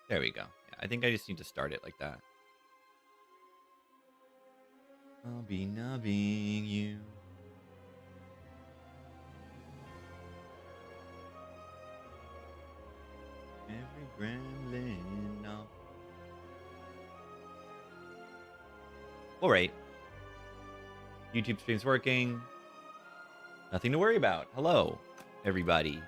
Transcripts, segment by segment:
There we go. Yeah, I think I just need to start it like that. I'll be nubbing you. Every gremlin. No. All right. YouTube stream's working. Nothing to worry about. Hello, everybody.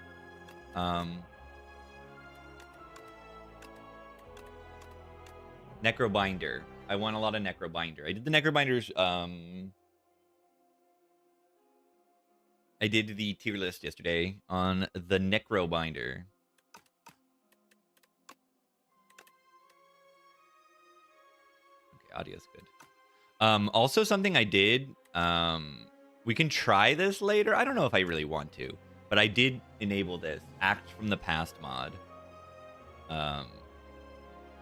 Necrobinder. I want a lot of Necrobinder. I did the Necrobinders. I did the tier list yesterday on the Necrobinder. Okay, audio's good. Also something I did. We can try this later. I don't know if I really want to, but I did enable this Act from the Past mod.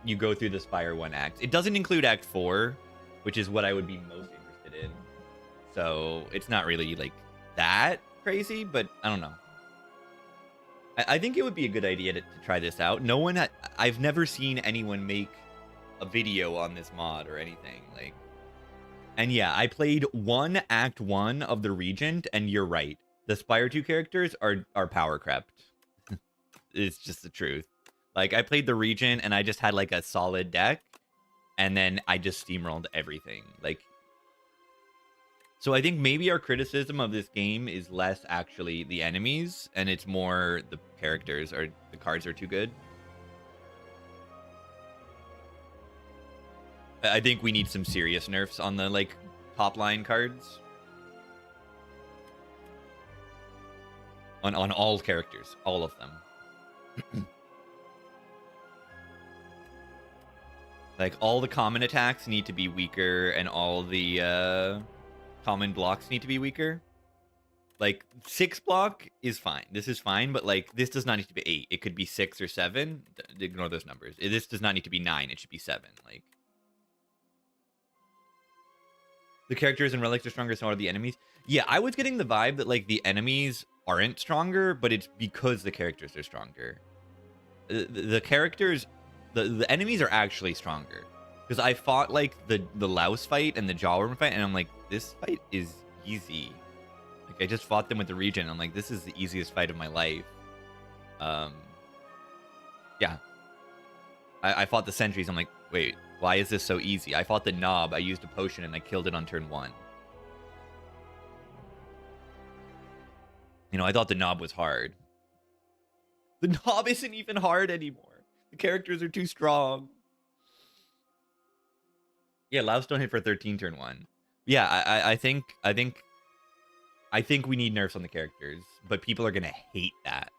You go through the Spire 1 act. It doesn't include Act 4, which is what I would be most interested in. So it's not really like that crazy, but I don't know. I think it would be a good idea to try this out. I've never seen anyone make a video on this mod or anything. Like, and yeah, I played Act 1 of the Regent, and you're right. The Spire 2 characters are power crept. It's just the truth. Like, I played the Regent, and I just had, like, a solid deck, and then I just steamrolled everything. Like, so I think maybe our criticism of this game is less actually the enemies, and it's more the characters, or the cards are too good. I think we need some serious nerfs on the, like, top-line cards. On all characters. All of them. Like, all the common attacks need to be weaker, and all the common blocks need to be weaker. Like, 6 block is fine. This is fine, but, like, this does not need to be 8. It could be 6 or 7. Ignore those numbers. This does not need to be 9. It should be 7. Like, the characters and relics are stronger, so are the enemies. Yeah, I was getting the vibe that, like, the enemies aren't stronger, but it's because the characters are stronger. The characters... The enemies are actually stronger. Because I fought, like, the Louse fight and the Jawworm fight, and I'm like, this fight is easy. Like, I just fought them with the Regent, and I'm like, this is the easiest fight of my life. Yeah. I fought the Sentries, I'm like, wait, why is this so easy? I fought the Knob, I used a potion, and I killed it on turn 1. You know, I thought the Knob was hard. The Knob isn't even hard anymore. The characters are too strong. Yeah, Louse don't hit for 13 turn 1. Yeah, I think we need nerfs on the characters, but people are gonna hate that.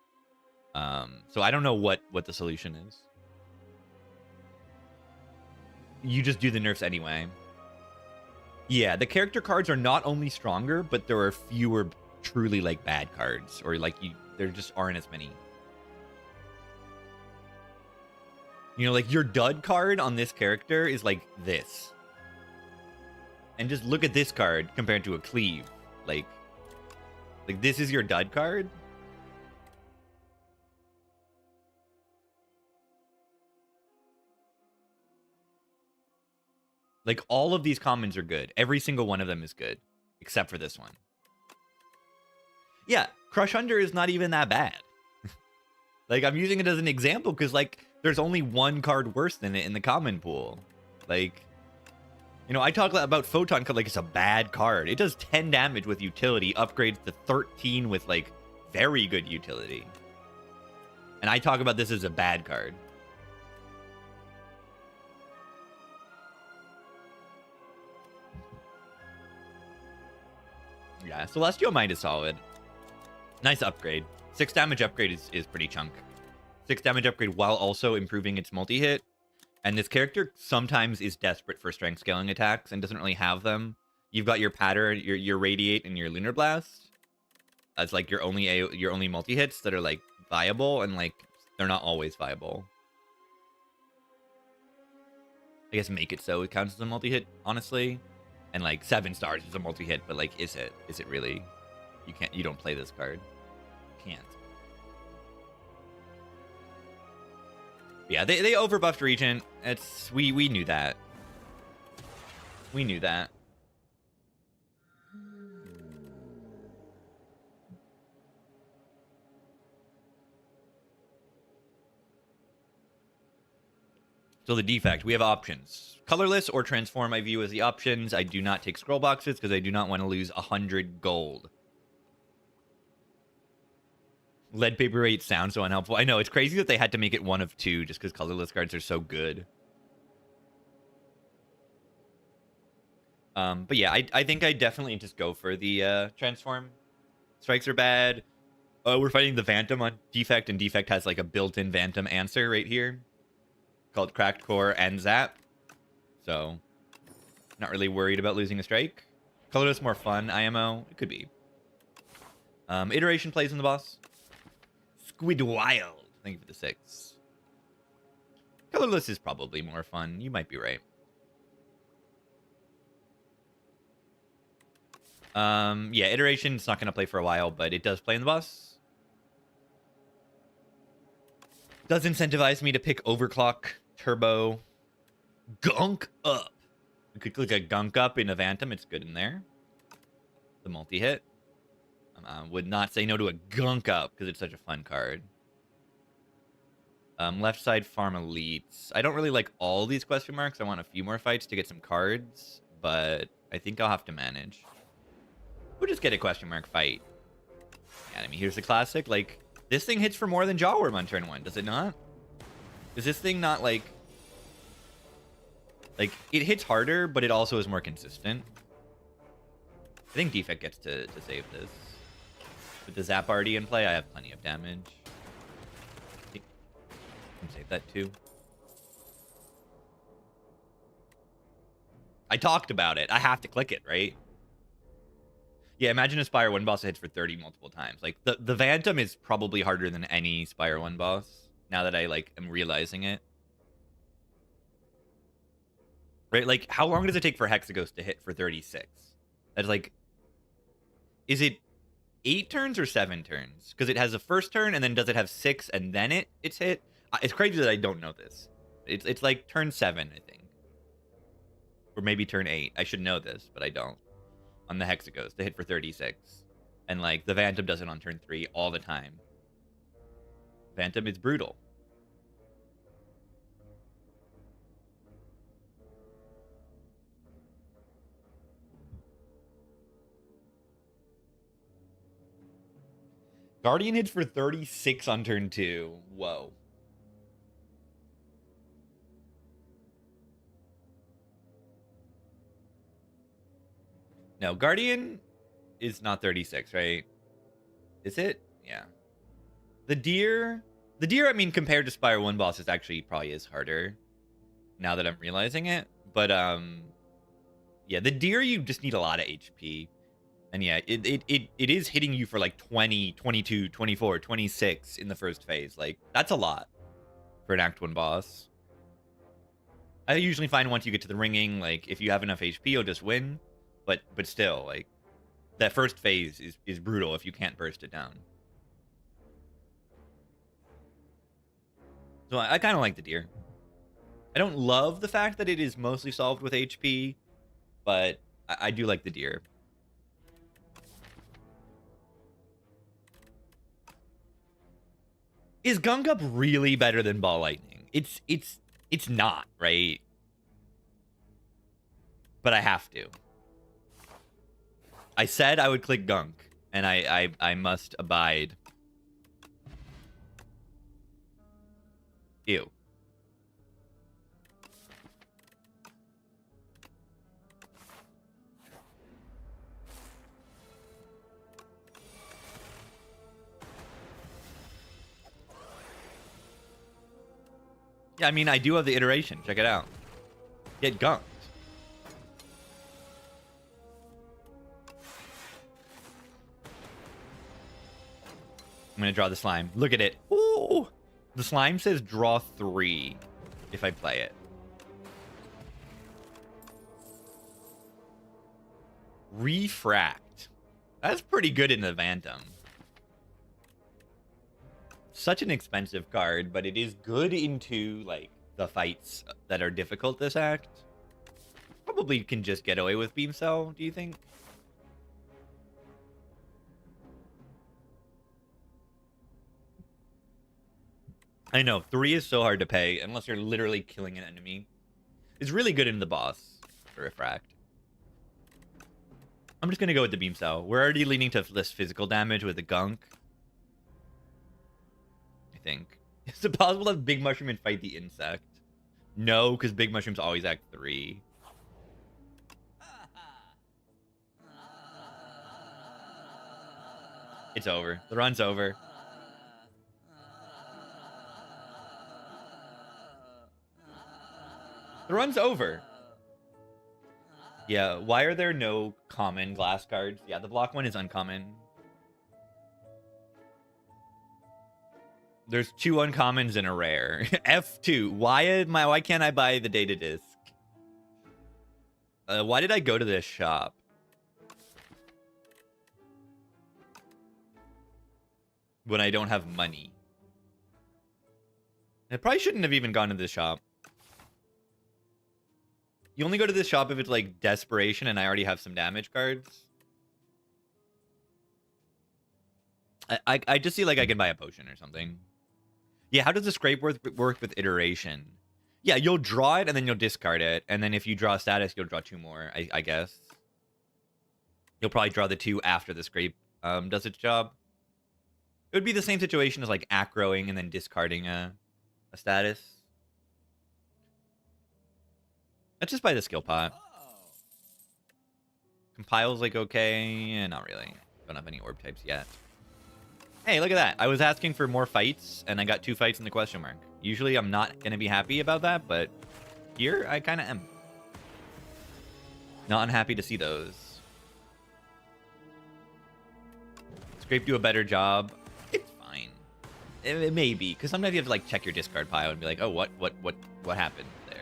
So I don't know what the solution is. You just do the nerfs anyway. Yeah, the character cards are not only stronger, but there are fewer truly, like, bad cards, or like there just aren't as many. You know, like, your dud card on this character is like this. And just look at this card compared to a cleave. Like this is your dud card? Like, all of these commons are good. Every single one of them is good. Except for this one. Yeah, Crush Under is not even that bad. Like, I'm using it as an example because, like, there's only one card worse than it in the common pool. Like, you know, I talk about Photon like it's a bad card. It does 10 damage with utility, upgrades to 13 with, like, very good utility. And I talk about this as a bad card. Yeah, Celestial Mind is solid. Nice upgrade. 6 damage upgrade is pretty chunk. 6 damage upgrade while also improving its multi-hit. And this character sometimes is desperate for strength scaling attacks and doesn't really have them. You've got your Pattern, your Radiate, and your Lunar Blast as, like, your only multi-hits that are, like, viable, and, like, they're not always viable. I guess Make It So it counts as a multi-hit, honestly. And, like, 7 stars is a multi-hit, but, like, is it? Is it really? You don't play this card. You can't. Yeah, they overbuffed Regent. We knew that. We knew that. So the defect, we have options. Colorless or transform I view as the options. I do not take scroll boxes because I do not want to lose 100 gold. Lead paper 8 sounds so unhelpful. I know, it's crazy that they had to make it one of two just because colorless cards are so good. But yeah, I think I definitely just go for the transform. Strikes are bad. We're fighting the Phantom on Defect, and Defect has like a built-in Phantom answer right here called Cracked Core and Zap. So, not really worried about losing a strike. Colorless more fun, IMO. It could be. Iteration plays in the boss. Squid Wild. Thank you for the 6. Colorless is probably more fun. You might be right. Yeah, Iteration's not going to play for a while, but it does play in the boss. Does incentivize me to pick Overclock, Turbo, Gunk Up. You could click a Gunk Up in a Phantom. It's good in there. The multi-hit. Would not say no to a Gunk Up because it's such a fun card. Left side farm elites. I don't really like all these question marks. I want a few more fights to get some cards, but I think I'll have to manage. We'll just get a question mark fight. Enemy. Here's the classic. Like, this thing hits for more than Jawworm on turn 1, does it not? Is this thing not like... Like, it hits harder, but it also is more consistent. I think Defect gets to save this. With the Zap already in play, I have plenty of damage. I can save that too. I talked about it. I have to click it, right? Yeah, imagine a Spire 1 boss that hits for 30 multiple times. Like, the Phantom is probably harder than any Spire 1 boss, now that I, like, am realizing it. Right? Like, how long does it take for Hexaghost to hit for 36? That's like... Is it 8 turns or 7 turns? Because it has a first turn, and then does it have 6, and then it's hit? It's crazy that I don't know this. It's like turn 7, I think. Or maybe turn 8. I should know this, but I don't. On the Hexaghost, to hit for 36. And, like, the Phantom does it on turn 3 all the time. Phantom is brutal. Guardian hits for 36 on turn 2. Whoa. No, Guardian is not 36, right? Is it? Yeah. The Deer, I mean, compared to Spire 1 bosses, actually probably is harder. Now that I'm realizing it. But, yeah, the Deer, you just need a lot of HP. And yeah, it is hitting you for like 20, 22, 24, 26 in the first phase. Like, that's a lot for an Act 1 boss. I usually find once you get to the ringing, like, if you have enough HP, you'll just win. But still, like, that first phase is brutal if you can't burst it down. So I kind of like the Deer. I don't love the fact that it is mostly solved with HP, but I do like the Deer. Is Gunk Up really better than Ball Lightning? It's not, right? But I have to. I said I would click Gunk, and I must abide. Ew. Yeah, I mean, I do have the iteration. Check it out. Get gunked. I'm going to draw the slime. Look at it. Ooh! The slime says draw 3 if I play it. Refract. That's pretty good in the Phantom. Such an expensive card, but it is good into, like, the fights that are difficult this act. Probably can just get away with Beam Cell, do you think? I know, 3 is so hard to pay, unless you're literally killing an enemy. It's really good in the boss, for Refract. I'm just gonna go with the Beam Cell. We're already leaning to less physical damage with the Gunk. I think. Is it possible to have Big Mushroom and fight the insect? No, because Big Mushroom's always Act 3. It's over. The run's over. The run's over. Yeah, why are there no common glass cards? Yeah, the block one is uncommon. There's 2 uncommons and a rare. F2. Why can't I buy the data disc? Why did I go to this shop? When I don't have money. I probably shouldn't have even gone to this shop. You only go to this shop if it's like desperation and I already have some damage cards. I just see like I can buy a potion or something. Yeah, how does the scrape work with iteration? Yeah, you'll draw it and then you'll discard it. And then if you draw a status, you'll draw 2 more, I guess. You'll probably draw the 2 after the scrape does its job. It would be the same situation as like acroing and then discarding a status. Let's just buy the skill pot. Compile's like okay, not really. Don't have any orb types yet. Hey, look at that. I was asking for more fights, and I got 2 fights in the question mark. Usually I'm not going to be happy about that, but here I kind of am. Not unhappy to see those. Scrape do a better job. It's fine. It may be, because sometimes you have to like check your discard pile and be like, oh, what happened there?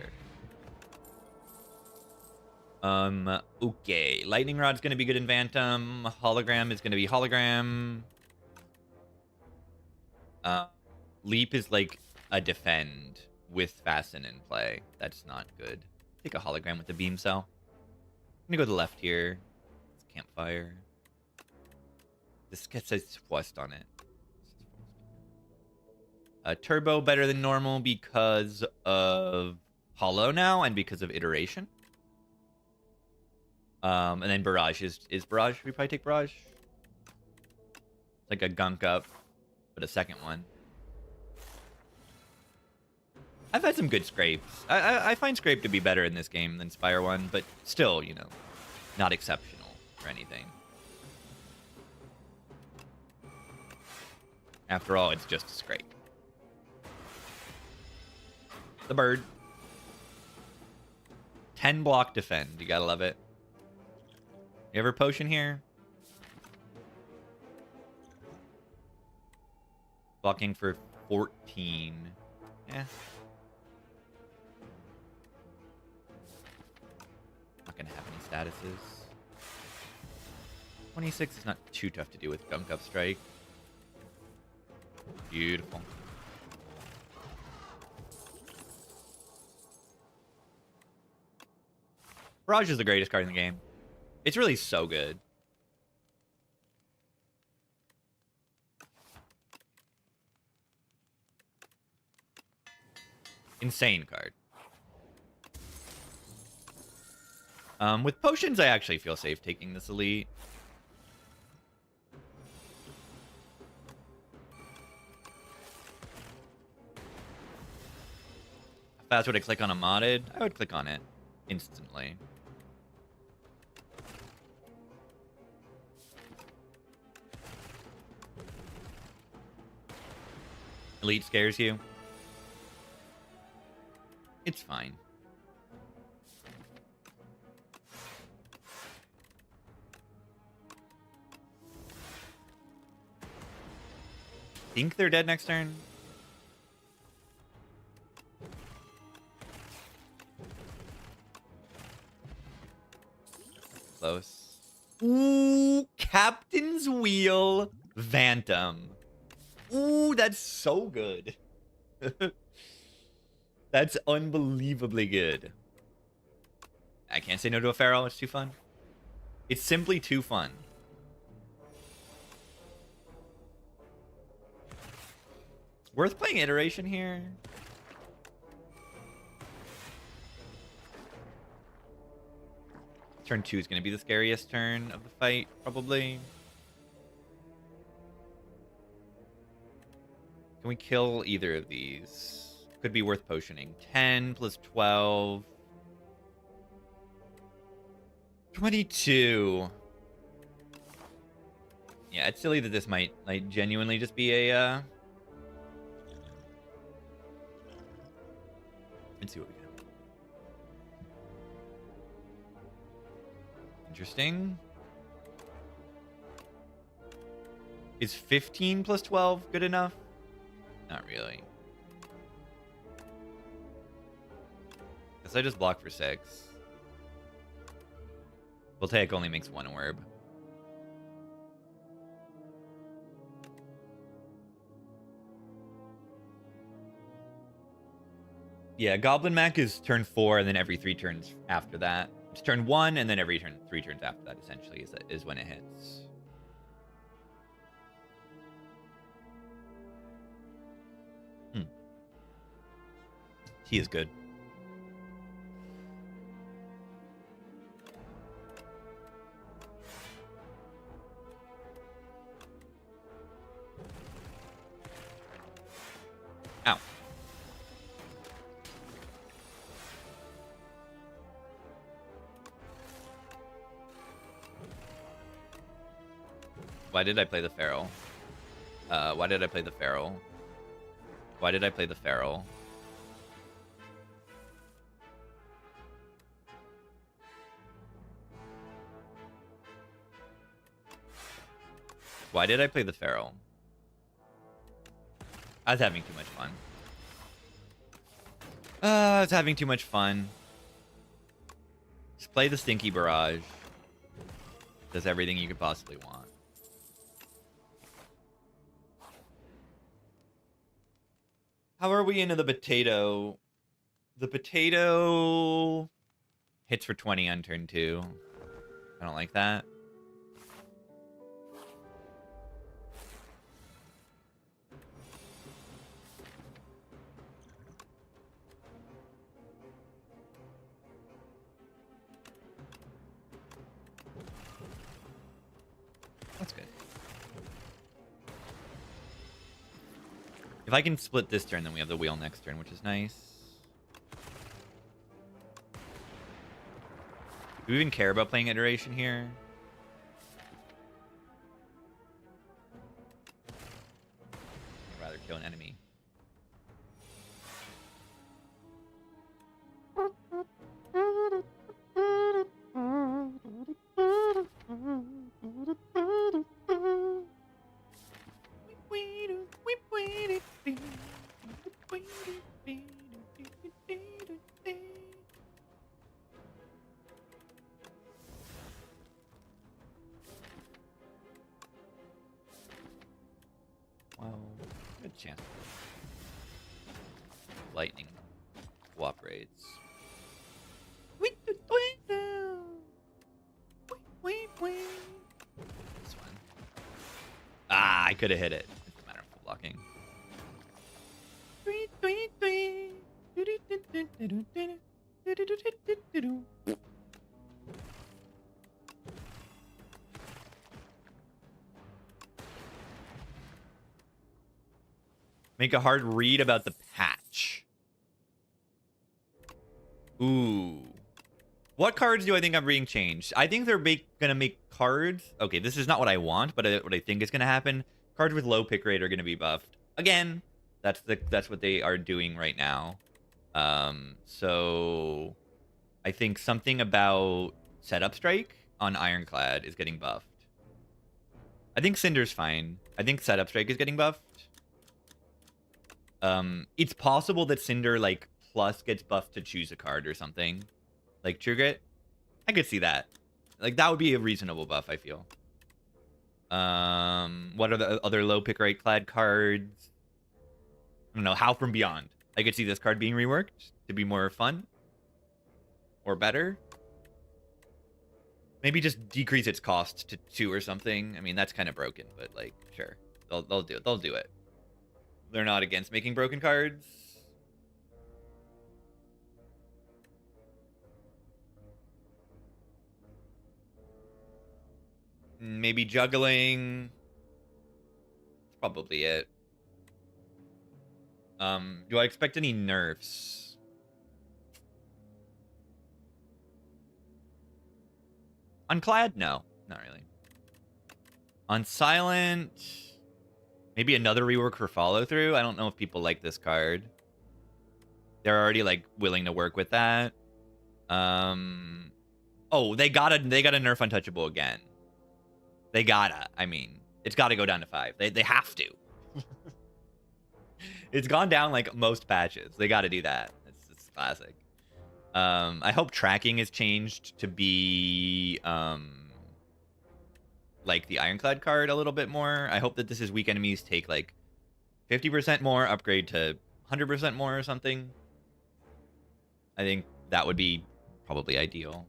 Okay. Lightning Rod's going to be good in Phantom. Hologram is going to be Hologram. Leap is like a defend with fasten in play. That's not good. Take a hologram with the beam cell. I'm gonna go to the left here. It's campfire. This says West on it. Turbo better than normal because of Hollow now and because of iteration. And then Barrage is Barrage. We probably take Barrage. It's like a Gunk Up, but a second one. I've had some good scrapes. I find Scrape to be better in this game than Spire 1, but still, you know, not exceptional or anything. After all, it's just a Scrape. The bird. 10 block defend. You gotta love it. You ever potion here? Blocking for 14. Yeah. Not gonna have any statuses. 26 is not too tough to do with Gunk Up Strike. Beautiful. Barrage is the greatest card in the game. It's really so good. Insane card. With potions, I actually feel safe taking this elite. If that's what I click on a modded, I would click on it instantly. Elite scares you. It's fine. Think they're dead next turn? Close. Ooh, Captain's Wheel Phantom. Ooh, that's so good. That's unbelievably good. I can't say no to a feral. It's too fun. It's simply too fun. Worth playing iteration here. Turn 2 is going to be the scariest turn of the fight, probably. Can we kill either of these? Could be worth potioning. 10 plus 12. 22. Yeah, it's silly that this might like genuinely just be a let's see what we get. Interesting. Is 15 plus 12 good enough? Not really. Guess I just block for 6. Voltaic only makes 1 orb. Yeah, Goblin Mech is turn 4 and then every 3 turns after that. It's turn 1 and then every 3 turns after that, essentially, is when it hits. He is good. Ow. Why did I play the feral? Why did I play the feral? Why did I play the feral? Why did I play the feral? I was having too much fun. I was having too much fun. Just play the Stinky Barrage. Does everything you could possibly want. How are we into the potato? The potato hits for 20 on turn 2. I don't like that. That's good. If I can split this turn, then we have the wheel next turn, which is nice. Do we even care about playing iteration here? I'd rather kill an enemy. Well, good chance. Lightning cooperates. This one. Ah, I could have hit it. It's a matter of blocking. Make a hard read about the patch. Ooh. What cards do I think I'm being changed? I think they're gonna make cards. Okay, this is not what I want, but what I think is gonna happen. Cards with low pick rate are gonna be buffed. Again, that's what they are doing right now. So I think something about setup strike on Ironclad is getting buffed. I think Cinder's fine. I think setup strike is getting buffed. It's possible that Cinder like plus gets buffed to choose a card or something. Like True Grit. I could see that. Like that would be a reasonable buff, I feel. What are the other low pick rate clad cards? I don't know. How from Beyond. I could see this card being reworked to be more fun or better. Maybe just decrease its cost to 2 or something. I mean, that's kind of broken, but like, sure, they'll do it. They'll do it. They're not against making broken cards. Maybe juggling. That's probably it. Do I expect any nerfs? On Clad? No, not really. On Silent, maybe another rework for follow through. I don't know if people like this card. They're already like willing to work with that. Oh, they gotta nerf Untouchable again. They gotta. I mean, it's gotta go down to 5. They have to. It's gone down like most patches. They gotta do that. It's classic. I hope tracking is changed to be like the Ironclad card a little bit more. I hope that this is weak enemies take like 50% more, upgrade to 100% more or something. I think that would be probably ideal.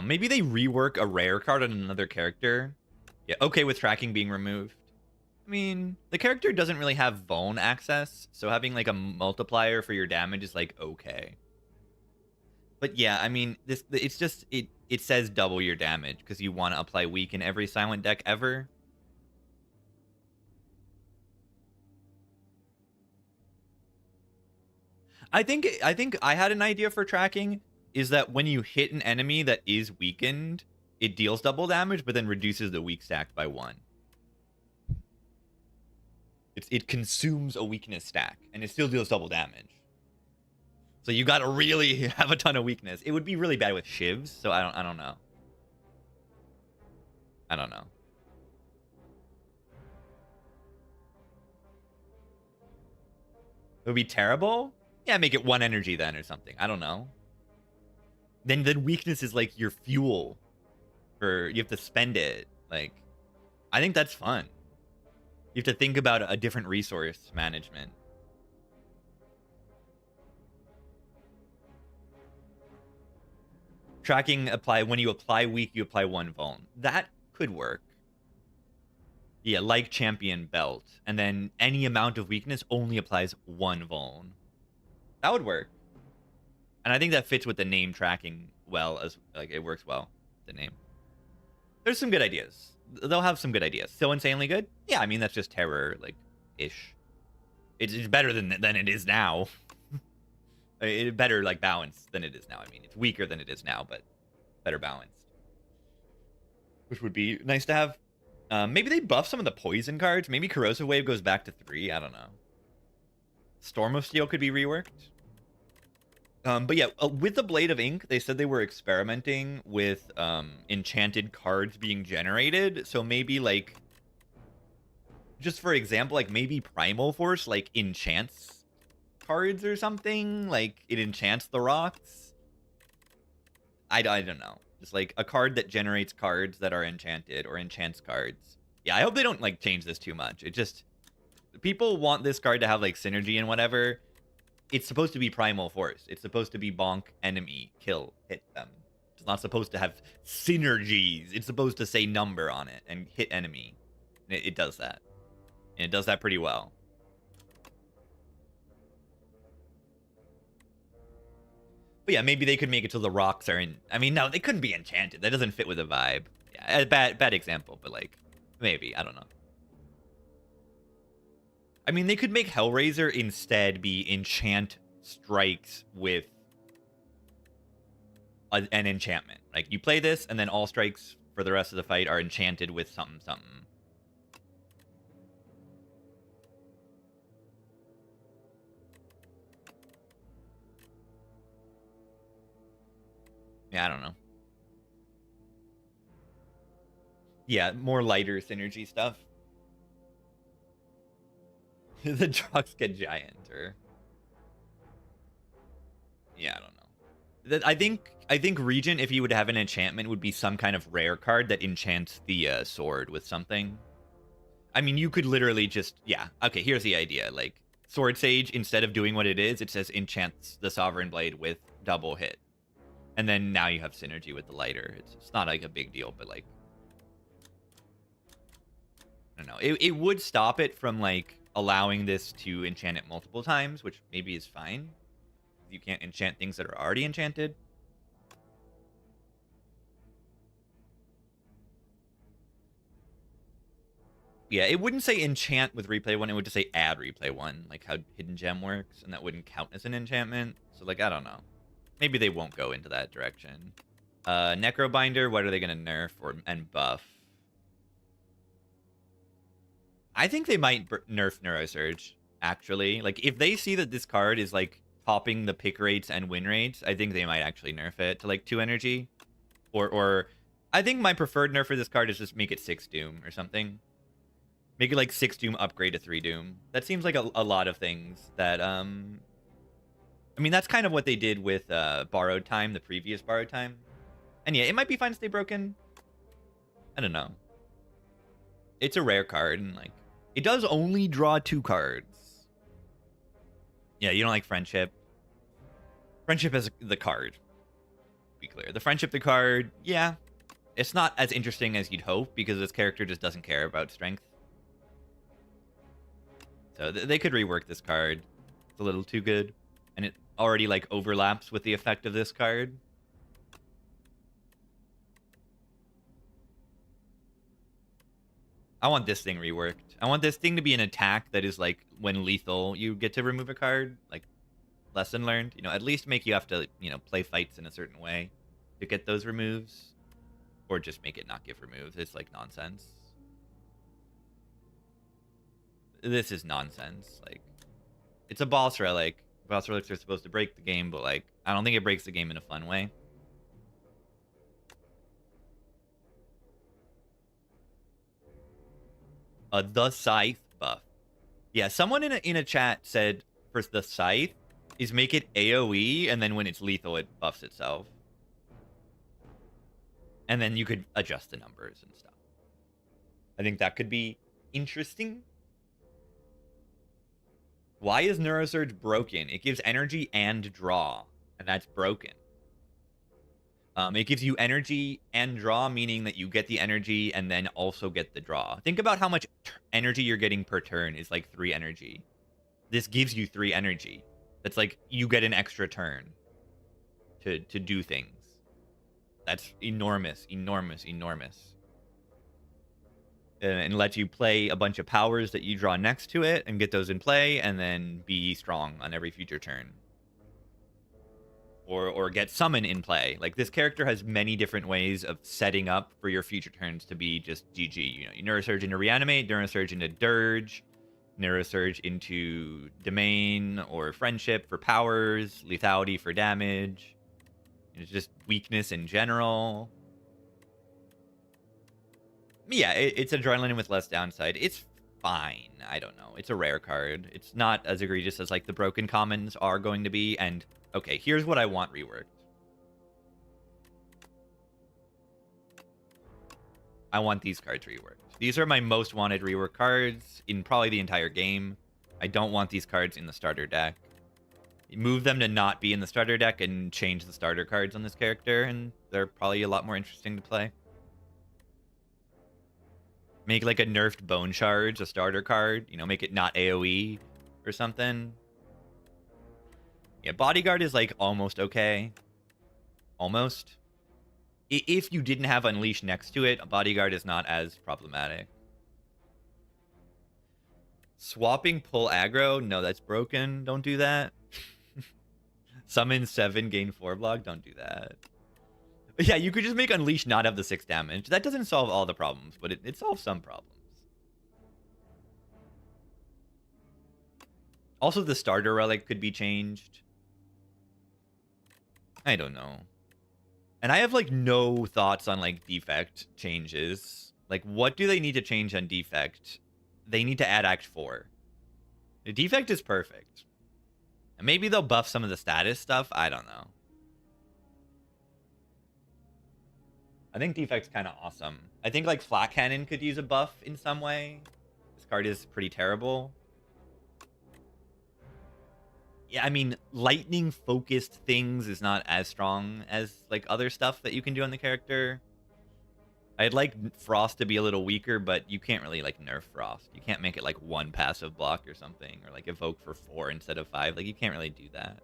Maybe they rework a rare card on another character. Yeah, okay with tracking being removed. I mean, the character doesn't really have Vuln access, so having like a multiplier for your damage is like okay. But yeah, I mean, it's just it says double your damage because you want to apply weak in every silent deck ever. I think I had an idea for tracking is that when you hit an enemy that is weakened, it deals double damage, but then reduces the weak stack by 1. It consumes a weakness stack, and it still deals double damage. So you gotta really have a ton of weakness. It would be really bad with shivs, so I don't know. I don't know. It would be terrible? Yeah, make it 1 energy then or something. I don't know. Then weakness is like your fuel for you have to spend it. Like, I think that's fun. You have to think about a different resource management. Tracking apply when you apply weak, you apply 1 vuln. That could work. Yeah, like champion belt, and then any amount of weakness only applies 1 vuln. That would work. And I think that fits with the name tracking well, as like it works well. The name. There's some good ideas. They'll have some good ideas. So insanely good? Yeah, I mean that's just terror, like ish. It's better than it is now. It's better like balanced than it is now. I mean, it's weaker than it is now, but better balanced. Which would be nice to have. Maybe they buff some of the poison cards. Maybe Corrosive Wave goes back to 3. I don't know. Storm of Steel could be reworked. But yeah, with the Blade of Ink, they said they were experimenting with enchanted cards being generated. So maybe like, just for example, like maybe Primal Force like enchants cards or something. Like it enchants the rocks. I don't know. Just like a card that generates cards that are enchanted or enchants cards. Yeah, I hope they don't like change this too much. It just, people want this card to have like synergy and whatever. It's supposed to be Primal Force. It's supposed to be bonk, enemy, kill, hit them. It's not supposed to have synergies. It's supposed to say number on it and hit enemy. And it does that. And it does that pretty well. But yeah, maybe they could make it so the rocks are in... I mean, no, they couldn't be enchanted. That doesn't fit with the vibe. Yeah, a bad example, but like, maybe. I don't know. I mean, they could make Hellraiser instead be enchant strikes with an enchantment. Like, you play this, and then all strikes for the rest of the fight are enchanted with something, something. Yeah, I don't know. Yeah, more lighter synergy stuff. The trucks get giant, or... I think Regent, if you would have an enchantment, would be some kind of rare card that enchants the sword with something. I mean, you could literally just, yeah. Okay, here's the idea. Like, Sword Sage, instead of doing what it is, it says enchants the Sovereign Blade with double hit. And then now you have synergy with the lighter. It's not like a big deal, but like, I don't know. It would stop it from like allowing this to enchant it multiple times, which maybe is fine. You can't enchant things that are already enchanted. Yeah, it wouldn't say enchant with replay one. It would just say add replay one, like how Hidden Gem works, and that wouldn't count as an enchantment. So, like, I don't know. Maybe they won't go into that direction. Necrobinder, what are they going to nerf and buff? I think they might nerf Neurosurge, actually. Like, if they see that this card is, like, topping the pick rates and win rates, I think they might actually nerf it to, like, 2 energy. Or I think my preferred nerf for this card is just make it 6 Doom or something. Make it like 6 Doom, upgrade to 3 Doom. That seems like a lot of things that, I mean, that's kind of what they did with Borrowed Time, the previous Borrowed Time. And yeah, it might be fine to stay broken. I don't know. It's a rare card, and like, it does only draw 2 cards. Yeah, you don't like Friendship. Friendship is the card. To be clear. The Friendship, the card, yeah. It's not as interesting as you'd hope, because this character just doesn't care about strength. So they could rework this card. It's a little too good. And it already, like, overlaps with the effect of this card. I want this thing reworked. I want this thing to be an attack that is, like, when lethal, you get to remove a card. Like, lesson learned. You know, at least make you have to, you know, play fights in a certain way to get those removes. Or just make it not give removes. It's, like, nonsense. This is nonsense. Like, it's a boss relic. Boss relics are supposed to break the game, but like, I don't think it breaks the game in a fun way. The Scythe buff. Yeah, someone in a chat said for the Scythe is make it AoE, and then when it's lethal, it buffs itself. And then you could adjust the numbers and stuff. I think that could be interesting. Why is Neurosurge broken? It gives energy and draw, and that's broken. It gives you energy and draw, meaning that you get the energy and then also get the draw. Think about how much energy you're getting per turn is like 3 energy. This gives you 3 energy. That's like you get an extra turn to do things. That's enormous, enormous, enormous. And let you play a bunch of powers that you draw next to it and get those in play and then be strong on every future turn. Or get summon in play. Like, this character has many different ways of setting up for your future turns to be just GG. You know, you Neurosurge into Reanimate, Neurosurge into Dirge, Neurosurge into Domain or Friendship for powers, Lethality for damage. It's just weakness in general. Yeah, it's Adrenaline with less downside. It's fine. I don't know. It's a rare card. It's not as egregious as, like, the broken commons are going to be. And, okay, here's what I want reworked. I want these cards reworked. These are my most wanted rework cards in probably the entire game. I don't want these cards in the starter deck. Move them to not be in the starter deck and change the starter cards on this character, and they're probably a lot more interesting to play. Make, like, a nerfed Bone Shards a starter card. You know, make it not AoE or something. Yeah, Bodyguard is, like, almost okay. Almost. If you didn't have Unleash next to it, Bodyguard is not as problematic. Swapping pull aggro? No, that's broken. Don't do that. Summon 7, gain 4 block? Don't do that. But yeah, you could just make Unleash not have the 6 damage. That doesn't solve all the problems, but it solves some problems. Also, the starter relic could be changed. I don't know. And I have, like, no thoughts on, like, Defect changes. Like, what do they need to change on Defect? They need to add Act 4. The Defect is perfect. And maybe they'll buff some of the status stuff. I don't know. I think Defect's kind of awesome. I think like Flat Cannon could use a buff in some way. This card is pretty terrible. Yeah, I mean, lightning focused things is not as strong as like other stuff that you can do on the character. I'd like Frost to be a little weaker, but you can't really like nerf Frost. You can't make it like 1 passive block or something, or like evoke for 4 instead of 5. Like you can't really do that.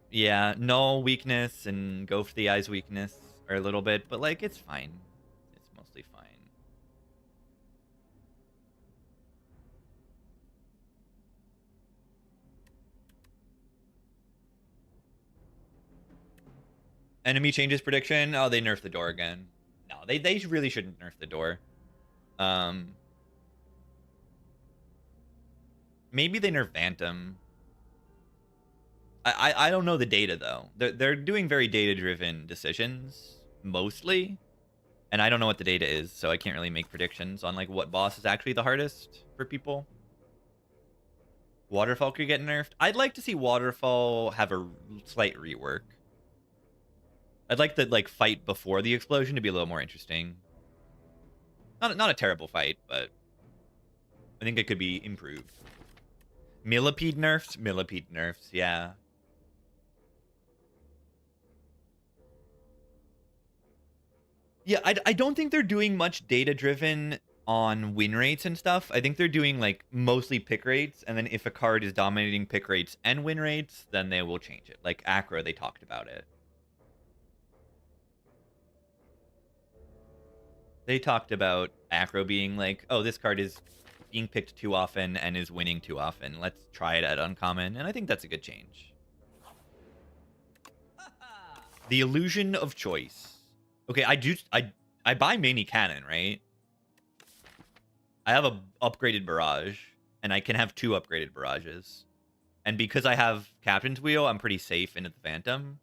Yeah, null weakness and go for the eyes weakness are a little bit, but like it's fine. It's mostly fine. Enemy changes prediction. Oh, they nerfed the door again. No, they really shouldn't nerf the door. Maybe they nerf Phantom. I don't know the data though. They're doing very data driven decisions mostly, and I don't know what the data is, so I can't really make predictions on like what boss is actually the hardest for people. Waterfall could get nerfed. I'd like to see Waterfall have a slight rework. I'd like the like fight before the explosion to be a little more interesting. Not a terrible fight, but I think it could be improved. Millipede nerfs? Millipede nerfs, yeah. Yeah, I don't think they're doing much data-driven on win rates and stuff. I think they're doing like mostly pick rates, and then if a card is dominating pick rates and win rates, then they will change it. Like Acro, they talked about it. They talked about Acro being like, oh, this card is being picked too often and is winning too often. Let's try it at uncommon, and I think that's a good change. The illusion of choice. Okay, I buy mini cannon, right? I have a upgraded barrage, and I can have 2 upgraded barrages. And because I have Captain's Wheel, I'm pretty safe into the Phantom.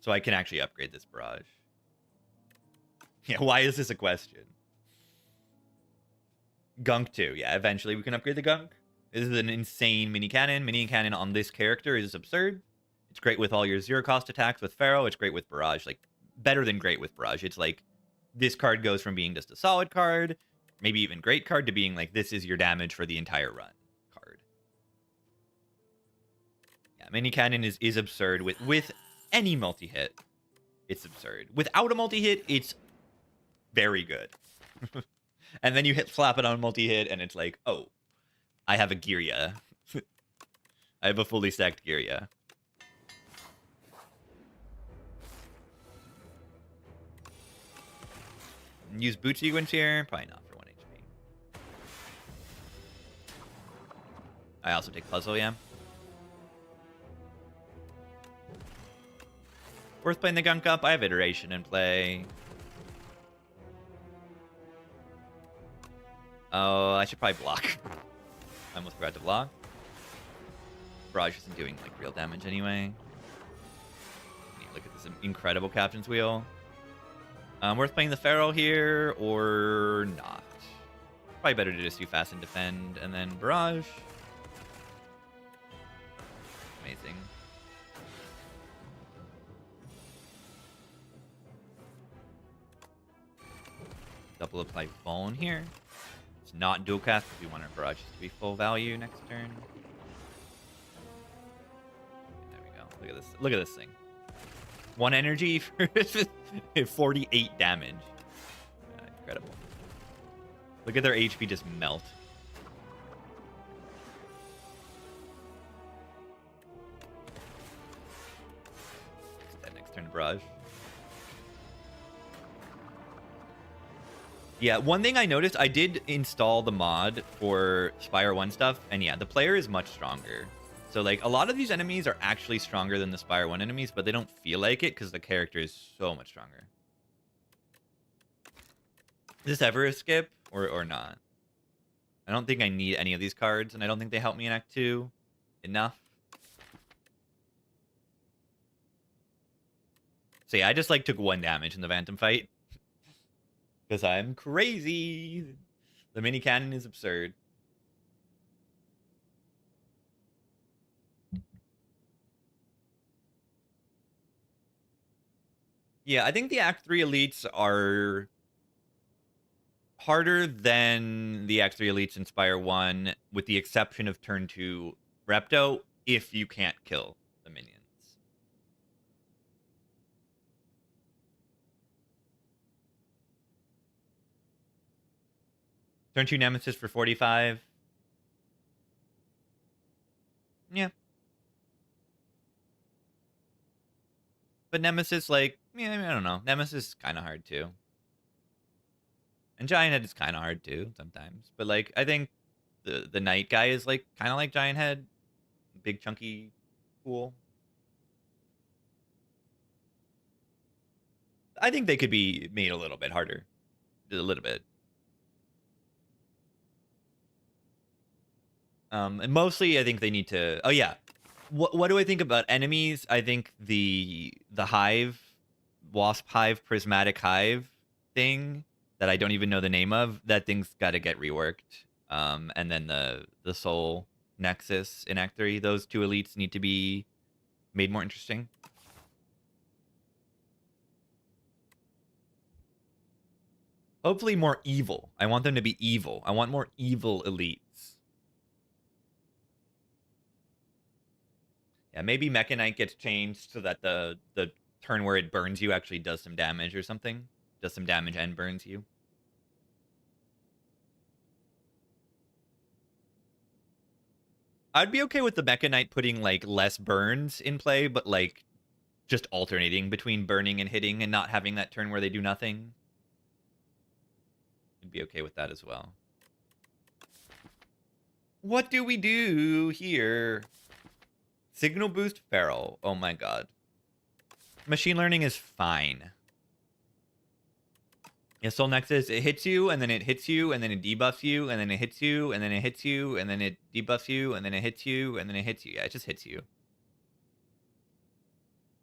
So I can actually upgrade this barrage. Yeah, why is this a question? Gunk 2. Yeah, eventually we can upgrade the Gunk. This is an insane mini cannon. Mini cannon on this character is absurd. It's great with all your 0-cost attacks with Pharaoh. It's great with Barrage. Like, better than great with Barrage. It's like, this card goes from being just a solid card, maybe even great card, to being like, this is your damage for the entire run card. Yeah, mini cannon is absurd with any multi-hit. It's absurd. Without a multi-hit, it's very good. And then you slap it on multi-hit, and it's like, oh, I have a Girya. I have a fully stacked Girya. Use boot sequence here? Probably not for 1 HP. I also take puzzle, yeah. Worth playing the Gunk Up. I have iteration in play. Oh, I should probably block. I almost forgot to block. Barrage isn't doing like real damage anyway. Look at this incredible Captain's Wheel. Worth playing the Pharaoh here or not? Probably better to just do fast and defend and then barrage. Amazing. Double apply Bone here. It's not dual cast because we want our barrages to be full value next turn. There we go. Look at this. Look at this thing. 1 energy for 48 damage. Incredible. Look at their HP just melt. That next turn barrage. Yeah, one thing I noticed, I did install the mod for Spire 1 stuff, and yeah, the player is much stronger. So, like, a lot of these enemies are actually stronger than the Spire 1 enemies, but they don't feel like it because the character is so much stronger. Is this ever a skip or not? I don't think I need any of these cards, and I don't think they help me in Act 2 enough. So yeah, I just, like, took 1 damage in the Phantom fight. Because I'm crazy. The mini cannon is absurd. Yeah, I think the Act 3 elites are harder than the Act 3 elites in Spire 1, with the exception of turn 2 Repto, if you can't kill the minions. Turn 2 Nemesis for 45. Yeah. But Nemesis, like, yeah, I don't know. Nemesis is kind of hard too. And Giant Head is kind of hard too sometimes. But, like, I think the Knight guy is, like, kind of like Giant Head. Big, chunky, cool. I think they could be made a little bit harder. A little bit. And mostly, I think they need to... Oh, yeah. What do I think about enemies? I think the hive, wasp hive, prismatic hive thing that I don't even know the name of, that thing's got to get reworked. And then the soul nexus in Act 3, those two elites need to be made more interesting. Hopefully more evil. I want them to be evil. I want more evil elites. Yeah, maybe Mechanite gets changed so that the turn where it burns you actually does some damage or something. Does some damage and burns you. I'd be okay with the Mechanite putting, like, less burns in play, but, like, just alternating between burning and hitting and not having that turn where they do nothing. I'd be okay with that as well. What do we do here? Signal boost feral. Oh my god. Machine learning is fine. Yeah, Soul Nexus, it hits you, and then it hits you, and then it debuffs you, and then it hits you, and then it hits you, and then it debuffs you, and then it hits you, and then it hits you. Yeah, it just hits you.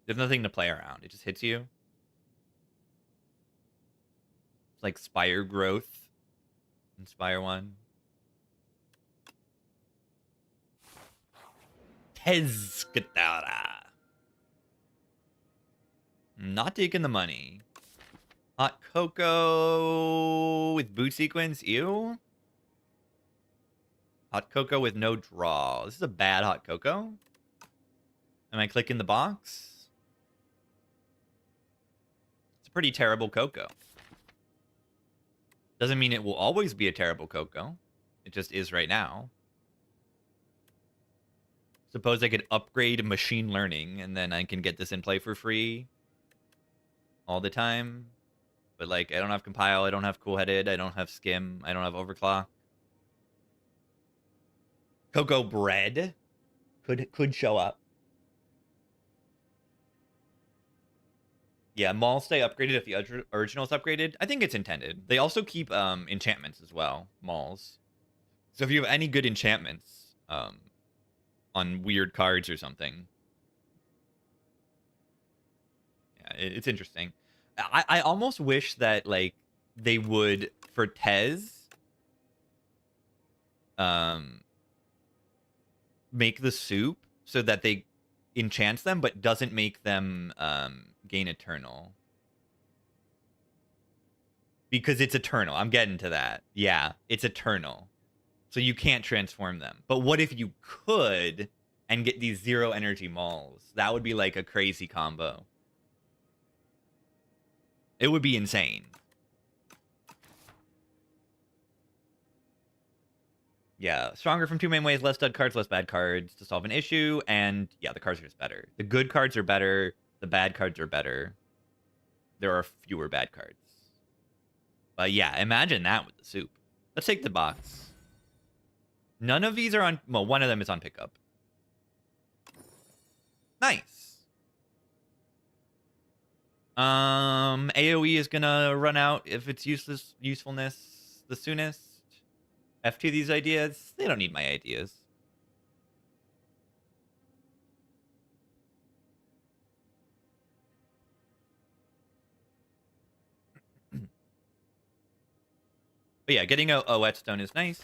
There's nothing to play around. It just hits you. It's like Spire growth in Spire 1. Tezcatara. Not taking the money. Hot cocoa with boot sequence. Ew. Hot cocoa with no draw. This is a bad hot cocoa. Am I clicking the box? It's a pretty terrible cocoa. Doesn't mean it will always be a terrible cocoa. It just is right now. Suppose I could upgrade machine learning and then I can get this in play for free all the time. But, like, I don't have compile, I don't have cool-headed, I don't have skim, I don't have overclock. Cocoa bread could show up. Yeah, malls stay upgraded if the original's upgraded. I think it's intended. They also keep enchantments as well, malls. So if you have any good enchantments on weird cards or something, yeah, it's interesting. I almost wish that, like, they would, for Tez, make the soup so that they enchants them, but doesn't make them gain eternal. Because it's eternal. I'm getting to that. Yeah, it's eternal. So you can't transform them. But what if you could and get these 0 energy malls? That would be, like, a crazy combo. It would be insane. Yeah, stronger from 2 main ways, less dud cards, less bad cards to solve an issue, and yeah, the cards are just better. The good cards are better, the bad cards are better. There are fewer bad cards. But yeah, imagine that with the soup. Let's take the box. None of these are on... Well, one of them is on pickup. Nice. AoE is gonna run out if it's usefulness the soonest. F2 these ideas. They don't need my ideas. But yeah, getting a whetstone is nice.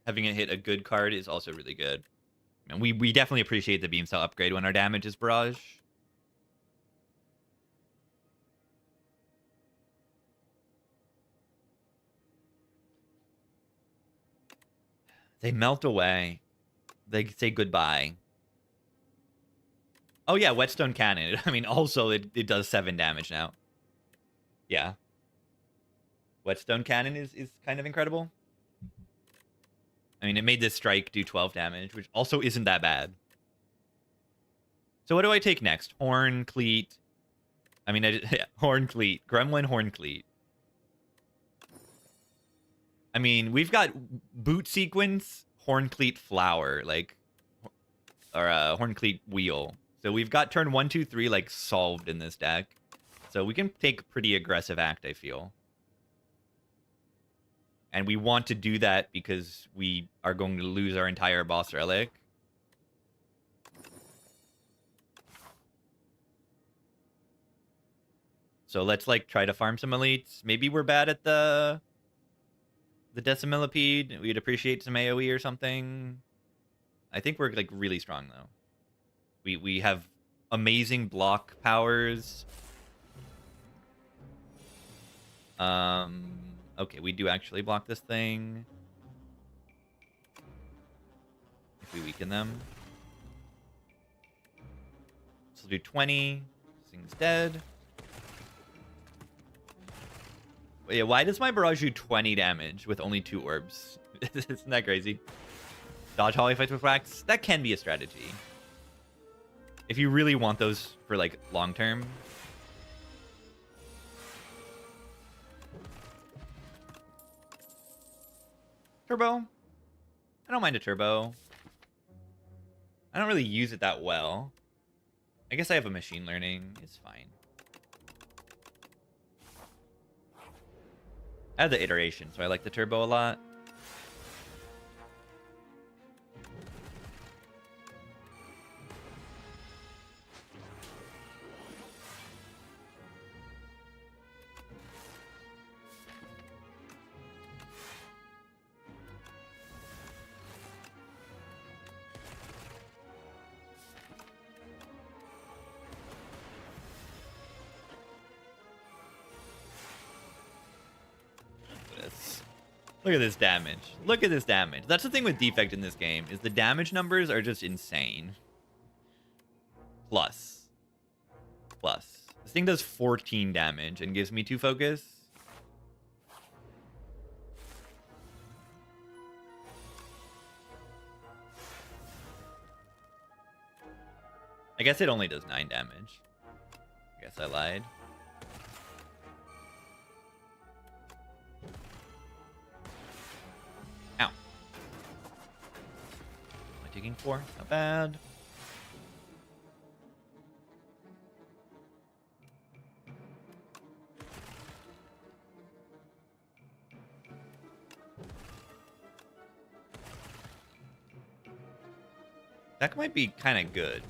Having it hit a good card is also really good. And we definitely appreciate the beam cell upgrade when our damage is barrage. They melt away. They say goodbye. Oh yeah, Whetstone Cannon. I mean, also it does 7 damage now. Yeah. Whetstone Cannon is kind of incredible. I mean, it made this strike do 12 damage, which also isn't that bad. So what do I take next? Horn, Cleat. I mean, Horn, Cleat. Gremlin, Horn, Cleat. I mean, we've got Boot Sequence, Horn, Cleat, Flower, like, or Horn, Cleat, Wheel. So we've got turn 1, 2, 3, like, solved in this deck. So we can take pretty aggressive act, I feel. And we want to do that because we are going to lose our entire boss relic. So let's, like, try to farm some elites. Maybe we're bad at the Decimillipede. We'd appreciate some AoE or something. I think we're, like, really strong, though. We have amazing block powers. Okay, we do actually block this thing. If we weaken them. So we'll do 20. This thing's dead. But yeah, why does my barrage do 20 damage with only 2 orbs? Isn't that crazy? Dodge Holly fights with wax? That can be a strategy. If you really want those for, like, long term. Turbo. I don't mind a turbo. I don't really use it that well. I guess I have a machine learning. It's fine. I have the iteration, so I like the turbo a lot. Look at this damage. Look at this damage. That's the thing with Defect in this game, is the damage numbers are just insane. Plus. This thing does 14 damage and gives me 2 focus. I guess it only does 9 damage. I guess I lied. Ow. Am I taking 4? Not bad. That might be kind of good.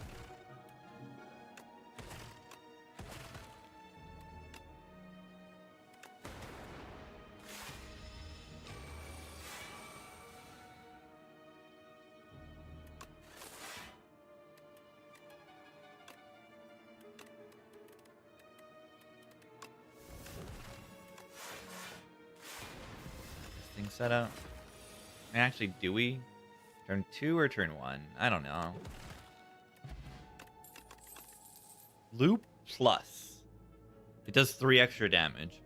Set up. Actually, do we? Turn 2 or turn 1? I don't know. Loop plus. It does 3 extra damage.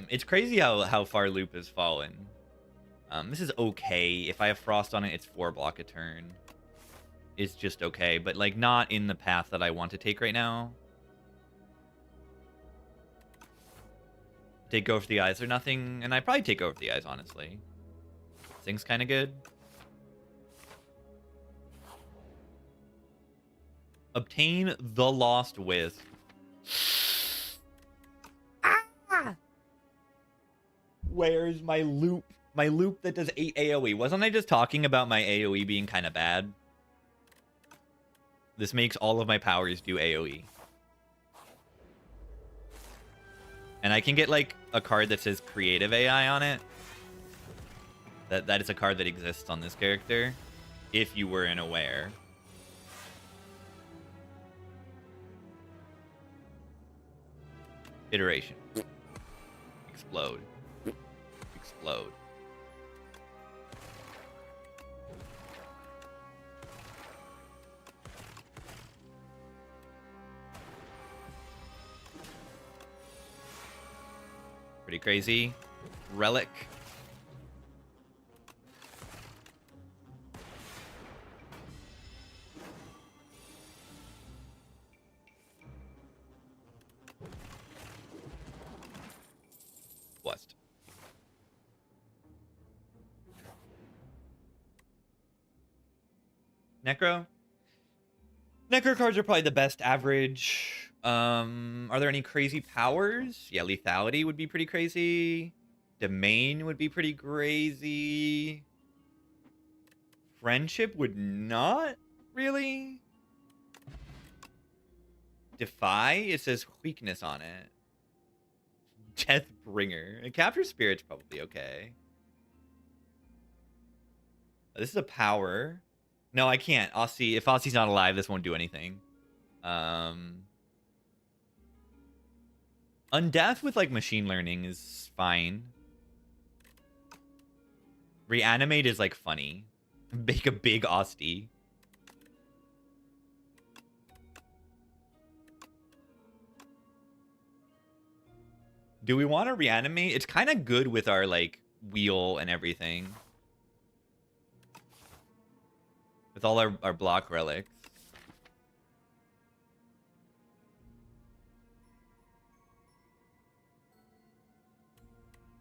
It's crazy how far Loop has fallen. This is okay. If I have Frost on it, it's 4 block a turn. It's just okay, but like not in the path that I want to take right now. Take Over the Eyes or nothing, and I probably take Over the Eyes, honestly. This thing's kind of good. Obtain the Lost Wisp. Ah! Where's my loop? My loop that does 8 AoE. Wasn't I just talking about my AoE being kind of bad? This makes all of my powers do AoE. And I can get, like, a card that says Creative AI on it. That is a card that exists on this character, if you weren't aware. Iteration. Explode. Explode. Pretty crazy. Relic. Blessed. Necro. Necro cards are probably the best average. Are there any crazy powers? Yeah, lethality would be pretty crazy. Domain would be pretty crazy. Friendship would not really. Defy, it says weakness on it. Deathbringer. Capture Spirit's probably okay. This is a power. No, I can't. Aussie, if Aussie's not alive, this won't do anything. Undeath with like machine learning is fine. Reanimate is like funny. Make a big Austie. Do we want to reanimate? It's kind of good with our like wheel and everything. With all our block relics.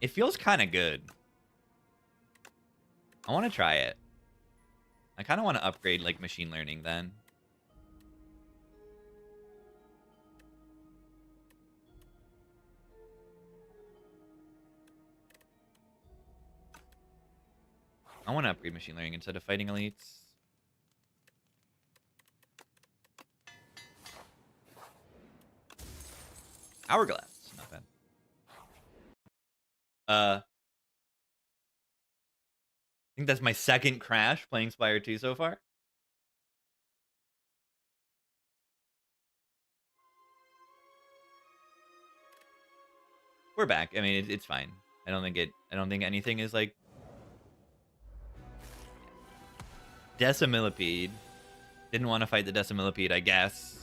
It feels kind of good. I want to try it. I kind of want to upgrade like machine learning then. I want to upgrade machine learning instead of fighting elites. Hourglass, not bad. I think that's my second crash playing Spire 2 so far. We're back. I mean, it's fine. I don't think anything is like Decimillipede. Didn't want to fight the Decimillipede, I guess.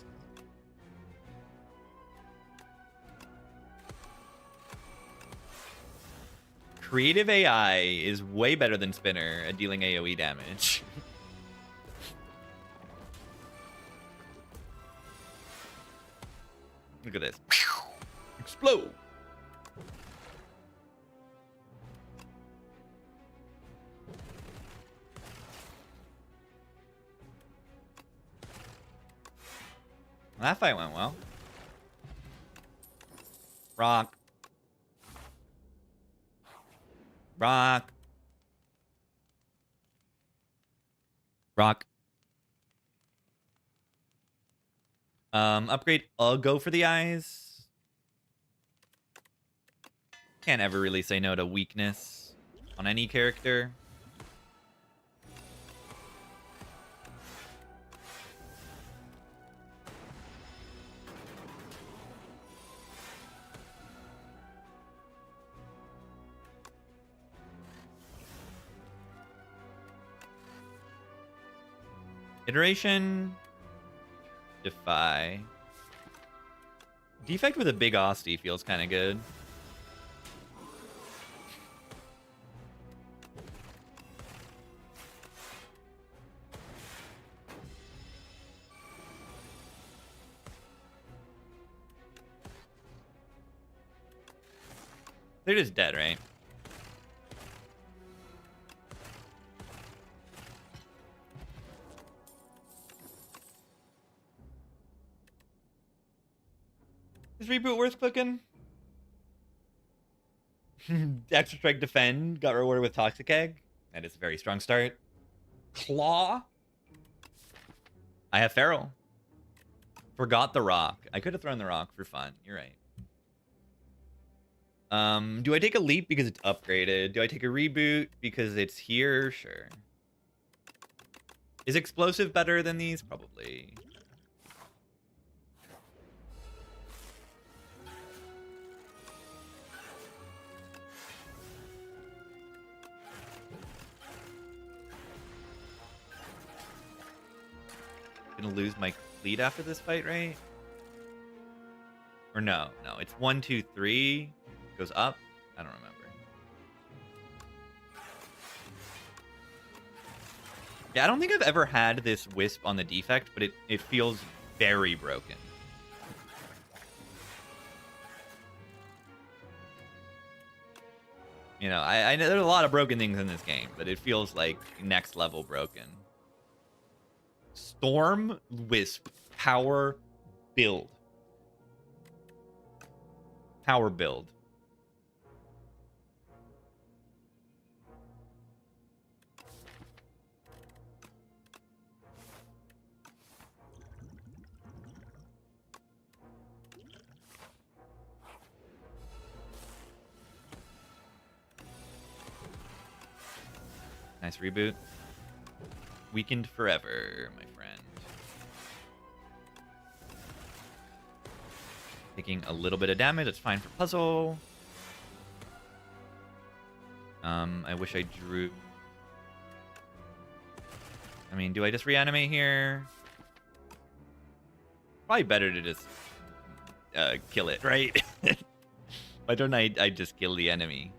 Creative AI is way better than Spinner at dealing AoE damage. Look at this. Explode! That fight went well. Rock. Rock. Rock. Upgrade. Go for the eyes. Can't ever really say no to weakness on any character. Iteration. Defy. Defect with a big Austie feels kind of good. They're just dead, right? Is reboot worth clicking? Extra Strike Defend got rewarded with Toxic Egg. That is a very strong start. Claw. I have Feral. Forgot the rock. I could have thrown the rock for fun. You're right. Do I take a leap because it's upgraded? Do I take a reboot because it's here? Sure. Is explosive better than these? Probably. Gonna lose my lead after this fight, right? Or no, it's 1, 2, 3 goes up. I don't remember. Yeah, I don't think I've ever had this wisp on the defect, but it feels very broken. You know, I know there's a lot of broken things in this game, but it feels like next level broken. Storm Wisp power build. Power build. Nice reboot. Weakened forever, my friend. Taking a little bit of damage. That's fine for puzzle. I wish I drew... I mean, do I just reanimate here? Probably better to just kill it, right? Why don't I just kill the enemy?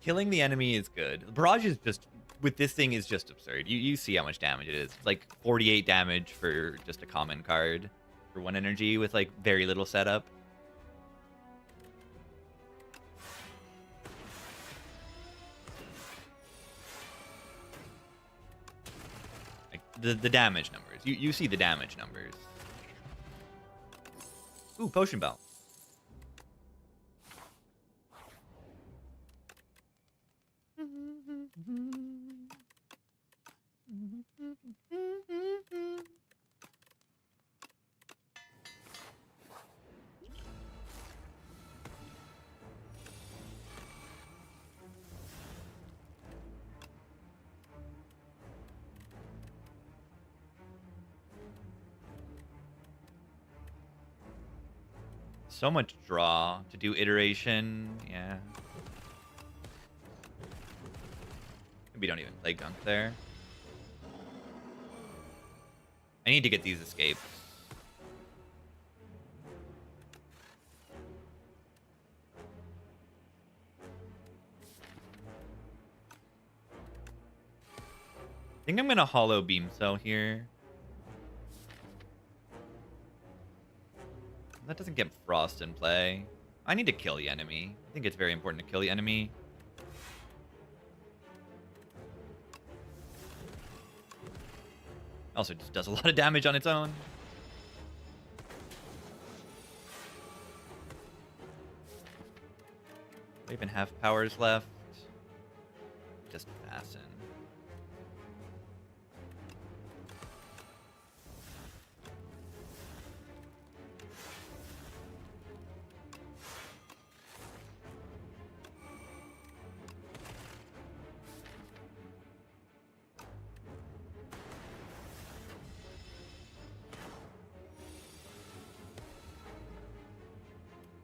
Killing the enemy is good. Barrage is just, with this thing, is just absurd. You see how much damage it is. It's like 48 damage for just a common card for 1 energy with like very little setup. Like the damage numbers. You see the damage numbers. Ooh, potion belt. So much draw to do iteration. Yeah. Maybe don't even play Gunk there. I need to get these escapes. I think I'm gonna hollow beam cell here. That doesn't get frost in play. I need to kill the enemy. I think it's very important to kill the enemy. Also, just does a lot of damage on its own. We even have powers left. Just fasten.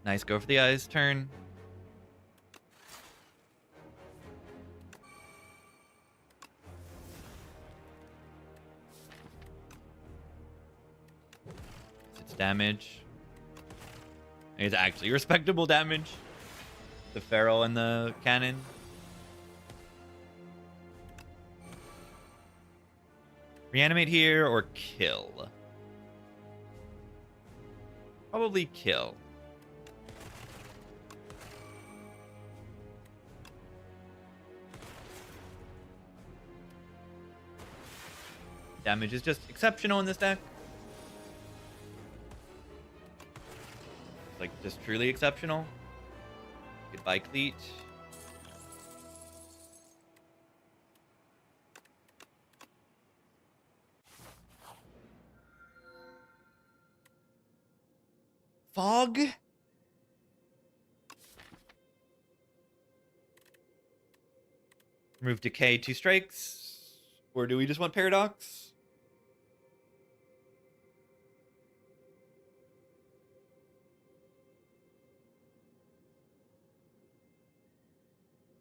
Nice, go for the eyes turn. It's damage. It's actually respectable damage. The feral and the cannon. Reanimate here or kill? Probably kill. Damage is just exceptional in this deck. It's like just truly exceptional. Goodbye, Cleat. Fog? Remove Decay, 2 strikes. Or do we just want Paradox?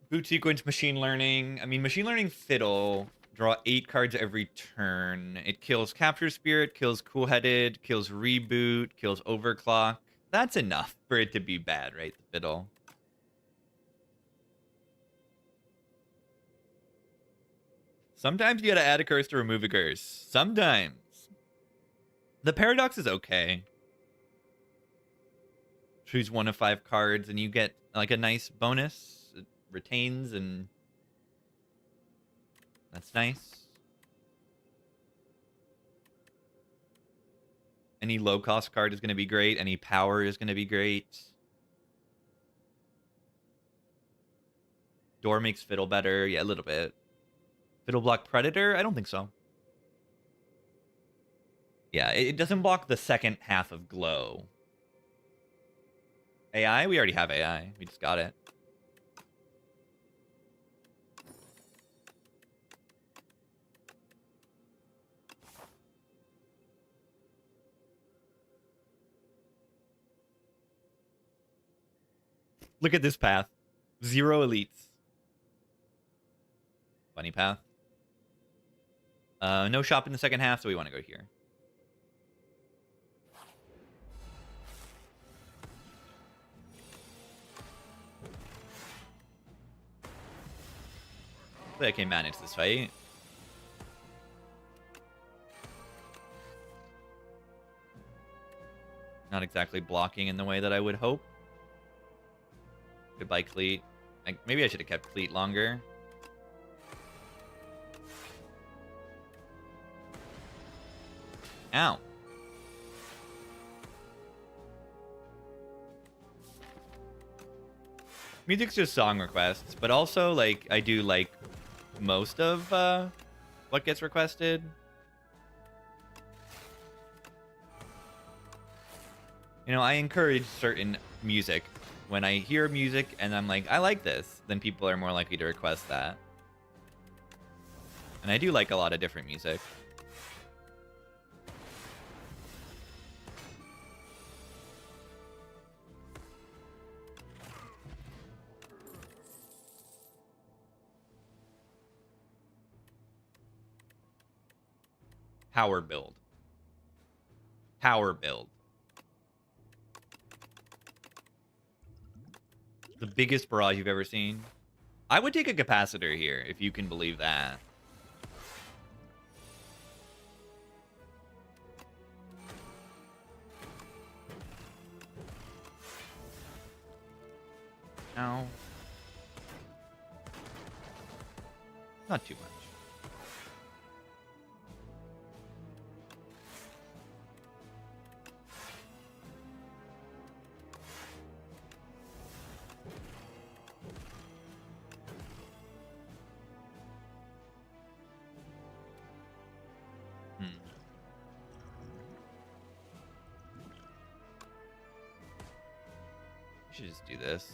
Boot sequence, machine learning. I mean, machine learning fiddle Draw 8 cards every turn. It kills Capture Spirit, kills Cool-Headed, kills Reboot, kills Overclock. That's enough for it to be bad, right? The fiddle. Sometimes you gotta add a curse to remove a curse. Sometimes. The Paradox is okay. Choose 1 of 5 cards and you get like a nice bonus. It retains and that's nice. Any low-cost card is going to be great. Any power is going to be great. Door makes Fiddle better. Yeah, a little bit. Fiddle block Predator? I don't think so. Yeah, it doesn't block the second half of Glow. AI? We already have AI. We just got it. Look at this path. 0 elites. Funny path. No shop in the second half, so we want to go here. Hopefully I can manage this fight. Not exactly blocking in the way that I would hope. Goodbye, Cleat. Maybe I should have kept Cleat longer. Ow. Music's just song requests, but also, like, I do like most of what gets requested. You know, I encourage certain music. When I hear music and I'm like, I like this, then people are more likely to request that. And I do like a lot of different music. Power build. Power build. The biggest barrage you've ever seen. I would take a capacitor here, if you can believe that. No. Not too much. Should just do this.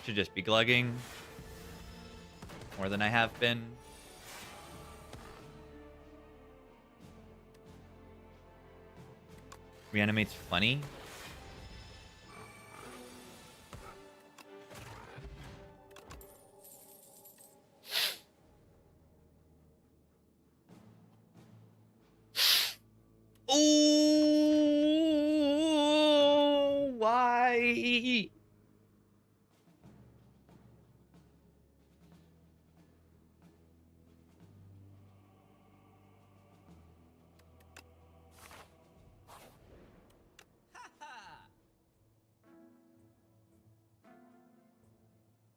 Should just be glugging more than I have been. Reanimate's funny. Oh, why?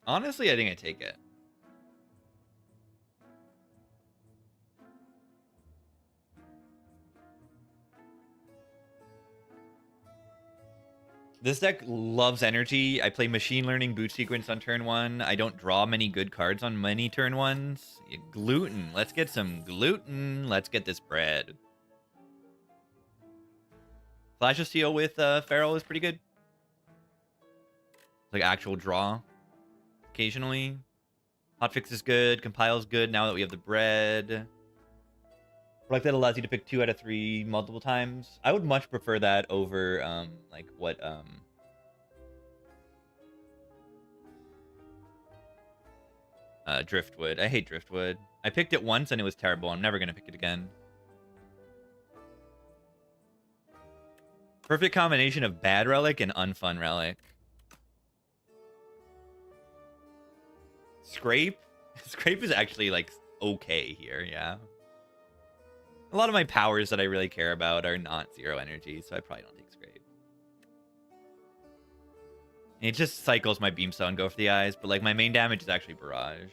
Honestly, I think I take it. This deck loves energy. I play Machine Learning Boot Sequence on turn 1. I don't draw many good cards on many turn 1s. Gluten. Let's get some gluten. Let's get this bread. Flash of Steel with Feral is pretty good. Like actual draw. Occasionally. Hotfix is good. Compile is good now that we have the bread. Like that allows you to pick 2 out of 3 multiple times. I would much prefer that over like what Driftwood. I hate Driftwood. I picked it once and it was terrible. I'm never gonna pick it again. Perfect combination of bad relic and unfun relic. Scrape? Scrape is actually, like, okay here, yeah. A lot of my powers that I really care about are not 0 energy, so I probably don't take Scrape. And it just cycles my Beam Stone, go for the eyes, but, like, my main damage is actually Barrage.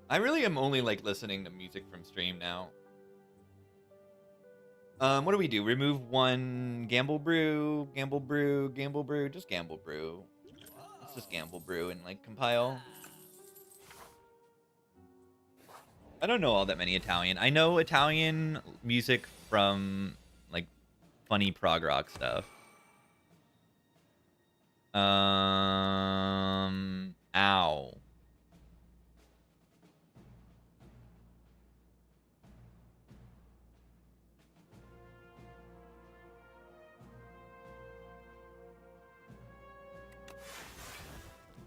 I really am only, like, listening to music from stream now. What do we do? Remove one Gamble Brew, Gamble Brew, Gamble Brew, just Gamble Brew. Let's just Gamble Brew and, like, compile. I don't know all that many Italian. I know Italian music from, like, funny prog rock stuff. Ow.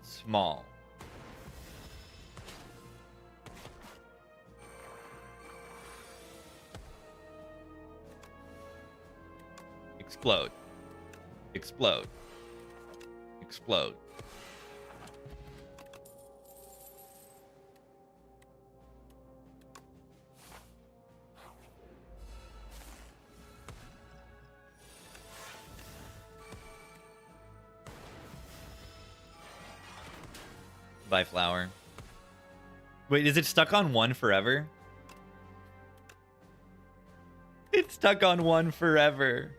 Small. Explode. Explode. Explode. Bye, flower. Wait, is it stuck on 1 forever? It's stuck on 1 forever.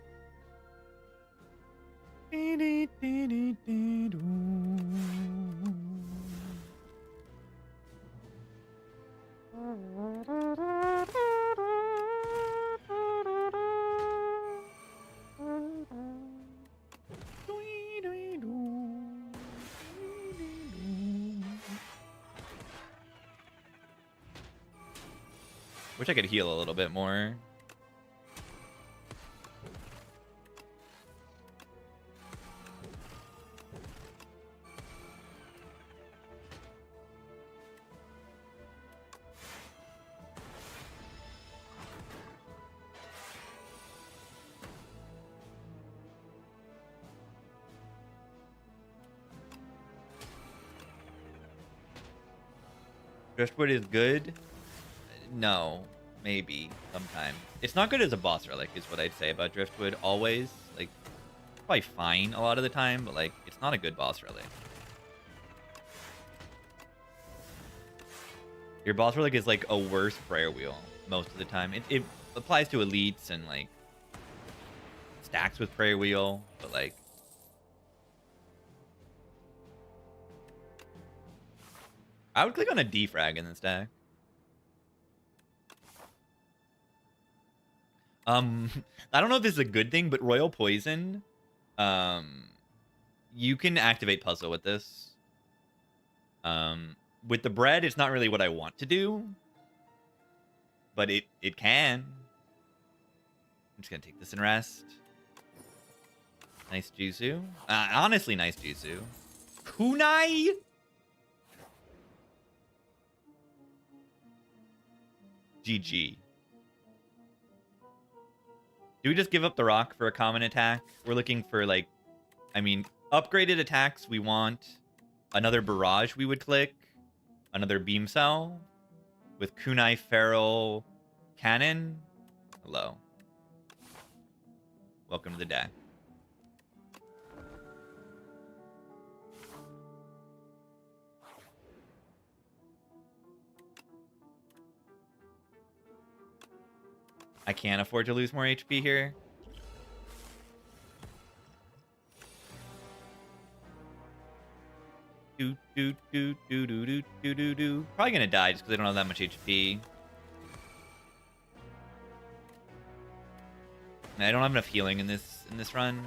Wish I could heal a little bit more. Driftwood is good. No, maybe sometime. It's not good as a boss relic, is what I'd say about Driftwood. Always, like, probably fine a lot of the time, but like, it's not a good boss relic. Your boss relic is like a worse prayer wheel most of the time. It applies to elites and like stacks with prayer wheel, but like, I would click on a defrag in the stack. I don't know if this is a good thing, but Royal Poison, you can activate puzzle with this. With the bread, it's not really what I want to do, but it can. I'm just gonna take this and rest. Nice Jutsu. Honestly, nice Jutsu. Kunai? GG. Do we just give up the rock for a common attack? We're looking for, like, I mean, upgraded attacks. We want another barrage we would click. Another beam cell. With Kunai Feral Cannon. Hello. Welcome to the deck. I can't afford to lose more HP here. Probably gonna die just because I don't have that much HP. And I don't have enough healing in this run.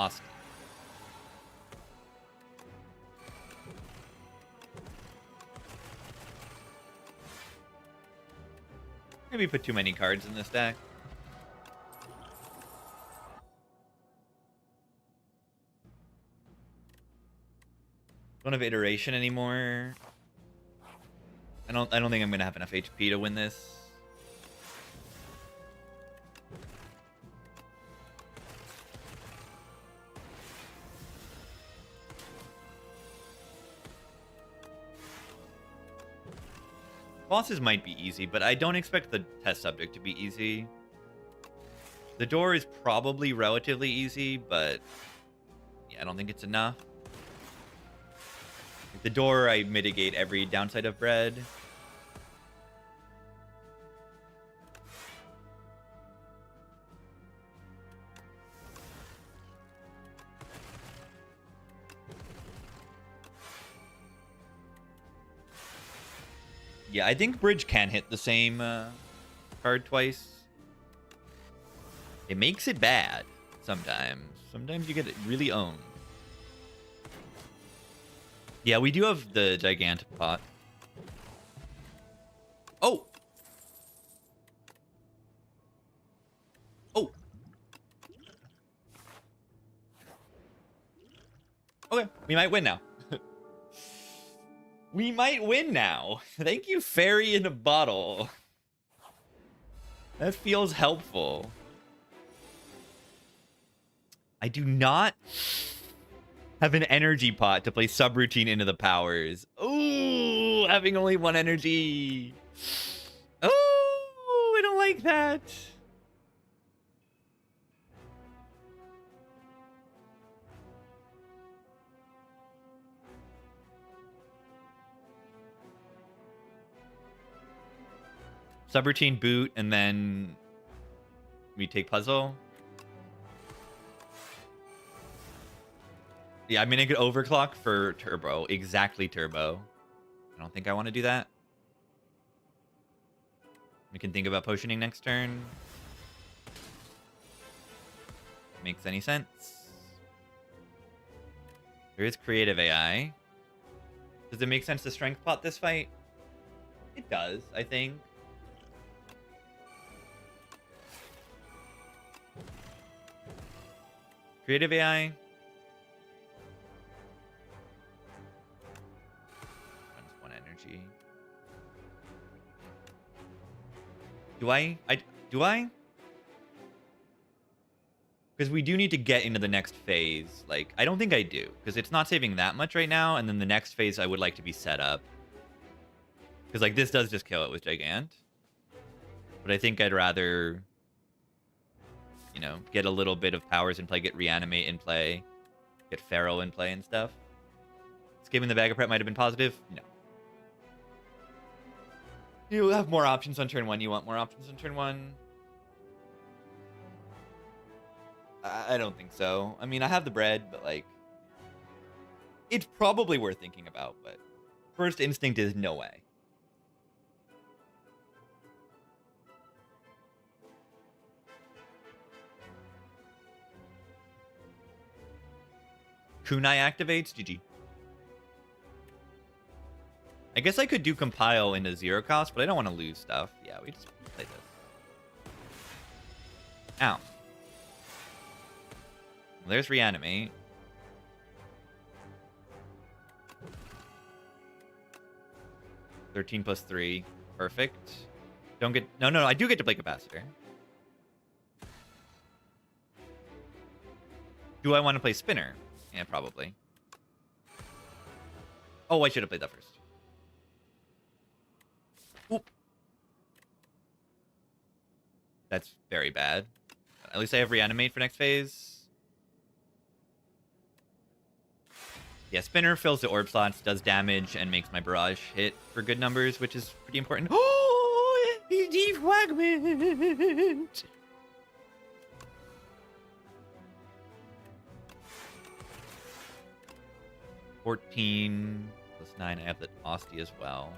Austin. Maybe put too many cards in this deck. Don't have iteration anymore. I don't think I'm gonna have enough HP to win this. Bosses might be easy, but I don't expect the test subject to be easy. The door is probably relatively easy, but yeah, I don't think it's enough. Like the door, I mitigate every downside of bread. Yeah, I think bridge can hit the same card twice. It makes it bad sometimes. Sometimes you get it really owned. Yeah, we do have the gigantic pot. Oh! Oh! Okay, we might win now. We might win now. Thank you, Fairy in a Bottle. That feels helpful. I do not have an energy pot to play subroutine into the powers. Ooh, having only one energy. Oh, I don't like that. Subroutine boot, and then we take puzzle. Yeah, I'm gonna get overclock for turbo. Exactly turbo. I don't think I want to do that. We can think about potioning next turn. Makes any sense. There is creative AI. Does it make sense to strength pot this fight? It does, I think. Creative AI. Runs one energy. Do I? Do I? Because we do need to get into the next phase. Like, I don't think I do. Because it's not saving that much right now. And then the next phase I would like to be set up. Because, like, this does just kill it with Gigant. But I think I'd rather, you know, get a little bit of powers in play, get Reanimate in play, get Feral in play and stuff. Skipping the Bag of Prep might have been positive. No. You have more options on turn one. You want more options on turn one? I don't think so. I mean, I have the bread, but, like, it's probably worth thinking about, but first instinct is no way. Kunai activates? GG. I guess I could do compile into 0 cost, but I don't want to lose stuff. Yeah, we just play this. Ow. Well, there's Reanimate. +3. Perfect. Don't get... No, I do get to play Capacitor. Do I want to play Spinner? Yeah, probably. Oh, I should have played that first. Oop. That's very bad. At least I have Reanimate for next phase. Yeah, Spinner fills the orb slots, does damage, and makes my barrage hit for good numbers, which is pretty important. Oh, defragment! 14 +9. I have the Osty as well.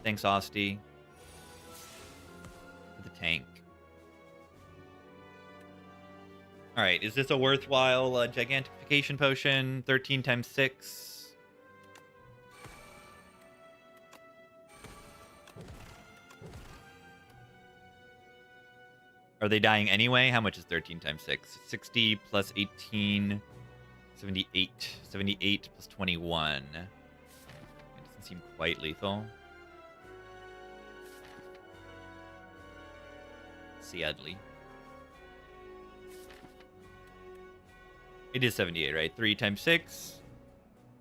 Thanks, Osty. For the tank. All right, is this a worthwhile gigantification potion? 13 times 6. Are they dying anyway? How much is 13 times 6? 60 plus 18, 78. 78 plus 21. It doesn't seem quite lethal. Sadly. It is 78, right? 3 times 6.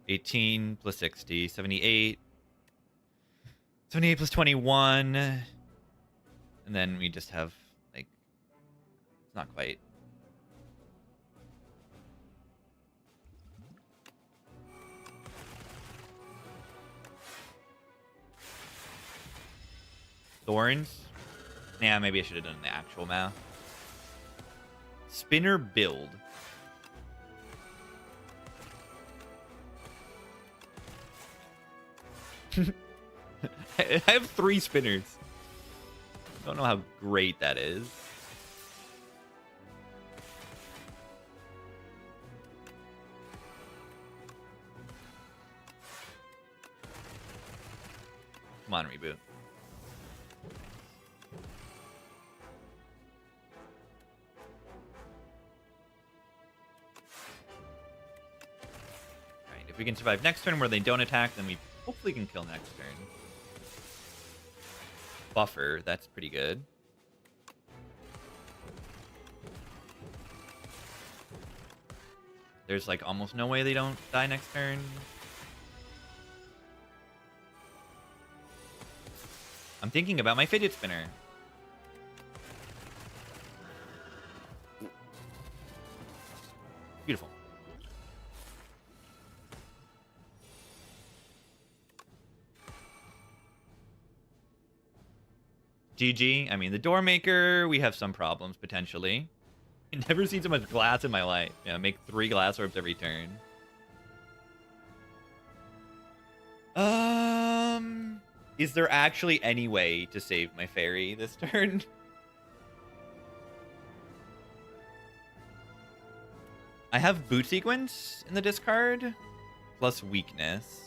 18 plus 60. 78. 78 plus 21. And then we just have, like, it's not quite. Thorns? Yeah, maybe I should have done the actual math. Spinner build. I have 3 spinners. Don't know how great that is. Come on, reboot. Alright, if we can survive next turn where they don't attack, then we hopefully can kill next turn. Buffer, that's pretty good. There's like almost no way they don't die next turn. I'm thinking about my fidget spinner. Beautiful. GG. I mean, the door maker, we have some problems potentially. I've never seen so much glass in my life. Yeah, make 3 glass orbs every turn. Is there actually any way to save my fairy this turn? I have boot sequence in the discard, plus weakness.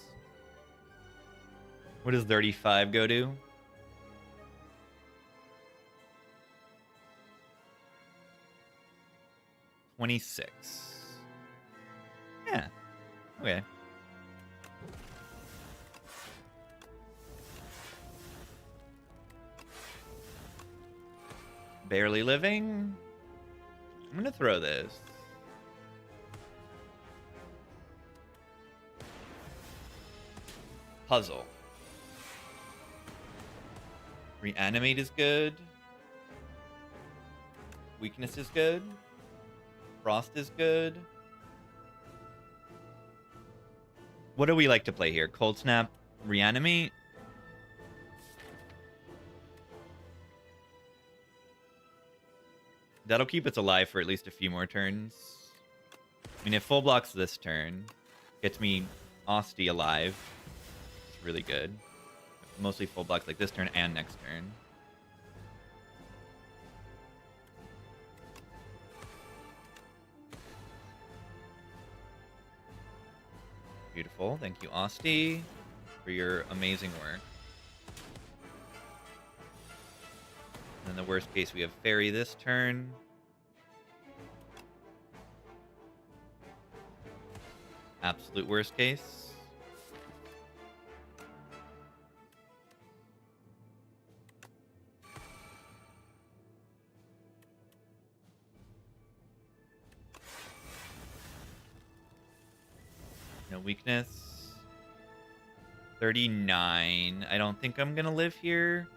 What does 35 go to? 26. Yeah. Okay. Barely living. I'm gonna throw this. Puzzle. Reanimate is good. Weakness is good. Frost is good. What do we like to play here? Cold Snap, Reanimate? That'll keep us alive for at least a few more turns. I mean, if full blocks this turn, gets me Osty alive. It's really good. Mostly full blocks like this turn and next turn. Beautiful. Thank you, Osty, for your amazing work. And in the worst case, we have Fairy this turn. Absolute worst case. No weakness. 39. I don't think I'm gonna live here.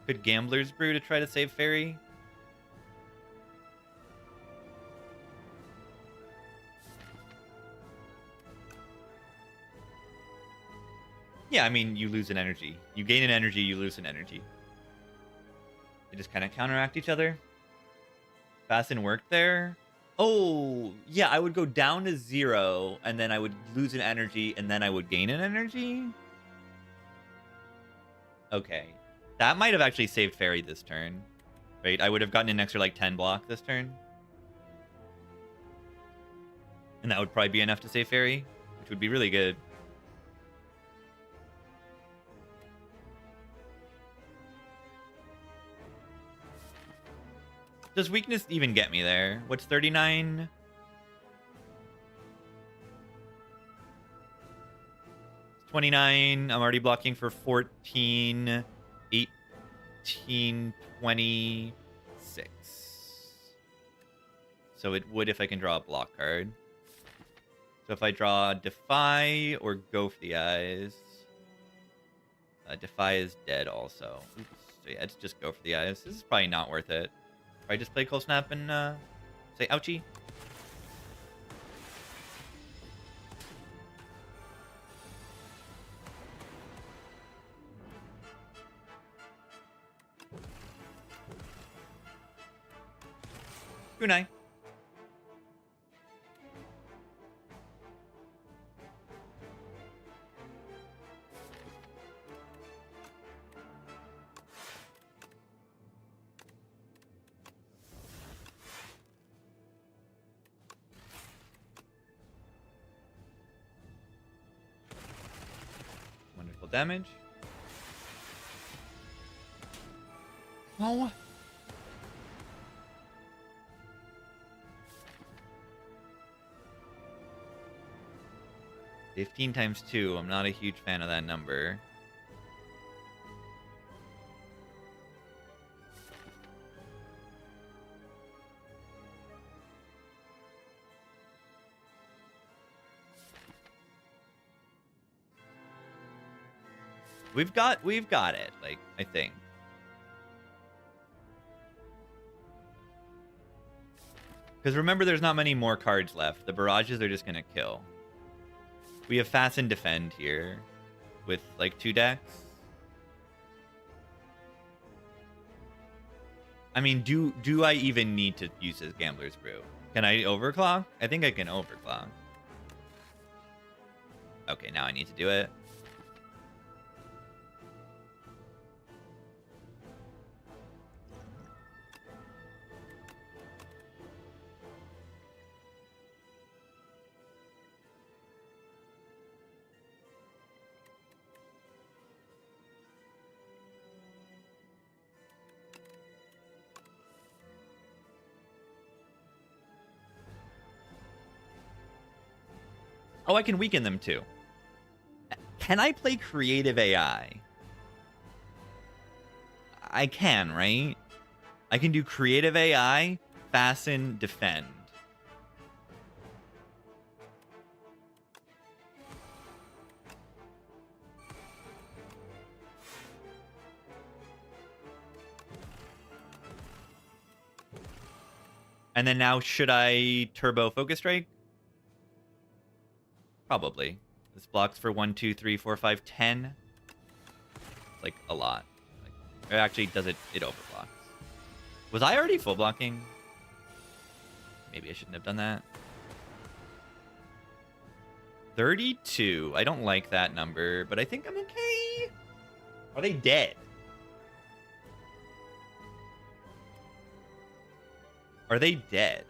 Could Gambler's Brew to try to save Fairy? Yeah, I mean, you lose an energy. You gain an energy, you lose an energy. They just kind of counteract each other. Fasten worked there. Oh, yeah, I would go down to 0, and then I would lose an energy, and then I would gain an energy? Okay. That might have actually saved Fairy this turn. Right? I would have gotten an extra, like, 10 block this turn. And that would probably be enough to save Fairy, which would be really good. Does weakness even get me there? What's 39? It's 29. I'm already blocking for 14, 18, 26. So it would if I can draw a block card. So if I draw Defy or Go for the Eyes. Defy is dead also. Oops. So yeah, it's just Go for the Eyes. This is probably not worth it. I just play Cold Snap and say ouchie. Kunai. Wonderful damage. Oh. $15 times 2. I'm not a huge fan of that number. We've got it, like, I think. Because remember, there's not many more cards left. The barrages are just going to kill. We have Fast and Defend here with, like, 2 decks. I mean, do I even need to use his Gambler's Brew? Can I overclock? I think I can overclock. Okay, now I need to do it. Oh, I can weaken them too. Can I play creative AI? I can, right? I can do creative AI, fasten, defend. And then now, should I turbo focus strike? Probably. This blocks for 1, 2, 3, 4, 5, 10. It's like a lot. Like, it actually does it. It overblocks. Was I already full blocking? Maybe I shouldn't have done that. 32. I don't like that number, but I think I'm okay. Are they dead? Are they dead?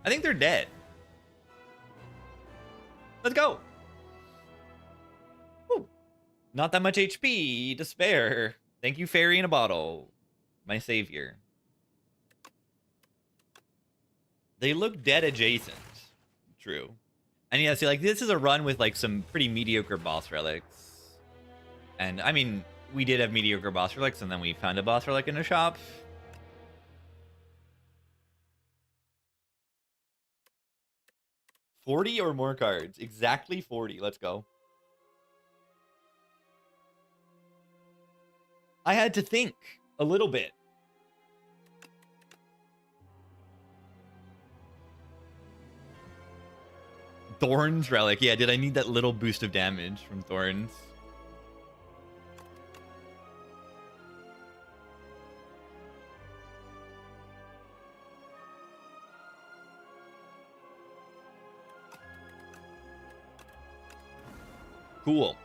I think they're dead. Let's go. Woo. Not that much HP to spare. Thank you, Fairy in a Bottle. My savior. They look dead adjacent. True. And yeah, see, like, this is a run with, like, some pretty mediocre boss relics. And, I mean, we did have mediocre boss relics, and then we found a boss relic in a shop. $40 or more cards. Exactly 40. Let's go. I had to think a little bit. Thorns relic. Yeah, did I need that little boost of damage from Thorns? Cool.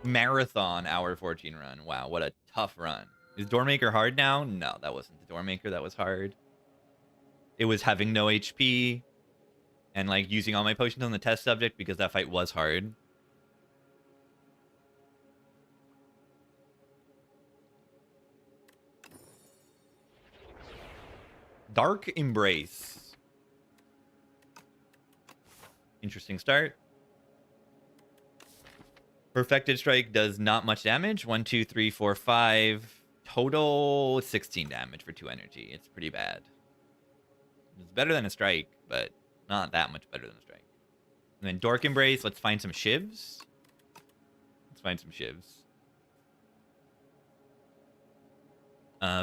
Marathon hour 14 run. Wow, what a tough run. Is Doormaker hard now? No, that wasn't the Doormaker that was hard. It was having no HP and like using all my potions on the test subject because that fight was hard. Dark Embrace. Interesting start. Perfected Strike does not much damage. 1, 2, 3, 4, 5. Total 16 damage for 2 energy. It's pretty bad. It's better than a strike, but not that much better than a strike. And then Dark Embrace. Let's find some shivs. Let's find some shivs.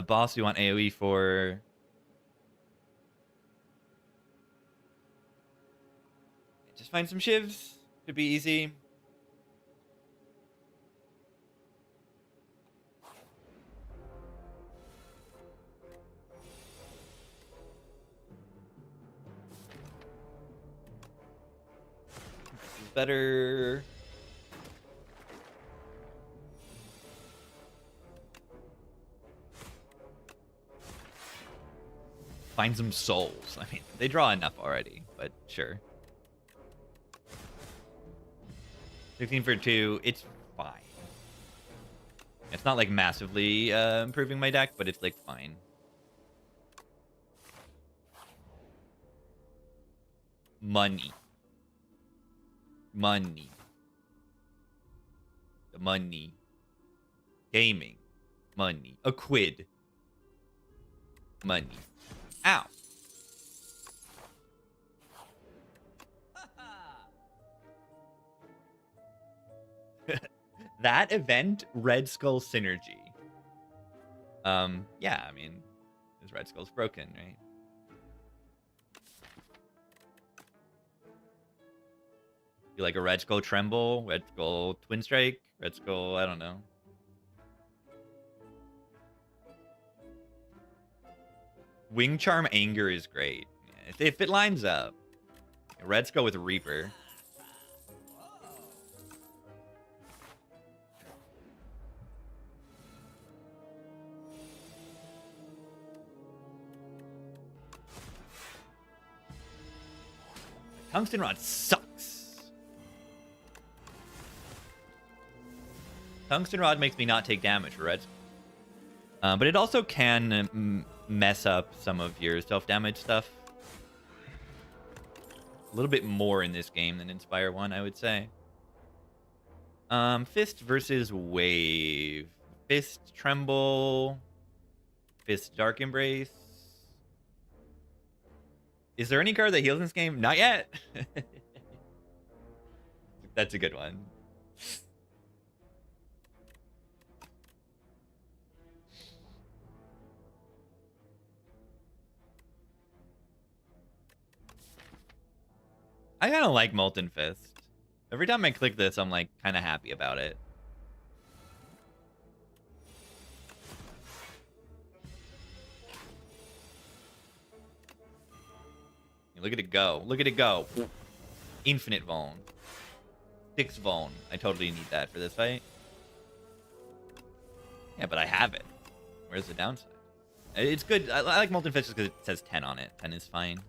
Boss, we want AoE for... Just find some shivs. Could be easy. This is better. Find some souls. I mean, they draw enough already, but sure. 16 for 2, it's fine. It's not like massively improving my deck, but it's like fine. Money. Money. The money. Gaming. Money. A quid. Money. Ow. That event, Red Skull Synergy. Yeah, I mean, his Red Skull's broken, right? You like a Red Skull Tremble, Red Skull Twin Strike, Red Skull, I don't know. Wing Charm Anger is great. If it lines up. Red Skull with Reaper. Tungsten Rod sucks. Tungsten Rod makes me not take damage for red. But it also can mess up some of your self-damage stuff. A little bit more in this game than Inspire 1, I would say. Fist versus Wave. Fist Tremble. Fist Dark Embrace. Is there any card that heals in this game? Not yet. That's a good one. I kind of like Molten Fist. Every time I click this, I'm like kind of happy about it. Look at it go. Look at it go. Infinite Vuln. 6 Vuln. I totally need that for this fight. Yeah, but I have it. Where's the downside? It's good. I like Molten Fist just because it says 10 on it. 10 is fine.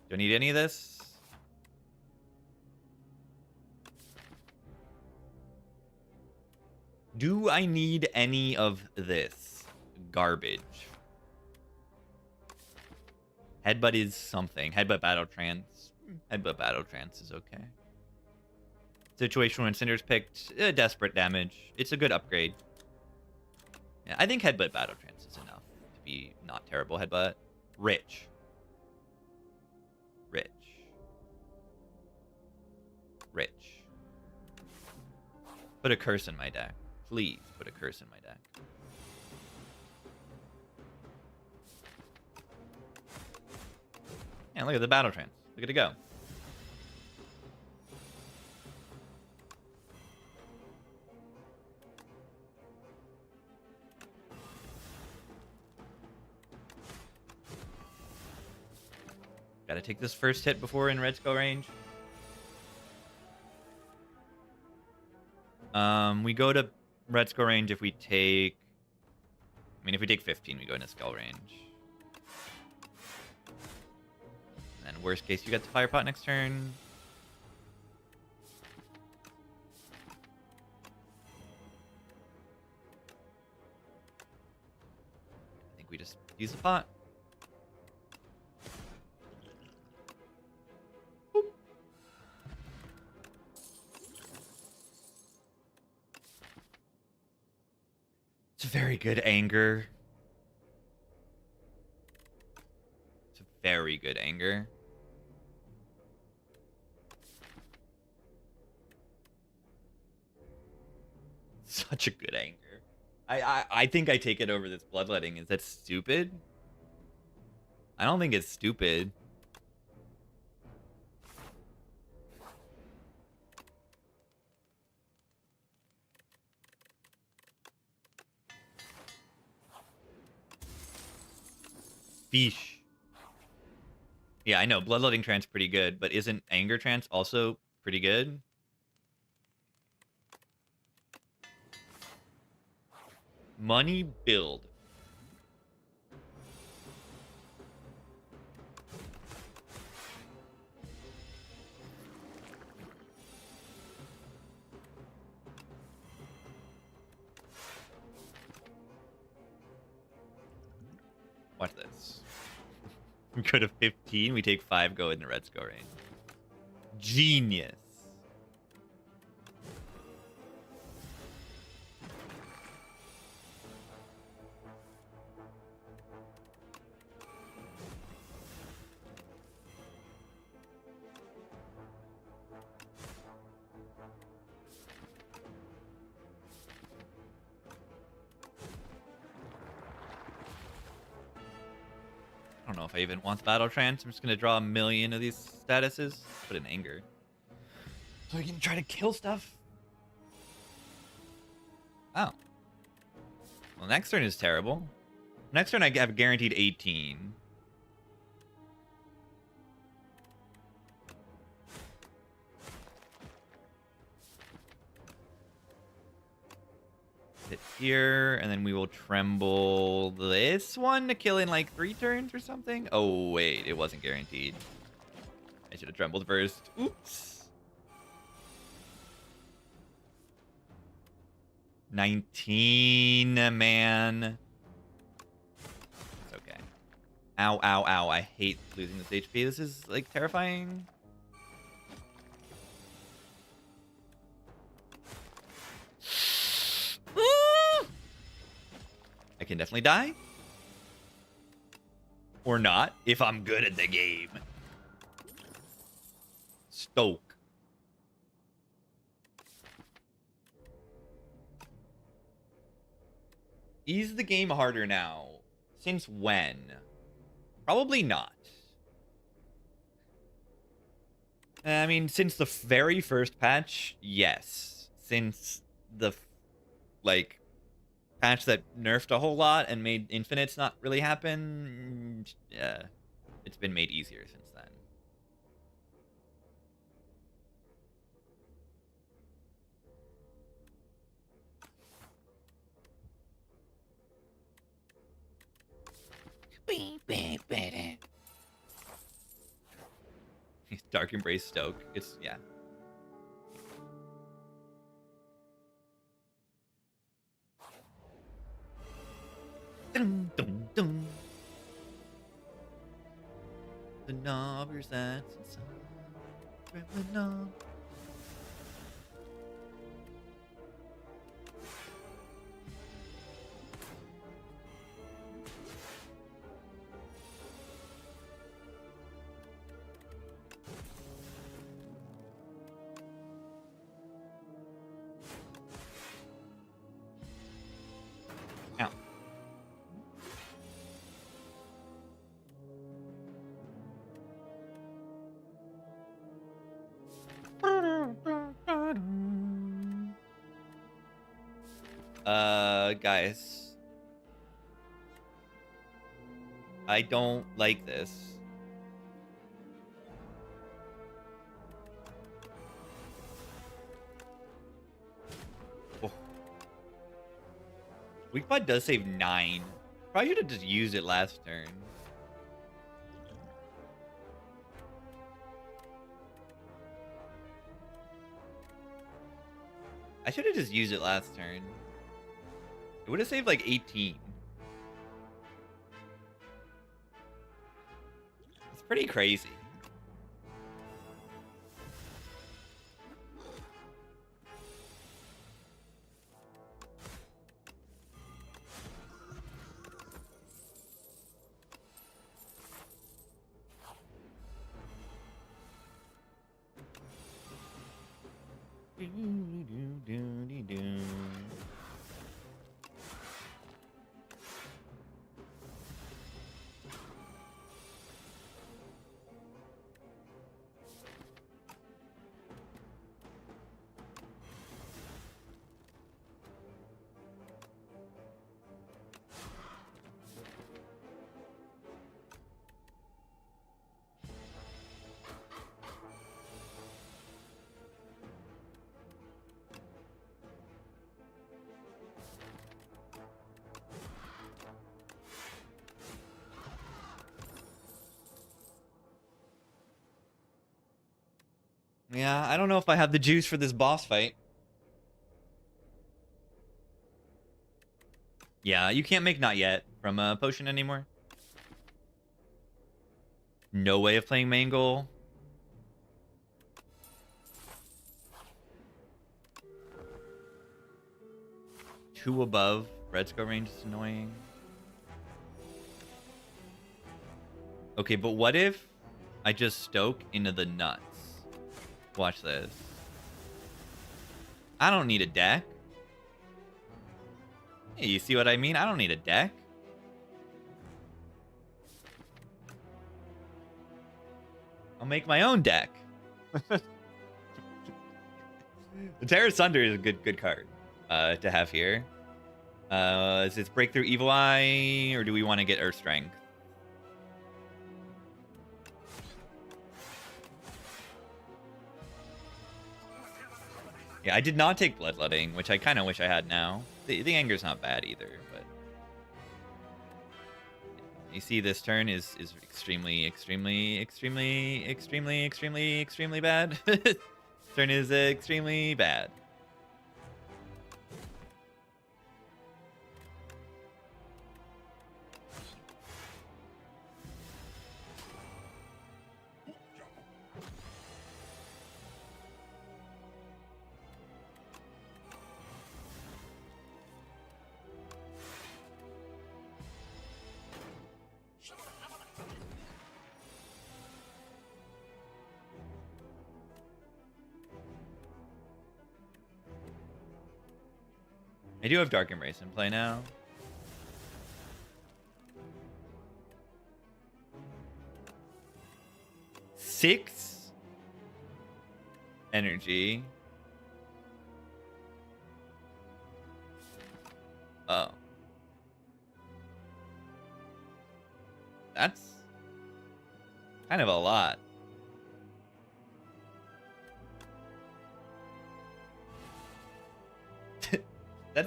Do I need any of this? Do I need any of this garbage? Headbutt is something. Headbutt Battle Trance. Headbutt Battle Trance is okay. Situation when Cinder's picked. Desperate damage. It's a good upgrade. Yeah, I think Headbutt Battle Trance is enough to be not terrible. Headbutt. Rich. Rich. Rich. Put a curse in my deck. Please put a curse in my deck. And look at the battle trance. Look at it go. Gotta take this first hit before in red skull range. We go to red skull range if we take... I mean, if we take 15, we go into skull range. And then worst case, you get the fire pot next turn. I think we just use the pot. Boop. It's a very good anger. It's a very good anger. Such a good anger. I think I take it over this bloodletting. Is that stupid? I don't think it's stupid. Fish. Yeah, I know. Bloodletting trance pretty good, but isn't anger trance also pretty good? Money build. Watch this. We go to 15. We take 5, go in the red skull range. Genius. I don't know if I even want the battle trance. I'm just going to draw a million of these statuses. Put in anger. So I can try to kill stuff. Oh. Well, next turn is terrible. Next turn I have guaranteed 18. Hit here, and then we will tremble this one to kill in like 3 turns or something. Oh, wait, it wasn't guaranteed. I should have trembled first. Oops. 19, man. It's okay. Ow, ow, ow. I hate losing this HP. This is, like, terrifying. I can definitely die. Or not, if I'm good at the game. Stoke. Is the game harder now? Since when? Probably not. I mean, since the very first patch, yes. Since the, like, patch that nerfed a whole lot and made infinites not really happen, yeah, it's been made easier since then. Dark Embrace Stoke. It's, yeah. Dun, dun, dun. The knobbers that's inside. The knob. Ow. Guys. I don't like this. Oh. Weak Pod does save 9. Probably should have just used it last turn. I should have just used it last turn. It would have saved like 18. It's pretty crazy. Yeah, I don't know if I have the juice for this boss fight. Yeah, you can't make not yet from a potion anymore. No way of playing Mangle. Two above. Red Skull range is annoying. Okay, but what if I just stoke into the nuts? Watch this. I don't need a deck. Hey, you see what I mean? I don't need a deck. I'll make my own deck. The Terror Sunder is a good card to have here. Is this Breakthrough Evil Eye, or do we want to get Earth Strength? Yeah, I did not take Bloodletting, which I kind of wish I had now. The anger's not bad either, but you see this turn is extremely bad. Turn is extremely bad. I do have Dark Embrace in play now. Six energy. Oh. That's kind of a lot.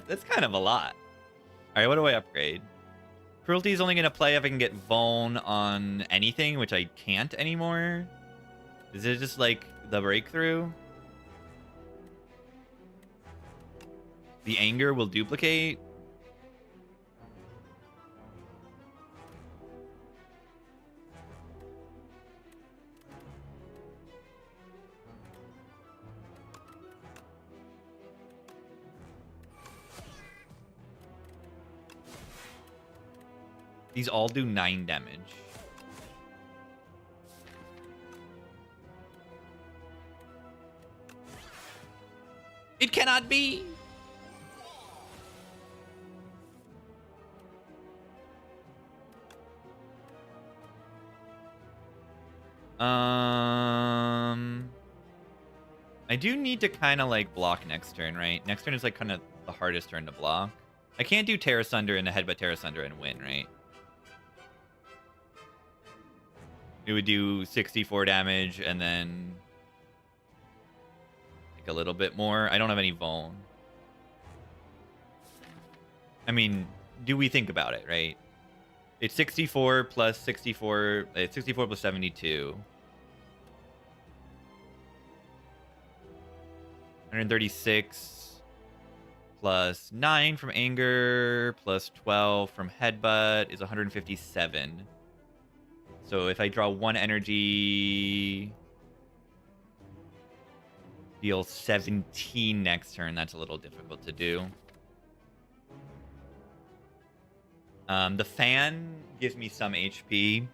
That's kind of a lot. All right, what do I upgrade? Cruelty is only going to play if I can get Vuln on anything, which I can't anymore. Is it just like the breakthrough? The anger will duplicate. These all do 9 damage. It cannot be. I do need to kind of like block next turn, right? Next turn is like kind of the hardest turn to block. I can't do Terra Sunder and a Headbutt Terra Sunder and win, right? It would do 64 damage and then like a little bit more. I don't have any Vuln. I mean, do we think about it, right? It's 64 plus 64. It's 64 plus 72. 136 plus 9 from Anger plus 12 from Headbutt is 157. So if I draw 1 energy, deal 17 next turn, that's a little difficult to do. The fan gives me some HP.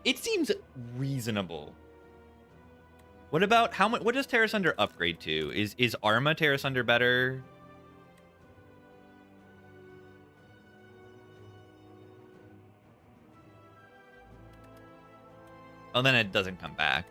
It seems reasonable. What about how much? What does Terra Sunder upgrade to? Is Arma Terra Sunder better? Oh, then it doesn't come back.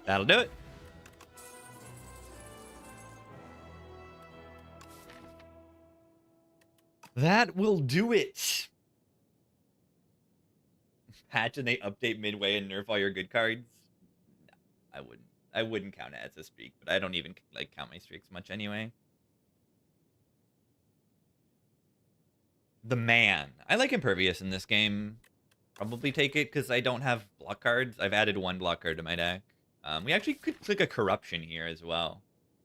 That'll do it. That will do it. Patch and they update midway and nerf all your good cards. No, I wouldn't count it as a streak, but I don't even like count my streaks much anyway. The man. I like Impervious in this game. Probably take it because I don't have block cards. I've added 1 block card to my deck. We actually could click a Corruption here as well.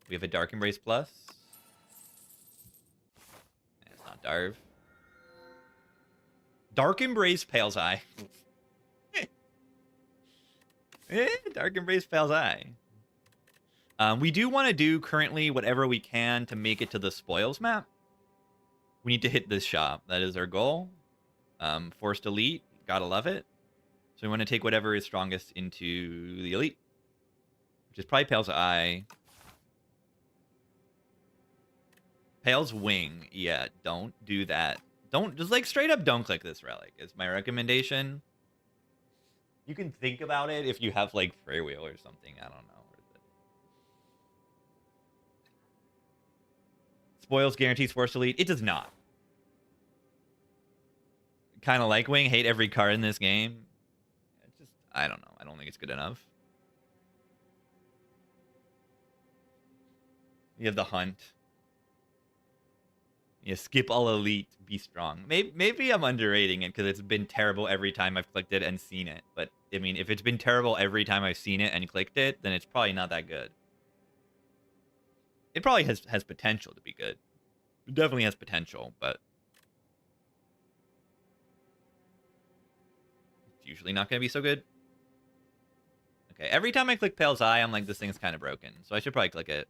We have a Dark Embrace Plus. It's not Darv. Dark Embrace Pale's Eye. Dark Embrace Pale's Eye. We do want to do currently whatever we can to make it to the spoils map. We need to hit this shop. That is our goal. Forced Elite. Gotta love it. So we want to take whatever is strongest into the Elite. Which is probably Pale's Eye. Pale's Wing. Yeah, don't do that. Don't, just like straight up don't click this relic is my recommendation. You can think about it if you have like Frey Wheel or something. I don't know. Spoils guarantees Force Elite. It does not. Kind of like Wing. Hate every card in this game. It's just, I don't know. I don't think it's good enough. You have the Hunt. You skip all Elite, be strong. Maybe I'm underrating it because it's been terrible every time I've clicked it and seen it. But, I mean, if it's been terrible every time I've seen it and clicked it, then it's probably not that good. It probably has potential to be good. It definitely has potential, but it's usually not going to be so good. Okay, every time I click Pale's Eye, I'm like, this thing's kind of broken. So I should probably click it.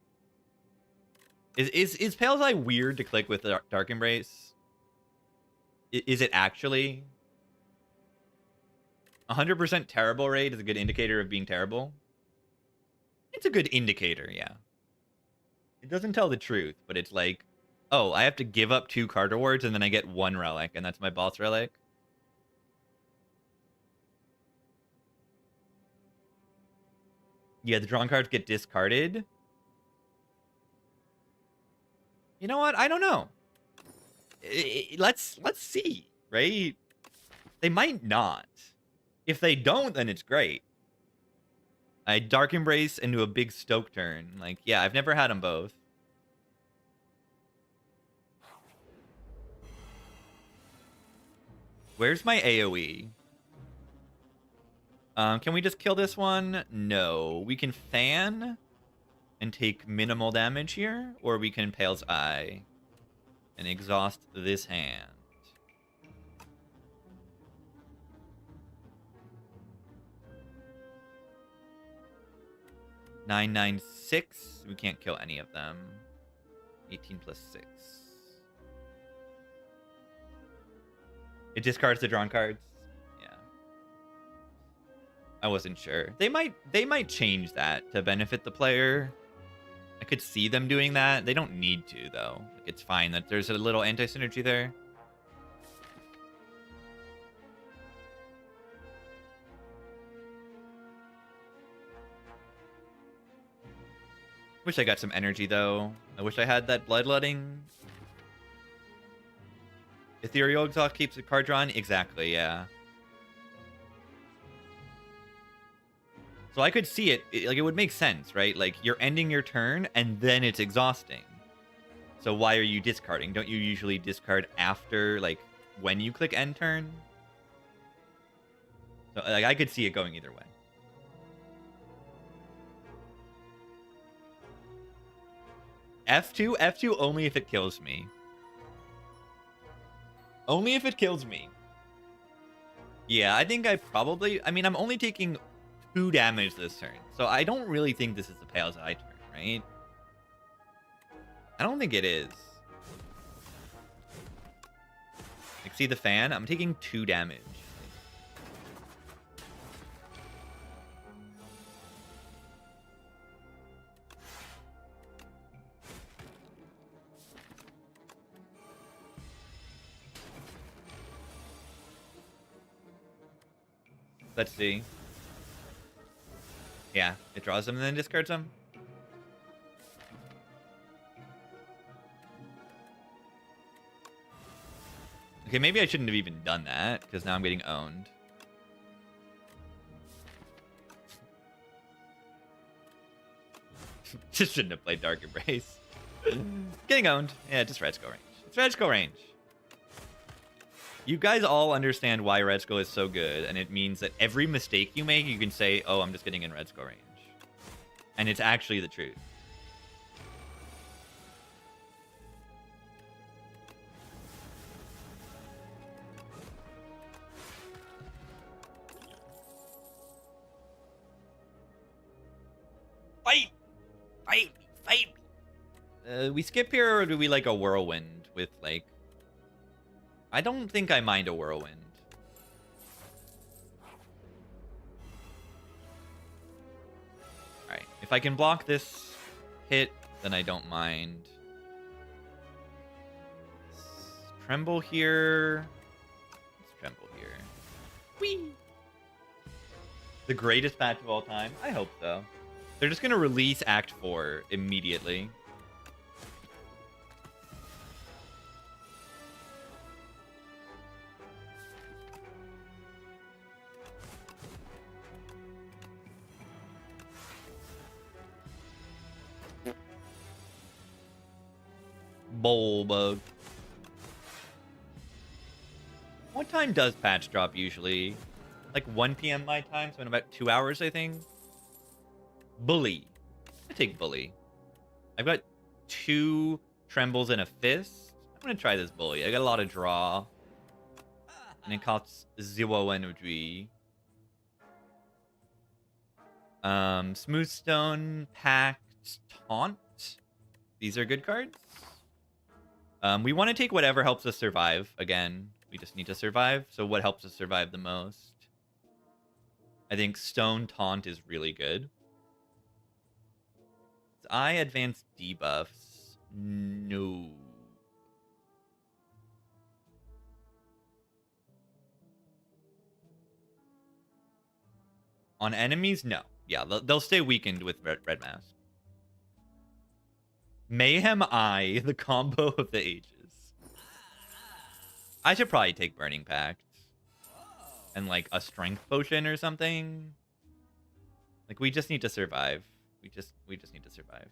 Is Pale's Eye weird to click with Dark Embrace? Is it actually? 100% terrible rate is a good indicator of being terrible? It's a good indicator, yeah. It doesn't tell the truth, but it's like, oh, I have to give up 2 card rewards and then I get 1 relic, and that's my boss relic. Yeah, the drawn cards get discarded. You know what? I don't know. Let's see, right? They might not. If they don't, then it's great. I Dark Embrace into a big Stoke turn. Like, yeah, I've never had them both. Where's my AoE? Can we just kill this one? No. We can fan and take minimal damage here, or we can Pale's Eye and exhaust this hand. $996. We can't kill any of them. 18 plus 6. It discards the drawn cards. I wasn't sure. They might change that to benefit the player. I could see them doing that. They don't need to, though. Like, it's fine that there's a little anti-synergy there. Wish I got some energy, though. I wish I had that bloodletting. Ethereal Exhaust keeps the card drawn? Exactly, yeah. So I could see it. Like, it would make sense, right? Like, you're ending your turn, and then it's exhausting. So why are you discarding? Don't you usually discard after, like, when you click end turn? So, like, I could see it going either way. F2? F2 only if it kills me. Only if it kills me. Yeah, I think I probably... I mean, I'm only taking 2 damage this turn. So I don't really think this is the Pale's Eye turn, right? I don't think it is. Like, see the fan? I'm taking 2 damage. Let's see. Yeah, it draws them and then discards them. Okay, maybe I shouldn't have even done that, because now I'm getting owned. Just shouldn't have played Dark Embrace. Getting owned. Yeah, just Red Skull range. It's Red Skull range. You guys all understand why Red Skull is so good, and it means that every mistake you make, you can say, oh, I'm just getting in Red Skull range. And it's actually the truth. Fight! Fight! Fight! We skip here, or do we like a whirlwind with, like... I don't think I mind a whirlwind. Alright, if I can block this hit, then I don't mind. Tremble here. Let's tremble here. Whee! The greatest patch of all time? I hope so. They're just going to release Act 4 immediately. Bug. What time does patch drop usually? Like 1 p.m. my time, so in about 2 hours, I think. Bully. I take Bully. I've got 2 Trembles and a Fist. I'm gonna try this Bully. I got a lot of draw. And it costs 0 energy. Smoothstone, Pact, Taunt. These are good cards. We want to take whatever helps us survive. Again, we just need to survive. So what helps us survive the most? I think Stone Taunt is really good. I advanced debuffs. No. On enemies? No. Yeah, they'll stay weakened with Red Mask. Mayhem Eye, the combo of the ages. I should probably take Burning Pact. And like a strength potion or something. Like we just need to survive. We just need to survive.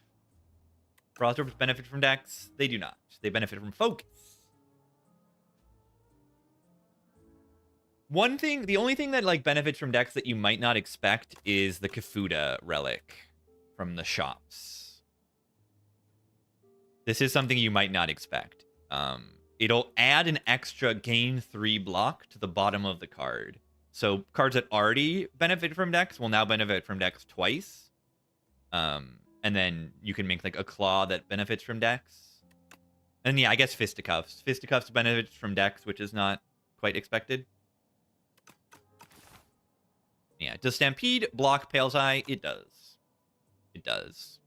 Frost Orbs benefit from decks? They do not. They benefit from focus. The only thing that like benefits from decks that you might not expect is the Kafuda relic from the shops. This is something you might not expect. It'll add an extra gain 3 block to the bottom of the card. So cards that already benefit from decks will now benefit from decks twice. And then you can make like a claw that benefits from decks. And yeah, I guess Fisticuffs. Fisticuffs benefits from decks, which is not quite expected. Yeah, Does Stampede block Pale's Eye? It does. It does.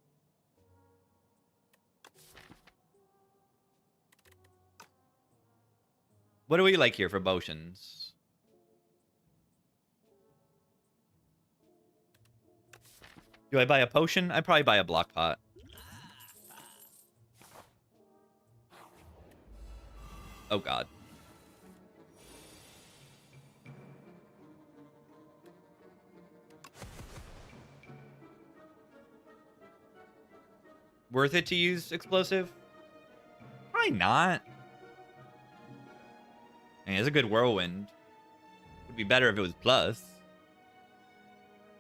What do we like here for potions? Do I buy a potion? I'd probably buy a block pot. Oh, God. Worth it to use explosive? Probably not. I mean, it's a good whirlwind. Would be better if it was plus.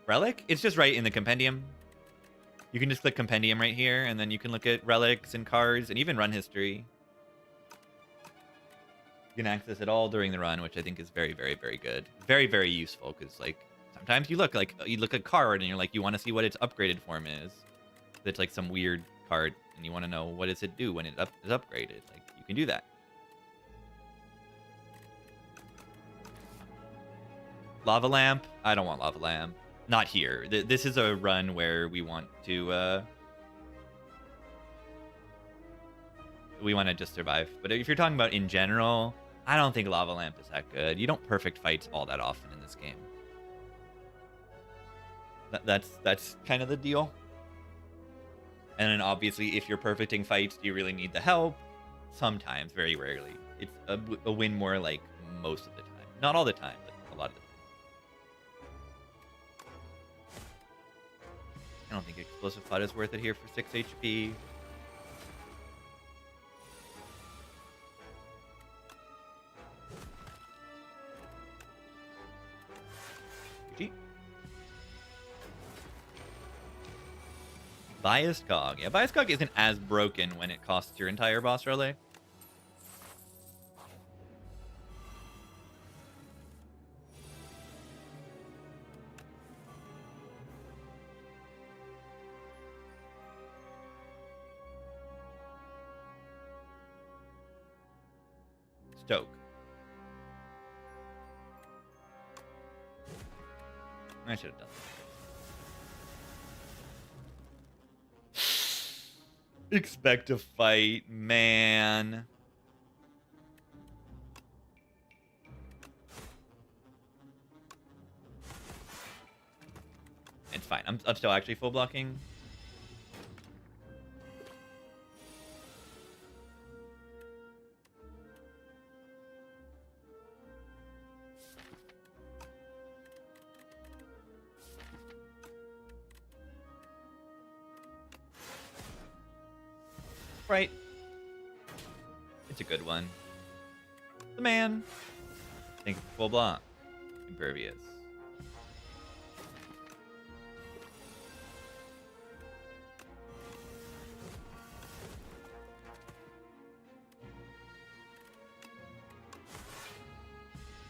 Relic? It's just right in the compendium. You can just click compendium right here, and then you can look at relics and cards, and even run history. You can access it all during the run, which I think is very, very, very good. Very, very useful, because, like, sometimes you look at a card, and you're like, you want to see what its upgraded form is. It's like some weird card, and you want to know what does it do when it is upgraded. Like, you can do that. Lava lamp? I don't want lava lamp. Not here. This is a run where we want to just survive. But if you're talking about in general, I don't think lava lamp is that good. You don't perfect fights all that often in this game. That's kind of the deal. And then obviously, if you're perfecting fights, do you really need the help? Sometimes, very rarely. It's a win more like most of the time. Not all the time, but a lot of the time. I don't think explosive flood is worth it here for 6 HP. GG. Biased Cog. Yeah, Biased Cog isn't as broken when it costs your entire boss relic. Stoke. I should have done that. Expect a fight, man. It's fine. I'm still actually full blocking. Right. It's a good one. The man. Think full block. Impervious.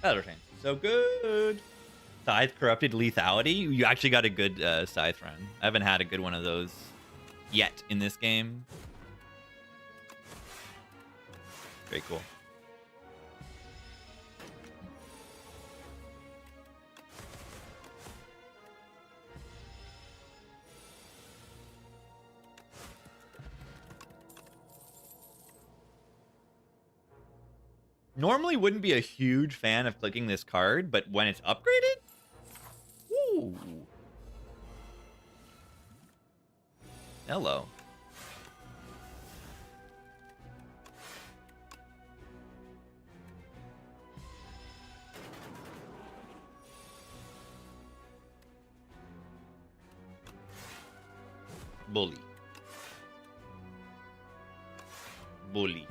Other thing. So good. Scythe corrupted lethality. You actually got a good scythe run. I haven't had a good one of those yet in this game. Very cool. Normally wouldn't be a huge fan of clicking this card, but when it's upgraded? Ooh. Hello. Bully. Bully.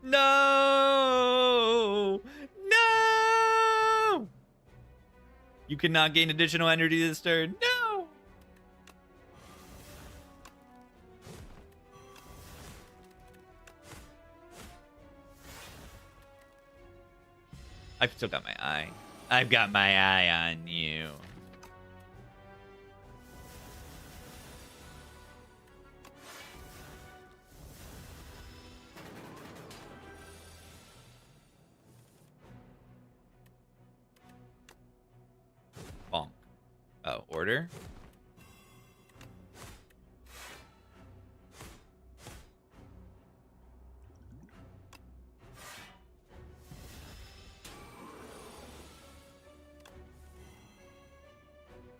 No! No! You cannot gain additional energy this turn. No! I've still got my eye. I've got my eye on you. Bonk. Oh, order?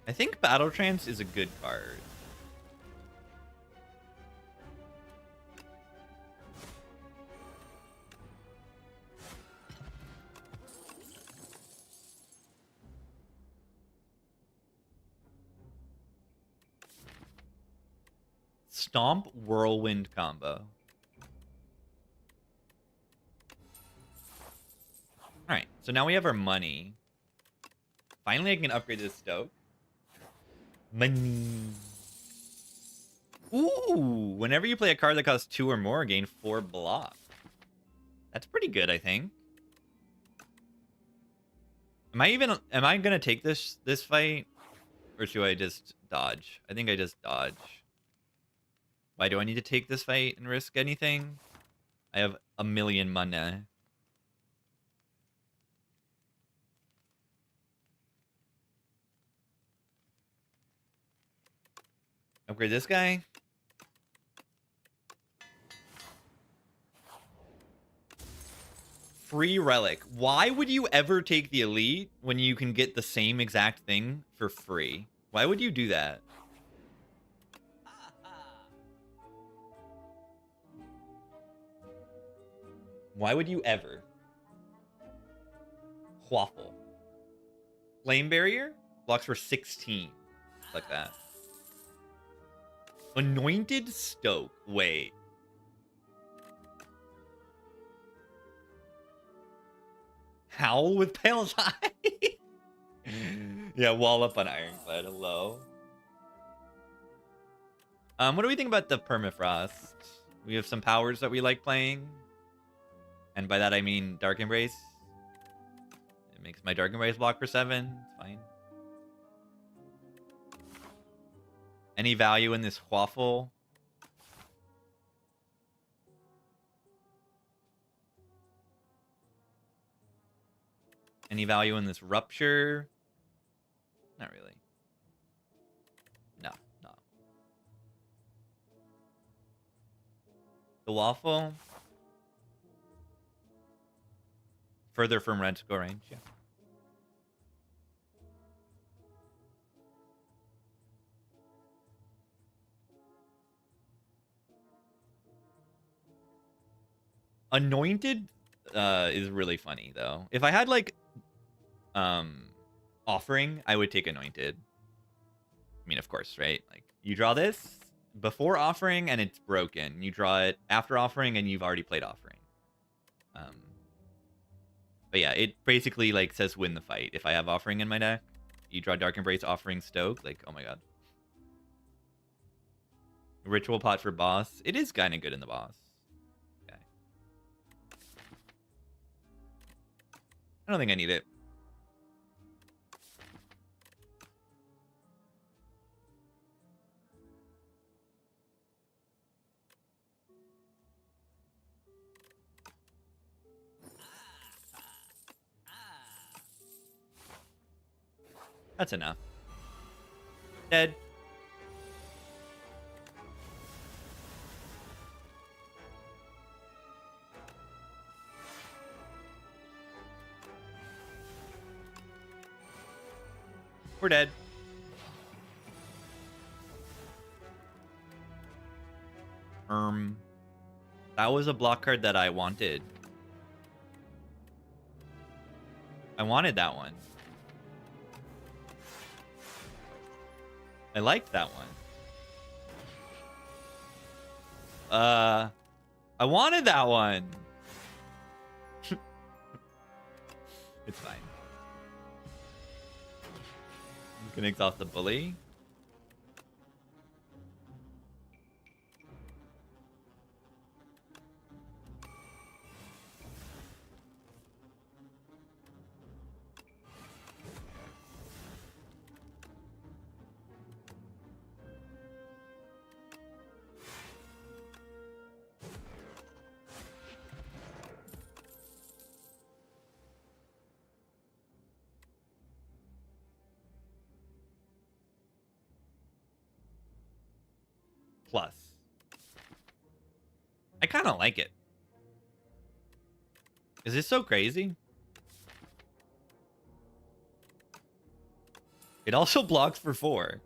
I think Battle Trance is a good card. Stomp Whirlwind combo. Alright, so now we have our money. Finally, I can upgrade this Stoke. Money. Ooh, whenever you play a card that costs 2 or more, gain 4 block. That's pretty good, I think. Am I gonna take this fight? Or should I just dodge? I think I just dodge. Why do I need to take this fight and risk anything? I have a million mana. Upgrade this guy. Free relic. Why would you ever take the elite when you can get the same exact thing for free? Why would you do that? Why would you ever? Waffle. Flame barrier? Blocks for 16. Like that. Anointed Stoke. Wait. Howl with Pale's Eye? Yeah, wall up on Ironclad. Hello. What do we think about the Permafrost? We have some powers that we like playing. And by that I mean Dark Embrace. It makes my Dark Embrace block for 7. It's fine. Any value in this waffle? Any value in this rupture? Not really. No. The waffle? Further from red score range, yeah. Anointed is really funny though. If I had like offering, I would take Anointed. I mean, of course, right? Like you draw this before offering and it's broken. You draw it after offering and you've already played offering. But yeah, it basically like says win the fight. If I have offering in my deck, you draw Dark Embrace, offering, Stoke. Like, oh my god. Ritual pot for boss. It is kind of good in the boss. Okay. I don't think I need it. That's enough. Dead. We're dead. That was a block card that I wanted. I wanted that one. I liked that one. I wanted that one. It's fine. You can exhaust the bully. plus. I kind of like it. Is this so crazy? It also blocks for 4.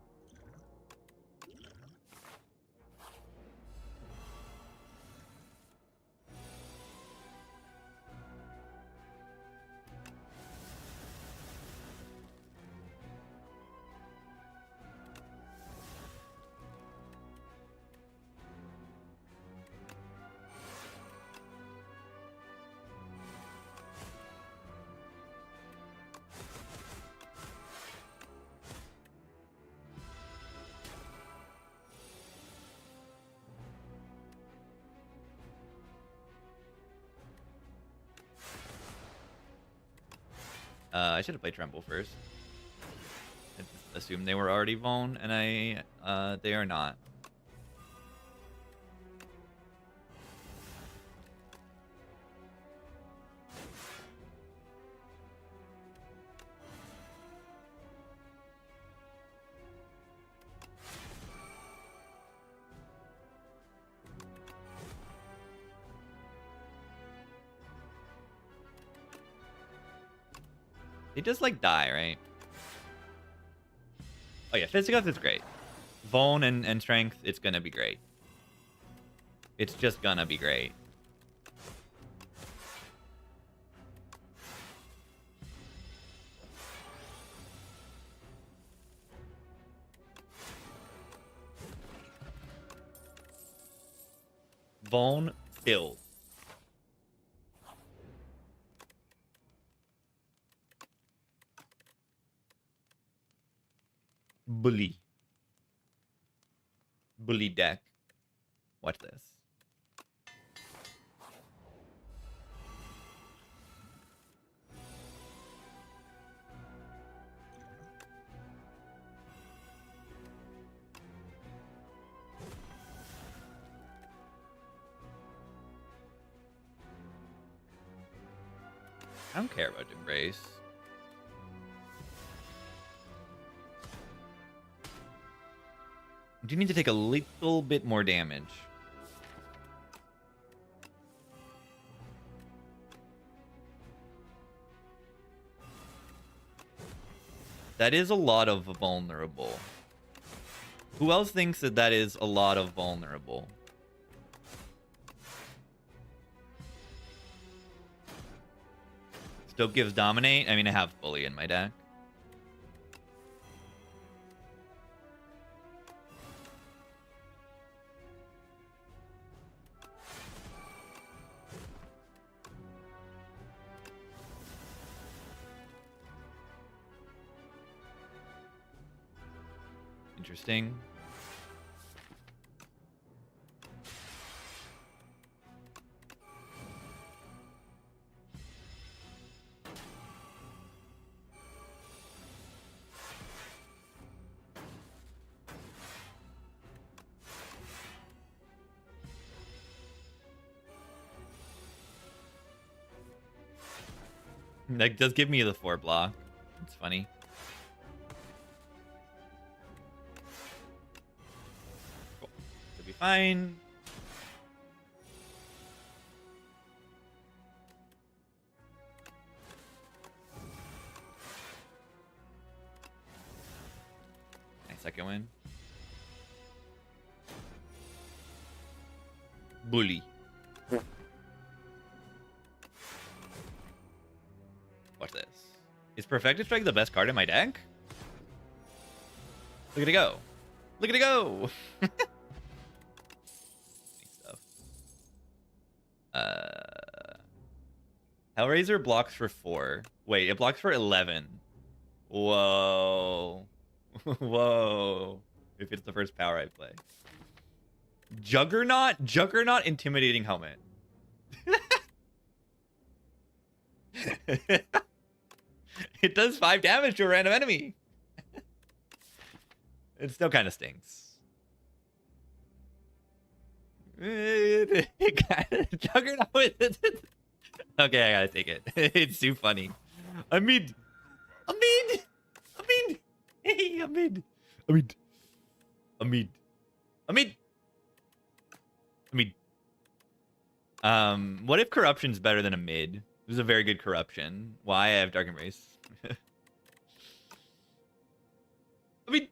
I should have played Tremble first. I just assumed they were already Vone, and they are not. They just like die, right? Oh yeah, Fisticuffs is great. Vone and Strength, it's gonna be great. It's just gonna be great. Vone filled. Bully deck. Watch this. I don't care about Embrace. Do you need to take a little bit more damage? That is a lot of vulnerable. Who else thinks that that is a lot of vulnerable? Stoke gives Dominate. I mean, I have Bully in my deck. Interesting. That does give me the 4 block. It's funny. Cool. Should be fine. Nice second win. Bully. Watch this. Is Perfected Strike the best card in my deck? Look at it go. Look at it go. Stuff. Hellraiser blocks for 4. Wait, it blocks for 11. Whoa. Whoa. If it's the first power I play. Juggernaut Intimidating Helmet. It does 5 damage to a random enemy. It still kind of stinks. Juggernaut. Okay, I gotta take it. It's too funny. I'm mid. Hey, I'm mid. I mean, what if corruption's better than a mid? This is a very good corruption. Why? I have Dark Embrace. I mean,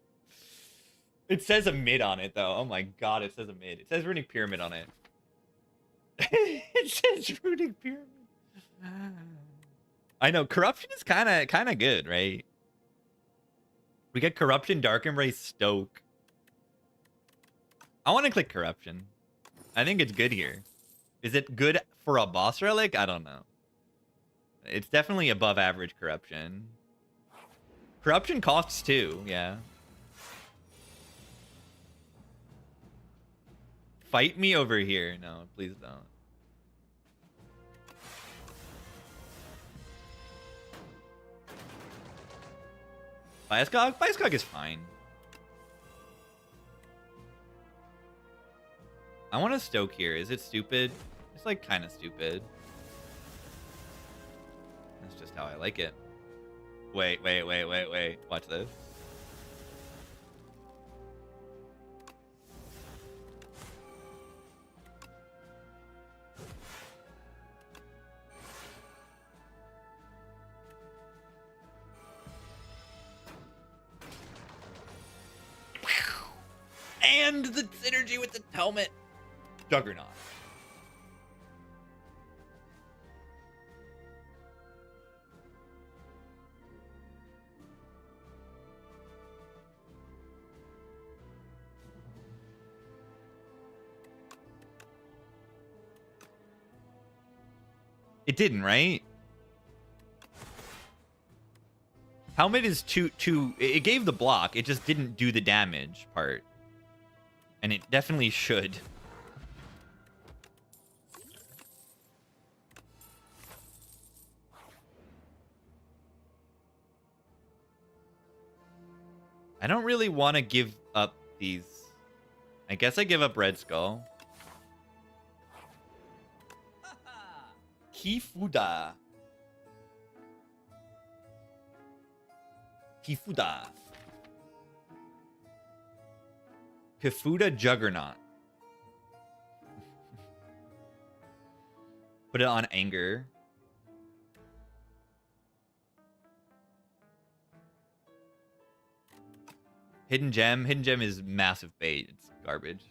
it says a mid on it, though. Oh my god, it says a mid. It says Runic Pyramid on it. It says Runic Pyramid. I know, corruption is kind of good, right? We get corruption, Dark Embrace, Stoke. I want to click corruption. I think it's good here. Is it good for a boss relic? I don't know. It's definitely above average corruption. Corruption costs 2, yeah. Fight me over here. No, please don't. Biascog is fine. I want to Stoke here. Is it stupid? It's like kind of stupid. That's just how I like it. Wait. Watch this. And the synergy with the helmet. Juggernaut. It didn't, right? Helmet is too. It gave the block. It just didn't do the damage part. And it definitely should. I don't really want to give up these. I guess I give up Red Skull. Kifuda. Kifuda Juggernaut. Put it on anger. Hidden Gem. Hidden Gem is massive bait. It's garbage.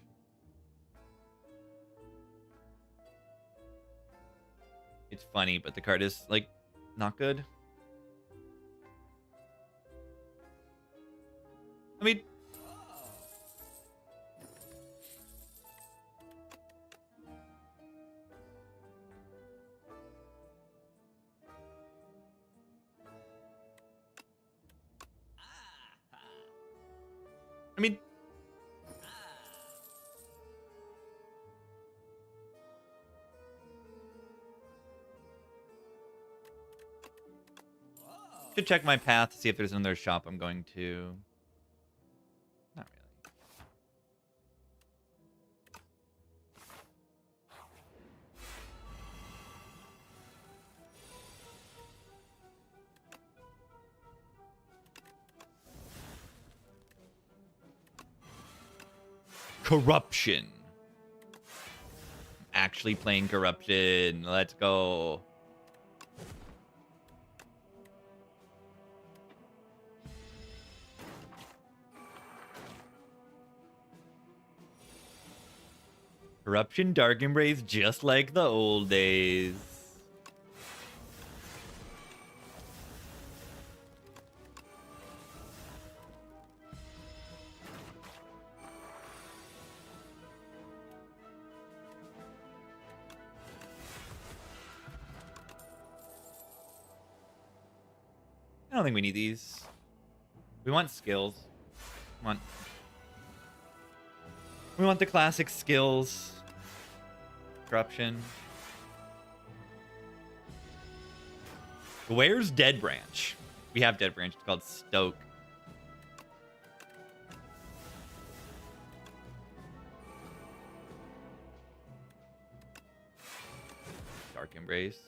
It's funny, but the card is, like, not good. I mean... Should check my path to see if there's another shop I'm going to. Not really. Corruption. Actually playing corruption. Let's go. Corruption, Dark Embrace, just like the old days. I don't think we need these. We want skills. We want the classic skills. Corruption. Where's Dead Branch? We have Dead Branch. It's called Stoke. Dark Embrace.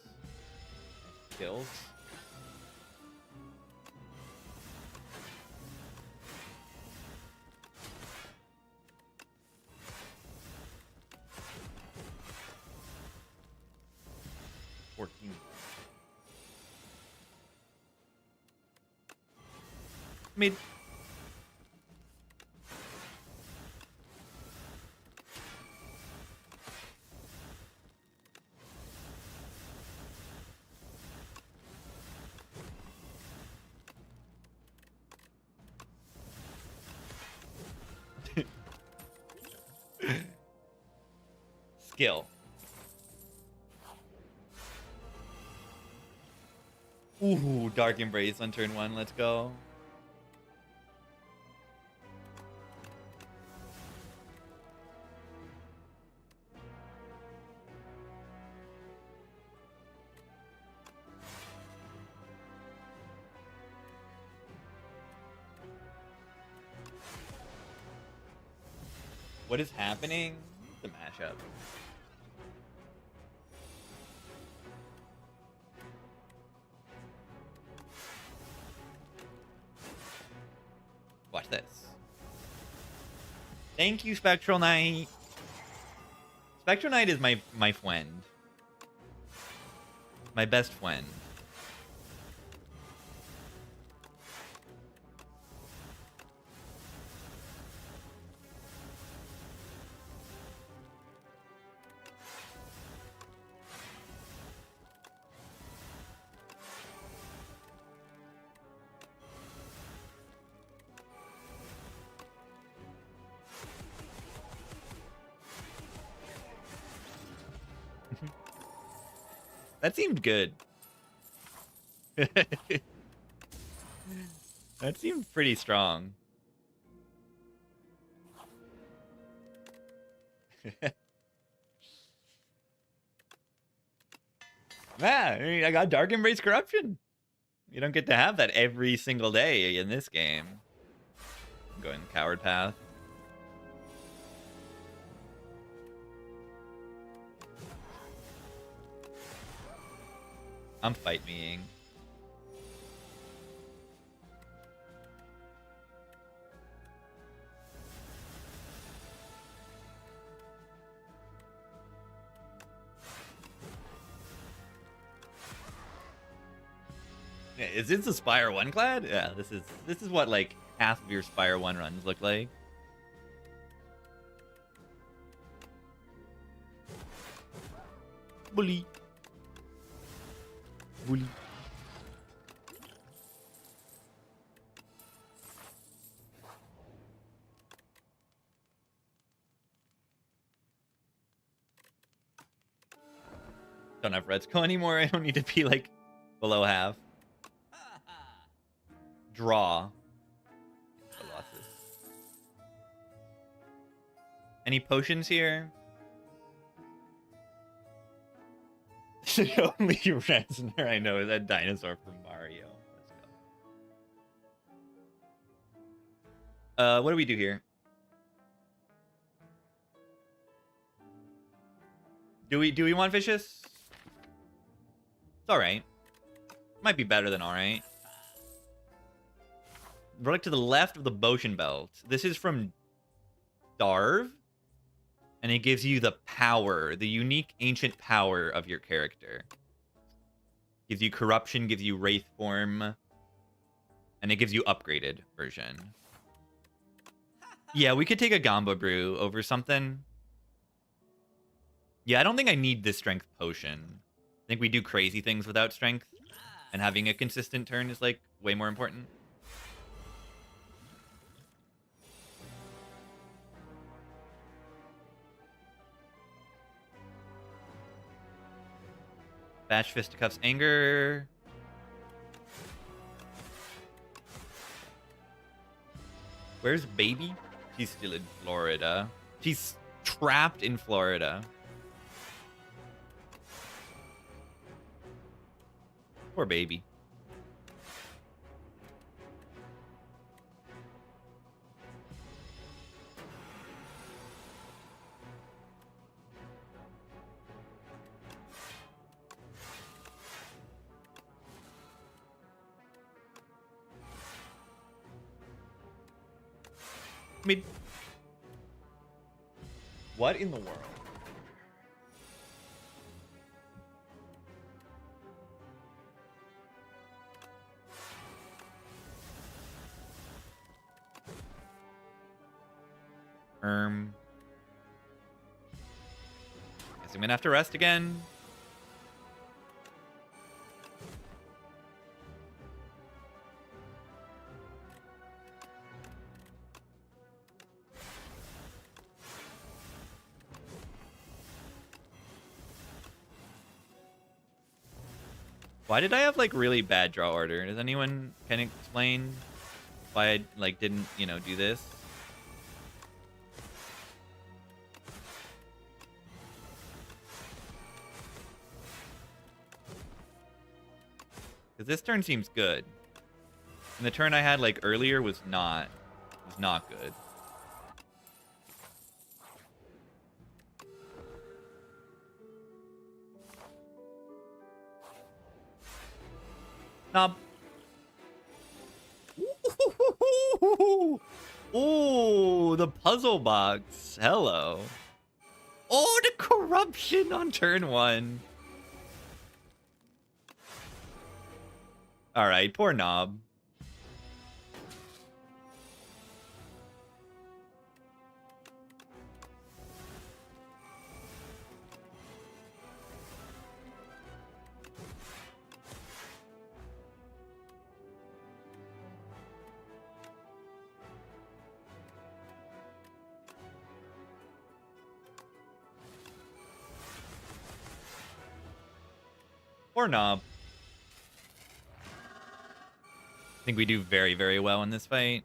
Skills. Mid. Skill. Ooh, Dark Embrace on turn 1. Let's go. What is happening? The mashup. Watch this. Thank you, Spectral Knight. Spectral Knight is my friend. My best friend. That seemed good. That seemed pretty strong. Man, I got Dark Embrace Corruption. You don't get to have that every single day in this game. I'm going Coward Path. I'm fight meing. Yeah, is this a Spire 1 clad? Yeah, this is what like half of your Spire 1 runs look like. Bully. Bully. Don't have Reds Go anymore. I don't need to be like below half. Draw. Any potions here? The only Resonator I know is that dinosaur from Mario. Let's go. What do we do here? Do we want Vicious? It's alright. Might be better than alright. Relic to the left of the Boshin Belt. This is from Darv. And it gives you the power, the unique ancient power of your character. Gives you corruption, gives you wraith form. And it gives you upgraded version. Yeah, we could take a Gamba Brew over something. Yeah, I don't think I need this strength potion. I think we do crazy things without strength. And having a consistent turn is like way more important. Bash Fisticuff's Anger. Where's Baby? She's still in Florida. She's trapped in Florida. Poor Baby. Mid. What in the world? Guess I'm gonna have to rest again. Why did I have like really bad draw order? Does anyone can explain why I like didn't, you know, do this? Because this turn seems good. And the turn I had like earlier was not good. Knob. Ooh, the puzzle box. Hello. Oh, the corruption on turn 1. All right, poor Knob. Poor Knob. I think we do very, very well in this fight.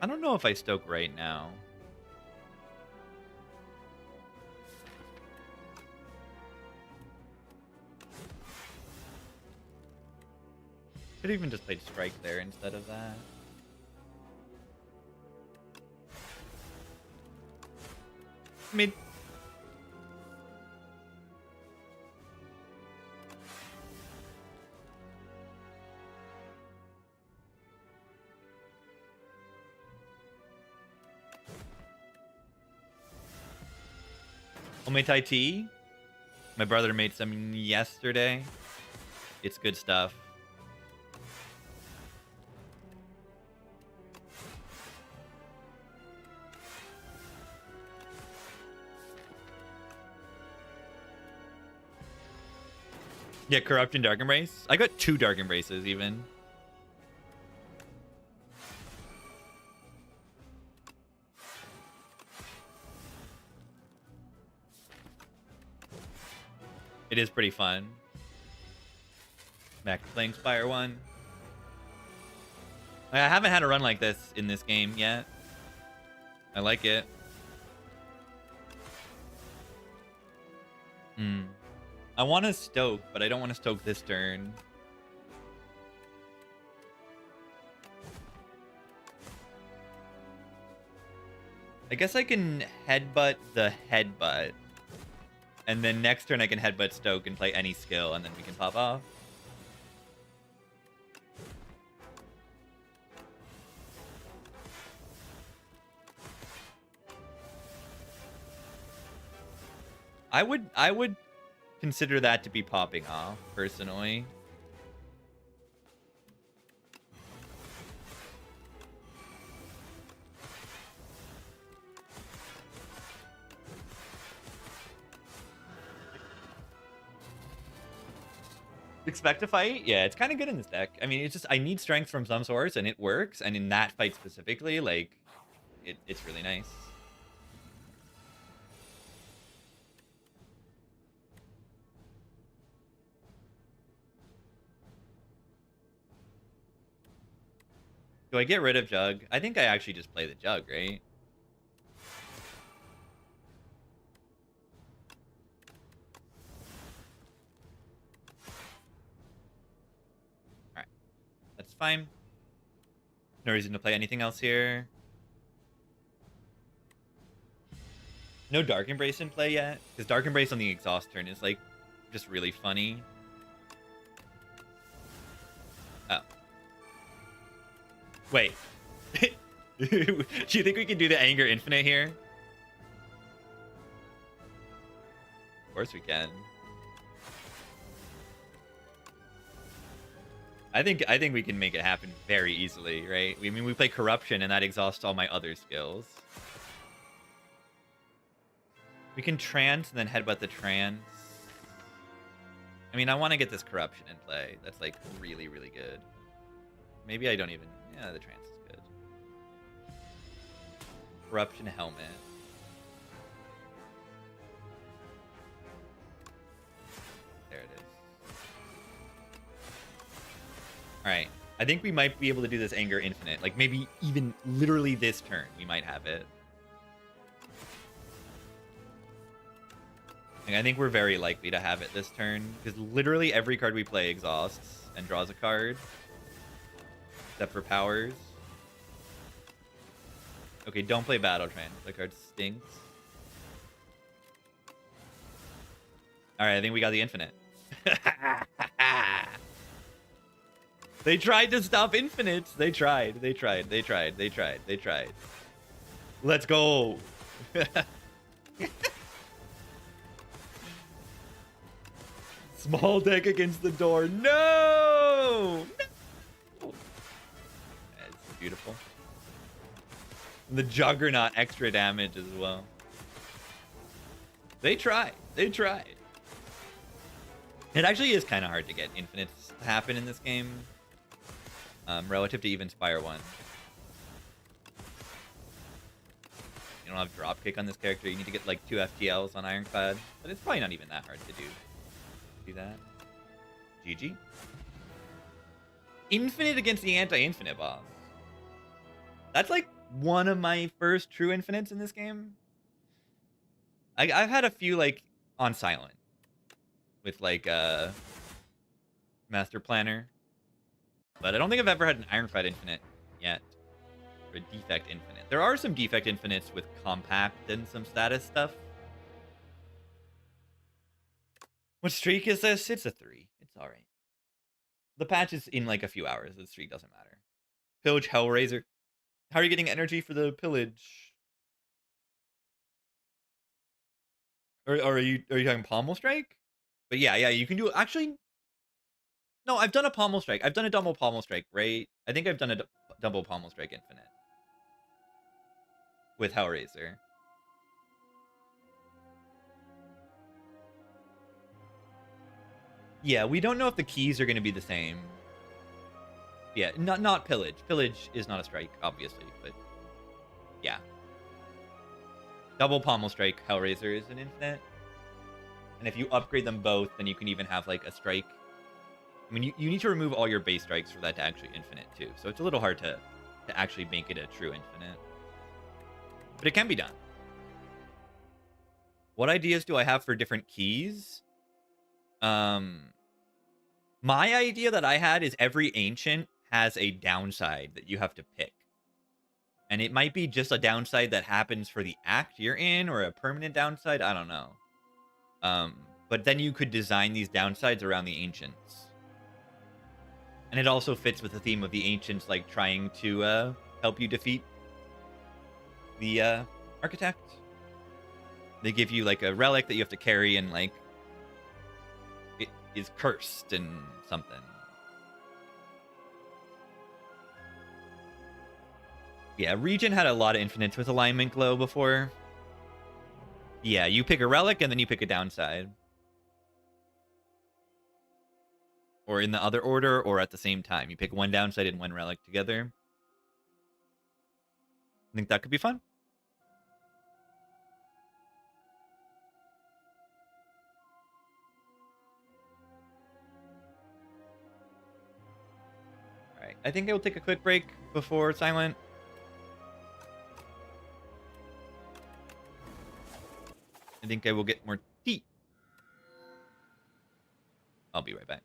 I don't know if I stoke right now. Could even just played strike there instead of that. I mean, homemade Thai tea. My brother made some yesterday. It's good stuff. Yeah, corrupt and dark embrace. I got 2 dark embraces even. It is pretty fun. Back to playing Spire 1. I haven't had a run like this in this game yet. I like it. I want to stoke, but I don't want to stoke this turn. I guess I can headbutt the headbutt. And then next turn I can headbutt stoke and play any skill, and then we can pop off. I would consider that to be popping off, personally. Expect a fight? Yeah, it's kind of good in this deck. I mean, it's just, I need strength from some source, and it works. And in that fight specifically, like, it's really nice. Do I get rid of Jug? I think I actually just play the Jug, right? Alright. That's fine. No reason to play anything else here. No Dark Embrace in play yet, because Dark Embrace on the exhaust turn is, like, just really funny. Oh. Wait. Do you think we can do the Anger Infinite here? Of course we can. I think we can make it happen very easily, right? I mean, we play corruption, and that exhausts all my other skills. We can trance and then headbutt the trance. I mean, I want to get this corruption in play. That's like really, really good. Maybe I don't even. Yeah, the trance is good. Corruption helmet. There it is. All right. I think we might be able to do this anger infinite. Like maybe even literally this turn, we might have it. Like, I think we're very likely to have it this turn because literally every card we play exhausts and draws a card, except for powers. Okay, don't play Battle Trance. That card stinks. All right, I think we got the infinite. They tried to stop infinites. They tried. Let's go. Small deck against the door. No! That's beautiful. And the Juggernaut extra damage as well. They tried. It actually is kind of hard to get infinites to happen in this game. Relative to even Spire 1. You don't have dropkick on this character. You need to get like 2 FTLs on Ironclad. But it's probably not even that hard to do. Do that. GG. Infinite against the anti-infinite boss. That's like one of my first true infinites in this game. I've had a few like on silent. With like Master Planner. But I don't think I've ever had an Ironclad infinite yet. Or a Defect infinite. There are some Defect infinites with compact and some status stuff. What streak is this? It's a 3. It's alright. The patch is in like a few hours. The streak doesn't matter. Pillage Hellraiser. How are you getting energy for the pillage? Or are you talking Pommel Strike? But yeah, you can do it. Actually, no, I've done a Pommel Strike. I've done a double Pommel Strike, right? I think I've done a double Pommel Strike infinite. With Hellraiser. Yeah, we don't know if the keys are going to be the same. Yeah, not Pillage. Pillage is not a strike, obviously, but yeah. Double Pommel Strike Hellraiser is an infinite. And if you upgrade them both, then you can even have like a strike. I mean, you need to remove all your base strikes for that to actually infinite too. So it's a little hard to actually make it a true infinite. But it can be done. What ideas do I have for different keys? My idea that I had is every ancient has a downside that you have to pick. And it might be just a downside that happens for the act you're in or a permanent downside. I don't know. But then you could design these downsides around the ancients. And it also fits with the theme of the ancients, like trying to help you defeat the architect. They give you like a relic that you have to carry and like it is cursed and something. Yeah, Regent had a lot of infinites with alignment glow before. Yeah, you pick a relic and then you pick a downside. Or in the other order or at the same time. You pick one downside and one relic together. I think that could be fun. Alright, I think I will take a quick break before Silent. I think I will get more tea. I'll be right back.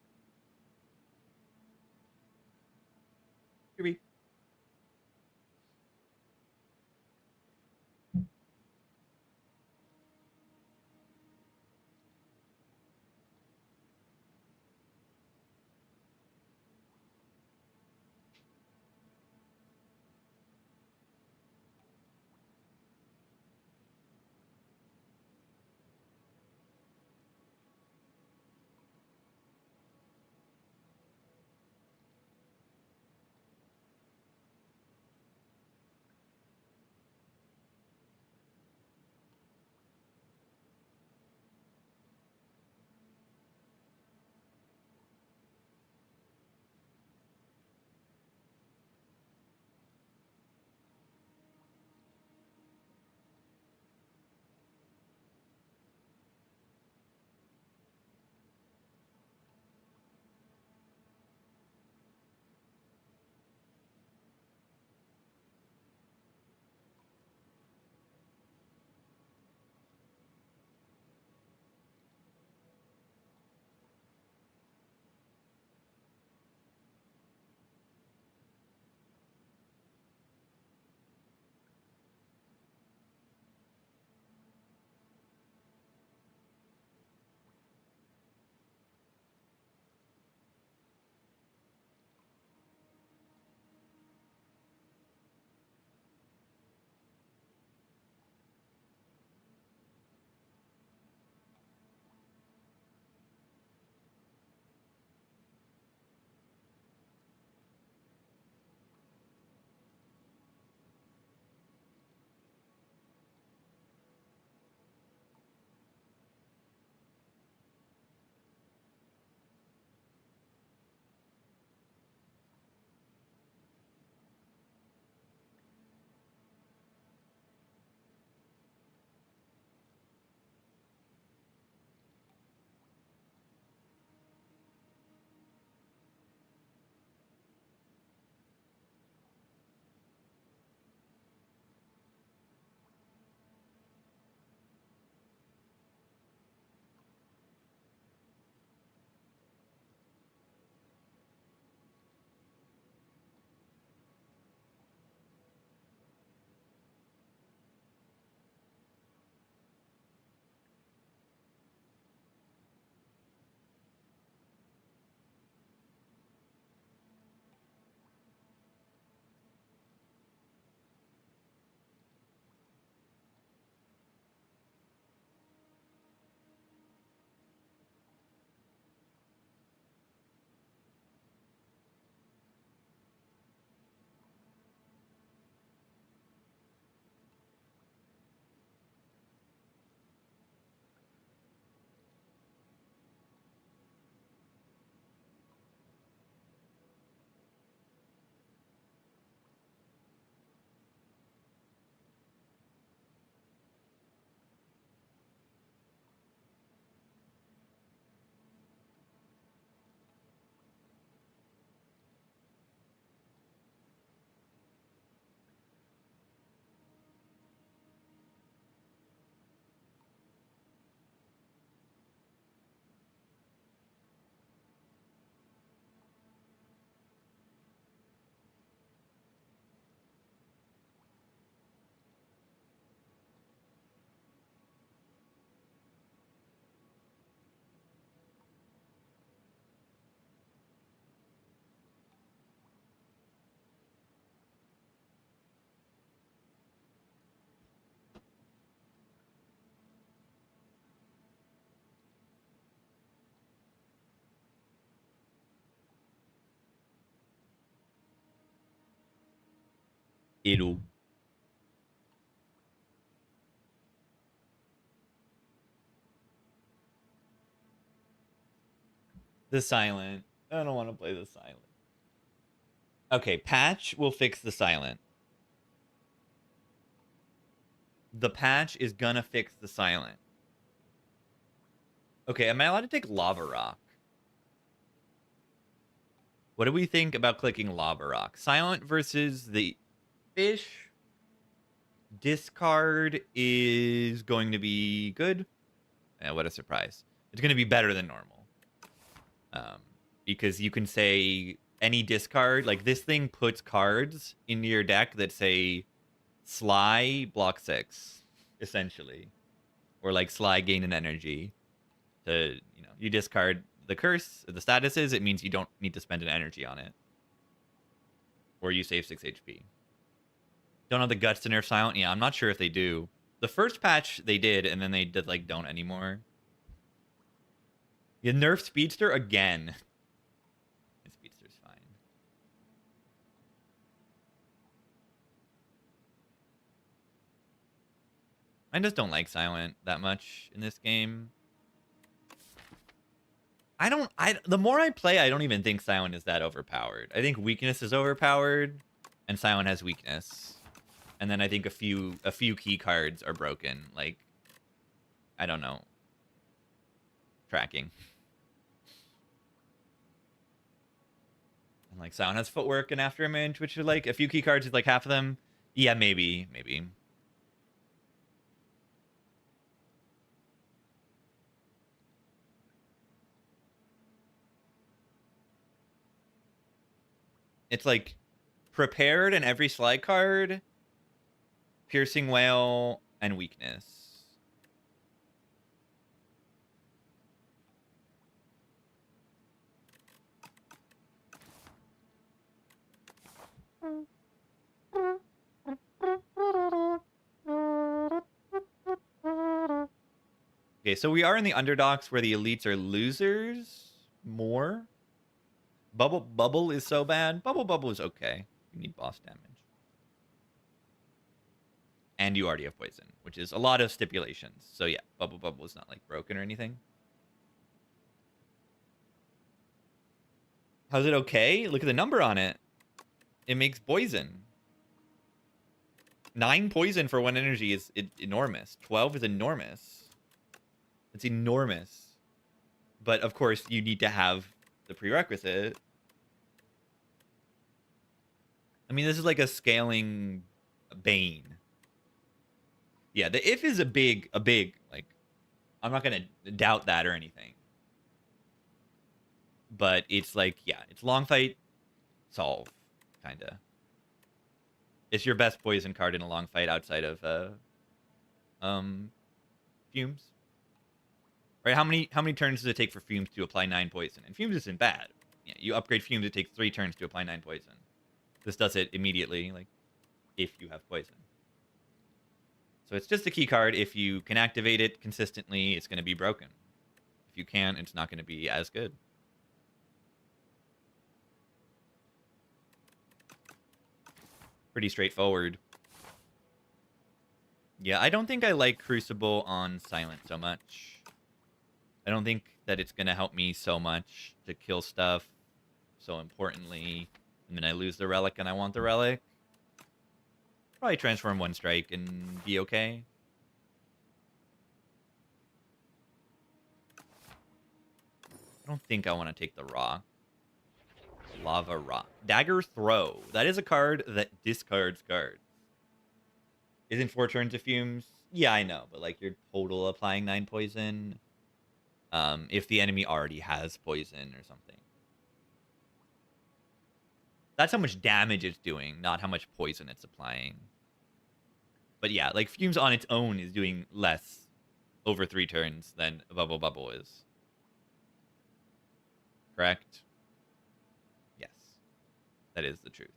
Here we Ew. The silent. I don't want to play the silent. Okay, patch will fix the silent. The patch is gonna fix the silent. Okay, am I allowed to take lava rock? What do we think about clicking lava rock? Silent versus the fish. Discard is going to be good. What a surprise. It's going to be better than normal. Because you can say any discard. Like, this thing puts cards into your deck that say Sly block 6, essentially. Or, like, Sly gain an energy. You discard the curse, the statuses, it means you don't need to spend an energy on it. Or you save 6 HP. Don't have the guts to nerf silent? Yeah, I'm not sure if they do. The first patch they did, and then they did, like, don't anymore. You nerf Speedster again. Speedster's fine. I just don't like silent that much in this game. The more I play, I don't even think silent is that overpowered. I think weakness is overpowered, and silent has weakness. And then I think a few key cards are broken. Like, I don't know. Tracking. And like silent has footwork and afterimage, which are like a few key cards is like half of them. Yeah, maybe. It's like prepared in every slide card, piercing whale, and weakness. Okay, so we are in the underdogs where the elites are losers more. Bubble is so bad. Bubble is okay. You need boss damage. And you already have poison, which is a lot of stipulations. So yeah, bubble is not like broken or anything. How's it okay? Look at the number on it. It makes poison. 9 poison for 1 energy is enormous. 12 is enormous. It's enormous. But of course, you need to have the prerequisite. I mean, this is like a scaling bane. Yeah, the if is a big, like, I'm not going to doubt that or anything. But it's like, yeah, it's long fight, solve, kind of. It's your best poison card in a long fight outside of Fumes. Right? How many turns does it take for Fumes to apply 9 poison? And Fumes isn't bad. Yeah, you upgrade Fumes, it takes 3 turns to apply 9 poison. This does it immediately, like, if you have poison. So it's just a key card. If you can activate it consistently, it's going to be broken. If you can't, it's not going to be as good. Pretty straightforward. Yeah, I don't think I like Crucible on silent so much. I don't think that it's going to help me so much to kill stuff so importantly. And then I lose the relic and I want the relic. Probably transform 1 strike and be okay. I don't think I want to take the rock. Lava rock. Dagger throw. That is a card that discards cards. Isn't 4 turns of Fumes? Yeah, I know, but like you're total applying 9 poison. If the enemy already has poison or something. That's how much damage it's doing, not how much poison it's applying. But yeah, like Fumes on its own is doing less over 3 turns than Bubble is. Correct? Yes. That is the truth.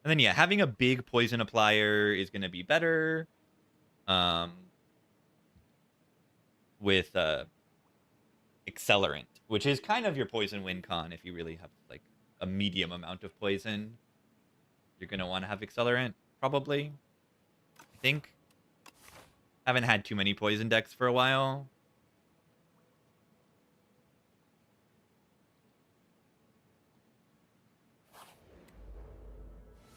And then yeah, having a big poison applier is going to be better. With Accelerant, which is kind of your poison win con if you really have like a medium amount of poison, you're going to want to have accelerant, probably. I think. Haven't had too many poison decks for a while.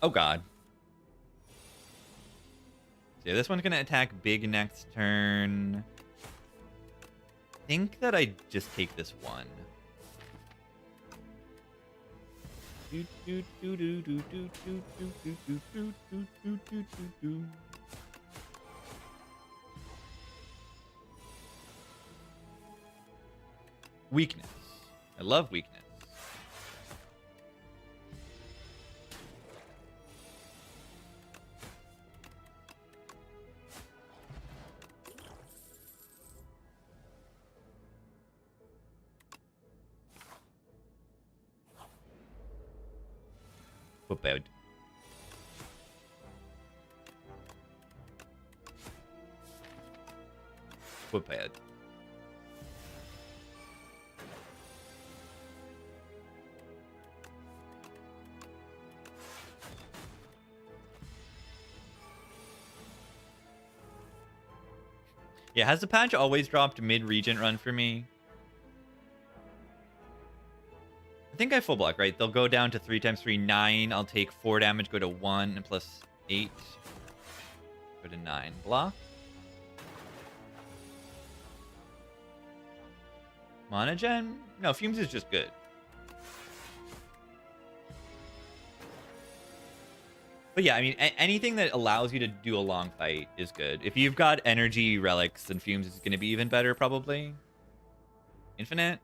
Oh god. So yeah, this one's gonna attack big next turn. I think that I just take this one. Weakness. I love weakness. Bad. Bad. Yeah, has the patch always dropped mid-Regent run for me? I think I full block, right? They'll go down to 3 times 3, 9. I'll take 4 damage, go to 1, and plus 8. Go to 9. Block. Mana gen? No, Fumes is just good. But yeah, I mean, anything that allows you to do a long fight is good. If you've got energy, relics, then Fumes is going to be even better, probably. Infinite?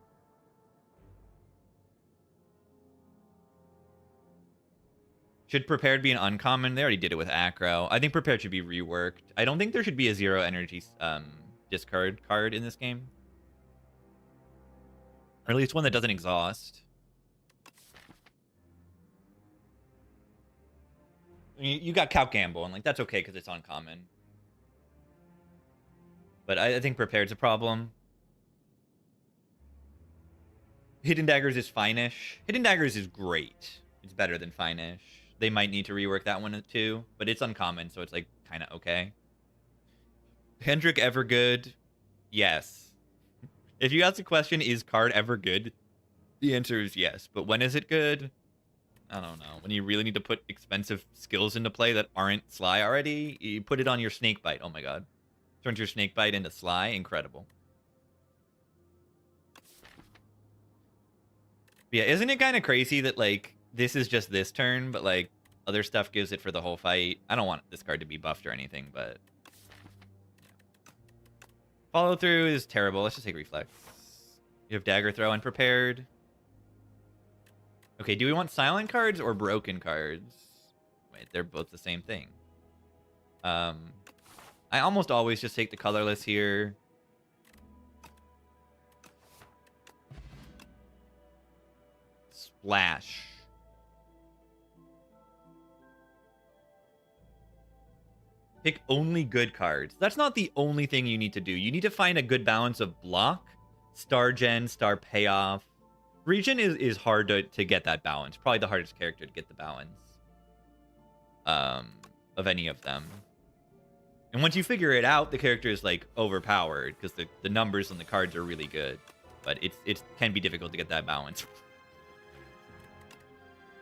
Should Prepared be an uncommon? They already did it with Acro. I think Prepared should be reworked. I don't think there should be a 0 energy discard card in this game. Or at least one that doesn't exhaust. You got Calc Gamble, and like that's okay because it's uncommon. But I think Prepared's a problem. Hidden Daggers is fine-ish. Hidden Daggers is great. It's better than fine-ish. They might need to rework that one too, but it's uncommon, so it's like kind of okay. Hendrick ever good? Yes. If you ask the question, is card ever good? The answer is yes. But when is it good? I don't know. When you really need to put expensive skills into play that aren't Sly already, you put it on your Snakebite. Oh my god. Turns your Snakebite into Sly. Incredible. But yeah, isn't it kind of crazy that, like, this is just this turn, but, like, other stuff gives it for the whole fight? I don't want this card to be buffed or anything, but... Follow through is terrible. Let's just take Reflex. You have Dagger Throw unprepared. Okay, do we want silent cards or broken cards? Wait, they're both the same thing. I almost always just take the colorless here. Splash. Pick only good cards. That's not the only thing you need to do. You need to find a good balance of block, star gen, star payoff. Regent is hard to get that balance. Probably the hardest character to get the balance of any of them. And once you figure it out, the character is like overpowered because the numbers on the cards are really good. But it can be difficult to get that balance.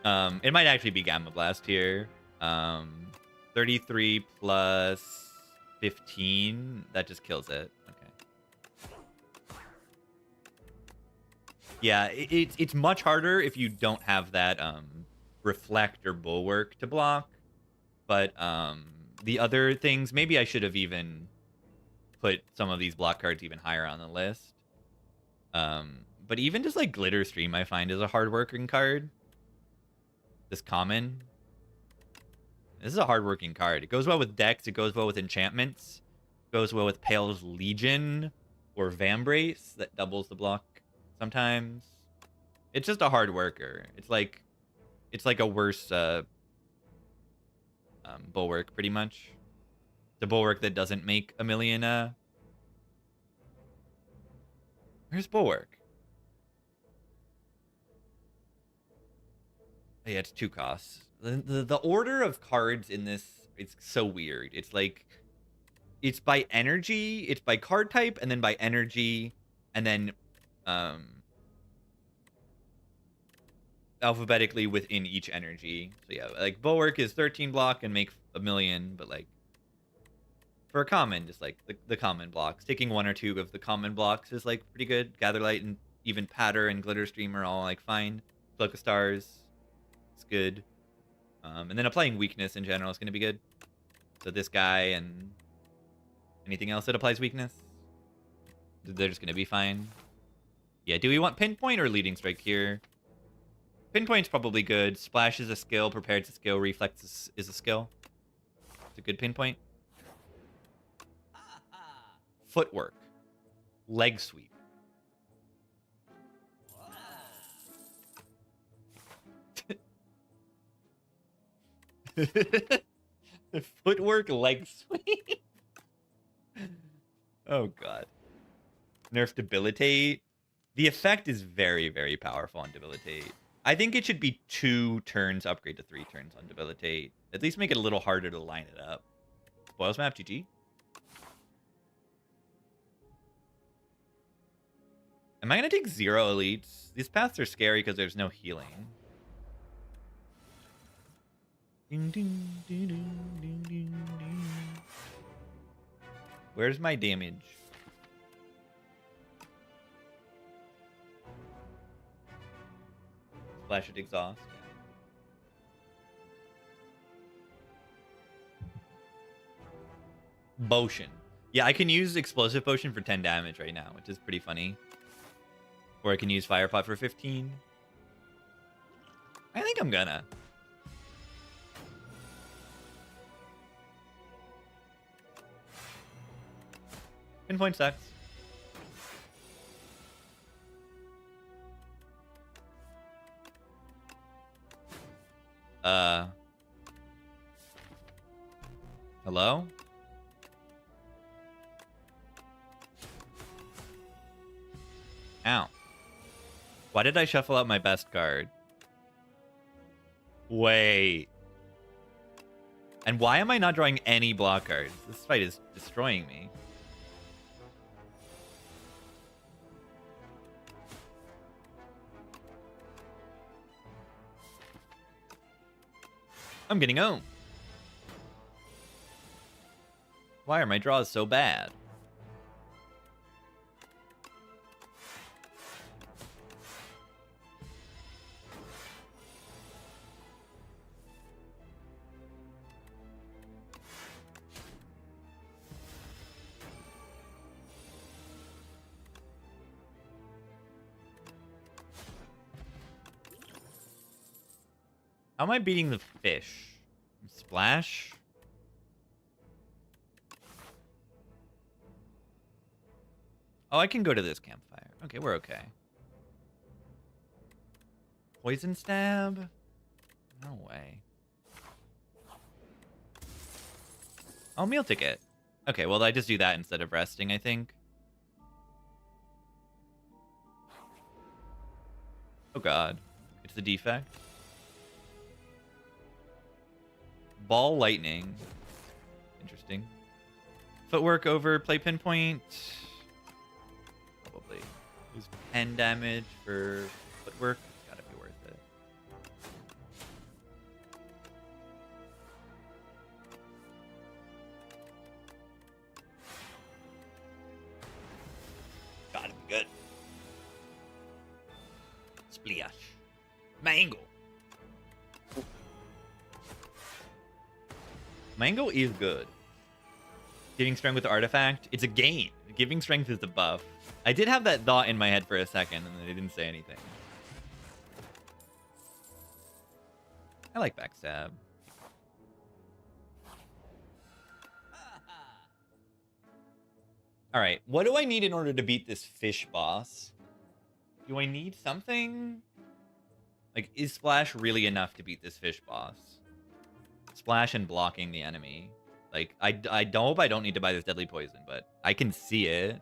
It might actually be Gamma Blast here. 33 plus 15. That just kills it. Okay. Yeah, it's much harder if you don't have that reflect or bulwark to block. But the other things, maybe I should have even put some of these block cards even higher on the list. But even just like Glitter Stream, I find is a hard-working card. This common. This is a hard-working card. It goes well with decks. It goes well with enchantments. It goes well with Pale's Legion or Vambrace that doubles the block sometimes. It's just a hard worker. It's like a worse bulwark, pretty much. The bulwark that doesn't make a million. Where's bulwark? Yeah, it's 2 costs. The order of cards in this, it's so weird. It's like, it's by energy, it's by card type, and then by energy, and then alphabetically within each energy. So yeah, like Bulwark is 13 block and make a million, but like for a common, just like the common blocks, taking 1 or 2 of the common blocks is like pretty good. Gatherlight and even Patter and Glitter Stream are all like fine. Cloak of Stars, it's good. And then applying weakness in general is going to be good. So this guy and anything else that applies weakness, they're just going to be fine. Yeah, do we want Pinpoint or Leading Strike here? Pinpoint's probably good. Splash is a skill. Prepared's a skill. Reflex is a skill. It's a good pinpoint. Footwork. Leg sweep. Footwork, leg sweep. Oh, God. Nerf Debilitate. The effect is very, very powerful on Debilitate. I think it should be 2 turns, upgrade to 3 turns on Debilitate. At least make it a little harder to line it up. Spoils map, GG. Am I going to take 0 elites? These paths are scary because there's no healing. Where's my damage? Splash at exhaust. Potion. Yeah, I can use explosive potion for 10 damage right now, which is pretty funny. Or I can use fire pot for 15. I think I'm gonna. Pinpoint sucks. Hello? Ow. Why did I shuffle out my best card? Wait. And why am I not drawing any block cards? This fight is destroying me. I'm getting owned. Why are my draws so bad? How am I beating the fish? Splash? Oh, I can go to this campfire. Okay, we're okay. Poison stab? No way. Oh, meal ticket. Okay, well, I just do that instead of resting, I think. Oh, God. It's the defect. Ball lightning. Interesting. Footwork over play pinpoint. Probably. Lose 10 damage for footwork. It's gotta be worth it. Gotta be good. Splash. Mango. Mango is good. Giving strength with artifact, it's a gain. Giving strength is a buff. I did have that thought in my head for a second, and I didn't say anything. I like backstab. All right, what do I need in order to beat this fish boss? Do I need something? Like, is Splash really enough to beat this fish boss? Splash and blocking the enemy. Like, I hope I don't need to buy this deadly poison, but I can see it.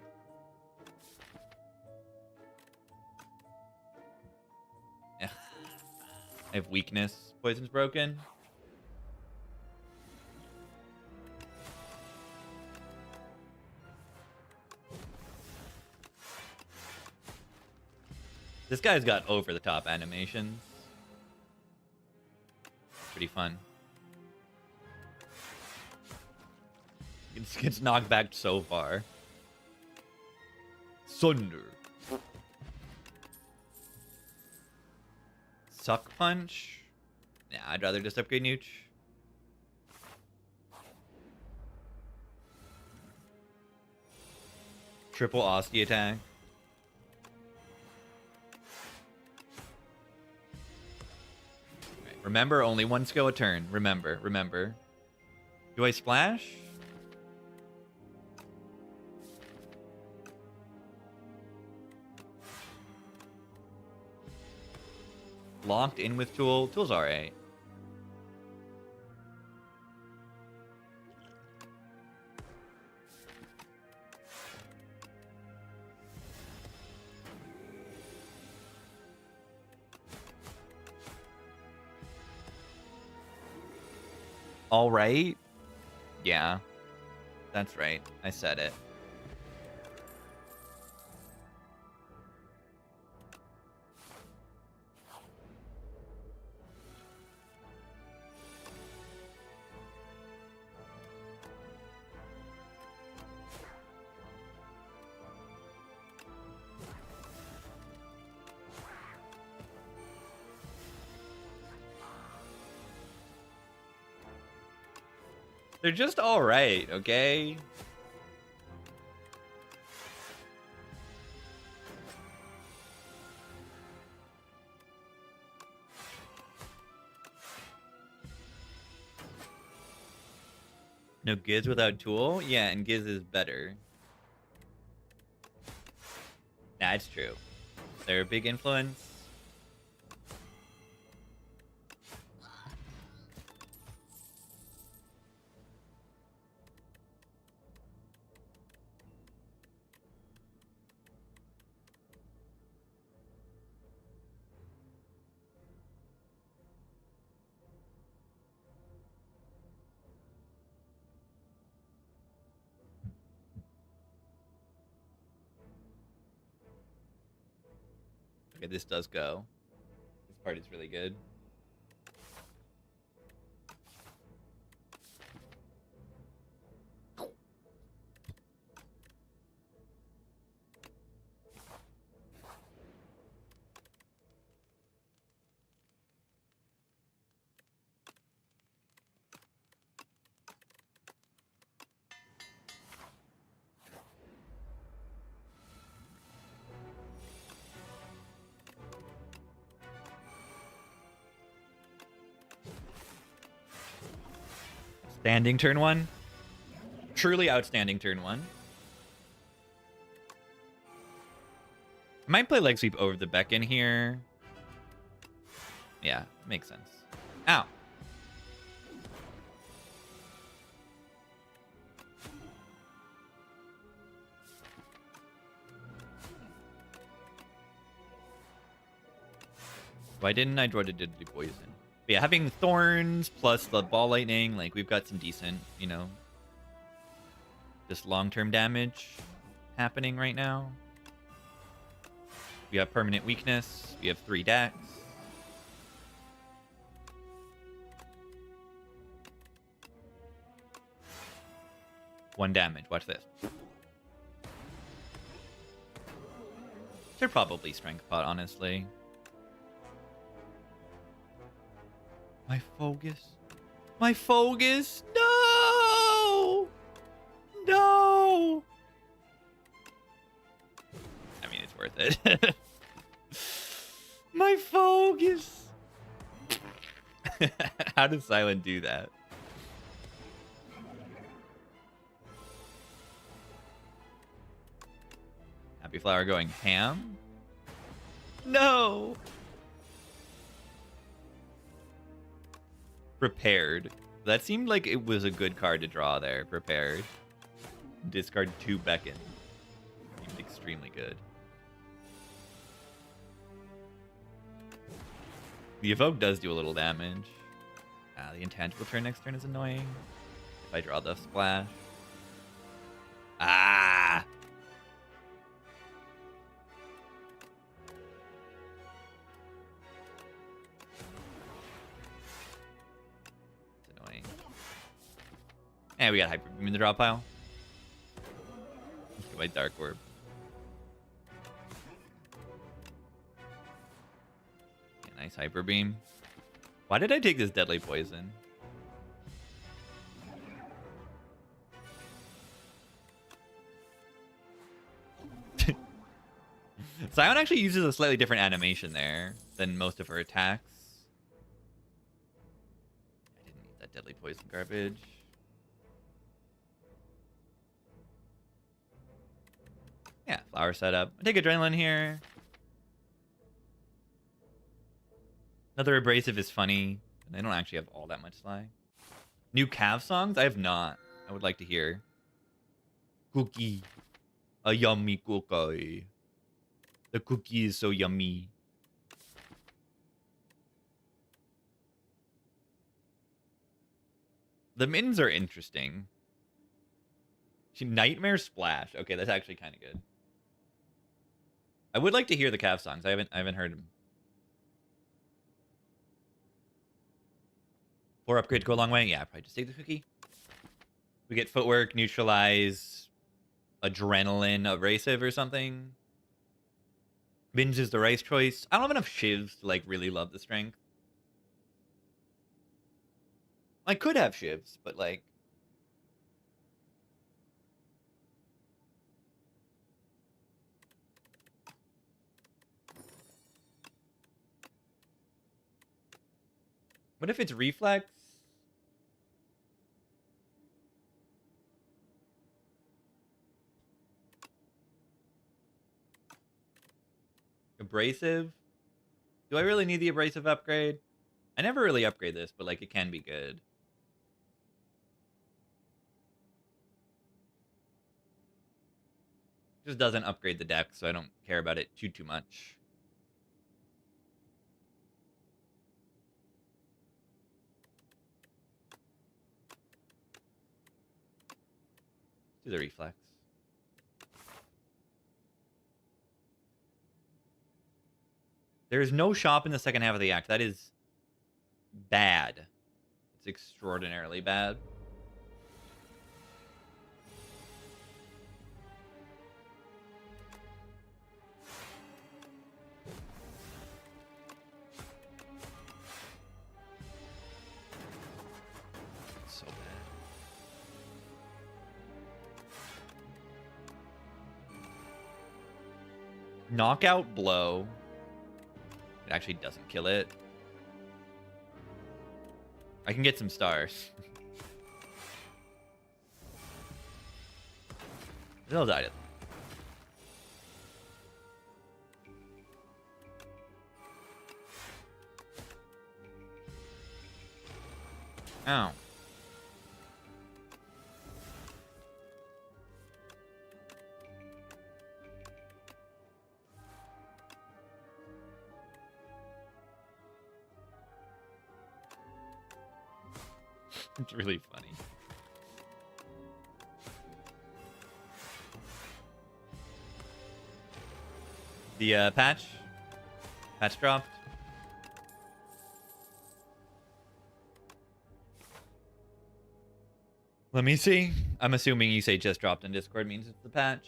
Yeah. I have weakness. Poison's broken. This guy's got over-the-top animations. Pretty fun. It gets knocked back so far. Sunder. Suck punch? Nah, I'd rather just upgrade Nooch. Triple Osty attack. Right. Remember, only one skill a turn. Remember, remember. Do I splash? Locked in with Tool. Tool's alright. Alright? Yeah. That's right. I said it. They're just alright, okay? No Giz without Tool? Yeah, and Giz is better. That's true. They're a big influence. Okay, this does go. This part is really good. Standing turn one. Truly outstanding turn one. I might play leg sweep over the Beckon here. Yeah, makes sense. Ow. Why didn't I draw to Deadly Poison? But yeah, having Thorns plus the Ball Lightning, like, we've got some decent, you know, just long-term damage happening right now. We have permanent weakness. We have 3 decks. One damage. Watch this. They're probably Strength Pot, honestly. My Focus. My Focus. No! No! I mean, it's worth it. My Focus. How does Silent do that? Happy Flower going ham? No! Prepared. That seemed like it was a good card to draw there. Prepared. Discard 2 Beckon. Seemed extremely good. The evoke does do a little damage. The intangible turn next turn is annoying. If I draw the splash. Ah! It's annoying. And we got Hyper Beam in the draw pile. Let's get my Dark Orb. Yeah, nice Hyper Beam. Why did I take this Deadly Poison? Scion actually uses a slightly different animation there than most of her attacks. I didn't need that Deadly Poison garbage. Yeah, flower setup. I take Adrenaline here. Another Abrasive is funny. They don't actually have all that much Sly. New Cav songs? I have not. I would like to hear. Cookie. A yummy cookie. The cookie is so yummy. The mittens are interesting. Nightmare Splash. Okay, that's actually kind of good. I would like to hear the Cav songs. I haven't heard them. 4 upgrade to go a long way. Yeah, probably just take the cookie. We get footwork, neutralize, adrenaline, abrasive or something. Binge is the right choice. I don't have enough shivs to like really love the strength. I could have shivs, but like what if it's reflex? Abrasive? Do I really need the abrasive upgrade? I never really upgrade this, but like it can be good. Just doesn't upgrade the deck, so I don't care about it too much. Do the reflex. There is no shop in the second half of the act. That is bad. It's extraordinarily bad. So bad. Knockout blow. It actually doesn't kill it. I can get some stars. They'll die. Ow. It's really funny. The patch dropped. Let me see. I'm assuming you say just dropped in Discord means it's the patch.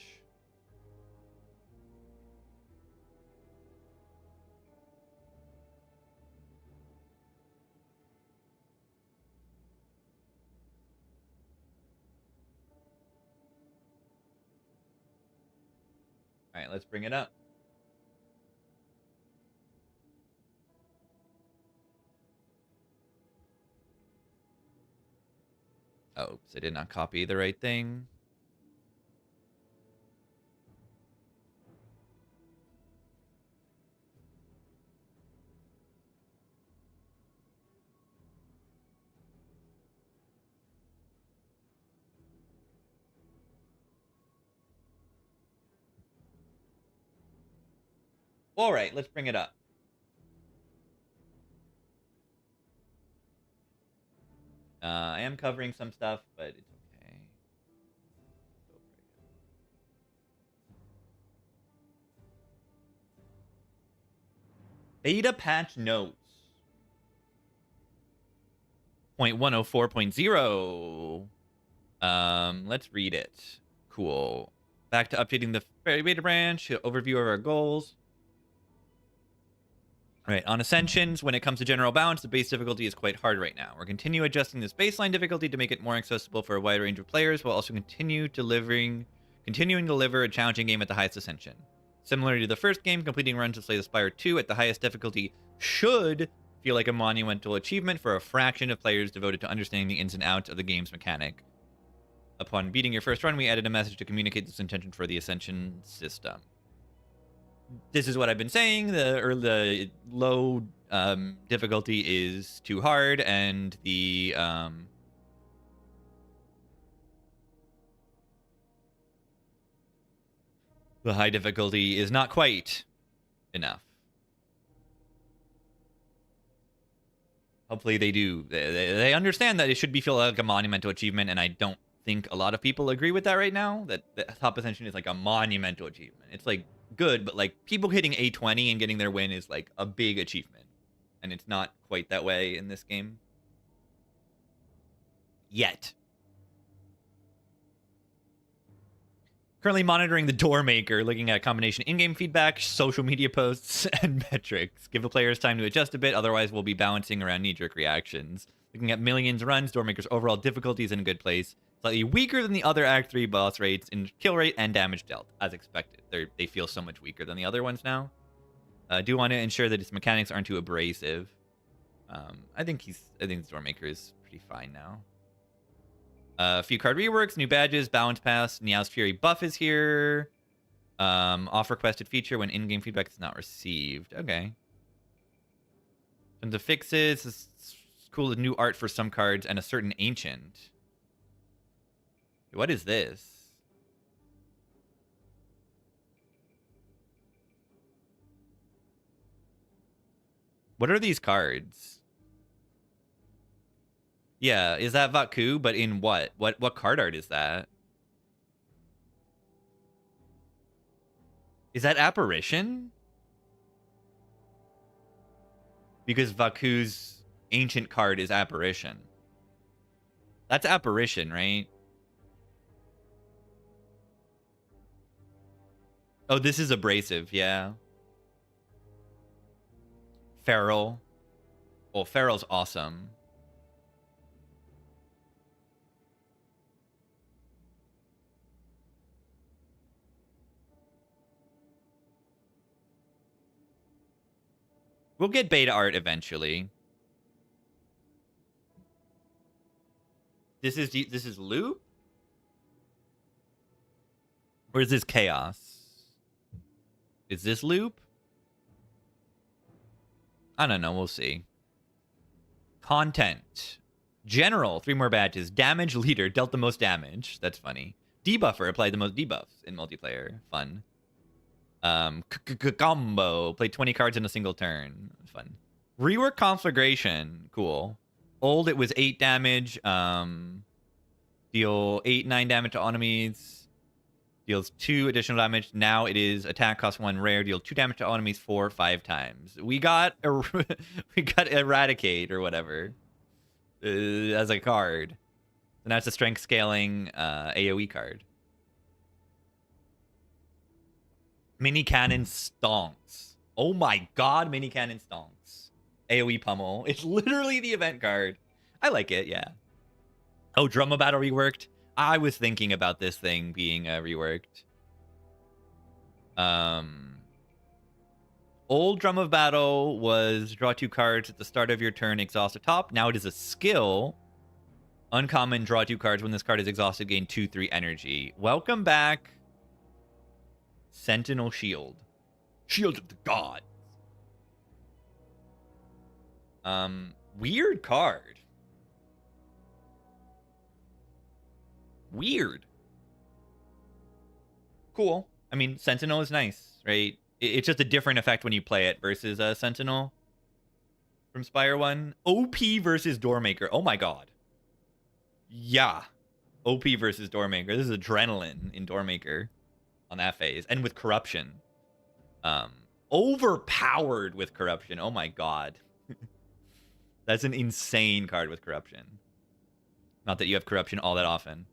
All right, let's bring it up. Oops, I did not copy the right thing. All right, let's bring it up. I am covering some stuff, but it's okay. Beta patch notes. 0.104.0. Let's read it. Cool. Back to updating the beta branch. Overview of our goals. All right, on Ascensions, when it comes to general balance, the base difficulty is quite hard right now. We're continuing adjusting this baseline difficulty to make it more accessible for a wide range of players, while also continuing to deliver a challenging game at the highest Ascension. Similar to the first game, completing runs of Slay the Spire 2 at the highest difficulty should feel like a monumental achievement for a fraction of players devoted to understanding the ins and outs of the game's mechanic. Upon beating your first run, we added a message to communicate this intention for the Ascension system. This is what I've been saying. The low difficulty is too hard, and the high difficulty is not quite enough. Hopefully they do. They understand that it should feel like a monumental achievement, and I don't think a lot of people agree with that right now. That the top Ascension is like a monumental achievement. It's like good, but like people hitting A20 and getting their win is like a big achievement, and it's not quite that way in this game yet. Currently monitoring the door maker, looking at a combination in-game feedback, social media posts, and metrics. Give the players time to adjust a bit, otherwise we'll be balancing around knee-jerk reactions. Looking at millions runs, door maker's overall difficulty is in a good place. Slightly weaker than the other Act 3 boss rates in kill rate and damage dealt, as expected. They feel so much weaker than the other ones now. Do want to ensure that its mechanics aren't too abrasive. I think the door maker is pretty fine now. A few card reworks, new badges, balance pass, Niao's Fury buff is here. Off requested feature when in-game feedback is not received. Okay. Tons of fixes. It's cool, new art for some cards and a certain ancient. What is this? What are these cards? Yeah, is that Vaku, but in what? What card art is that? Is that Apparition? Because Vaku's ancient card is Apparition. That's Apparition, right? Oh, this is Abrasive, yeah. Feral. Oh, Feral's awesome. We'll get beta art eventually. This is loop? Or is this chaos? Is this loop? I don't know, we'll see. Content. General, 3 more badges. Damage leader, dealt the most damage. That's funny. Debuffer, applied the most debuffs in multiplayer. Fun. Combo, play 20 cards in a single turn. Fun. Rework conflagration, cool. Old, it was 8 damage. Deal 8-9 damage to enemies. Deals 2 additional damage. Now it is attack cost 1 rare. Deal 2 damage to enemies 4 or 5 times. We got Eradicate or whatever as a card. So now it's a strength scaling AoE card. Mini Cannon Stonks. Oh my god, Mini Cannon Stonks. AoE Pummel. It's literally the event card. I like it, yeah. Oh, Drama Battle reworked. I was thinking about this thing being reworked. Old Drum of Battle was draw 2 cards at the start of your turn, exhaust a top. Now it is a skill. Uncommon, draw 2 cards. When this card is exhausted, gain 2/3 energy. Welcome back, Sentinel Shield. Shield of the Gods. Weird card. Weird. Cool. I mean, Sentinel is nice, right? It's just a different effect when you play it versus Sentinel from Spire 1. OP versus Doormaker. Oh my god. Yeah. OP versus Doormaker. This is adrenaline in Doormaker on that phase. And with corruption. Overpowered with corruption. Oh my god. That's an insane card with corruption. Not that you have corruption all that often.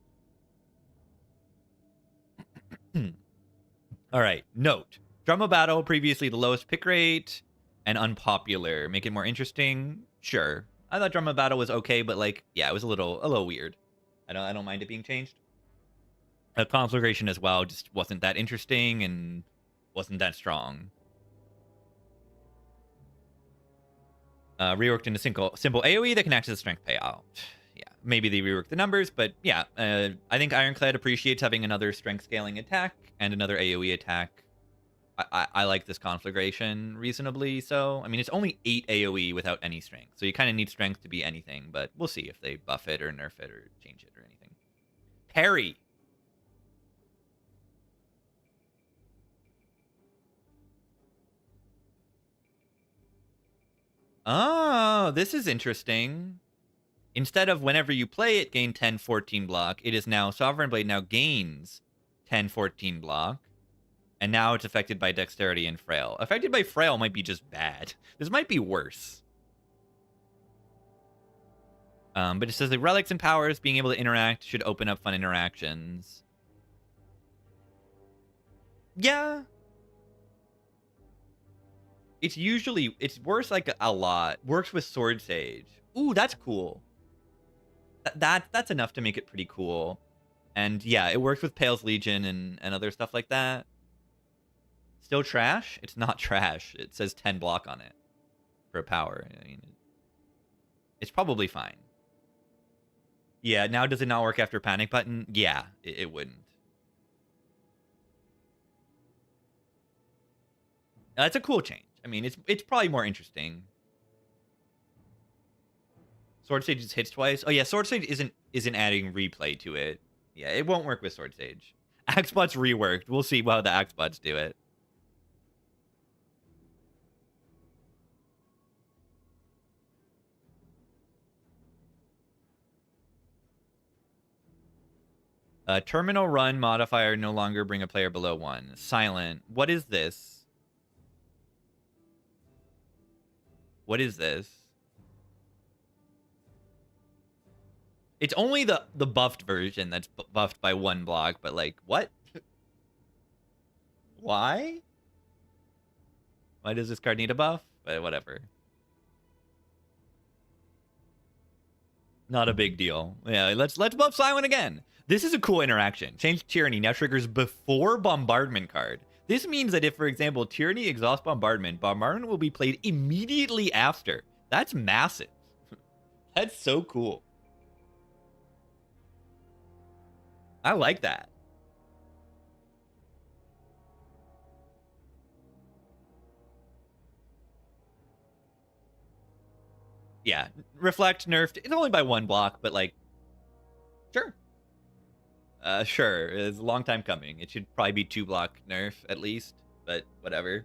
All right. Note. Drama Battle, previously the lowest pick rate and unpopular. Make it more interesting? Sure. I thought Drama Battle was okay, but like, yeah, it was a little weird. I don't mind it being changed. Conflagration as well just wasn't that interesting and wasn't that strong. Reworked into simple AoE that can act as a strength payout. Yeah, maybe they reworked the numbers, but yeah, I think Ironclad appreciates having another strength scaling attack and another AoE attack. I like this conflagration reasonably so. I mean, it's only 8 AoE without any strength, so you kind of need strength to be anything, but we'll see if they buff it or nerf it or change it or anything. Parry. Oh, this is interesting. Instead of whenever you play it, gain 10-14 block, it is now Sovereign Blade now gains 10-14 block. And now it's affected by Dexterity and Frail. Affected by Frail might be just bad. This might be worse. But it says the relics and powers being able to interact should open up fun interactions. Yeah. It's worse like a lot. Works with Sword Sage. Ooh, that's cool. That's enough to make it pretty cool. And yeah, it works with Pale's Legion and other stuff like that. Still trash? It's not trash. It says 10 block on it for a power. I mean, it's probably fine. Yeah, now does it not work after Panic Button? Yeah, it wouldn't. That's a cool change. I mean, it's probably more interesting. Sword Sage just hits twice. Oh yeah, Sword Sage isn't adding replay to it. Yeah, it won't work with Sword Sage. Axebot's reworked. We'll see how the Axebots do it. Terminal run modifier no longer bring a player below 1. Silent. What is this? What is this? It's only the buffed version that's buffed by 1 block, but like, what? Why? Why does this card need a buff? But whatever. Not a big deal. Yeah, let's buff Silent again. This is a cool interaction. Change Tyranny now triggers before Bombardment card. This means that if, for example, Tyranny exhausts Bombardment, Bombardment will be played immediately after. That's massive. That's so cool. I like that. Yeah, Reflect nerfed. It's only by 1 block, but like, sure. Sure. It's a long time coming. It should probably be 2 block nerf at least, but whatever.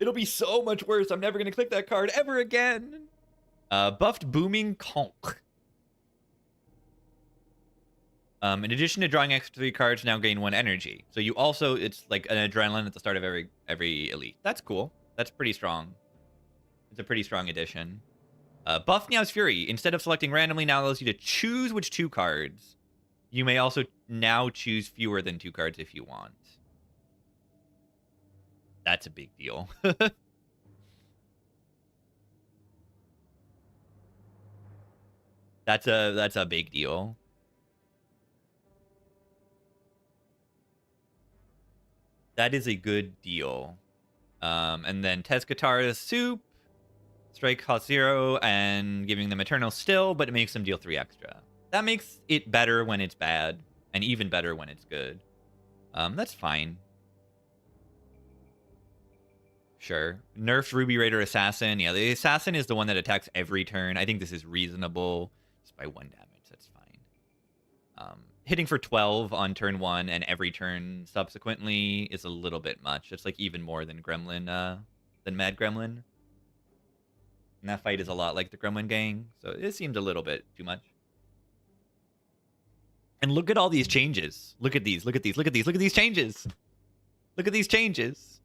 It'll be so much worse. I'm never gonna click that card ever again. Buffed Booming Conch. In addition to drawing extra 3 cards, now gain 1 energy. So you also, it's like an adrenaline at the start of every elite. That's cool. That's pretty strong. It's a pretty strong addition. Buff Meow's Fury. Instead of selecting randomly, now allows you to choose which 2 cards. You may also now choose fewer than 2 cards if you want. That's a big deal. That's a big deal. That is a good deal. And then Tezcatar's Soup. Strike cost 0 and giving them Eternal Still, but it makes them deal 3 extra. That makes it better when it's bad, and even better when it's good. That's fine. Sure. Nerfed Ruby Raider Assassin. Yeah, the Assassin is the one that attacks every turn. I think this is reasonable. Just by 1 damage, that's fine. Hitting for 12 on turn 1 and every turn subsequently is a little bit much. It's like even more than Gremlin, than Mad Gremlin. And that fight is a lot like the Gremlin gang, so it seemed a little bit too much. And look at all these changes. Look at these. Look at these. Look at these. Look at these changes. Look at these changes.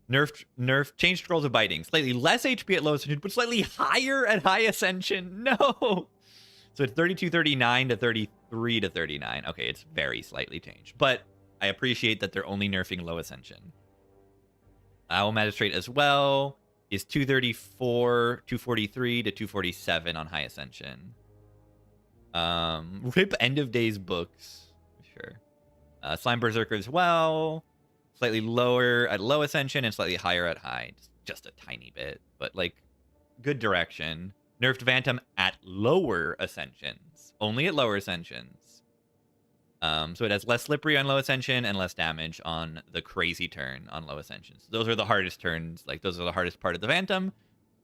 Nerf, changed scrolls of biting. Slightly less HP at low ascension, but slightly higher at high ascension. No. So it's 32-39 to 33-39. Okay, it's very slightly changed. But I appreciate that they're only nerfing low ascension. Owl Magistrate as well is 243 to 247 on high ascension. Rip End of Days books. Sure. Slime Berserker as well. Slightly lower at low ascension and slightly higher at high. Just a tiny bit, but like good direction. Nerfed Phantom at lower ascensions. Only at lower ascensions. So it has less slippery on low ascension and less damage on the crazy turn on low ascensions. Those are the hardest turns. Like those are the hardest part of the Phantom.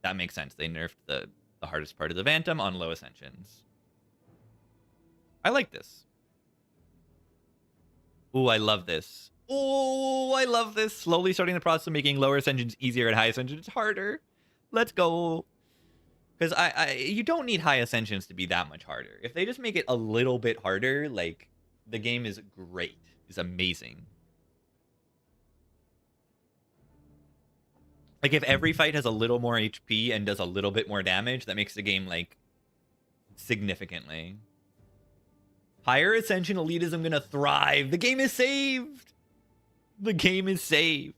That makes sense. They nerfed the hardest part of the Phantom on low ascensions. I like this. Ooh, I love this. Oh, I love this. Slowly starting the process of making lower ascensions easier and high ascensions harder. Let's go. Because you don't need high ascensions to be that much harder. If they just make it a little bit harder, like, the game is great. It's amazing. Like, if every fight has a little more HP and does a little bit more damage, that makes the game, like, significantly. Higher ascension elitism gonna thrive. The game is saved. The game is saved.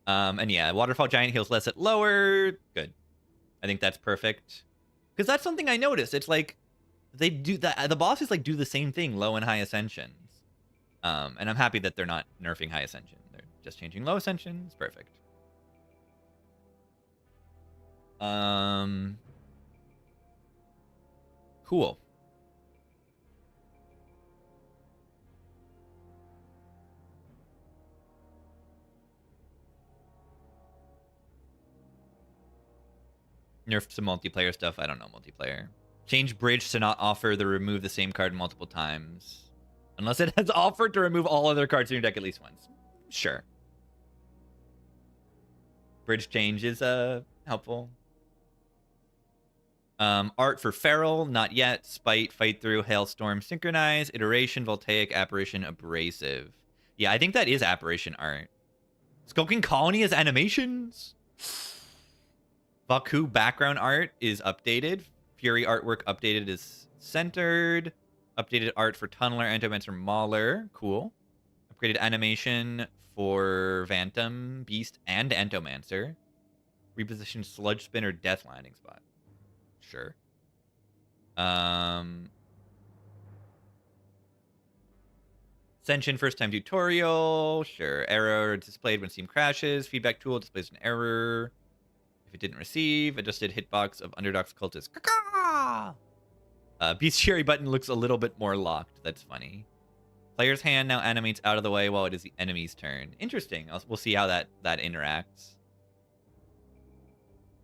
And yeah, Waterfall Giant heals less at lower. Good. I think that's perfect. Because that's something I noticed. It's like, they do that. The bosses like do the same thing, low and high ascensions. And I'm happy that they're not nerfing high ascension. They're just changing low ascensions. Perfect. Cool. Nerfed some multiplayer stuff. I don't know multiplayer. Change bridge to not offer the remove the same card multiple times. Unless it has offered to remove all other cards in your deck at least once. Sure. Bridge change is helpful. Art for Feral, not yet. Spite, Fight Through, Hailstorm, Synchronize, Iteration, Voltaic, Apparition, Abrasive. Yeah, I think that is Apparition art. Skulking Colony has animations. Baku background art is updated. Fury artwork updated is centered. Updated art for Tunneler, Entomancer, Mauler. Cool. Upgraded animation for Phantom, Beast, and Entomancer. Repositioned Sludge Spinner, Death Landing Spot. Sure. Ascension first time tutorial. Sure. Error displayed when Steam crashes. Feedback tool displays an error if it didn't receive. Adjusted hitbox of Underdog's Cultist. Bestiary button looks a little bit more locked. That's funny. Player's hand now animates out of the way while it is the enemy's turn. Interesting. We'll see how that interacts.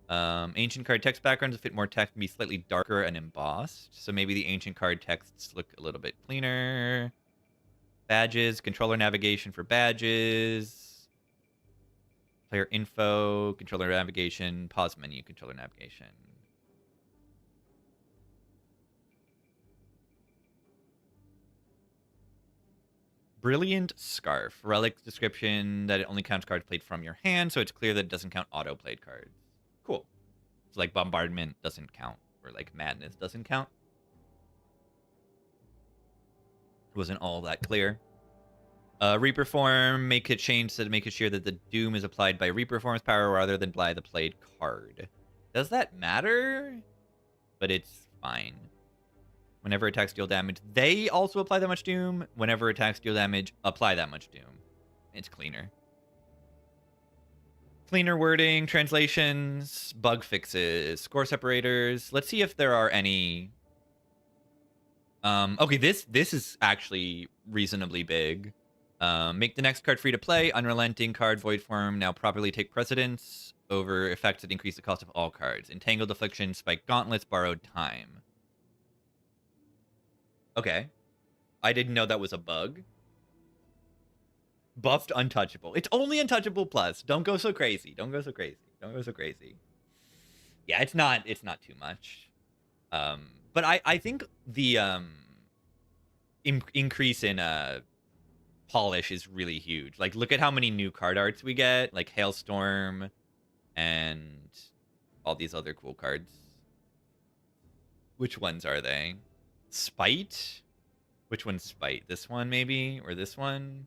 Ancient card text backgrounds fit more text and be slightly darker and embossed. So maybe the ancient card texts look a little bit cleaner. Badges, controller navigation for badges. Player info, controller navigation, pause menu, controller navigation. Brilliant Scarf. Relic description that it only counts cards played from your hand, so it's clear that it doesn't count auto-played cards. Cool. So like Bombardment doesn't count, or like Madness doesn't count. It wasn't all that clear. Reaper Form, make it change to make it sure that the Doom is applied by Reaper Form's power rather than by the played card. Does that matter? But it's fine. Whenever attacks deal damage, they also apply that much Doom. Whenever attacks deal damage, apply that much Doom. It's cleaner. Cleaner wording, translations, bug fixes, score separators. Let's see if there are any. Okay, this is actually reasonably big. Make the next card free to play. Unrelenting card void form now properly take precedence over effects that increase the cost of all cards. Entangled Affliction, Spike Gauntlets, Borrowed Time. Okay. I didn't know that was a bug. Buffed Untouchable. It's only Untouchable plus. Don't go so crazy. Don't go so crazy. Don't go so crazy. Yeah, it's not too much. But I think the increase in polish is really huge. Like, look at how many new card arts we get, like Hailstorm and all these other cool cards. Which ones are they? Spite? Which one's Spite? This one, maybe? Or this one?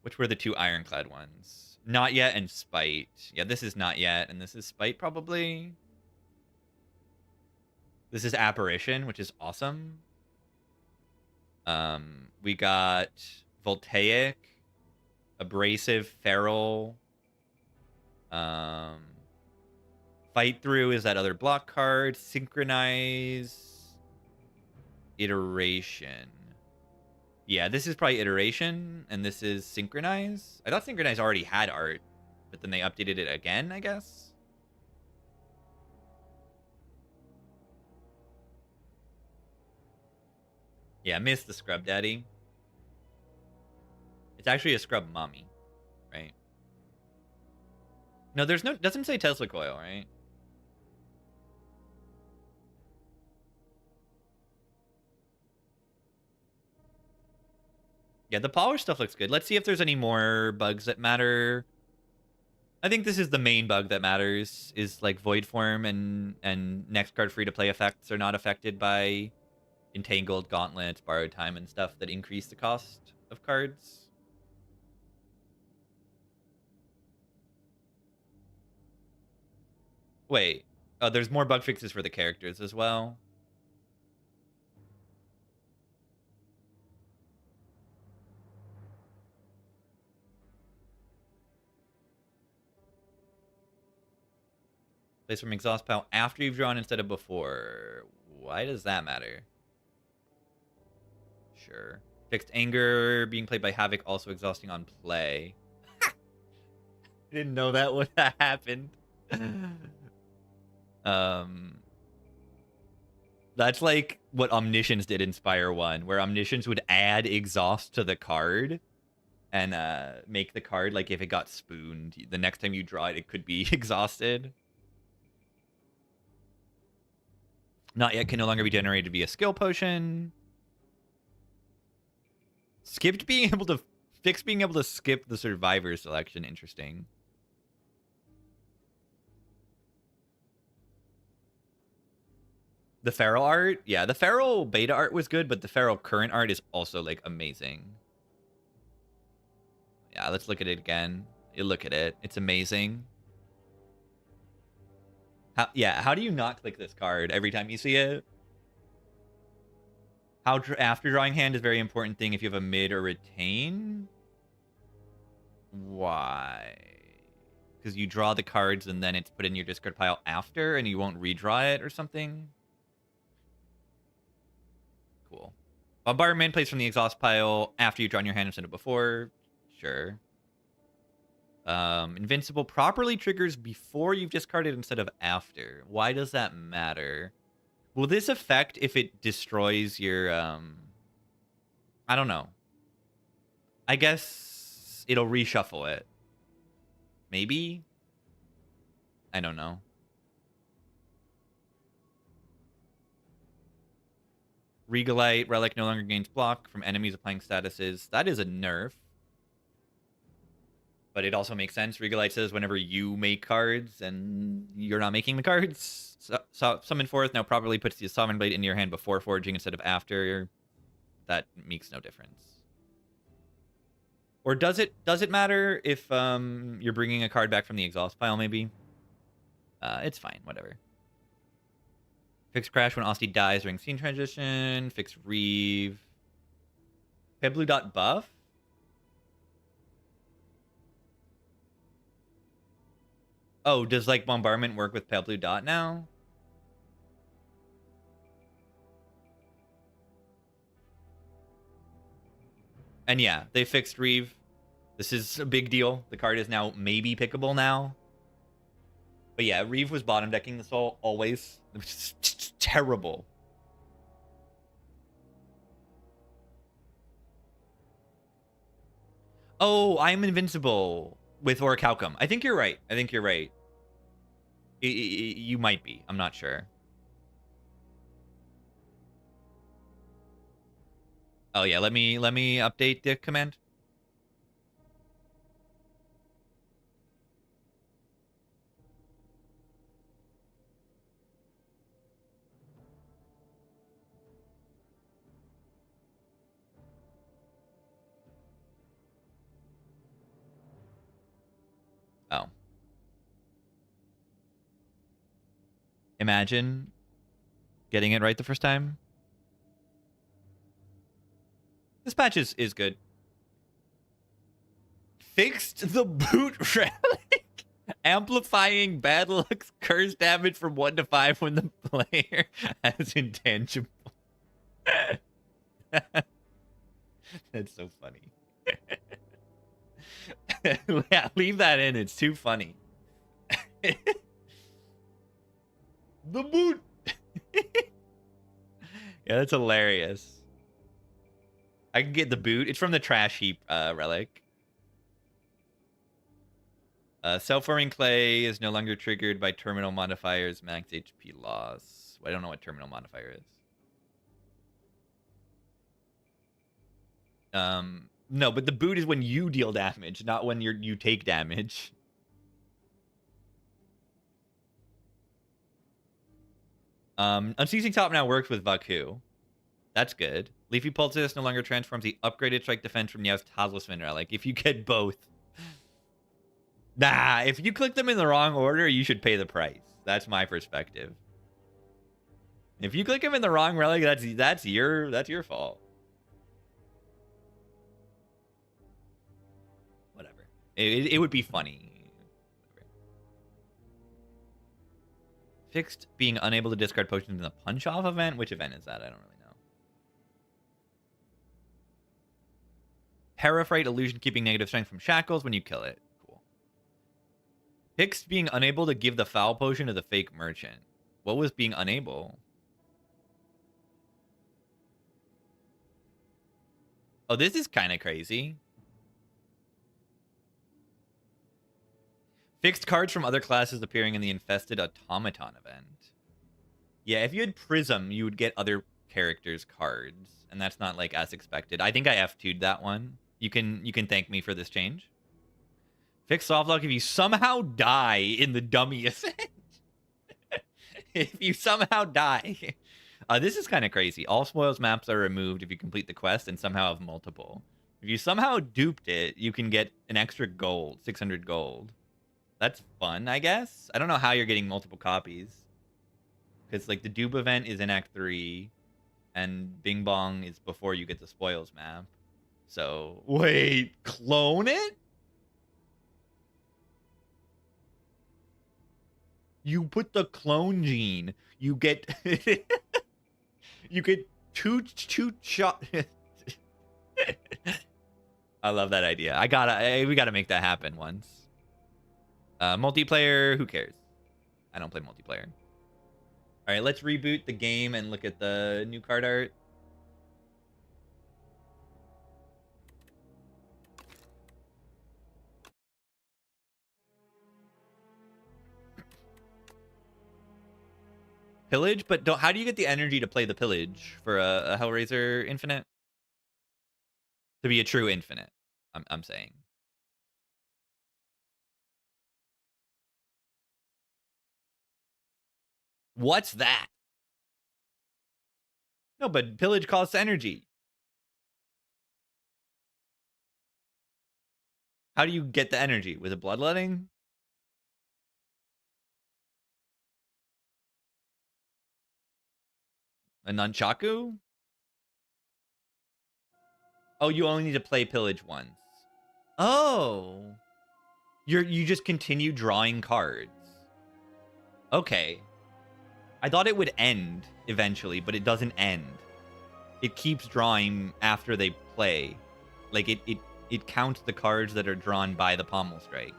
Which were the two Ironclad ones? Not Yet and Spite. Yeah, this is Not Yet, and this is Spite, probably. This is Apparition, which is awesome. We got Voltaic, Abrasive, Feral. Fight Through is that other block card. Synchronize. Iteration. Yeah, this is probably Iteration, and this is Synchronize. I thought Synchronize already had art, but then they updated it again, I guess. Yeah, missed the Scrub Daddy. It's actually a Scrub Mommy, right? No, there's no... Doesn't say Tesla Coil, right? Yeah, the polish stuff looks good. Let's see if there's any more bugs that matter. I think this is the main bug that matters, is like Void Form and next card free-to-play effects are not affected by Entangled, Gauntlets, Borrowed Time, and stuff that increase the cost of cards. Wait. Oh, there's more bug fixes for the characters as well. Place from exhaust pile after you've drawn instead of before. Why does that matter? Sure. Fixed anger being played by Havoc, also exhausting on play. I didn't know that would have happened. That's like what Omniscience did in Spire 1, where Omniscience would add exhaust to the card and make the card, like, if it got spooned, the next time you draw it, it could be exhausted. Not Yet can no longer be generated via skill potion. Fixed being able to skip the survivor selection. Interesting. The Feral art? Yeah, the Feral beta art was good, but the Feral current art is also, like, amazing. Yeah, let's look at it again. You look at it. It's amazing. How do you not click this card every time you see it? After drawing hand is a very important thing if you have a mid or retain. Why? Because you draw the cards and then it's put in your discard pile after and you won't redraw it or something? Cool. Bombardment plays from the exhaust pile after you've drawn your hand instead of before. Sure. Invincible properly triggers before you've discarded instead of after. Why does that matter? Will this affect if it destroys your, I don't know. I guess it'll reshuffle it. Maybe? I don't know. Regalite, Relic no longer gains block from enemies applying statuses. That is a nerf. But it also makes sense. Regalite says whenever you make cards and you're not making the cards. So Summon Forth now properly puts the Sovereign Blade into your hand before forging instead of after. That makes no difference. Or does it matter if you're bringing a card back from the exhaust pile, maybe? It's fine, whatever. Fix Crash when Austin dies during scene transition. Fix Reeve. Pale Blue Dot buff? Oh, does, like, Bombardment work with Pale Blue Dot now? And yeah, they fixed Reeve. This is a big deal. The card is now maybe pickable now. But yeah, Reeve was bottom decking this always. It was just terrible. Oh, I'm invincible with Orichalcum. I think you're right. You might be. I'm not sure. Oh yeah, let me update the command. Oh. Imagine getting it right the first time. This patch is good. Fixed the boot relic. Amplifying bad luck's curse damage from 1 to 5 when the player has intangible. That's so funny. Yeah, leave that in. It's too funny. The boot. Yeah, that's hilarious. I can get the boot. It's from the trash heap relic. Self-forming clay is no longer triggered by terminal modifiers max HP loss. I don't know what terminal modifier is. No, but the boot is when you deal damage, not when you take damage. Unceasing Top now works with Vaku. That's good. Leafy Pulses no longer transforms the upgraded strike defense from Nia's Talisman relic. If you get both. Nah, if you click them in the wrong order, you should pay the price. That's my perspective. If you click them in the wrong relic, that's your fault. Whatever. It would be funny. Fixed being unable to discard potions in the punch-off event? Which event is that? I don't really know. Paraphrite illusion keeping negative strength from shackles when you kill it. Cool. Fixed being unable to give the foul potion to the fake merchant. What was being unable? Oh, this is kind of crazy. Fixed cards from other classes appearing in the infested automaton event. Yeah, if you had Prism, you would get other characters' cards, and that's not like as expected. I think I F2'd that one. You can thank me for this change. Fixed soft lock if you somehow die in the dummy event. If you somehow die. This is kind of crazy. All spoils maps are removed if you complete the quest and somehow have multiple. If you somehow duped it, you can get an extra gold, 600 gold. That's fun, I guess. I don't know how you're getting multiple copies. Because, like, the dupe event is in Act 3, and Bing Bong is before you get the spoils map. So, wait, clone it? You put the clone gene. You get... you get two shot... I love that idea. We gotta make that happen once. Multiplayer, who cares? I don't play multiplayer. All right, let's reboot the game and look at the new card art. Pillage, but how do you get the energy to play the pillage for a Hellraiser Infinite? To be a true Infinite, I'm saying. What's that? No, but pillage costs energy. How do you get the energy? With a bloodletting? A nunchaku? Oh, you only need to play pillage once. Oh. You just continue drawing cards. Okay. I thought it would end eventually, but it doesn't end. It keeps drawing after they play. Like, it counts the cards that are drawn by the pommel strike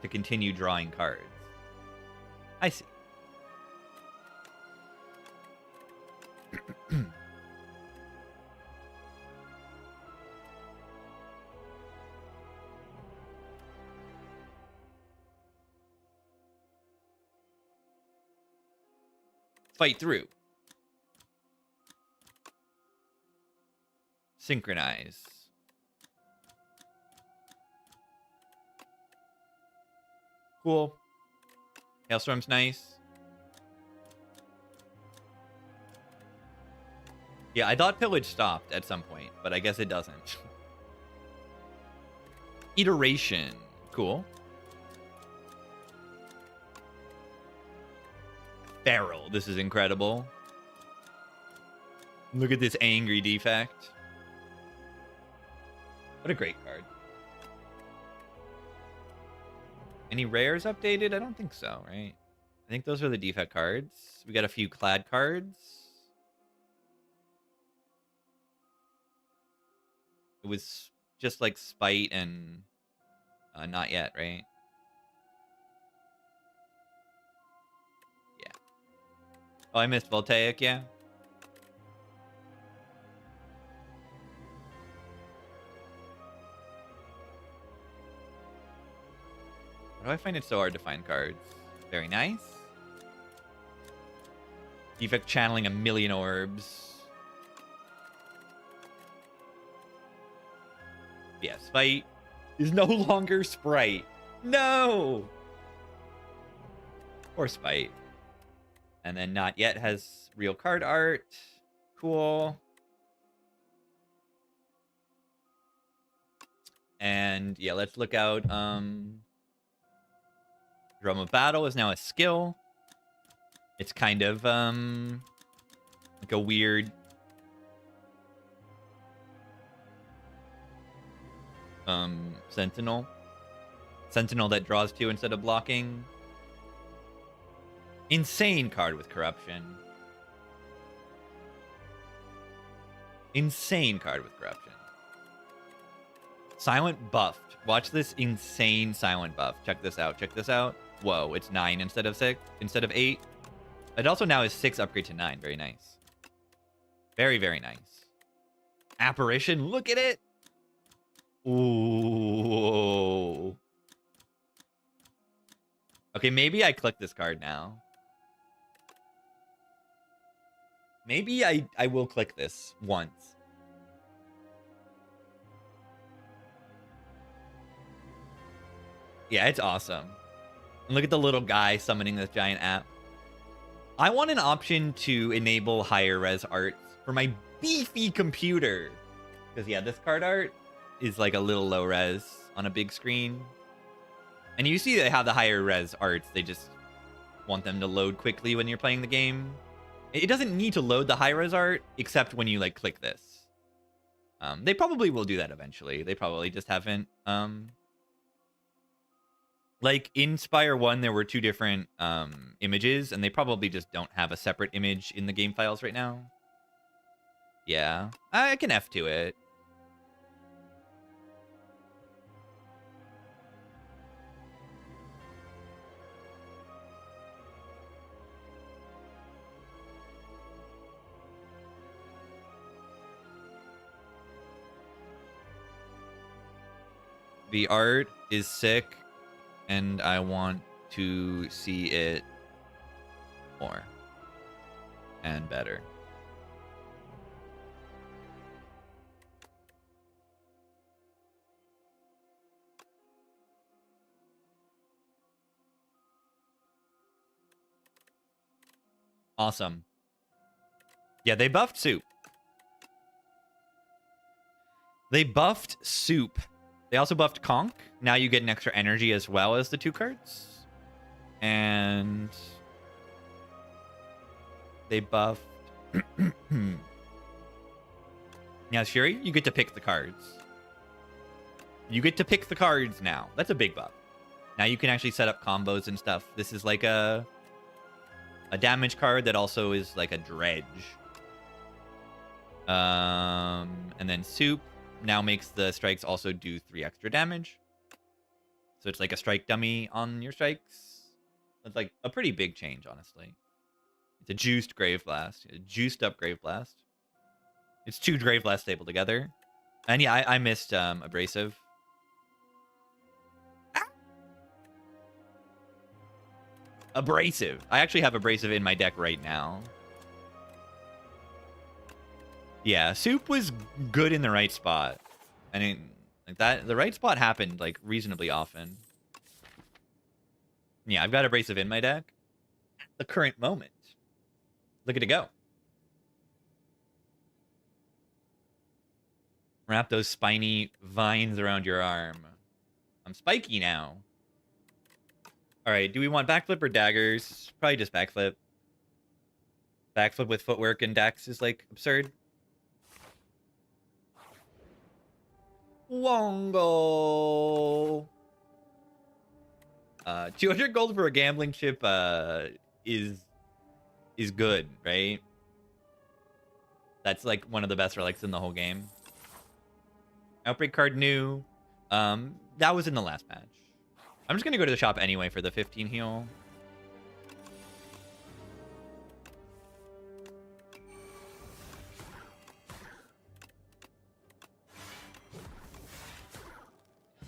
to continue drawing cards. I see. Fight through. Synchronize. Cool. Hailstorm's nice. Yeah, I thought Pillage stopped at some point, but I guess it doesn't. Iteration. Cool. Feral. This is incredible. Look at this angry Defect. What a great card. Any rares updated? I don't think so, right? I think those are the Defect cards. We got a few Clad cards. It was just like Spite and not yet, right? Yeah. Oh, I missed Voltaic, yeah. Why do I find it so hard to find cards? Very nice. Defect channeling 1,000,000 orbs. Yeah, Spite is no longer Sprite. No! Or Spite. And then Not Yet has real card art. Cool. And yeah, let's look out. Drum of Battle is now a skill. It's kind of like a weird Sentinel that draws 2 instead of blocking. Insane card with corruption. Insane card with corruption. Silent buffed. Watch this insane silent buff. Check this out. Check this out. Whoa, it's 9 instead of 8. It also now is 6 upgrade to 9. Very nice. Very, very nice. Apparition. Look at it. Ooh. Okay, maybe I click this card now. Maybe I will click this once. Yeah, it's awesome. And look at the little guy summoning this giant app. I want an option to enable higher res art for my beefy computer. Because, yeah, this card art is like a little low res on a big screen. And you see they have the higher res arts. They just want them to load quickly when you're playing the game. It doesn't need to load the high res art, except when you like click this. They probably will do that eventually. They probably just haven't. Like in Spire 1, there were 2 different images, and they probably just don't have a separate image in the game files right now. Yeah, I can F2 it. The art is sick, and I want to see it more and better. Awesome. Yeah, they buffed Soup. They buffed Soup. They also buffed Conk. Now you get an extra energy as well as the 2 cards. And they buffed... Now, Shuri, you get to pick the cards. You get to pick the cards now. That's a big buff. Now you can actually set up combos and stuff. This is like a damage card that also is like a dredge. And then Soup now makes the strikes also do 3 extra damage. So it's like a strike dummy on your strikes. It's like a pretty big change, honestly. It's a juiced Grave Blast. A juiced up Grave Blast. It's 2 Grave Blasts stapled together. And yeah, I missed Abrasive. Ah! Abrasive. I actually have Abrasive in my deck right now. Yeah, soup was good in the right spot. I mean, like that, the right spot happened like reasonably often. Yeah, I've got abrasive in my deck at the current moment. Look at it go. Wrap those spiny vines around your arm. I'm spiky now. All right, do we want backflip or daggers? Probably just backflip. Backflip with footwork and dex is like absurd. Wongo. 200 gold for a gambling chip is good, right? That's like one of the best relics in the whole game. Outbreak card new. That was in the last patch. I'm just gonna go to the shop anyway for the 15 heal.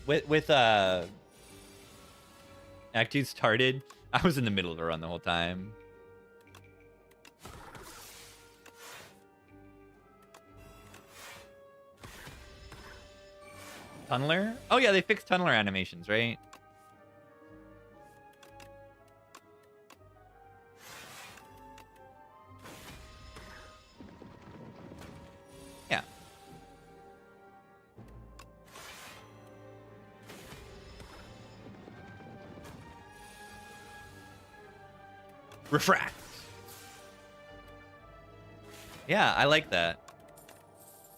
With Act 2 started, I was in the middle of a run the whole time. Tunneler? Oh yeah, they fixed tunneler animations, right? Yeah. Refract. Yeah, I like that.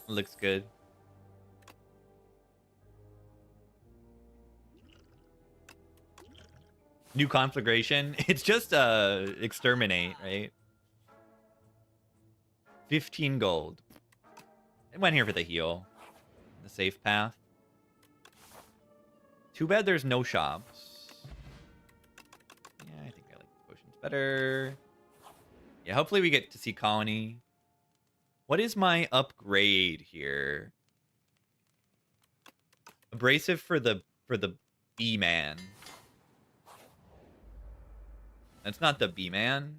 Looks good. New conflagration. It's just exterminate, right? 15 gold. I went here for the heal. The safe path. Too bad there's no shops. Yeah, I think I like the potions better. Yeah, hopefully we get to see colony. What is my upgrade here? Abrasive for the B-man. That's not the B-man.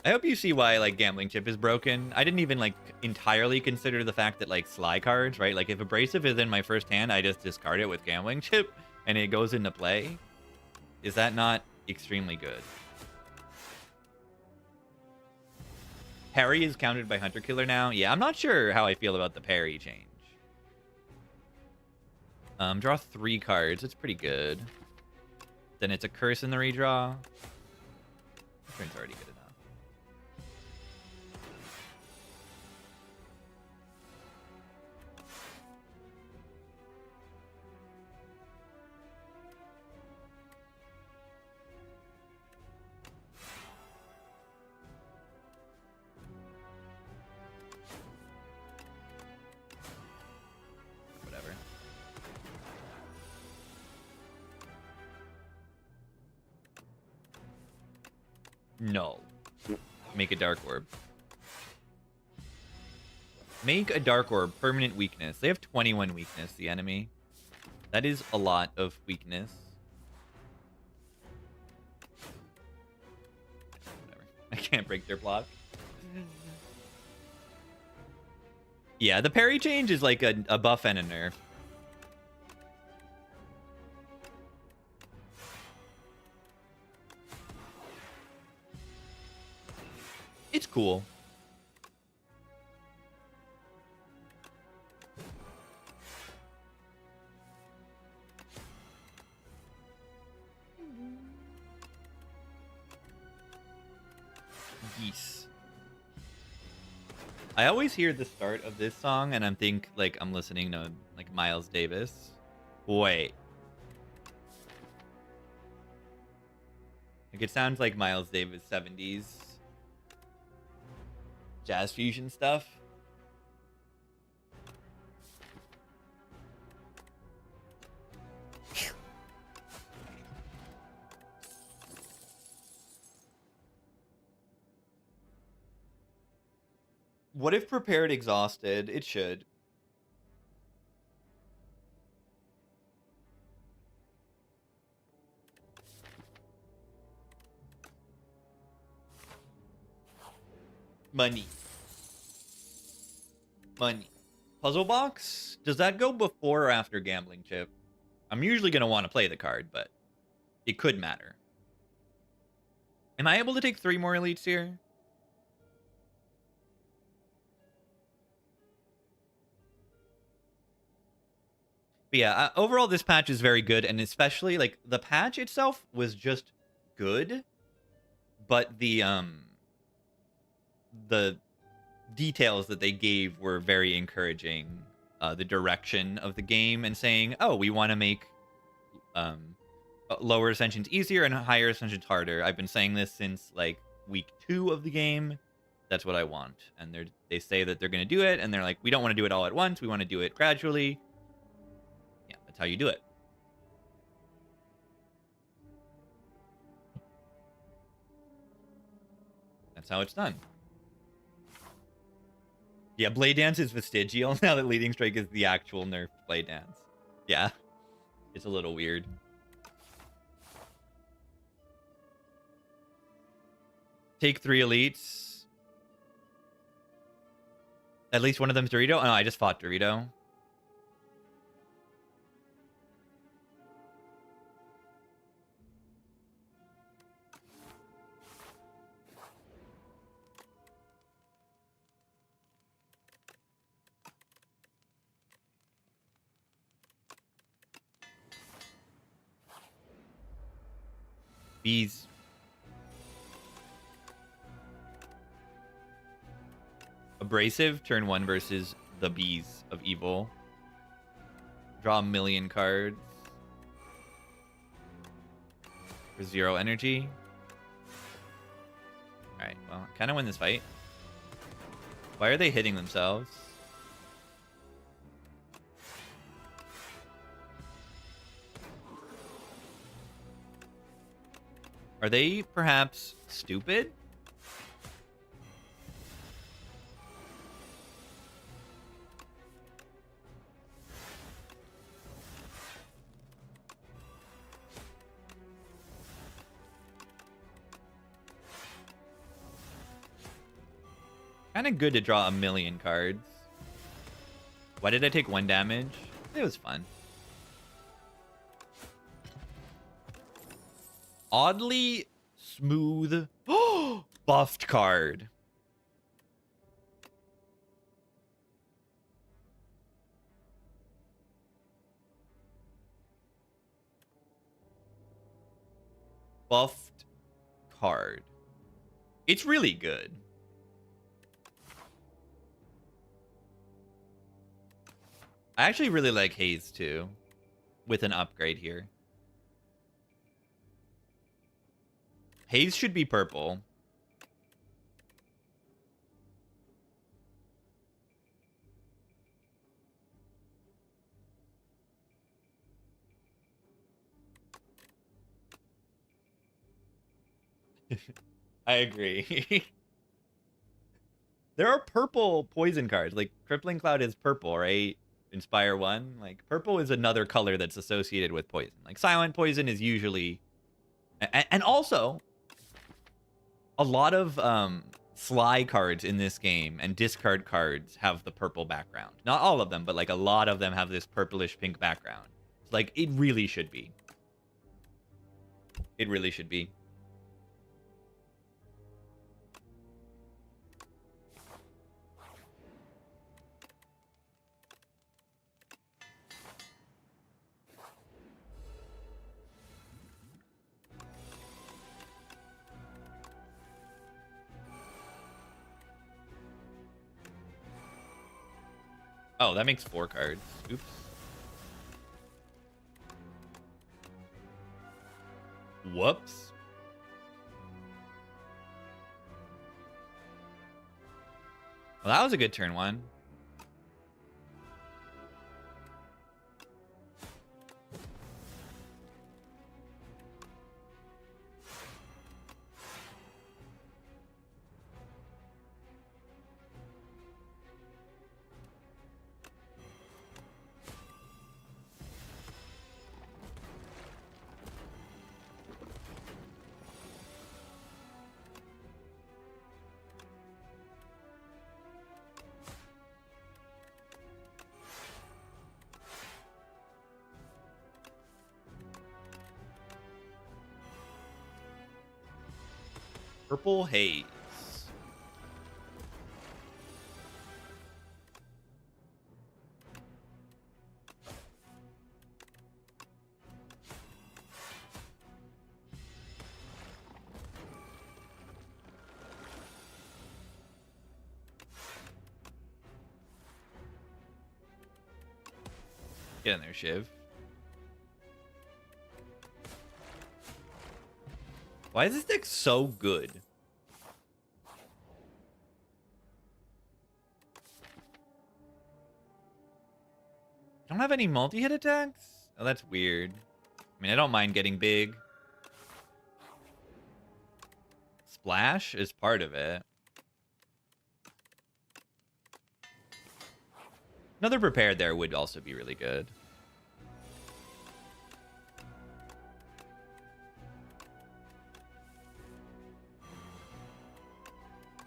I hope you see why like gambling chip is broken. I didn't even like entirely consider the fact that like sly cards, right? Like if abrasive is in my first hand, I just discard it with gambling chip and it goes into play. Is that not extremely good? Parry is counted by Hunter Killer now. Yeah, I'm not sure how I feel about the parry change. Draw 3 cards. It's pretty good. Then it's a curse in the redraw. Turn's already good enough. Whatever. No. Make a dark orb. Make a dark orb. Permanent weakness. They have 21 weakness, the enemy. That is a lot of weakness. Whatever. I can't break their block. Yeah, the parry change is like a buff and a nerf. It's cool. Geese. I always hear the start of this song and I'm I'm listening to like Miles Davis. Wait. Like it sounds like Miles Davis 70s jazz fusion stuff. What if prepared exhausted? It should. Money. Money. Puzzle box? Does that go before or after gambling chip? I'm usually going to want to play the card, but it could matter. Am I able to take 3 more elites here? But yeah, overall, this patch is very good, and especially, like, the patch itself was just good, but the details that they gave were very encouraging. The direction of the game and saying, oh, we want to make lower ascensions easier and higher ascensions harder. I've been saying this since, like, week 2 of the game. That's what I want. And they say that they're going to do it, and they're like, we don't want to do it all at once. We want to do it gradually. Yeah, that's how you do it. That's how it's done. Yeah, Blade Dance is vestigial now that Leading Strike is the actual nerfed Blade Dance. Yeah, it's a little weird. Take 3 elites. At least one of them's Dorito. Oh, no, I just fought Dorito. Bees. Abrasive, turn 1 versus the Bees of Evil. Draw 1,000,000 cards. For 0 energy. Alright, well, kind of win this fight. Why are they hitting themselves? Are they perhaps stupid? Kind of good to draw 1,000,000 cards. Why did I take 1 damage? It was fun. Oddly smooth. Buffed card. Buffed card. It's really good. I actually really like Haze too, with an upgrade here. Haze should be purple. I agree. There are purple poison cards. Like, Crippling Cloud is purple, right? Inspire 1. Like, purple is another color that's associated with poison. Like, Silent Poison is usually... And also, a lot of Sly cards in this game and discard cards have the purple background. Not all of them, but, like, a lot of them have this purplish pink background. So, like, it really should be. It really should be. Oh, that makes 4 cards. Oops. Whoops. Well, that was a good turn 1. Purple haze. Get in there, Shiv. Why is this deck so good? I don't have any multi-hit attacks? Oh, that's weird. I mean, I don't mind getting big. Splash is part of it. Another prepared there would also be really good.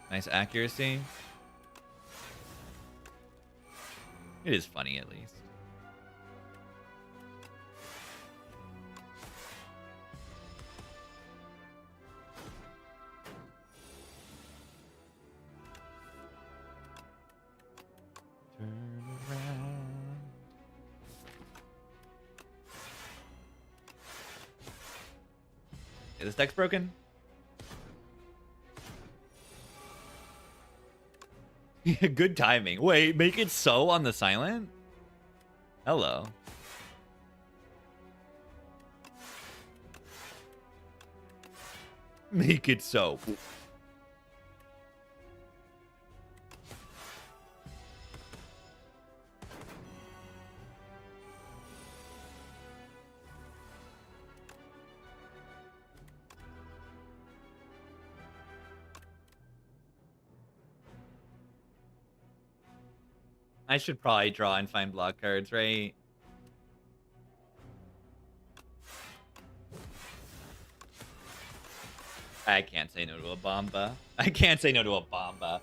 Nice accuracy. It is funny, at least. Turn around. Okay, this deck's broken. Good timing. Wait, make it so on the silent? Hello. Make it so. I should probably draw and find block cards, right? I can't say no to a Bomba. I can't say no to a Bomba.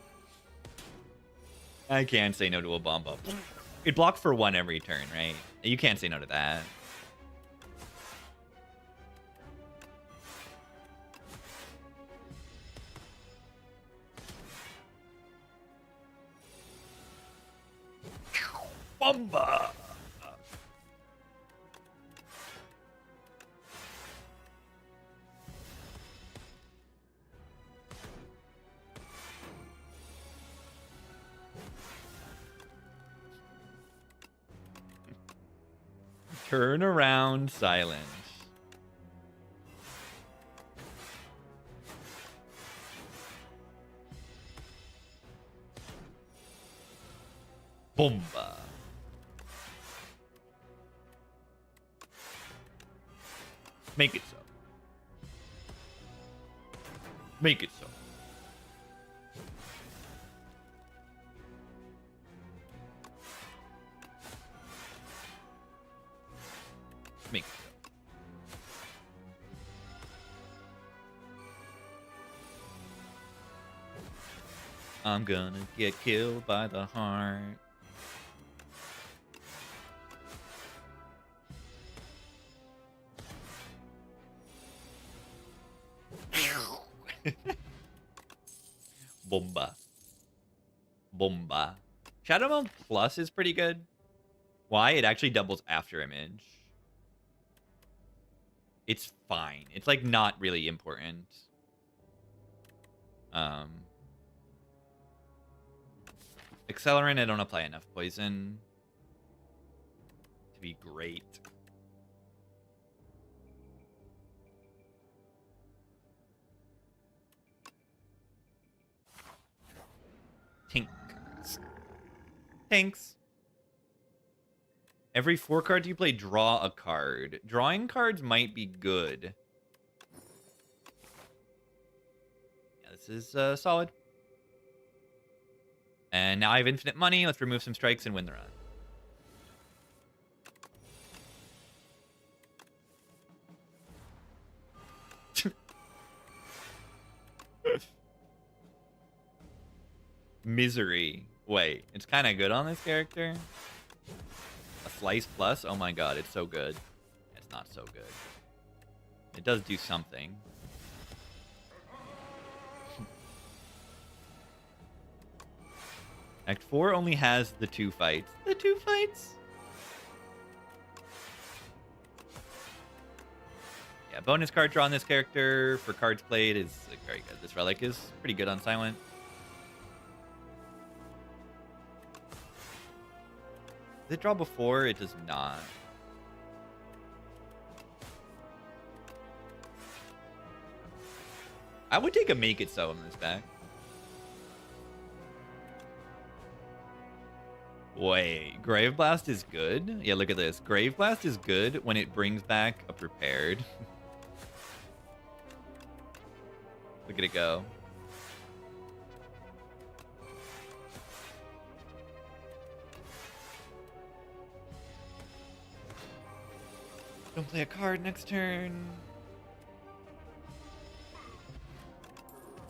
I can't say no to a Bomba. It blocked for 1 every turn, right? You can't say no to that. Bomba! Turn around, silent. Bomba. Make it so. Make it so. Make it so. I'm gonna get killed by the heart. Bomba. Bomba. Shadow Meld Plus is pretty good. Why? It actually doubles after image. It's fine. It's like not really important. Accelerant, I don't apply enough poison to be great. Tinks. Thanks. Every 4 cards you play, draw a card. Drawing cards might be good. Yeah, this is solid. And now I have infinite money. Let's remove some strikes and win the run. Misery. Wait, it's kind of good on this character. A Slice Plus? Oh my god, it's so good. It's not so good. It does do something. Act 4 only has the 2 fights. The 2 fights? Yeah, bonus card draw on this character for cards played is like, very good. This relic is pretty good on silent. Does it draw before? It does not. I would take a Make It So in this back. Wait, Grave Blast is good? Yeah, look at this. Grave Blast is good when it brings back a prepared. Look at it go. Don't play a card next turn.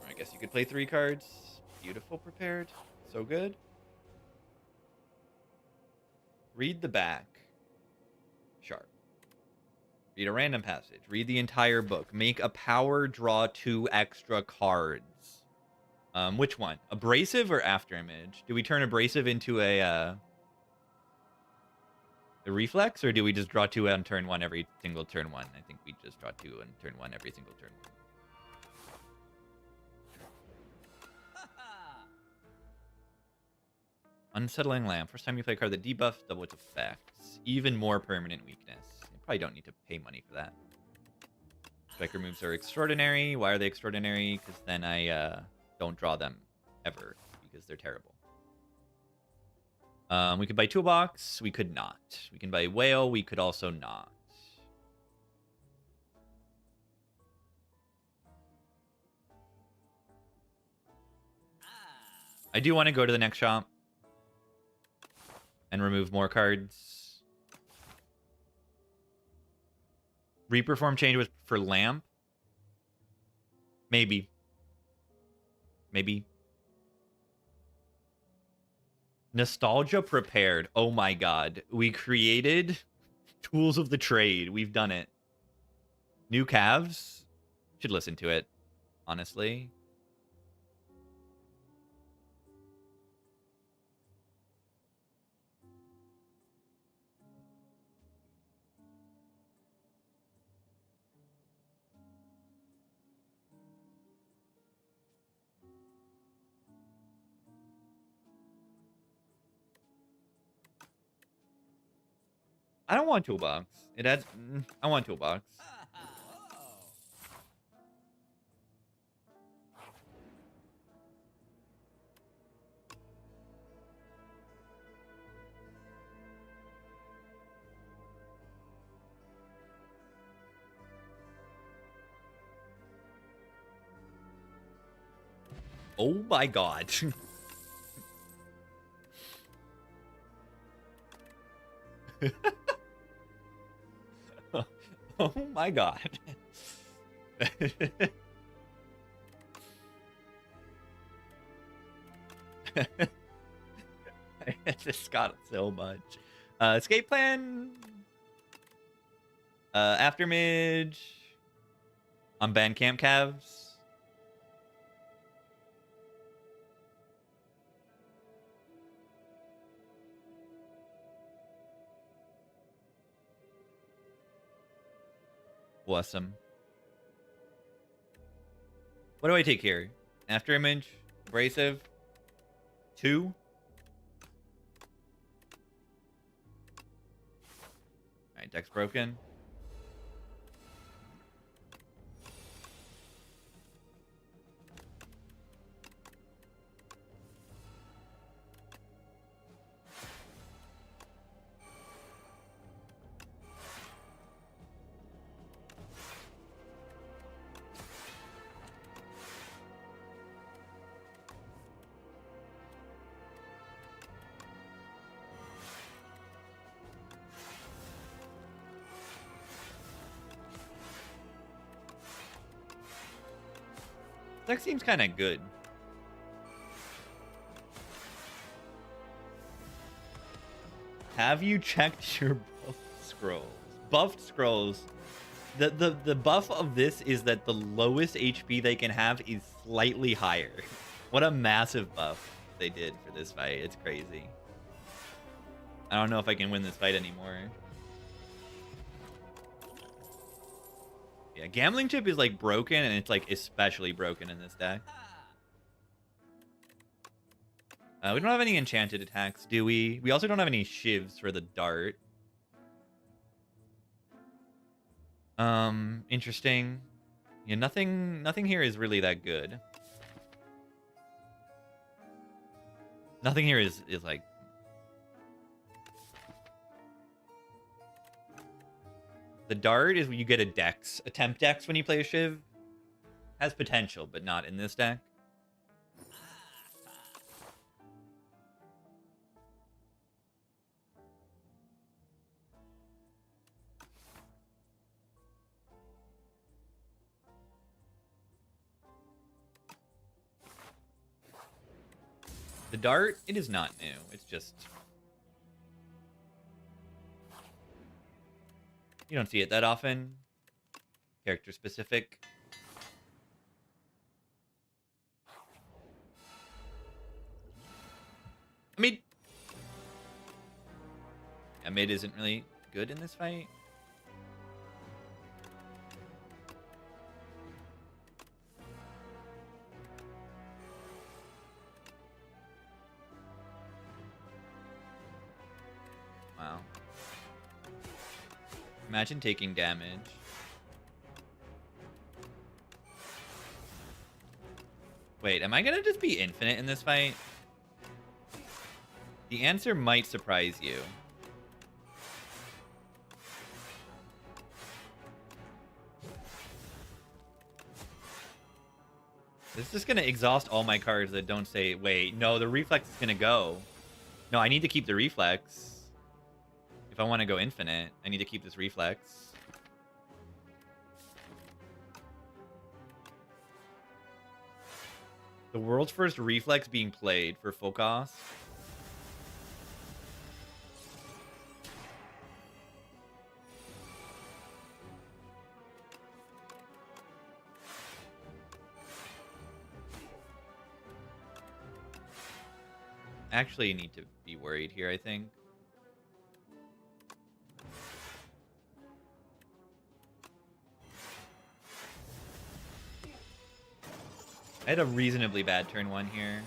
I guess you could play 3 cards. Beautiful prepared. So good. Read the back. Sharp. Read a random passage. Read the entire book. Make a power, draw 2 extra cards. Which one? Abrasive or Afterimage? Do we turn Abrasive into a reflex, or do we just draw 2 on turn 1 every single turn 1? I think we just draw 2 on turn 1 every single turn 1. Unsettling Lamp. First time you play a card that debuffs, double its effects. Even more permanent weakness. You probably don't need to pay money for that. Striker moves are extraordinary. Why are they extraordinary? Because then I don't draw them ever, because they're terrible. We could buy Toolbox. We could not. We can buy Whale. We could also not. I do want to go to the next shop and remove more cards. Reperform change was for Lamp. Maybe. Maybe. Nostalgia prepared. Oh my god. We created Tools of the Trade. We've done it. New Calves. Should listen to it, honestly. I don't want Toolbox. It adds... I want Toolbox. Oh my god. Oh my god. I just got so much. Escape Plan. Aftermage. On Bandcamp Calves. Bless him. What do I take here? Afterimage? Abrasive? 2? Alright, deck's broken. Deck seems kind of good. Have you checked your buffed scrolls? Buffed scrolls. The buff of this is that the lowest HP they can have is slightly higher. What a massive buff. they did for this fight. It's crazy. I don't know if I can win this fight anymore. Yeah, Gambling Chip is like broken, and it's like especially broken in this deck. We don't have any enchanted attacks, do we? We also don't have any shivs for the dart. Interesting. Yeah, nothing here is really that good. Nothing here is like... The dart is when you get a dex. A temp dex when you play a shiv. Has potential, but not in this deck. The dart, it is not new. It's just... You don't see it that often. Character specific. I mean... Yeah, mid isn't really good in this fight. Wow. Imagine taking damage. Wait, am I gonna just be infinite in this fight? The answer might surprise you. This is just gonna exhaust all my cards that don't say, wait, no, the reflex is gonna go. No, I need to keep the reflex. If I want to go infinite, I need to keep this reflex. The world's first reflex being played for full cost. Actually, need to be worried here, I think. I had a reasonably bad turn one here.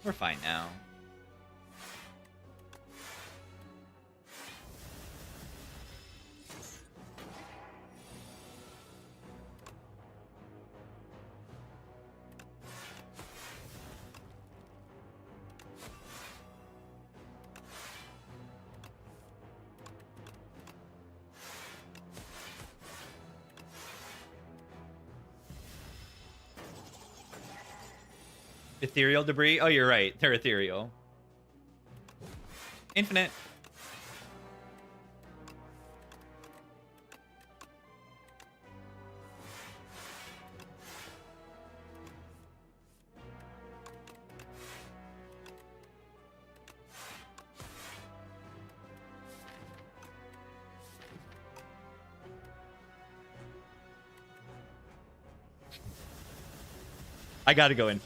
We're fine now. Ethereal debris? Oh, you're right. They're ethereal. Infinite. I gotta go in.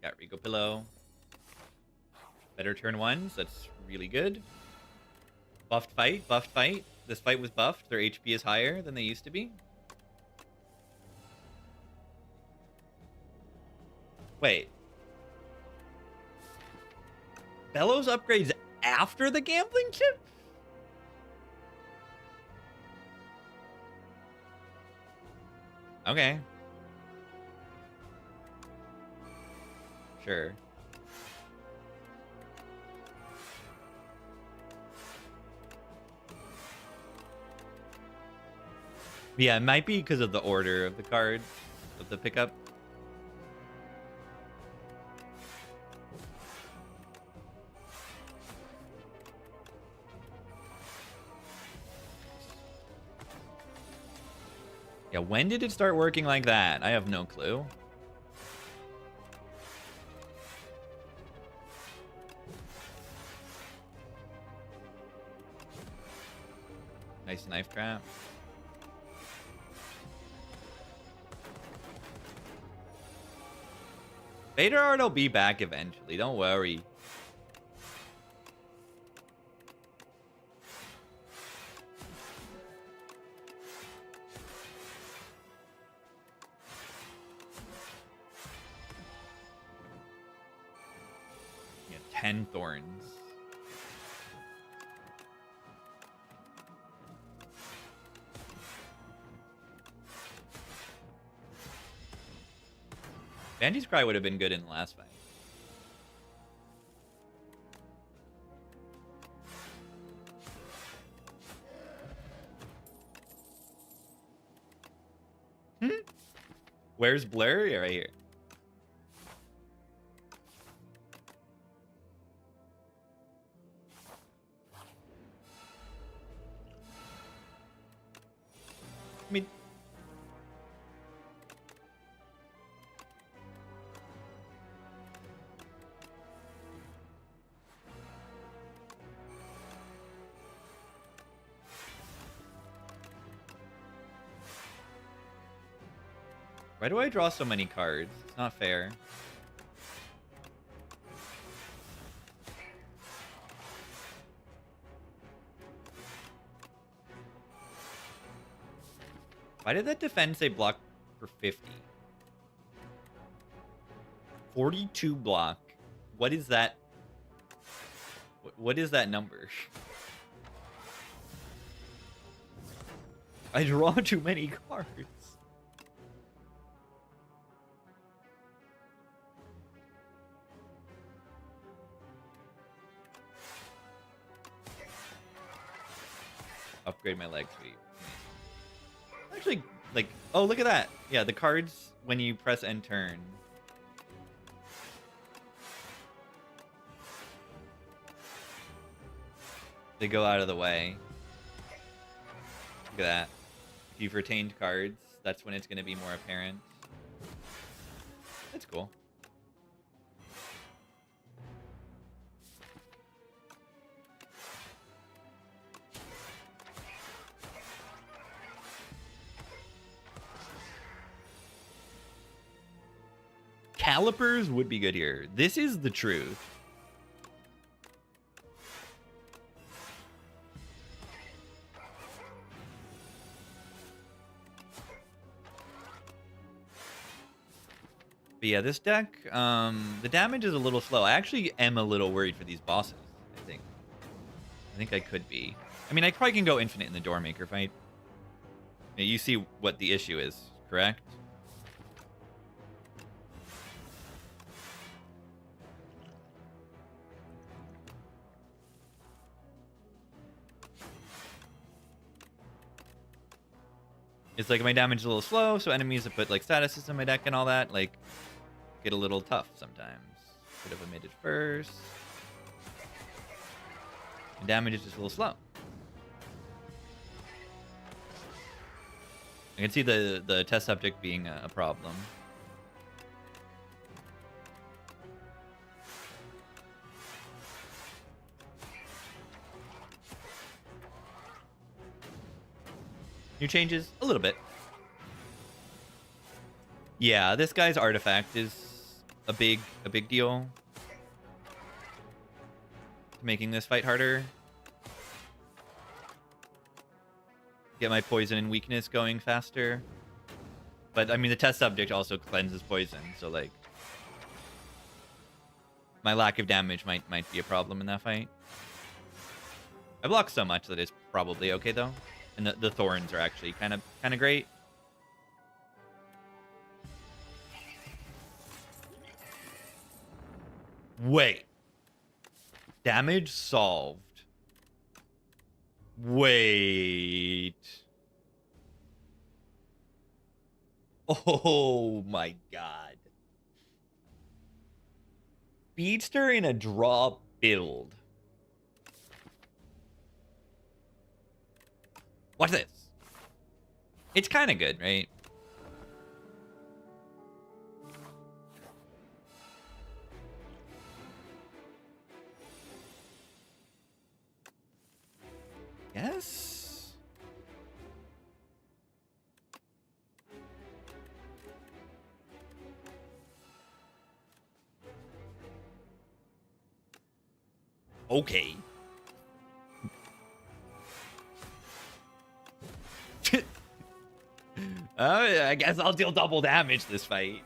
Got Rico Pillow. Better turn ones. That's really good. Buffed fight. Buffed fight. This fight was buffed. Their HP is higher than they used to be. Wait. Bellows upgrades after the gambling chip? Okay. Sure. Yeah, it might be because of the order of the cards of the pickup. Yeah, when did it start working like that? I have no clue. Nice knife trap. Vader Art will be back eventually, don't worry. Yeah, 10 thorns. Bandy's Cry would have been good in the last fight. Where's Blur? Yeah, right here. I mean, why do I draw so many cards? It's not fair. Why did that defend say block for 50? 42 block. What is that? What is that number? I draw too many cards. Upgrade my leg sweep. Actually, like, oh, look at that. Yeah, the cards, when you press end turn. They go out of the way. Look at that. If you've retained cards, that's when it's going to be more apparent. That's cool. Calipers would be good here. This is the truth. But yeah, this deck, the damage is a little slow. I actually am a little worried for these bosses, I think. I think I could be. I mean, I probably can go infinite in the Doormaker fight. You see what the issue is, correct? It's like my damage is a little slow, so enemies that put like statuses in my deck and all that, like, get a little tough sometimes. Could have omitted first. And damage is just a little slow. I can see the test subject being a problem. New changes a little bit. Yeah, this guy's artifact is a big deal. Making this fight harder. Get my poison and weakness going faster. But I mean, the test subject also cleanses poison, so like, My lack of damage might be a problem in that fight. I block so much that it's probably okay though, and the thorns are actually kind of great. Wait, damage solved. Wait. Oh my god. Speedster in a draw build. Watch this. It's kind of good, right? Yes. Okay. I guess I'll deal double damage this fight.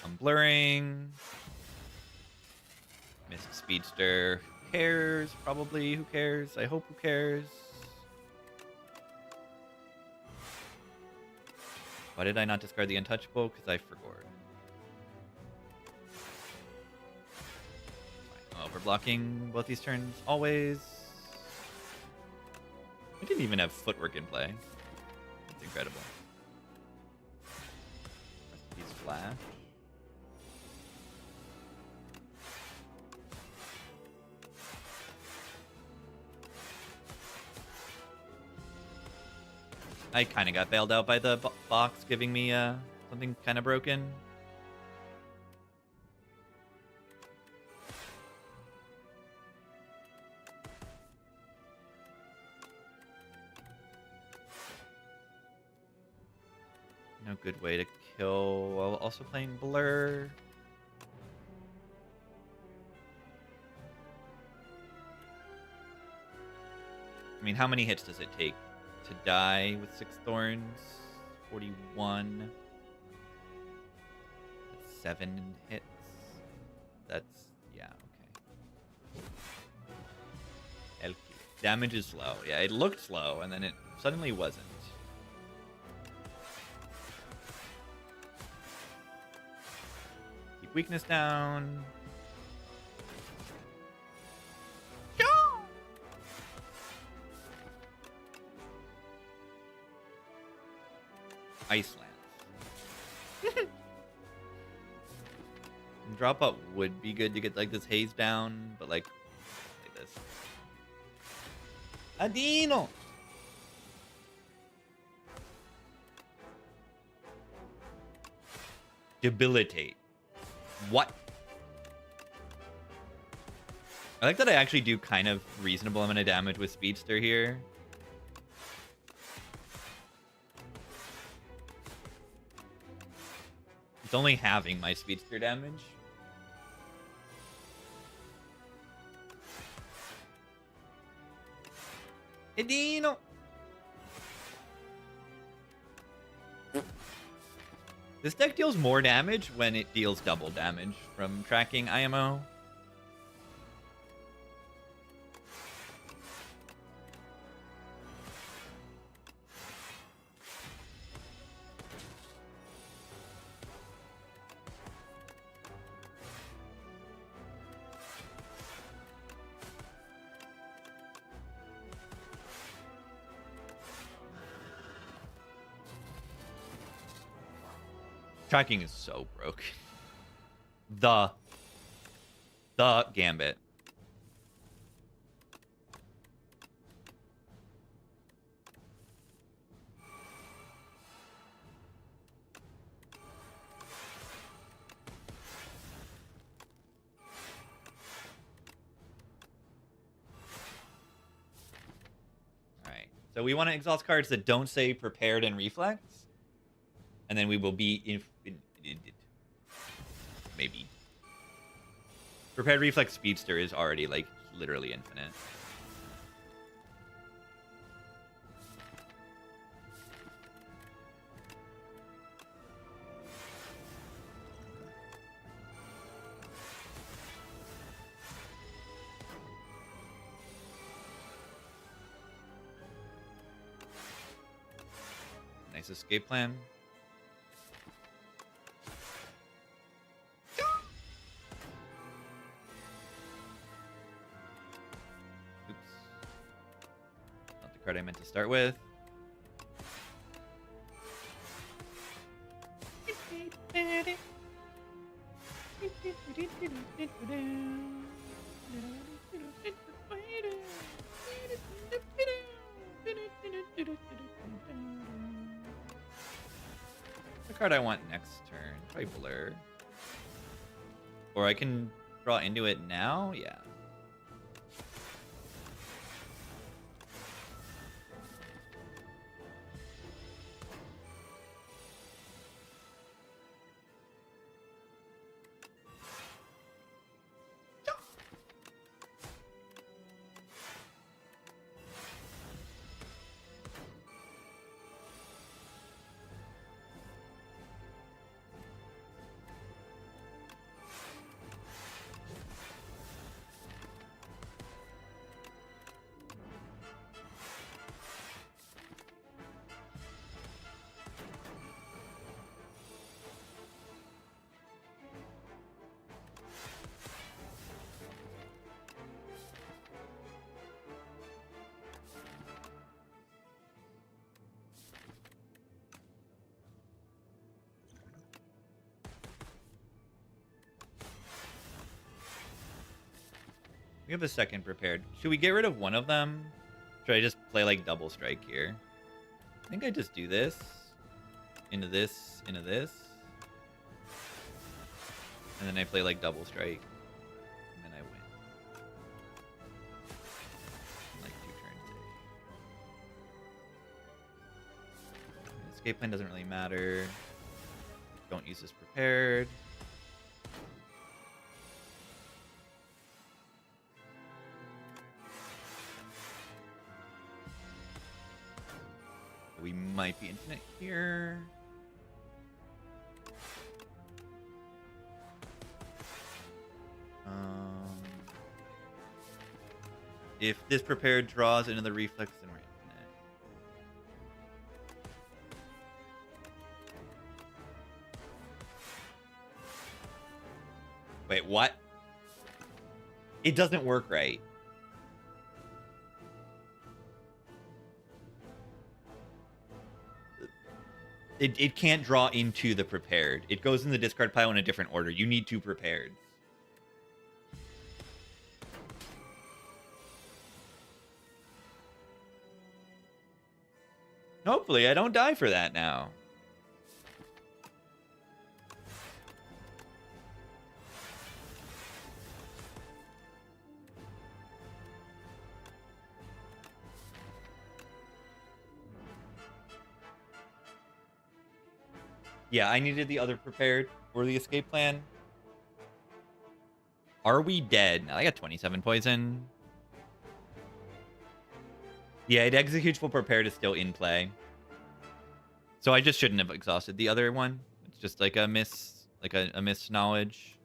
I'm blurring. Missed Speedster. Who cares? Probably. Who cares? I hope who cares. Why did I not discard the Untouchable? Because I forgot. I'm overblocking both these turns always. I didn't even have footwork in play. It's incredible. Rest flash. I kind of got bailed out by the box giving me something kind of broken. No good way to kill while also playing Blur. I mean, how many hits does it take to die with 6 thorns? 41. That's 7 hits. That's, yeah, okay. Damage is slow. Yeah, it looked slow, and then it suddenly wasn't. Keep weakness down. Iceland. Drop up would be good to get like this haze down, but like this. Adino. Debilitate. What? I like that I actually do kind of reasonable amount of damage with Speedster here. It's only halving my Speedster damage. Edino. This deck deals more damage when it deals double damage from tracking IMO. Tracking is so broke. The Gambit. So we want to exhaust cards that don't say prepared and reflex. And then we will be maybe. Prepared reflex speedster is already like literally infinite. Nice escape plan. Oops. Not the card I meant to start with. The card I want next turn. Probably Blur. Or I can draw into it now? Yeah. We have a second prepared. Should we get rid of one of them? Should I just play like double strike here? I think I just do this. Into this, into this. And then I play like double strike. And then I win. Like 2 turns. Escape plan doesn't really matter. Don't use this prepared. We might be infinite here. If this prepared draws into the reflex, then we're infinite. Wait, what? It doesn't work right. It can't draw into the prepared. It goes in the discard pile in a different order. You need 2 prepared. Hopefully, I don't die for that now. Yeah, I needed the other prepared or the escape plan. Are we dead? I got 27 poison. Yeah, it executes full prepared is still in play. So I just shouldn't have exhausted the other one. It's just like a miss, like a missed knowledge.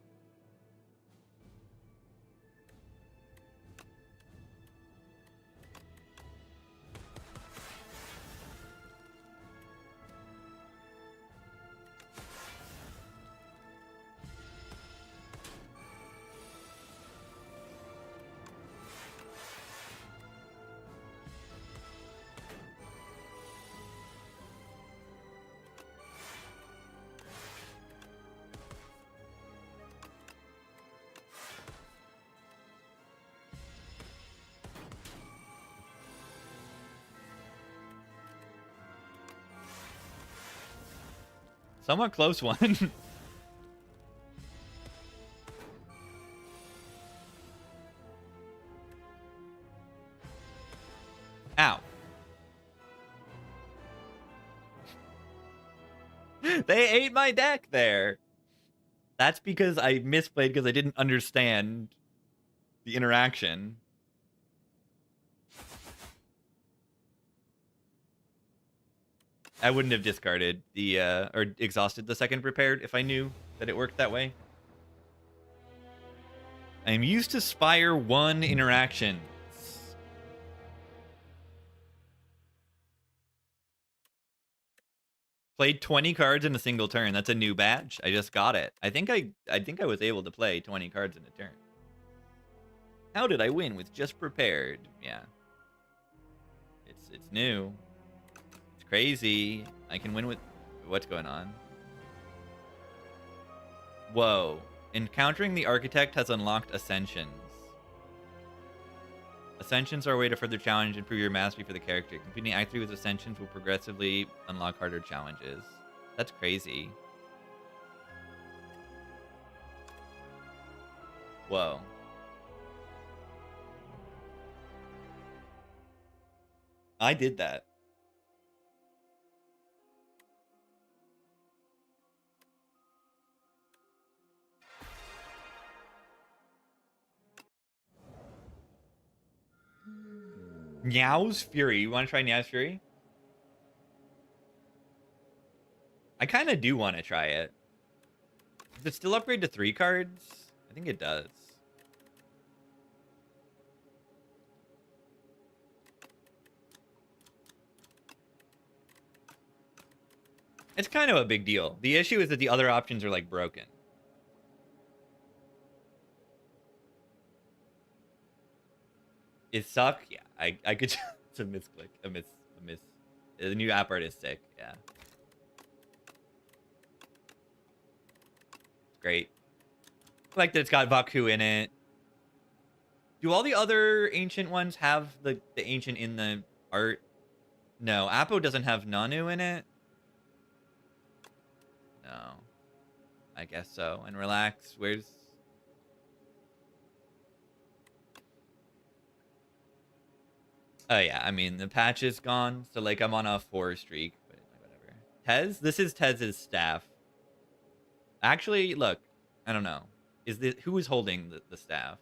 Somewhat close one. Ow. They ate my deck there. That's because I misplayed because I didn't understand the interaction. I wouldn't have discarded the or exhausted the second prepared if I knew that it worked that way. I'm used to Spire 1 interactions. Played 20 cards in a single turn. That's a new badge. I just got it. I think I was able to play 20 cards in a turn. How did I win with just prepared? Yeah. It's new. It's crazy. I can win with what's going on. Whoa. Encountering the Architect has unlocked Ascensions. Ascensions are a way to further challenge and improve your mastery for the character. Completing Act 3 with Ascensions will progressively unlock harder challenges. That's crazy. Whoa. I did that. Meow's Fury. You want to try Meow's Fury? I kind of do want to try it. Does it still upgrade to 3 cards? I think it does. It's kind of a big deal. The issue is that the other options are like broken. It suck? Yeah, I could. It's a misclick. A miss. The new app art is sick. Yeah. It's great. I like that it's got Vaku in it. Do all the other ancient ones have the ancient in the art? No, Appo doesn't have Nanu in it. No. I guess so. And Relax, where's... Oh, yeah, I mean, the patch is gone, so, like, I'm on a 4 streak, but whatever. Tez? This is Tez's staff. Actually, look, I don't know. Who is holding the staff?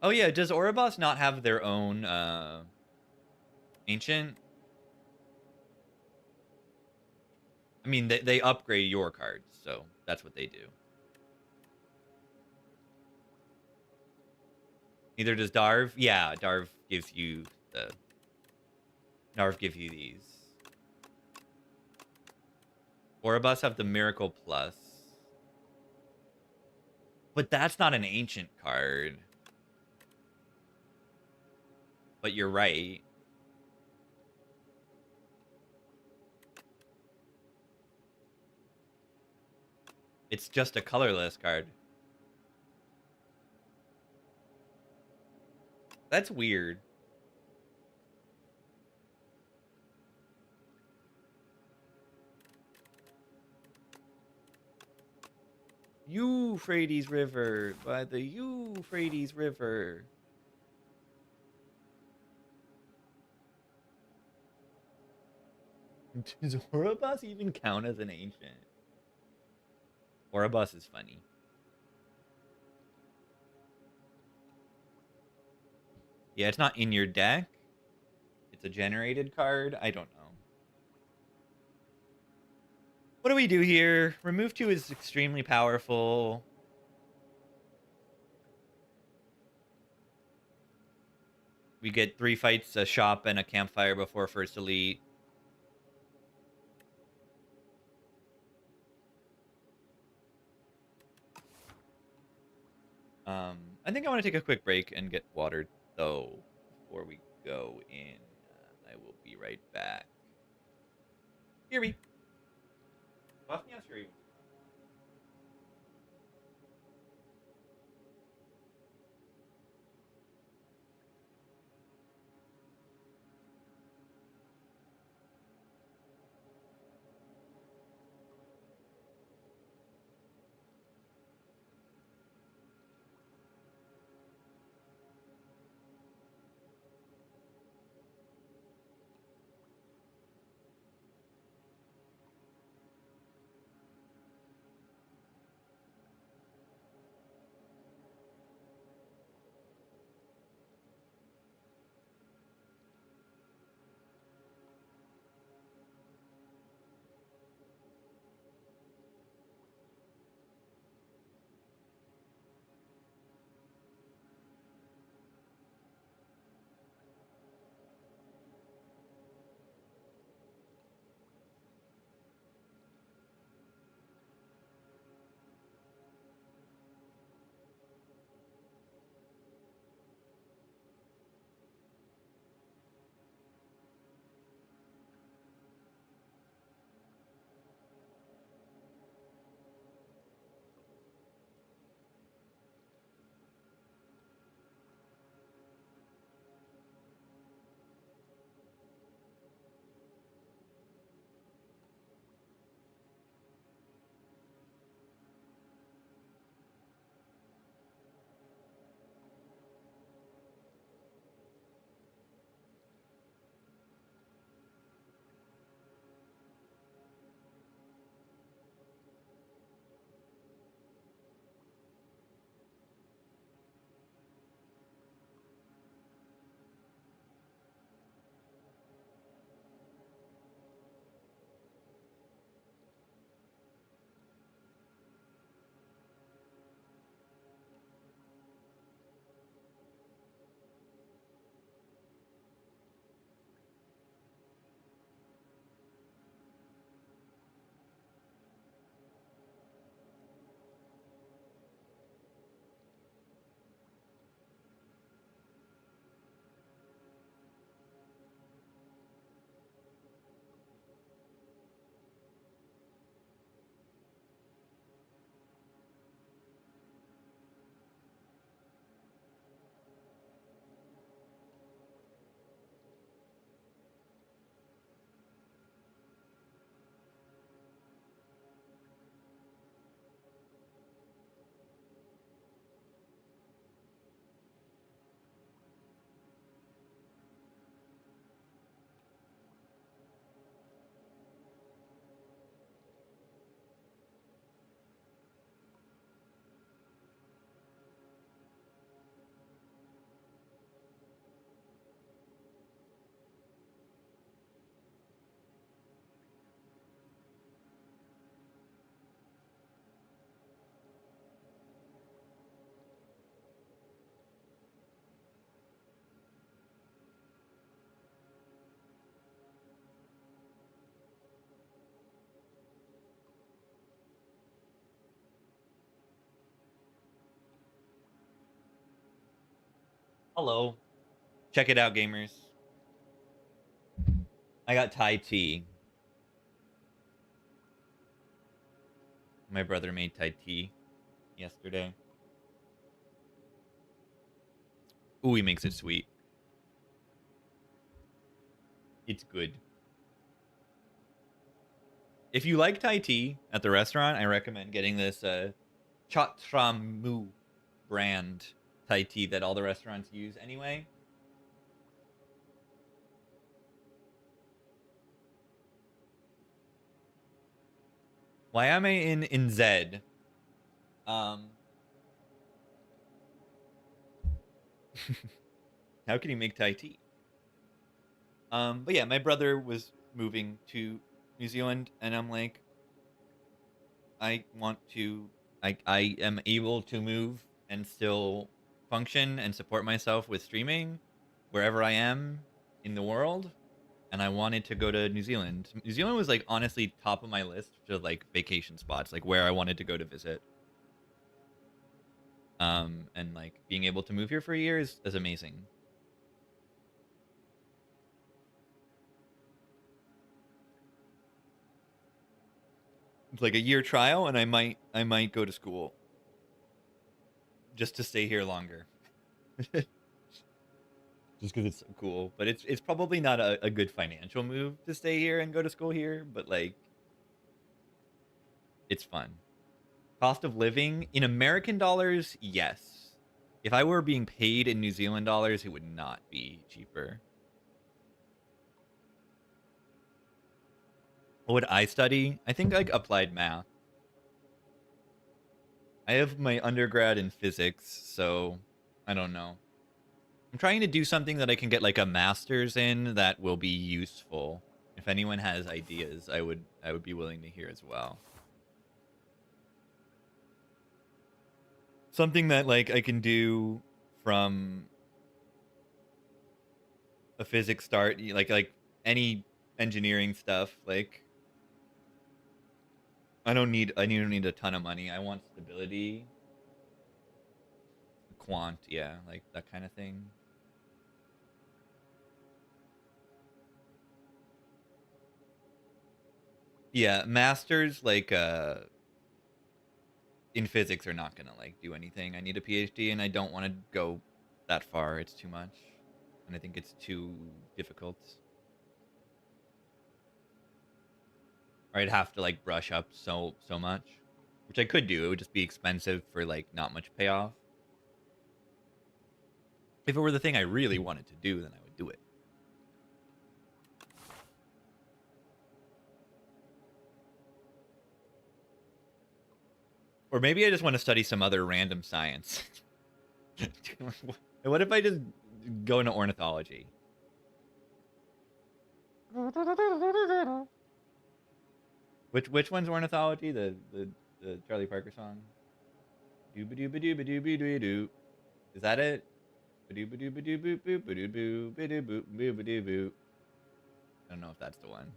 Oh, yeah, does Ouroboros not have their own, ancient? I mean, they upgrade your cards, so that's what they do. Neither does Darv. Yeah, Darv gives you these. Ouroboros have the Miracle Plus. But that's not an ancient card. But you're right. It's just a colorless card. That's weird. Euphrates River. By the Euphrates River. Does Ouroboros even count as an ancient? Ouroboros is funny. Yeah, it's not in your deck. It's a generated card. I don't know. What do we do here? Remove 2 is extremely powerful. We get 3 fights, a shop, and a campfire before first elite. I think I want to take a quick break and get water, though, before we go in. I will be right back. Hear me. Buff me out, Fury. Hello. Check it out, gamers. I got Thai tea. My brother made Thai tea yesterday. Ooh, he makes it sweet. It's good. If you like Thai tea at the restaurant, I recommend getting this Chatramu brand Thai tea that all the restaurants use anyway. Why am I in Z? Um, how can you make Thai tea? But yeah, my brother was moving to New Zealand, and I'm like, I want to, I am able to move and still function and support myself with streaming wherever I am in the world. And I wanted to go to New Zealand. New Zealand was like honestly top of my list for like vacation spots, like where I wanted to go to visit. And like being able to move here for a year is amazing. It's like a year trial, and I might go to school just to stay here longer. Just because it's so cool. But it's probably not a good financial move to stay here and go to school here, but like it's fun. Cost of living in American dollars, yes. If I were being paid in New Zealand dollars, it would not be cheaper. What would I study? I think like applied math. I have my undergrad in physics, so I don't know. I'm trying to do something that I can get like a master's in that will be useful. If anyone has ideas, I would be willing to hear as well. Something that like I can do from a physics start, like any engineering stuff. Like I don't need a ton of money. I want stability. Quant, yeah, like that kind of thing. Yeah, masters like in physics are not gonna like do anything. I need a PhD, and I don't want to go that far. It's too much, and I think it's too difficult. Or I'd have to like brush up so much, which I could do. It would just be expensive for like not much payoff. If it were the thing I really wanted to do, then I would do it. Or maybe I just want to study some other random science. What if I just go into ornithology? Which one's ornithology? The Charlie Parker song. Dooba dooba dooba dooba doo doo. Is that it? I don't know if that's the one.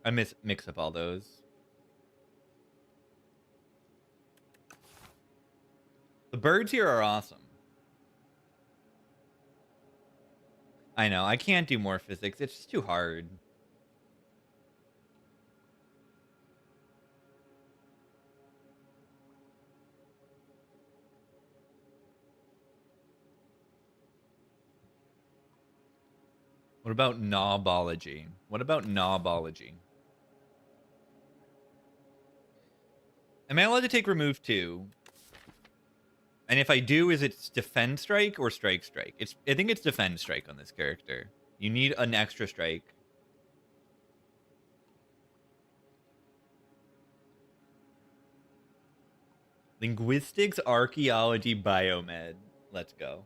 I mix up all those. The birds here are awesome. I know, I can't do more physics. It's just too hard. What about knobology? What about knobology? Am I allowed to take remove 2? And if I do, is it defend strike or strike strike? I think it's defend strike on this character. You need an extra strike. Linguistics, archaeology, biomed. Let's go.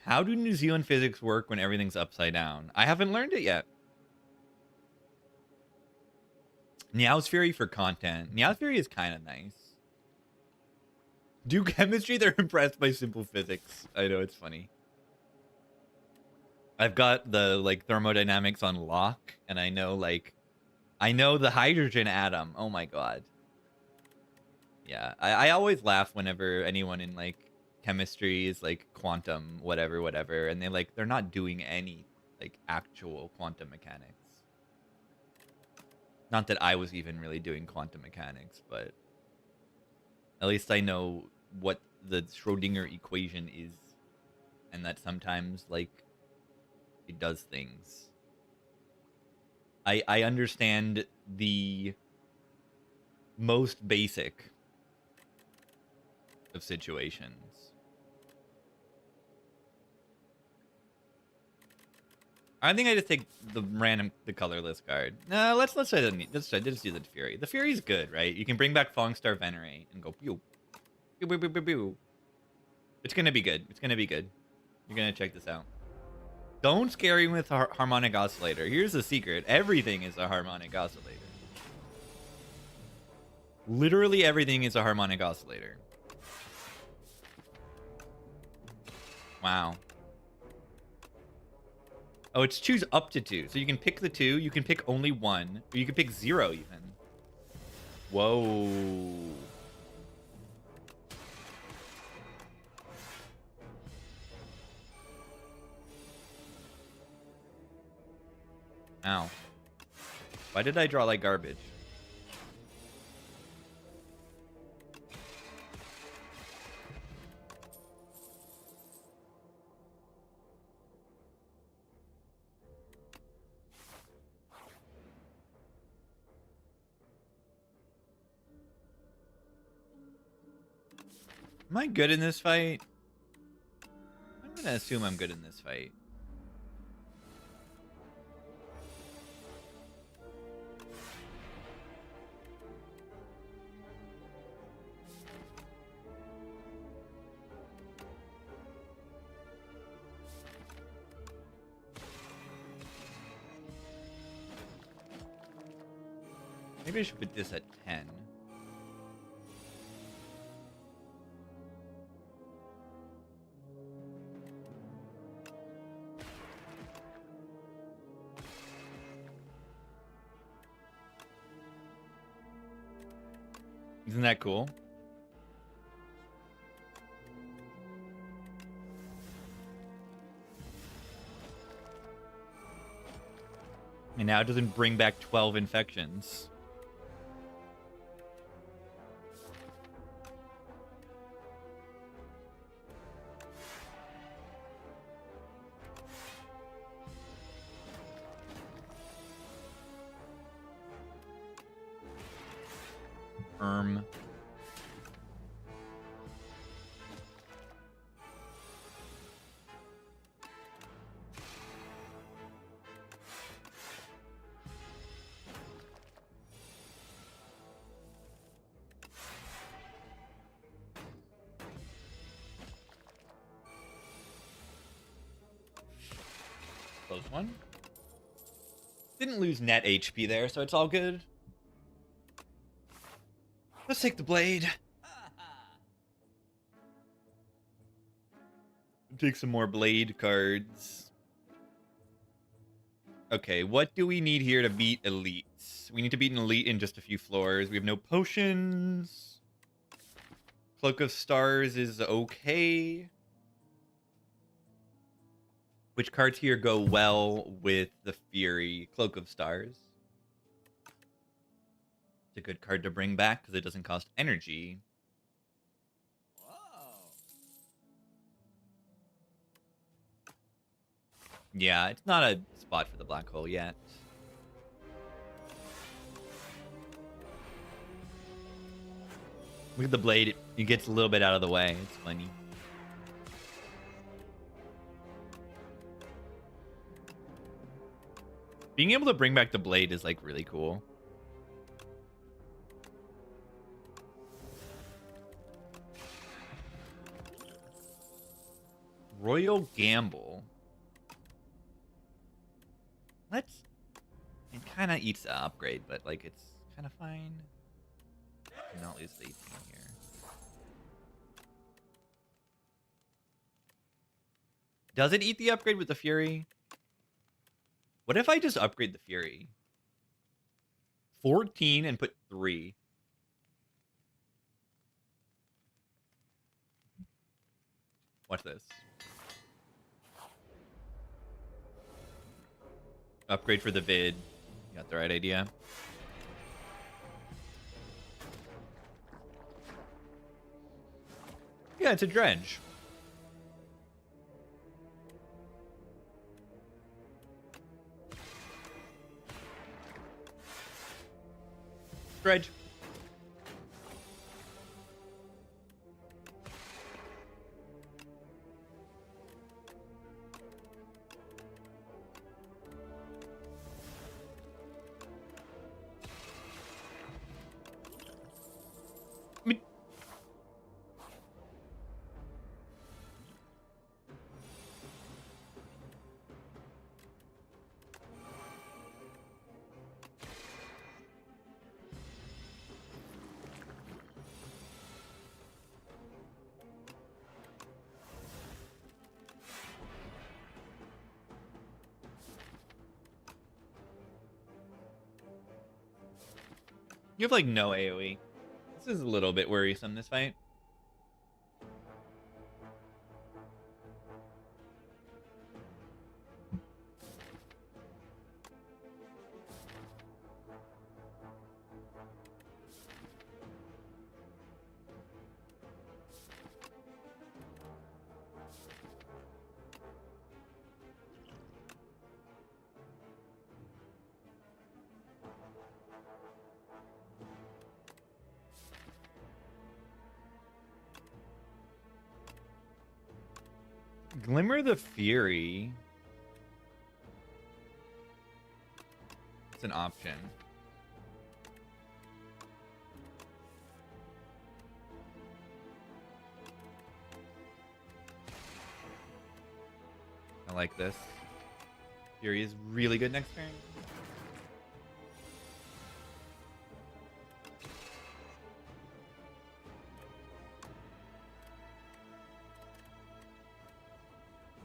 How do New Zealand physics work when everything's upside down? I haven't learned it yet. Meow's Fury for content. Meow's Fury is kind of nice. Do chemistry, they're impressed by simple physics. I know, it's funny. I've got the like thermodynamics on lock, and I know the hydrogen atom. Oh my god. Yeah, I always laugh whenever anyone in like chemistry is like quantum whatever, and they're not doing any like actual quantum mechanics. Not that I was even really doing quantum mechanics, but at least I know what the Schrodinger equation is, and that sometimes like it does things. I understand the most basic of situations. I think I just take the colorless card. No, let's try just do the Fury. The Fury's good, right? You can bring back Falling Star Venerate and go pew. Pew pew pew pew pew. It's gonna be good. It's gonna be good. You're gonna check this out. Don't scare him with harmonic oscillator. Here's the secret. Everything is a harmonic oscillator. Literally everything is a harmonic oscillator. Wow. Oh, it's choose up to 2. So you can pick the 2, you can pick only 1, or you can pick 0 even. Whoa. Ow. Why did I draw like garbage? Am I good in this fight? I'm gonna assume I'm good in this fight. Maybe I should put this at 10. Isn't that cool? And now it doesn't bring back 12 infections. Close one. Didn't lose net HP there, so it's all good. Let's take the blade. Take some more blade cards. Okay, what do we need here to beat elites? We need to beat an elite in just a few floors. We have no potions. Cloak of Stars is okay. Which cards here go well with the Fury? Cloak of Stars. It's a good card to bring back because it doesn't cost energy. Yeah, it's not a spot for the black hole yet. Look at the blade. It gets a little bit out of the way. It's funny. Being able to bring back the blade is like really cool. Royal Gamble. Let's... It kind of eats the upgrade, but like it's kind of fine. Not lose the 18 here. Does it eat the upgrade with the Fury? What if I just upgrade the Fury? 14 and put 3. Watch this. Upgrade for the vid. You got the right idea. Yeah, it's a dredge. Dredge. You have like no AoE. This is a little bit worrisome, this fight. Glimmer the Fury. It's an option. I like this. Fury is really good next turn.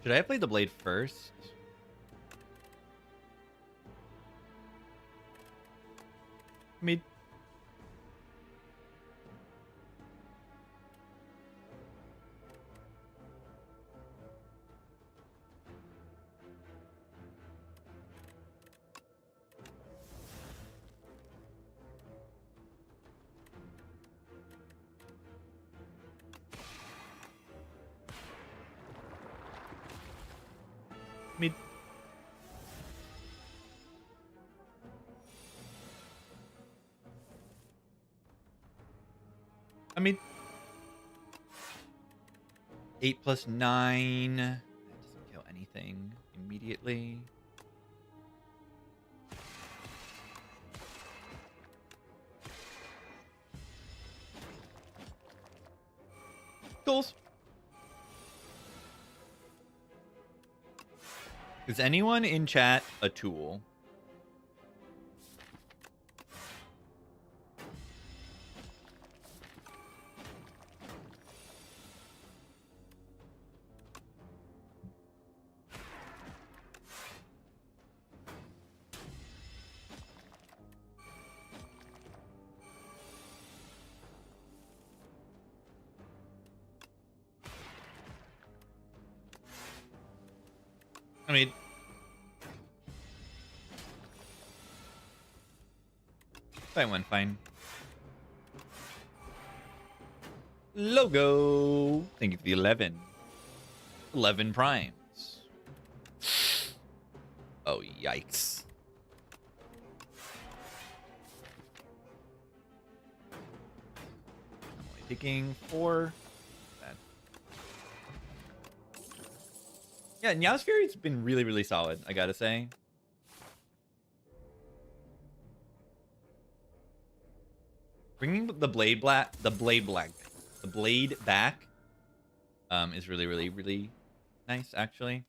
Should I have played the blade first? Mid. Mid. I mean, 8 plus 9. That doesn't kill anything immediately. Goals. Is anyone in chat a tool? I mean, fine one, fine. Logo. Thank you for the 11. 11 primes. Oh, yikes. I'm only taking 4. Yeah, Nyaw's Fury's been really, really solid, I gotta say. Bringing the blade back is really, really, really nice, actually.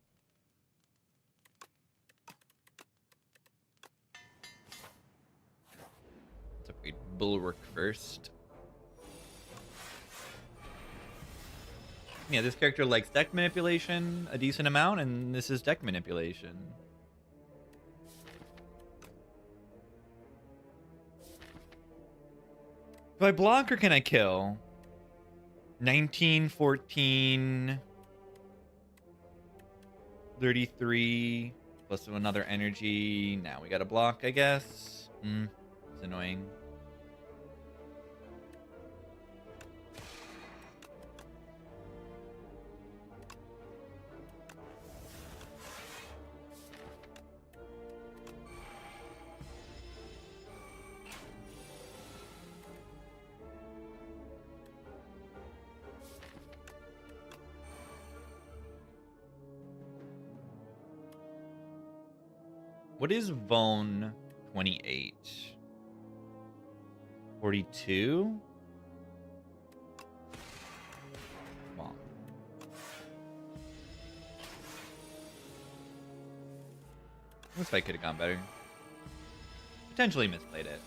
Let's upgrade Bulwark first. Yeah, this character likes deck manipulation a decent amount, and this is deck manipulation. Do I block or can I kill? 19, 14, 33 plus another energy. Now we got a block, I guess. It's annoying. What is Vone 28? 42? Come on. This fight could have gone better. Potentially misplayed it.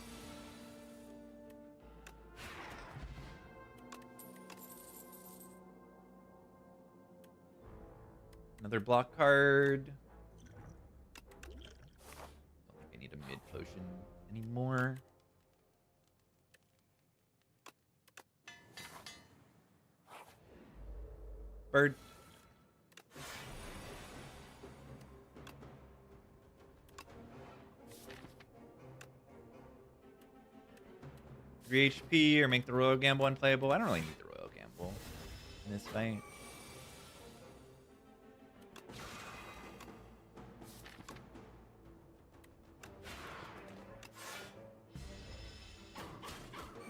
Another block card. Mid potion anymore. Bird. $3 HP or make the Royal Gamble unplayable. I don't really need the Royal Gamble in this fight.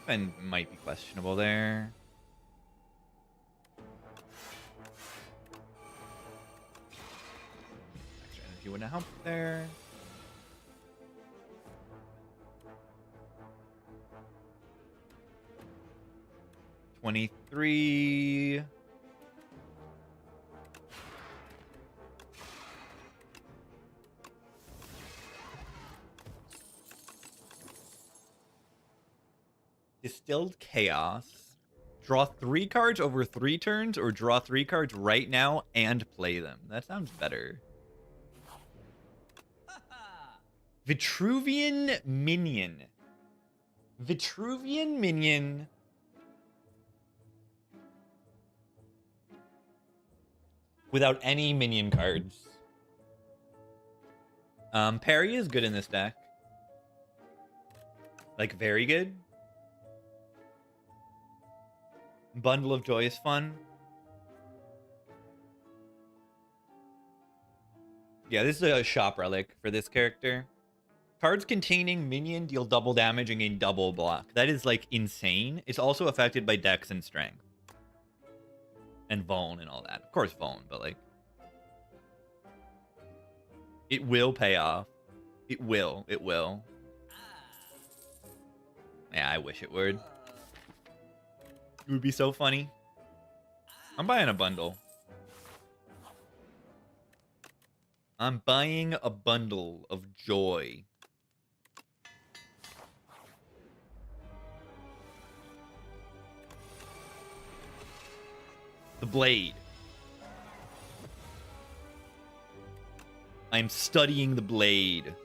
And might be questionable there. Extra energy wouldn't help there. $23. Distilled Chaos. Draw 3 cards over 3 turns, or draw 3 cards right now and play them. That sounds better. Vitruvian Minion. Vitruvian Minion. Without any minion cards. Parry is good in this deck. Like, very good. Bundle of Joy is fun. Yeah, this is a shop relic for this character. Cards containing minion deal double damage and gain double block. That is, like, insane. It's also affected by Dex and Strength. And Vone and all that. Of course, Vone, but, like... It will pay off. It will. It will. Yeah, I wish it would. It would be so funny. I'm buying a bundle. I'm buying a bundle of joy. The blade. I'm studying the blade.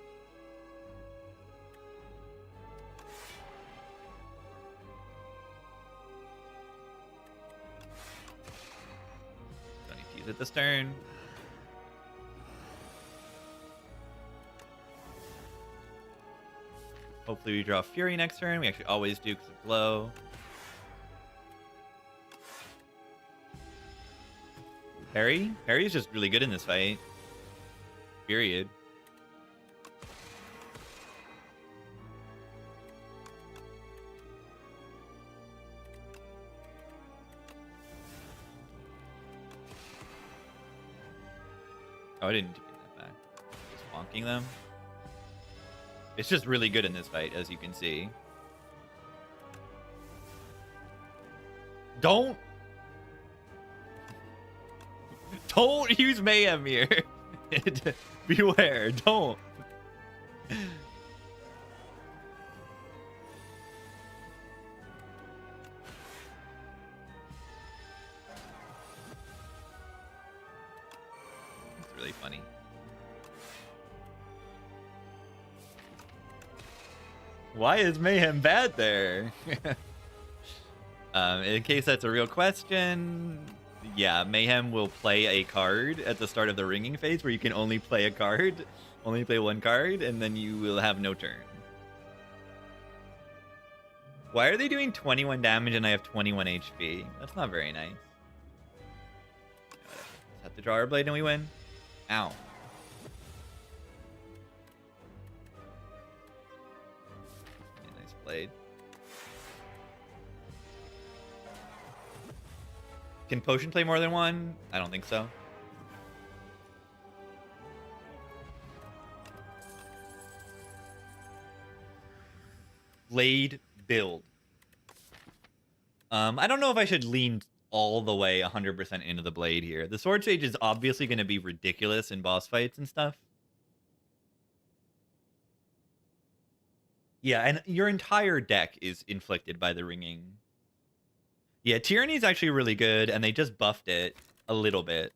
Don't need to use it this turn. Hopefully we draw Fury next turn. We actually always do because it's low. Parry? Parry is just really good in this fight. Period. Oh, I didn't take that back. Just bonking them. It's just really good in this fight, as you can see. Don't use Mayhem here. Beware, don't. It's really funny. Why is Mayhem bad there? In case that's a real question, Yeah, Mayhem will play a card at the start of the ringing phase where you can only play a card, only play one card, and then you will have no turn. Why are they doing 21 damage and I have 21 HP? That's not very nice. Just have to draw our blade and we win. Ow. Yeah, nice blade. Can Potion play more than one? I don't think so. Blade build. I don't know if I should lean all the way 100% into the blade here. The Sword Sage is obviously going to be ridiculous in boss fights and stuff. Yeah, and your entire deck is inflicted by the ringing. Yeah, Tyranny is actually really good, and they just buffed it a little bit.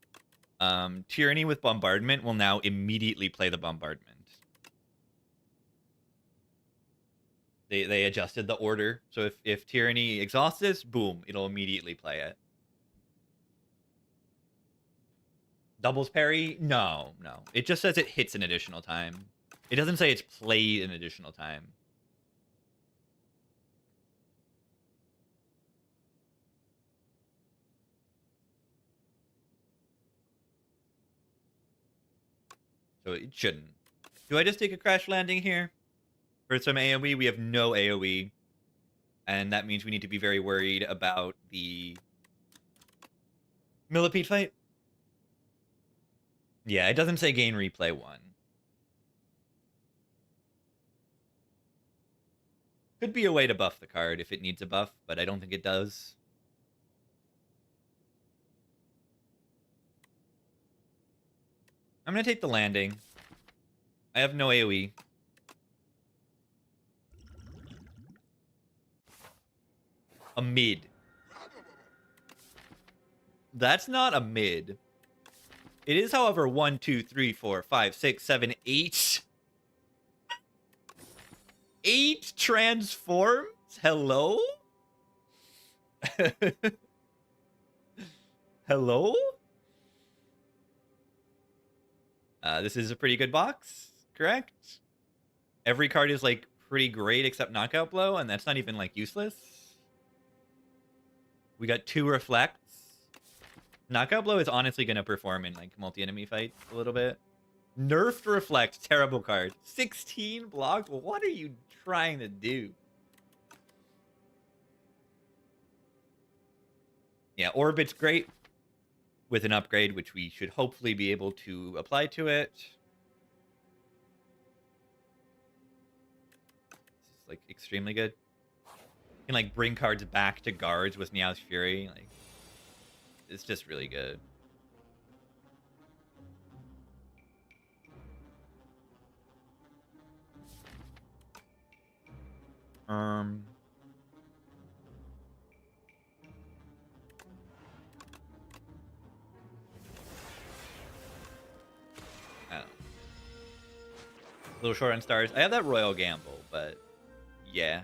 Tyranny with Bombardment will now immediately play the Bombardment. They adjusted the order, so if Tyranny exhausts this, boom, it'll immediately play it. Doubles parry? No. It just says it hits an additional time. It doesn't say it's played an additional time. So it shouldn't. Do I just take a crash landing here? For some AoE, we have no AoE. And that means we need to be very worried about the Millipede fight. Yeah, it doesn't say gain replay 1. Could be a way to buff the card if it needs a buff, but I don't think it does. I'm going to take the landing. I have no AoE. A mid. That's not a mid. It is, however, 1, 2, 3, 4, 5, 6, 7, 8. 8 transforms? Hello? Hello? This is a pretty good box, correct? Every card is, like, pretty great except Knockout Blow, and that's not even, like, useless. We got 2 reflects. Knockout Blow is honestly going to perform in, like, multi-enemy fights a little bit. Nerfed Reflect, terrible card. 16 block? What are you trying to do? Yeah, Orbit's great with an upgrade, which we should hopefully be able to apply to it. This is, like, extremely good. You can, like, bring cards back to guards with Meow's Fury. Like, it's just really good. I don't know. A little short on stars. I have that Royal Gamble, but yeah.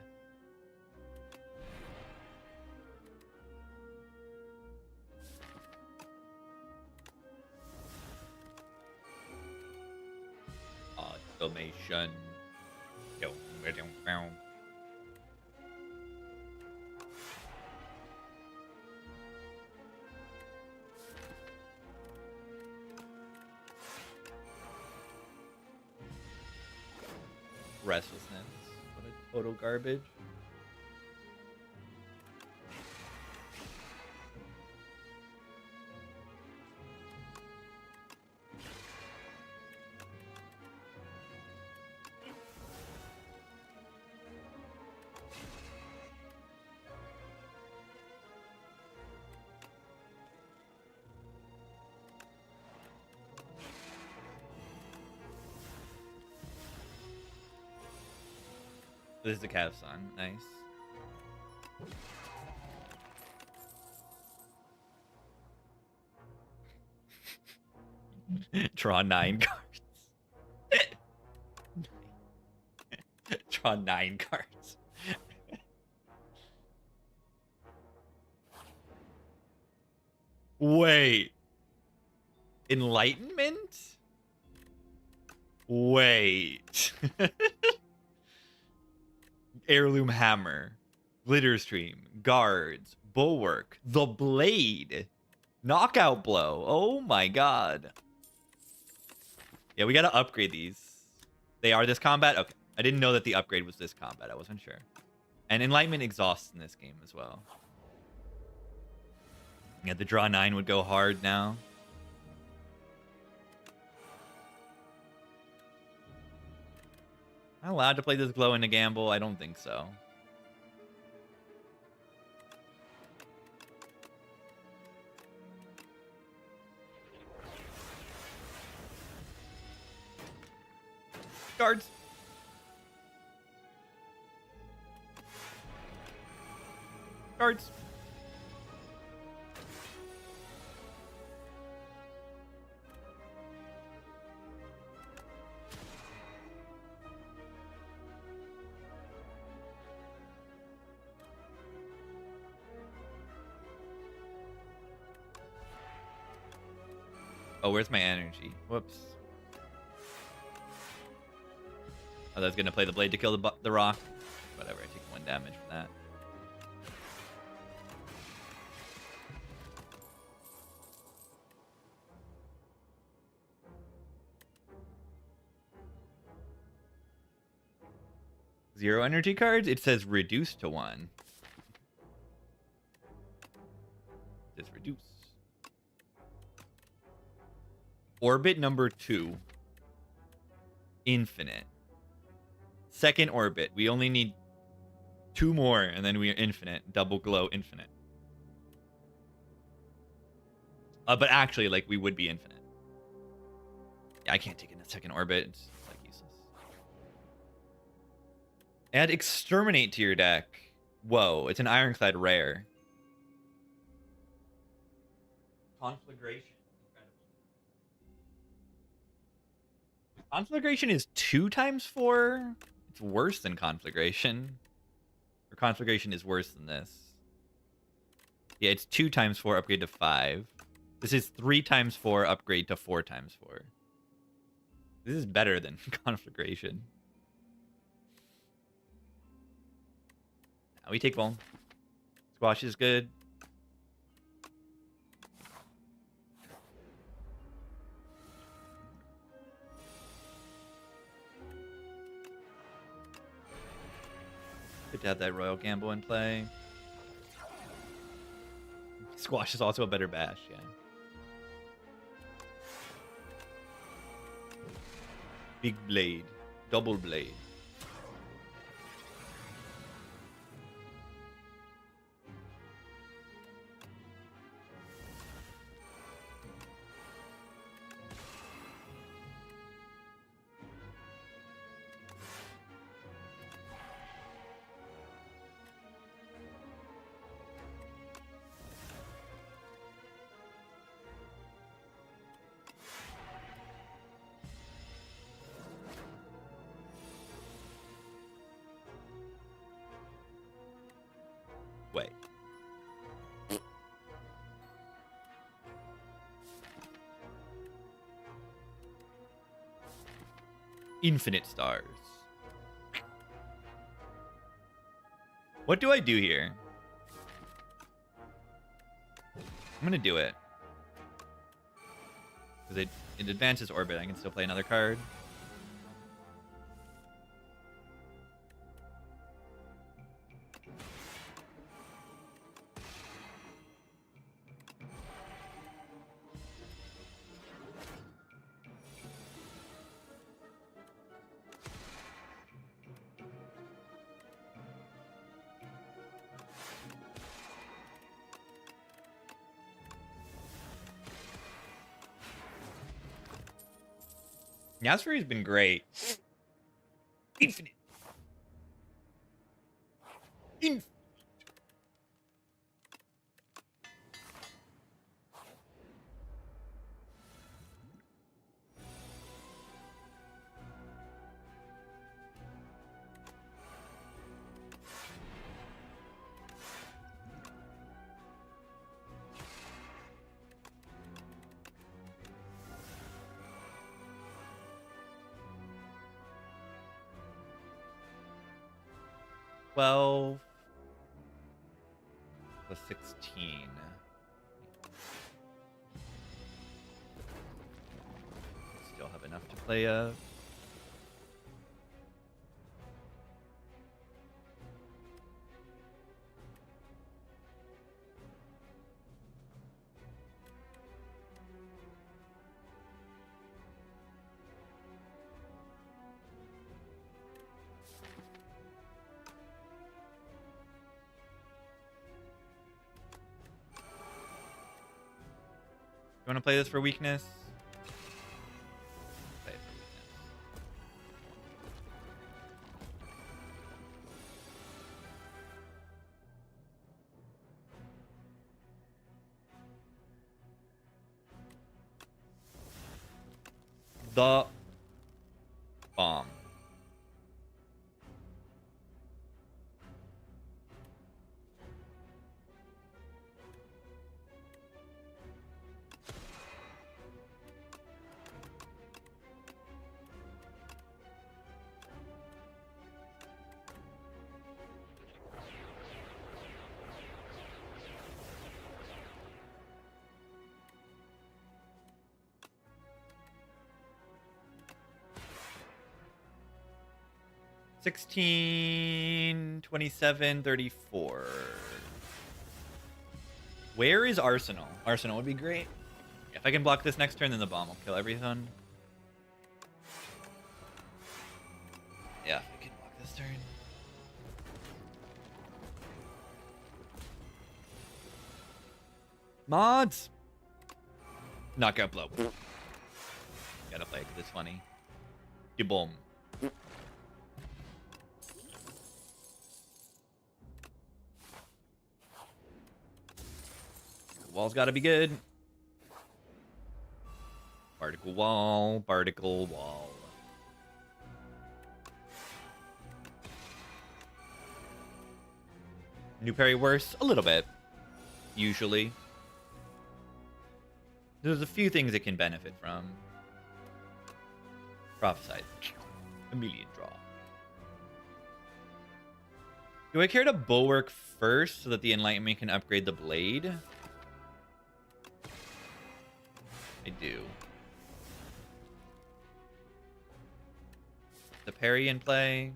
Automation. Restlessness. What a total garbage. This is the Cav song. Nice. Draw 9 cards. Draw 9 cards. Wait. Enlightenment? Wait. Heirloom hammer. Glitter stream. Guards. Bulwark. The blade. Knockout blow. Oh my god. Yeah, we gotta upgrade these. They are this combat? Okay. I didn't know that the upgrade was this combat. I wasn't sure. And Enlightenment exhausts in this game as well. Yeah, the draw 9 would go hard now. Am I allowed to play this glow in a gamble? I don't think so. Guards. Guards. Oh, where's my energy? Whoops. Oh, that's gonna play the blade to kill the rock. Whatever, I take 1 damage from that. Zero energy cards? It says reduce to 1. It's reduce. Orbit number 2. Infinite. Second orbit. We only need 2 more, and then we are infinite. Double glow infinite. But actually, like, we would be infinite. Yeah, I can't take in a second orbit. It's, like, useless. Add exterminate to your deck. Whoa, it's an ironclad rare. Conflagration. Conflagration is 2 times 4. It's worse than Conflagration. Or Conflagration is worse than this. Yeah, it's 2 times 4 upgrade to 5. This is 3 times 4 upgrade to 4 times 4. This is better than Conflagration. Now we take Vuln. Squash is good. Good to have that Royal Gamble in play. Squash is also a better bash, yeah. Big blade. Double blade. Wait. Infinite stars. What do I do here? I'm gonna do it. Because it advances orbit. I can still play another card. Yasuri's been great. Infinite. Infinite. 12 plus 16. Still have enough to play a... You want to play this for weakness? Play it for weakness. The bomb. $16, $27, $34. Where is Arsenal? Arsenal would be great. If I can block this next turn, then the bomb will kill everything. Yeah, if I can block this turn. Mods! Knockout blow. Gotta play it because it's funny. Boom. Wall's gotta be good. Particle wall, particle wall. New parry worse? A little bit. Usually. There's a few things it can benefit from. Prophesize. Chameleon draw. Do I care to bulwark first so that the enlightenment can upgrade the blade? I do. The parry in play.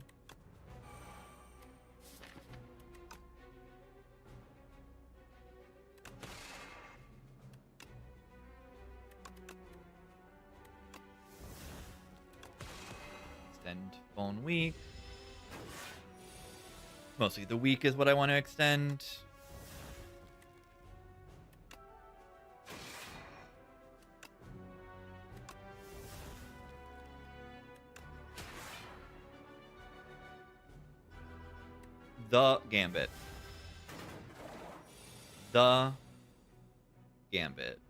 Extend bone weak. Mostly the weak is what I want to extend. The Gambit. The Gambit.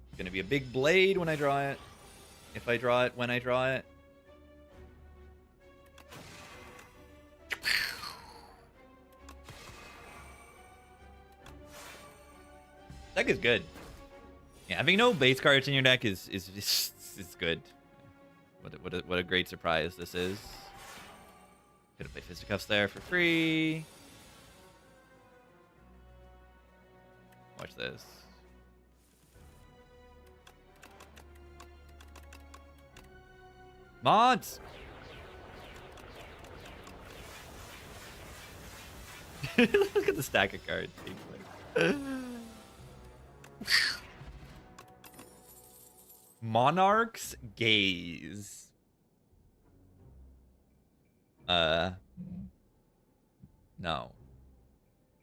It's gonna be a big blade when I draw it. If I draw it when I draw it. Deck is good. Yeah, having no base cards in your deck is good. What a great surprise this is. Could have played Fisticuffs there for free. Watch this. Mods! Look at the stack of cards. Monarch's Gaze. No.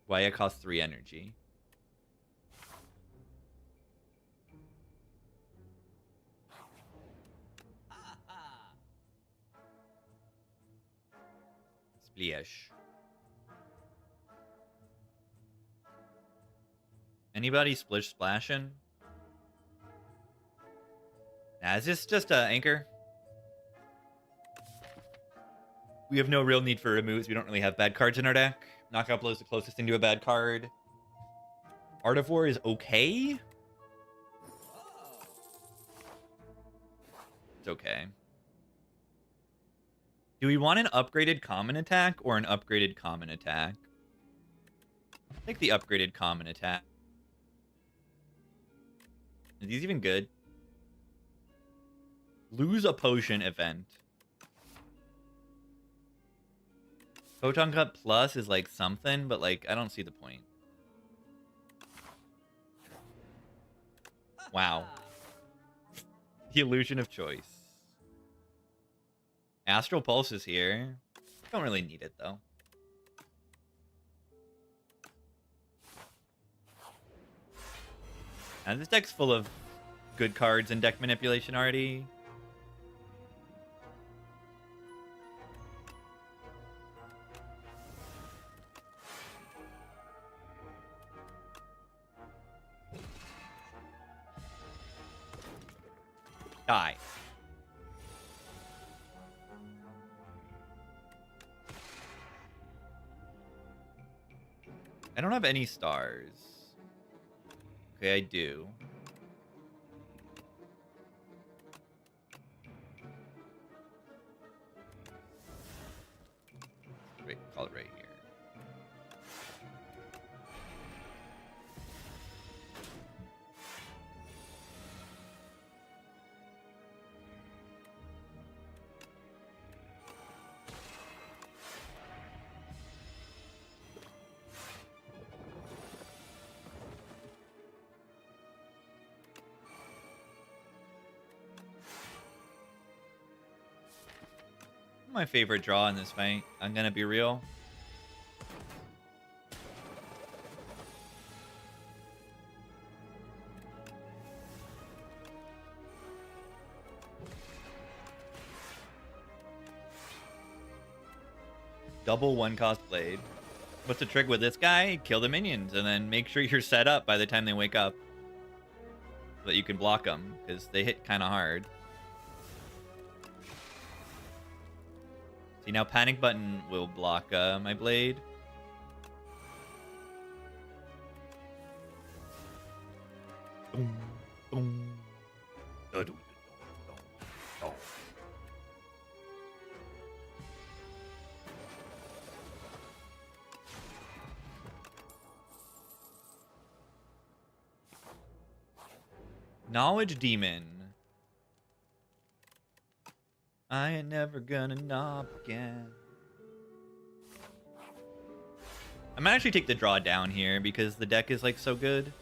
Why it costs 3 energy? Splish. Anybody splish splashing? Nah, is this just anchor? We have no real need for removes. We don't really have bad cards in our deck. Knockout Blow is the closest thing to a bad card. Art of War is okay. It's okay. Do we want an upgraded common attack or an upgraded common attack? I think the upgraded common attack. Are these even good? Lose a potion event. Photon Cut Plus is like something, but like I don't see the point. Wow. The illusion of choice. Astral Pulse is here. Don't really need it though. And this deck's full of good cards and deck manipulation already. Die. I don't have any stars. Okay, I do. Wait, call it right here. My favorite draw in this fight. I'm gonna be real. Double 1-cost blade. What's the trick with this guy? Kill the minions and then make sure you're set up by the time they wake up, so that you can block them because they hit kind of hard. See, now Panic Button will block my blade. Boom, boom. Knowledge Demon. I ain't never gonna knob again. I might actually take the draw down here because the deck is like so good.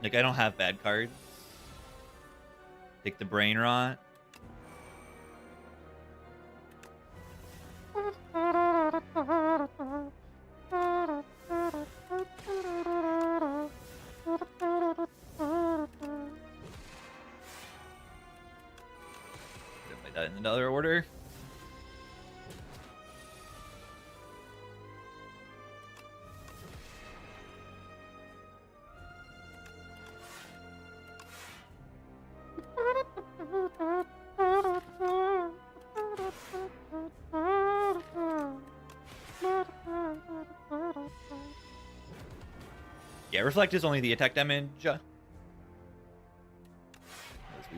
Like I don't have bad cards. Take the Brain Rot. That in another order. Yeah, Reflect is only the attack damage. We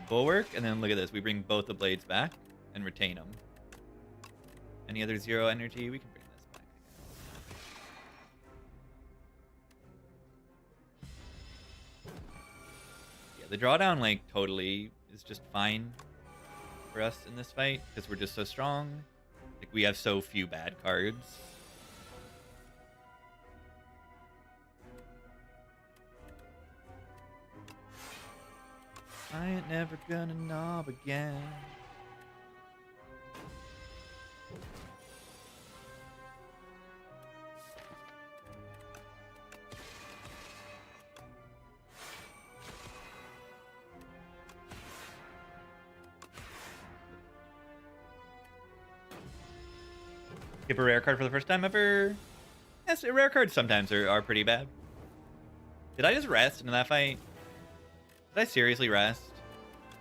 bulwark, and then look at this. We bring both the blades back and retain them. Any other 0 energy? We can bring this back. Yeah, the drawdown, like, totally is just fine for us in this fight because we're just so strong. Like, we have so few bad cards. I ain't never gonna knob again. Skip a rare card for the first time ever. Yes, rare cards sometimes are pretty bad. Did I just rest in that fight? Did I seriously rest?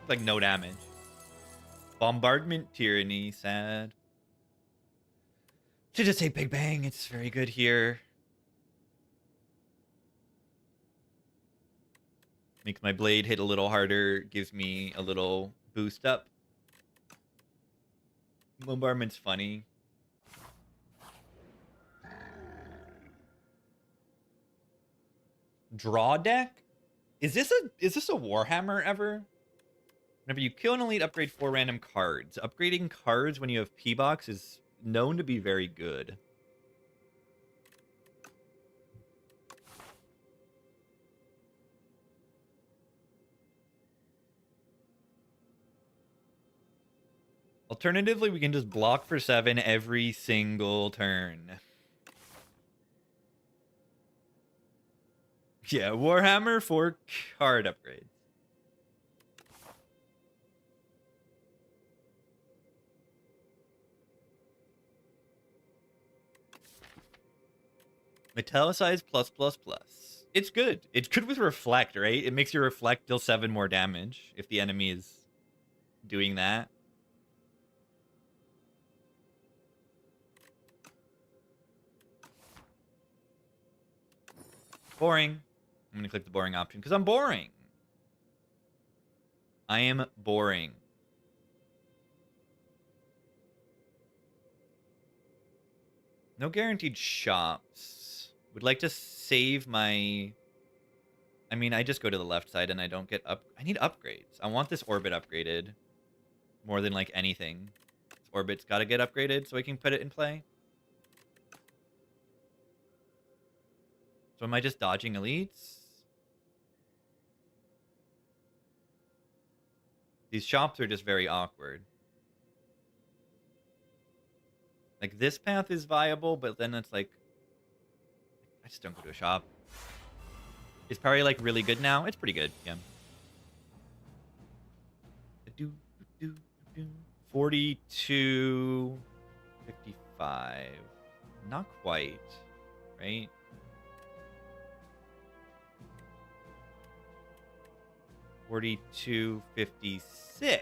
Like no damage. Bombardment Tyranny, sad. Should just say Big Bang. It's very good here. Makes my blade hit a little harder, gives me a little boost up. Bombardment's funny. Draw deck? Is this a Warhammer ever? Whenever you kill an elite, upgrade 4 random cards. Upgrading cards when you have P-Box is known to be very good. Alternatively, we can just block for 7 every single turn. Yeah, Warhammer for card upgrades. Metallicize +++. It's good. It's good with Reflect, right? It makes your Reflect deal 7 more damage if the enemy is doing that. Boring. I'm going to click the boring option because I'm boring. I am boring. No guaranteed shops. Would like to save my... I mean, I just go to the left side and I don't get up... I need upgrades. I want this orbit upgraded. More than, like, anything. This orbit's got to get upgraded so I can put it in play. So am I just dodging elites? These shops are just very awkward. Like, this path is viable, but then it's like... I just don't go to a shop. It's probably, like, really good now. It's pretty good, yeah. 42... 55... Not quite, right? 42.56,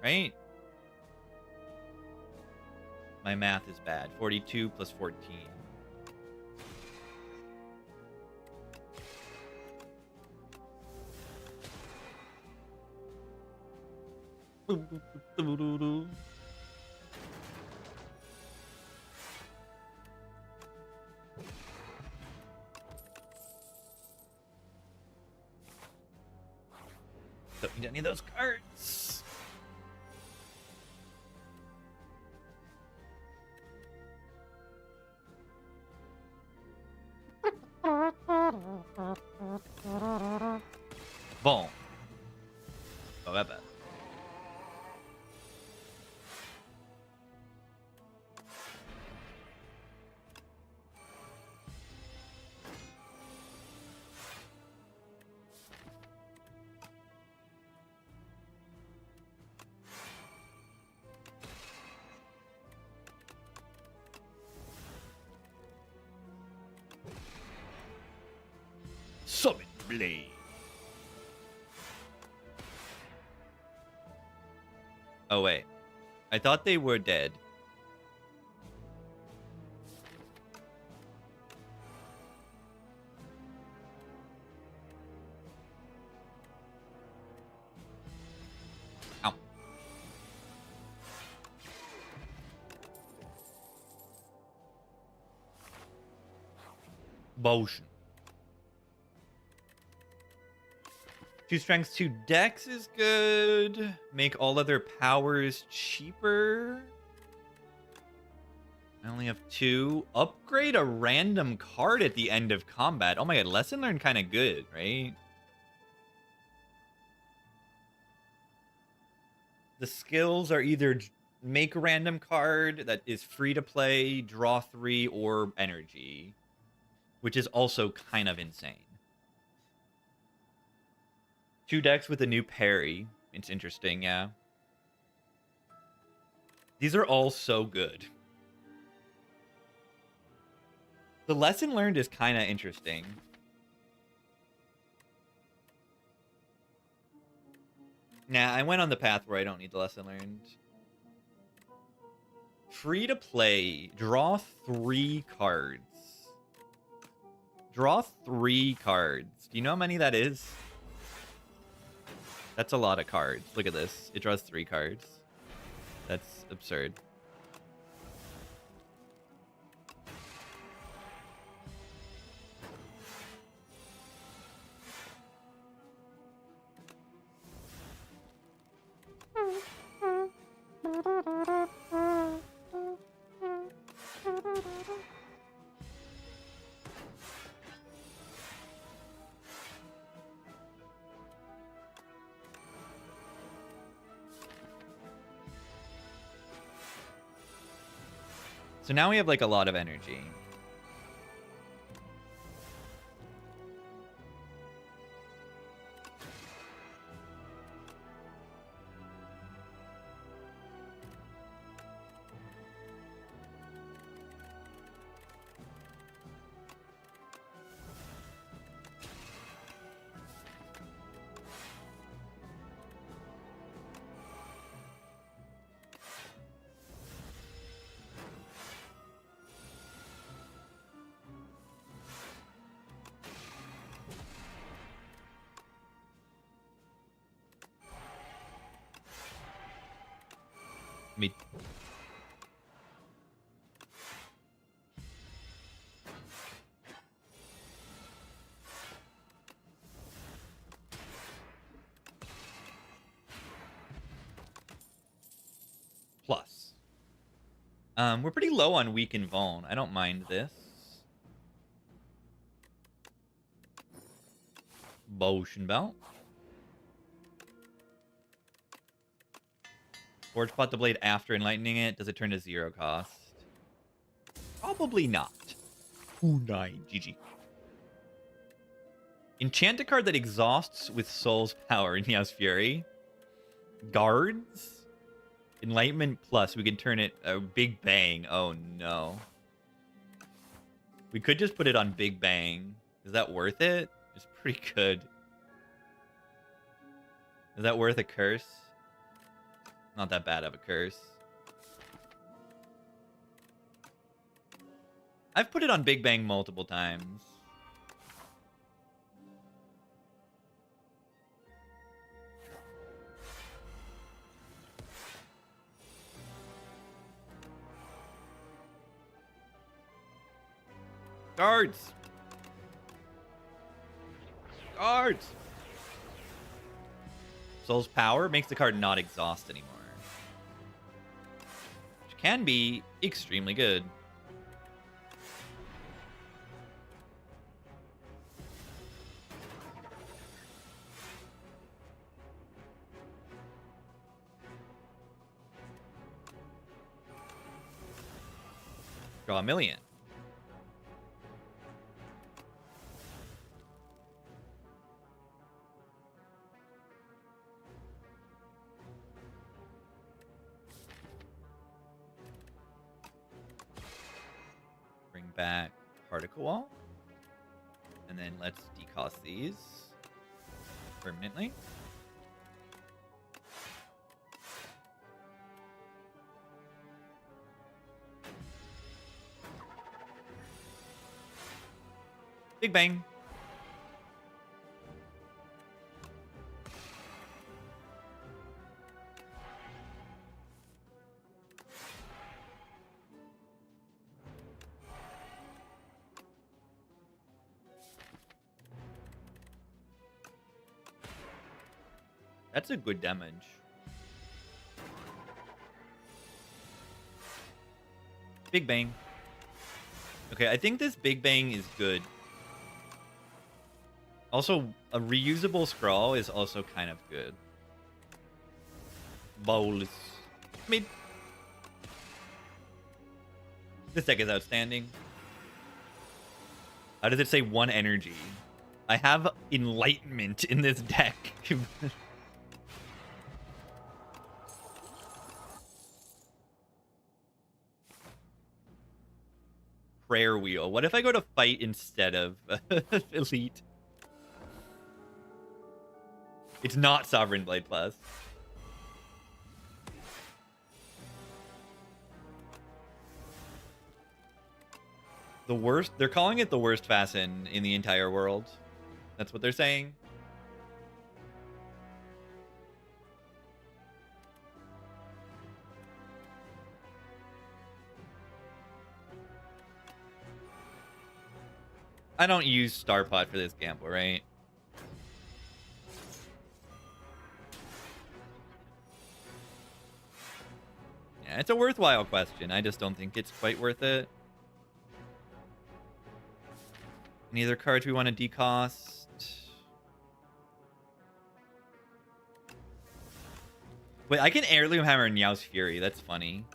right? My math is bad. 42 plus 14. Don't need any of those cards. Boom. Oh, that bad. Summon Blade. Oh, wait. I thought they were dead. Ow. Motion. 2 strengths, 2 dex is good. Make all other powers cheaper. I only have 2. Upgrade a random card at the end of combat. Oh my god, lesson learned kind of good, right? The skills are either make a random card that is free to play, draw 3, or energy, which is also kind of insane. 2 decks with a new parry. It's interesting, yeah. These are all so good. The lesson learned is kind of interesting. Nah, I went on the path where I don't need the lesson learned. Free to play. Draw 3 cards. Draw 3 cards. Do you know how many that is? That's a lot of cards. Look at this. It draws 3 cards. That's absurd. So now we have like a lot of energy. Me. Plus. We're pretty low on weak and vuln. I don't mind this. Potion belt. Forge pot the blade after enlightening it. Does it turn to 0 cost? Probably not. Ooh, 9. GG. Enchant a card that exhausts with Soul's power in Meow's Fury. Guards. Enlightenment plus. We can turn it a Big Bang. Oh, no. We could just put it on Big Bang. Is that worth it? It's pretty good. Is that worth a curse? Not that bad of a curse. I've put it on Big Bang multiple times. Guards! Guards! Soul's power makes the card not exhaust anymore. Which can be extremely good. Draw a million. Bring back particle wall. And then let's decost these permanently. Big Bang. That's a good damage. Big Bang. Okay, I think this Big Bang is good. Also, a reusable scroll is also kind of good. Bowls. Mid. This deck is outstanding. How does it say 1 energy? I have enlightenment in this deck. Prayer wheel. What if I go to fight instead of elite? It's not Sovereign Blade Plus. The worst. They're calling it the worst fasten in the entire world. That's what they're saying. I don't use Star Pot for this gamble, right? Yeah, it's a worthwhile question. I just don't think it's quite worth it. Any other cards we want to decost? Wait, I can Heirloom Hammer Niao's Fury. That's funny.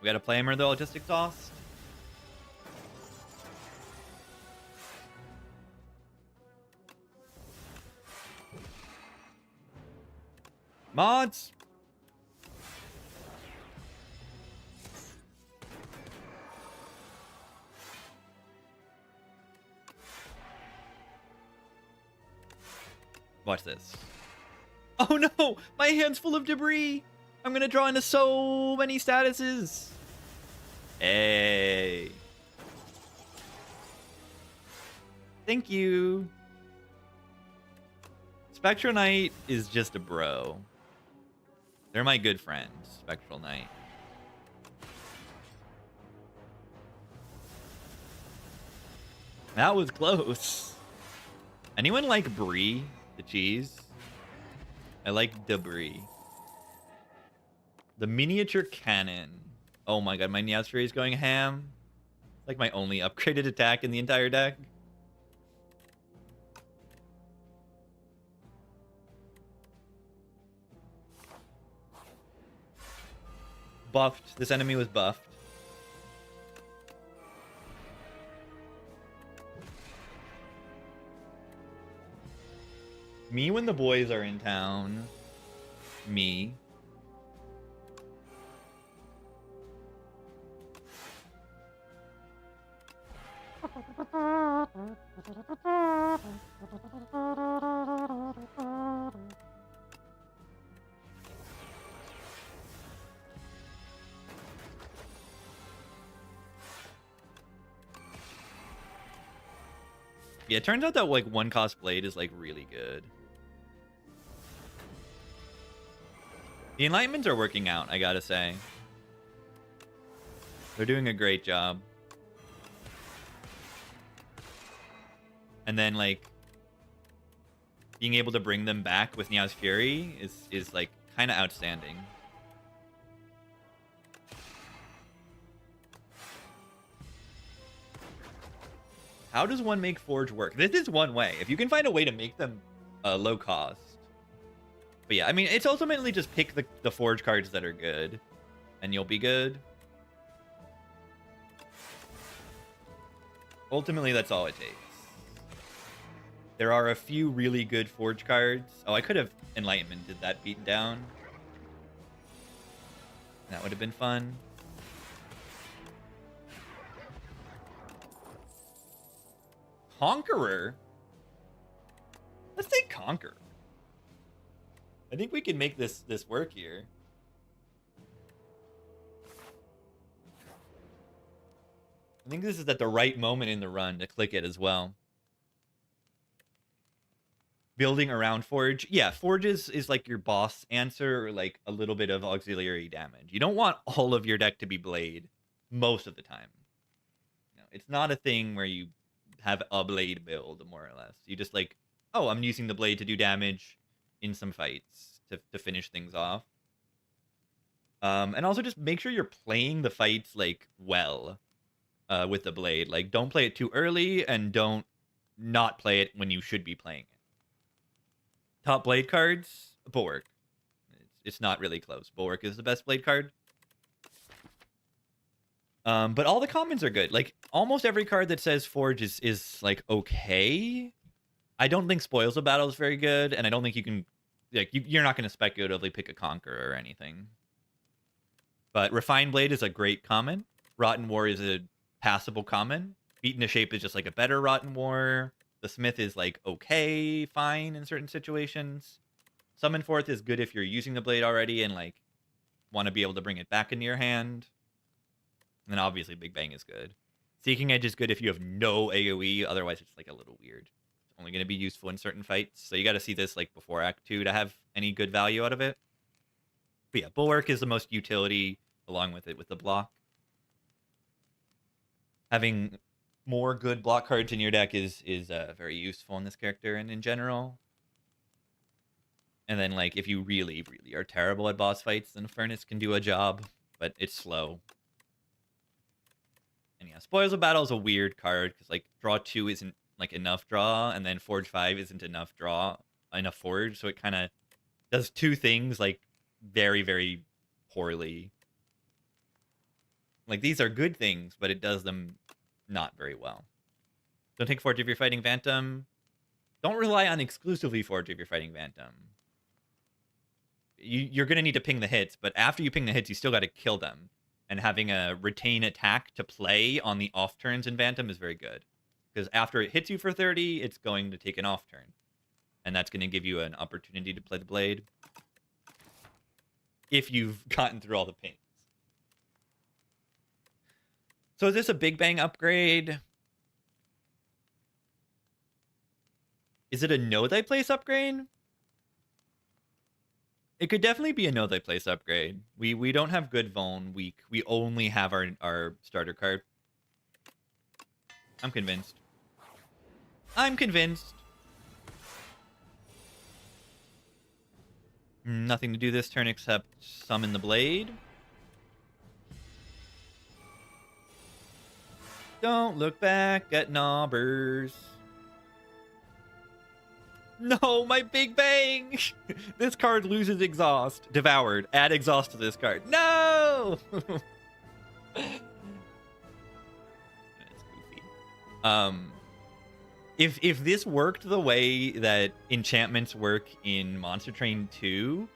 We gotta play him or they'll just exhaust. Mods! Watch this. Oh no! My hand's full of debris! I'm gonna draw into so many statuses! Hey! Thank you! Spectral Knight is just a bro. They're my good friends, Spectral Knight. That was close. Anyone like brie, the cheese? I like debris. The miniature cannon. Oh my god, my Niao's is going ham. It's like my only upgraded attack in the entire deck. Buffed. This enemy was buffed. Me when the boys are in town. Me. Yeah, it turns out that like one cost blade is like really good. The Enlightenments are working out, I gotta say. They're doing a great job. And then like being able to bring them back with Niao's Fury is like kind of outstanding. How does one make Forge work? This is one way. If you can find a way to make them low cost. But yeah, I mean, it's ultimately just pick the Forge cards that are good. And you'll be good. Ultimately, that's all it takes. There are a few really good Forge cards. Oh, I could have Enlightenmented that beaten down. That would have been fun. Conqueror? Let's take Conqueror. I think we can make this work here. I think this is at the right moment in the run to click it as well. Building around Forge. Yeah, Forge is like your boss answer or like a little bit of auxiliary damage. You don't want all of your deck to be Blade most of the time. No, it's not a thing where you have a Blade build, more or less. You just like, oh, I'm using the Blade to do damage in some fights to finish things off. And also just make sure you're playing the fights like well with the Blade. Like, don't play it too early and don't not play it when you should be playing it. Top Blade cards, Bulwark. It's not really close. Bulwark is the best Blade card. But all the commons are good. Like, almost every card that says Forge is like, okay. I don't think Spoils of Battle is very good, and I don't think you can... Like, you're not going to speculatively pick a Conqueror or anything. But Refined Blade is a great common. Rotten War is a passable common. Beaten to Shape is just like a better Rotten War. The Smith is like, okay, fine in certain situations. Summon Forth is good if you're using the Blade already and like want to be able to bring it back into your hand. And then obviously Big Bang is good. Seeking Edge is good if you have no AoE, otherwise it's like a little weird. It's only going to be useful in certain fights, so you got to see this like before Act 2 to have any good value out of it. But yeah, Bulwark is the most utility along with it with the block. Having more good block cards in your deck is very useful in this character and in general. And then like if you really, really are terrible at boss fights, then Furnace can do a job, but it's slow. And yeah, Spoils of Battle is a weird card because like draw 2 isn't like enough draw, and then Forge 5 isn't enough forge, so it kind of does two things like very, very poorly. Like these are good things, but it does them not very well. Don't take Forge if you're fighting Phantom. Don't rely on exclusively Forge if you're fighting Phantom. You're going to need to ping the hits, but after you ping the hits, you still got to kill them. And having a retain attack to play on the off turns in Phantom is very good. Because after it hits you for 30, it's going to take an off turn. And that's going to give you an opportunity to play the blade. If you've gotten through all the pings. So is this a Big Bang upgrade? Is it a Know Thy Place upgrade? It could definitely be a Know Thy Place upgrade. We don't have good Vuln weak. We only have our starter card. I'm convinced. I'm convinced. Nothing to do this turn except summon the blade. Don't look back at knobbers. No, my Big Bang! This card loses exhaust. Devoured. Add exhaust to this card. No! That's goofy. If this worked the way that enchantments work in Monster Train 2,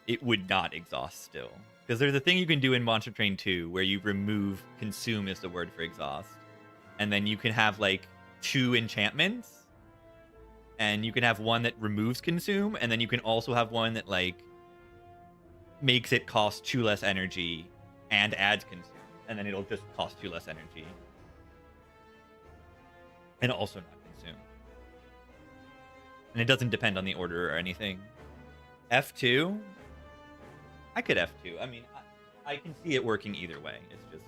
it would not exhaust still. Because there's a thing you can do in Monster Train 2 where you remove consume is the word for exhaust. And then you can have like 2 enchantments. And you can have one that removes consume, and then you can also have one that like makes it cost 2 less energy and adds consume. And then it'll just cost 2 less energy. And also not consume. And it doesn't depend on the order or anything. F2? I could F2. I mean, I can see it working either way. It's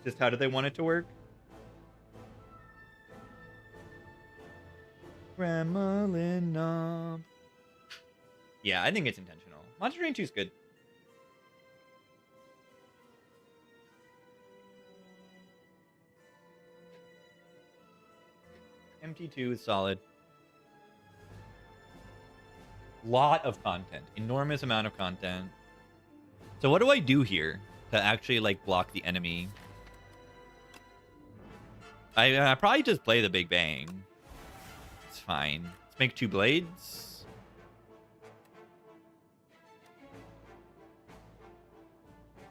just how do they want it to work? Gremlin knob. Yeah, I think it's intentional. Monster Train 2 is good. MT2 is solid. Lot of content. Enormous amount of content. So what do I do here to actually like block the enemy? I probably just play the Big Bang. It's fine. Let's make 2 blades.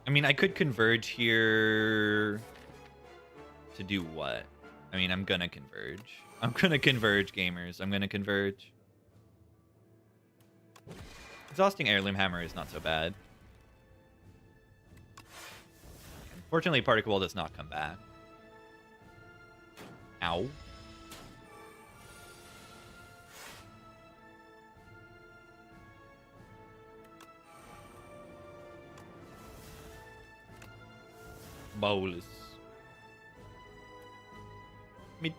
I mean, I could converge here to do what? I mean, I'm gonna converge. I'm gonna converge, gamers. I'm gonna converge. Exhausting Heirloom Hammer is not so bad. Fortunately, Particle Wall does not come back. Ow. Bolus. Mid.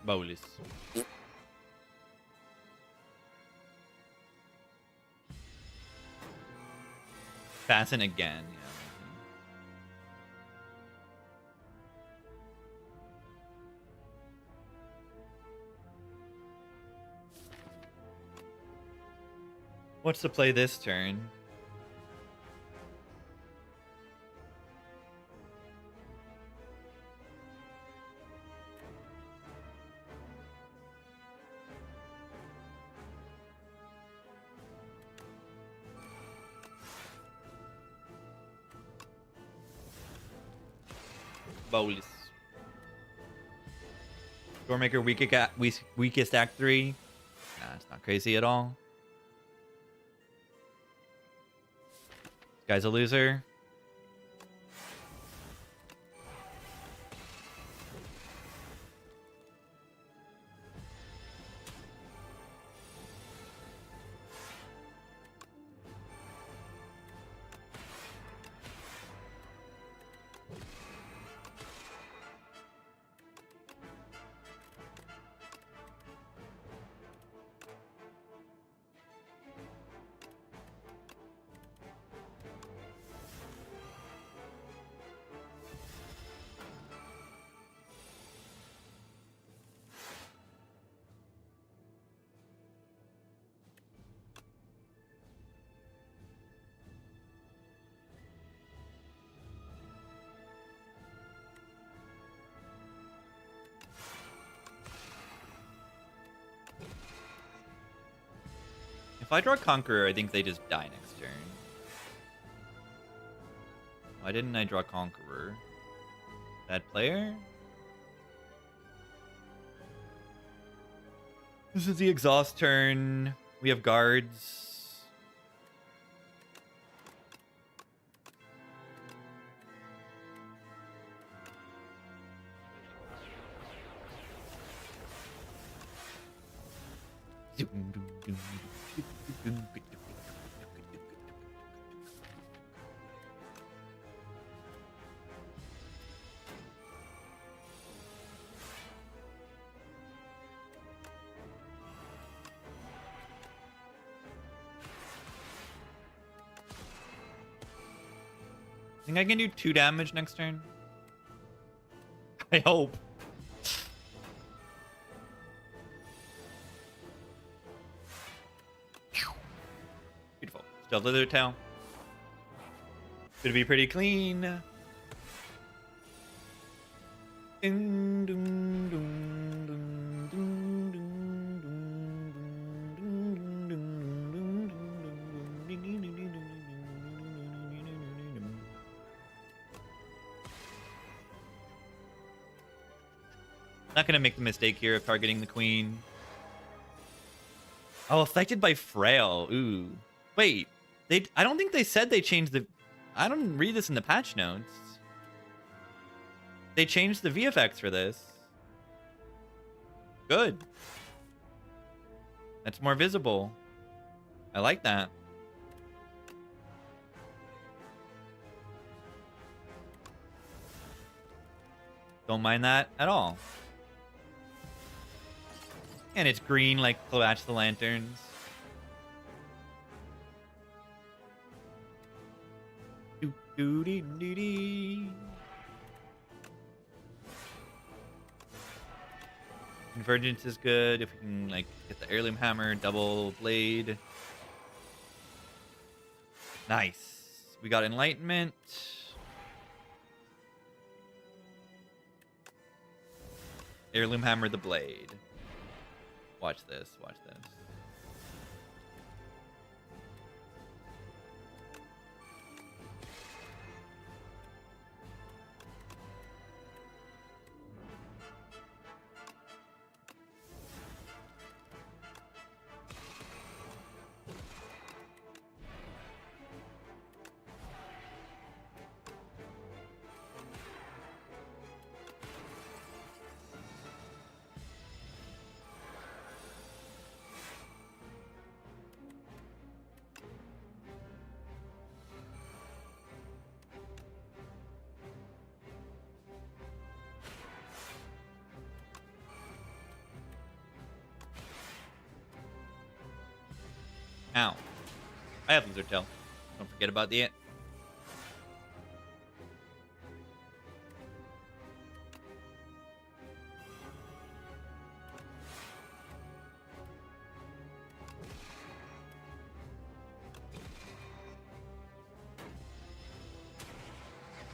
Bolus. Fasten again. Yeah. What's the play this turn? Bolus. Storemaker weakest act 3. Nah, it's not crazy at all. This guy's a loser. If I draw Conqueror, I think they just die next turn. Why didn't I draw Conqueror? Bad player? This is the exhaust turn. We have guards. Think I can do 2 damage next turn? I hope. Beautiful. Still leather tail. Should be pretty clean. Dun, dun, dun, dun, dun, dun, dun, dun, dun, dun. Not gonna make the mistake here of targeting the queen. Oh, affected by frail. Ooh. Wait. I don't think they said they changed the... I don't read this in the patch notes. They changed the VFX for this. Good. That's more visible. I like that. Don't mind that at all. And it's green like Cloach the Lanterns. Convergence is good if we can like get the heirloom hammer, double blade. Nice. We got enlightenment. Heirloom hammer the blade. Watch this, watch this. Ow. I have lizard tail. Don't forget about the it.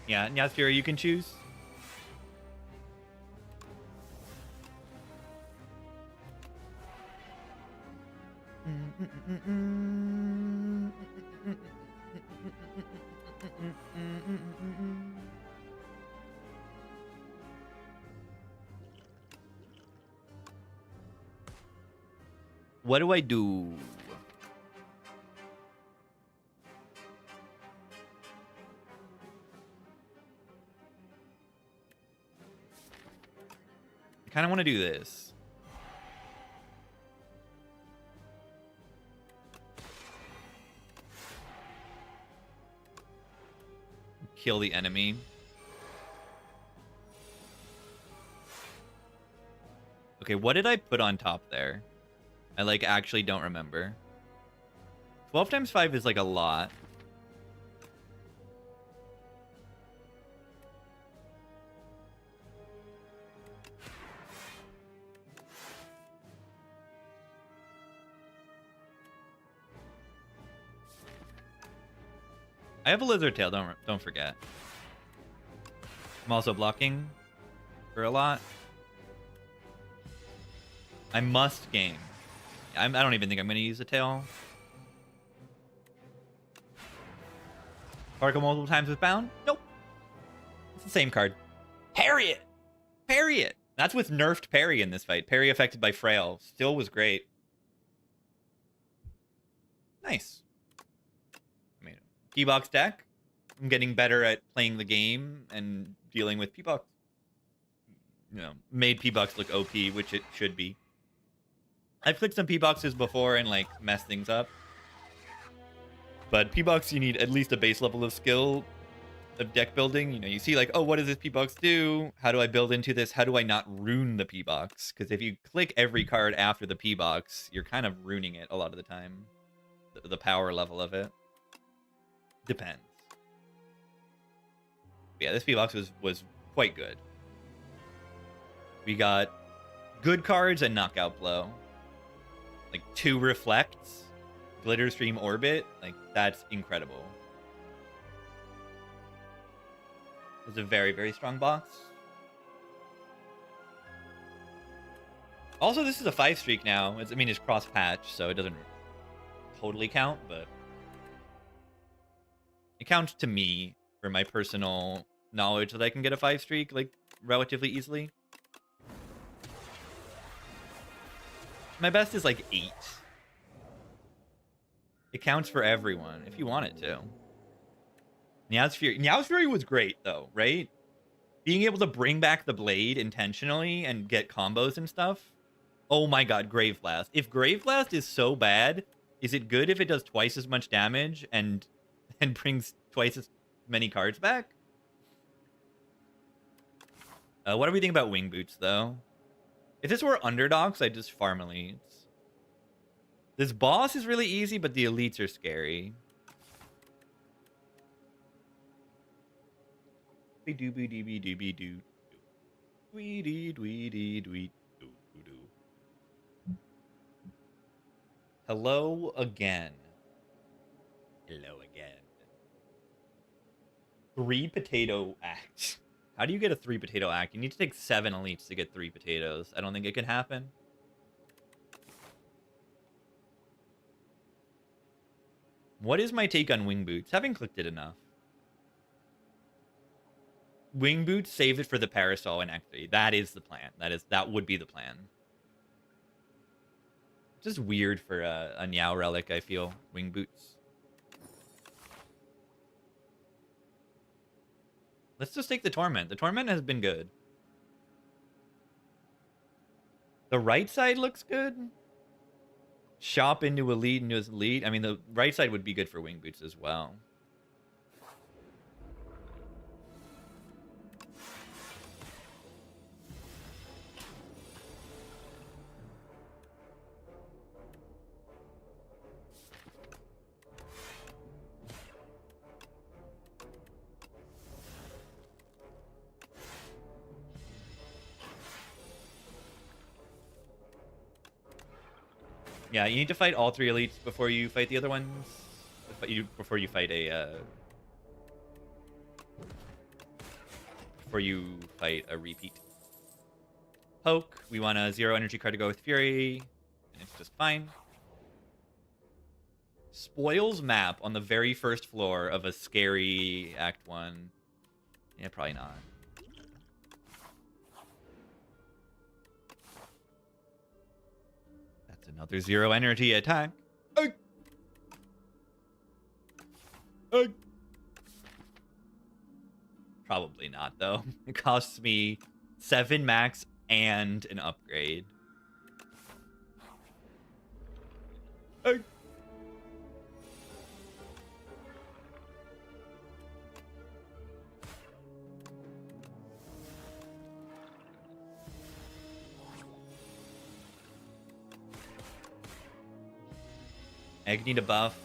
Yeah, Nyasfira, you can choose. What do I do? I kind of want to do this. Kill the enemy. Okay, what did I put on top there? I, like, actually don't remember. 12 times 5 is, like, a lot. I have a lizard tail, don't forget. I'm also blocking for a lot. I must game. I don't even think I'm going to use a tail. Particle multiple times with bound? Nope. It's the same card. Parry it! Parry it! That's with nerfed parry in this fight. Parry affected by frail. Still was great. Nice. I mean, P-Box deck. I'm getting better at playing the game and dealing with P-Box. You know, made P-Box look OP, which it should be. I've clicked some P-Boxes before and, like, messed things up. But P-Box, you need at least a base level of skill of deck building. You know, you see, like, oh, what does this P-Box do? How do I build into this? How do I not ruin the P-Box? Because if you click every card after the P-Box, you're kind of ruining it a lot of the time. The power level of it. Depends. But yeah, this P-Box was quite good. We got good cards and Knockout Blow. Like 2 Reflects, Glitter Stream Orbit, like that's incredible. It's a very, very strong box. Also, this is a 5 streak now. I mean, it's cross patch, so it doesn't totally count, but it counts to me for my personal knowledge that I can get a 5 streak like relatively easily. My best is like 8. It counts for everyone if you want it to. Meow's Fury was great though, right? Being able to bring back the blade intentionally and get combos and stuff. Oh my god, Grave Blast. If Grave Blast is so bad, is it good if it does twice as much damage and brings twice as many cards back? What do we think about Wing Boots though? If this were Underdogs, I'd just farm elites. This boss is really easy, but the elites are scary. Hello again. Hello again. 3 potato act. How do you get a 3 potato act? You need to take 7 elites to get 3 potatoes. I don't think it can happen. What is my take on Wing Boots? Haven't clicked it enough. Wing Boots, save it for the Parasol in Act 3. That is the plan. That would be the plan. Just weird for a Niao relic, I feel. Wing Boots. Let's just take the Torment. The Torment has been good. The right side looks good. Shop into Elite into his Elite. I mean, the right side would be good for Wing Boots as well. Yeah, you need to fight all 3 elites before you fight the other ones. Before you fight a repeat. Poke. We want a 0 energy card to go with Fury, and it's just fine. Spoils map on the very first floor of a scary Act 1. Yeah, probably not. It's another 0 energy attack. Probably not, though. It costs me 7 max and an upgrade. Egg need a buff?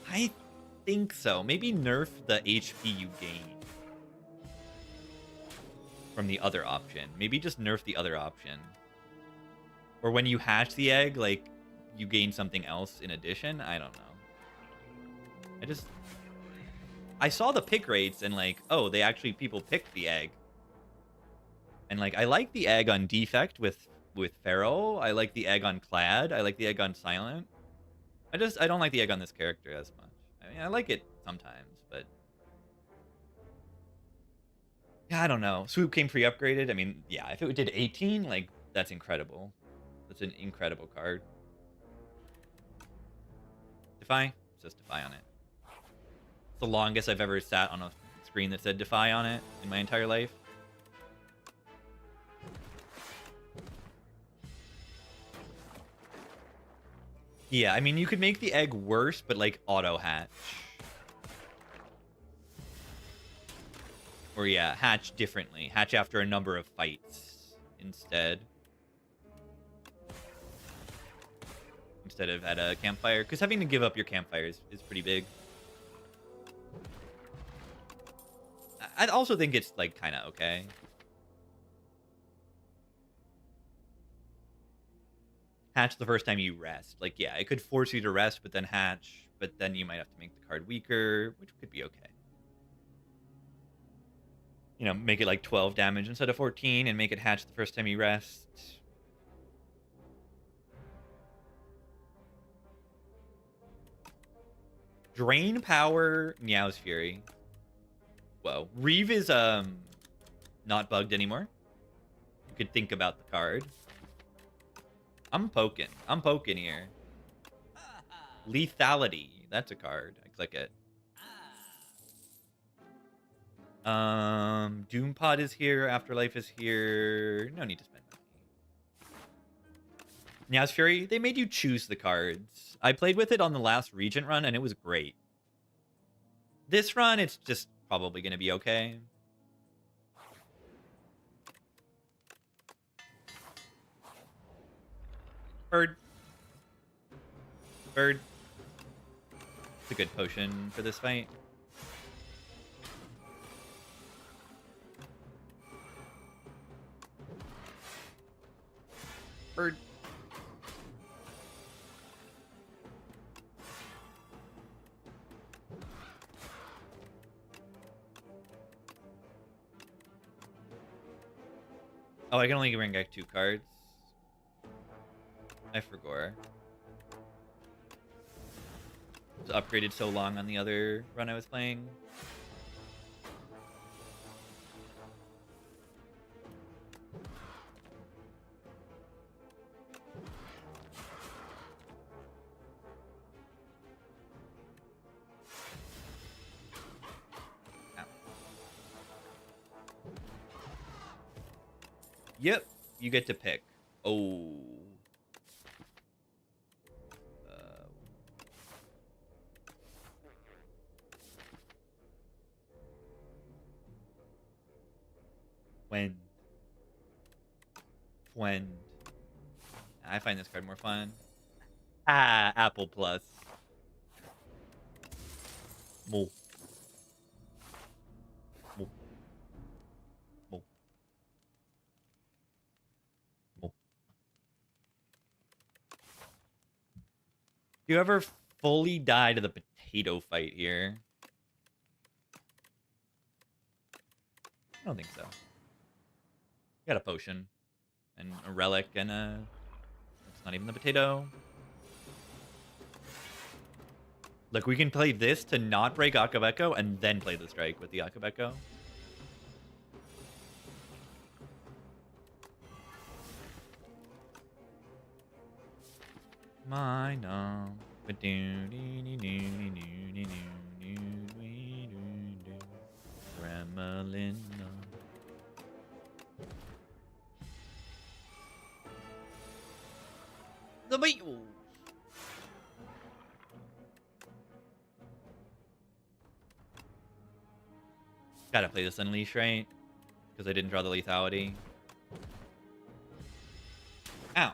I think so. Maybe nerf the HP you gain from the other option. Maybe just nerf the other option. Or when you hatch the egg, like, you gain something else in addition? I don't know. I saw the pick rates and, like, oh, they actually, people picked the egg. And, like, I like the egg on Defect with Pharaoh. I like the egg on Clad. I like the egg on Silent. I don't like the egg on this character as much. I mean, I like it sometimes, but yeah, I don't know. Swoop came pre-upgraded. I mean, yeah, if it did 18, like, that's incredible. That's an incredible card. Defy? It says Defy on it. It's the longest I've ever sat on a screen that said Defy on it in my entire life. Yeah, I mean, you could make the egg worse, but, like, auto-hatch. Or, yeah, hatch differently. Hatch after a number of fights instead. Instead of at a campfire. Because having to give up your campfire is pretty big. I also think it's, like, kind of okay. Hatch the first time you rest. Like, yeah, it could force you to rest, but then hatch. But then you might have to make the card weaker, which could be okay. You know, make it like 12 damage instead of 14 and make it hatch the first time you rest. Drain power, Meow's Fury. Whoa. Reeve is not bugged anymore. You could think about the card. I'm poking here. Lethality. That's a card. I click it. Doompod is here. Afterlife is here. No need to spend money. Meow's Fury. They made you choose the cards. I played with it on the last Regent run, and it was great. This run, it's just probably going to be okay. Bird. It's a good potion for this fight. Bird. Oh, I can only bring back 2 cards. I forgot. It was upgraded so long on the other run I was playing. Ow. Yep, you get to pick. Oh. When I find this card more fun. Ah, Apple Plus. Mo. Mo. Mo. Mo. Do you ever fully die to the potato fight here? I don't think so. Got a potion. And a relic and a... It's not even the potato. Look, we can play this to not break Akabeko and then play the strike with the Akabeko. My no. Gremlin. The Beatles. Gotta play this Unleash, right? Because I didn't draw the lethality. Ow.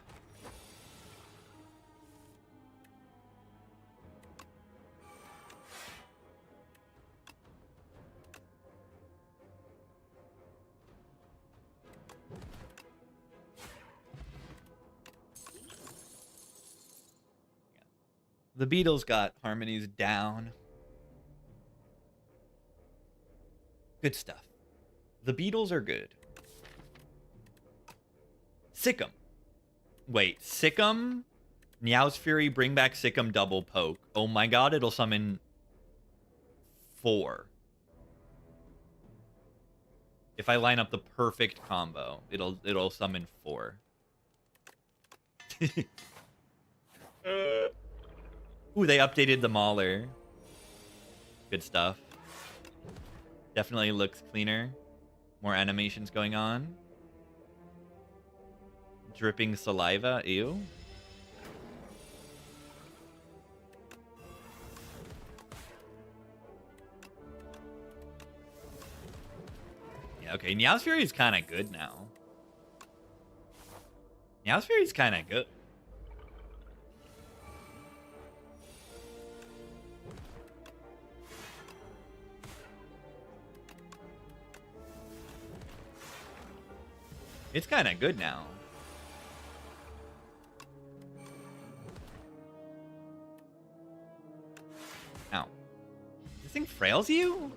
The Beatles got harmonies down. Good stuff. The Beatles are good. Sick'em. Wait, Sick'em? Meow's Fury, bring back Sick'em double poke. Oh my god, it'll summon 4. If I line up the perfect combo, it'll summon 4. Ooh, they updated the Mauler. Good stuff. Definitely looks cleaner. More animations going on. Dripping saliva. Ew. Yeah, okay. Meow's Fury is kind of good now. Meow's Fury is kind of good. It's kind of good now. Ow. This thing frails you?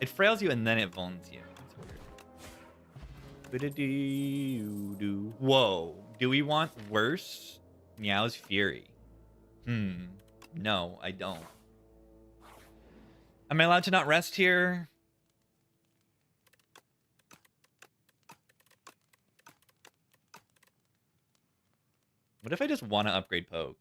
It frails you and then it vulns you. That's weird. Whoa. Do we want worse? Meow's Fury. No, I don't. Am I allowed to not rest here? What if I just want to upgrade Poke?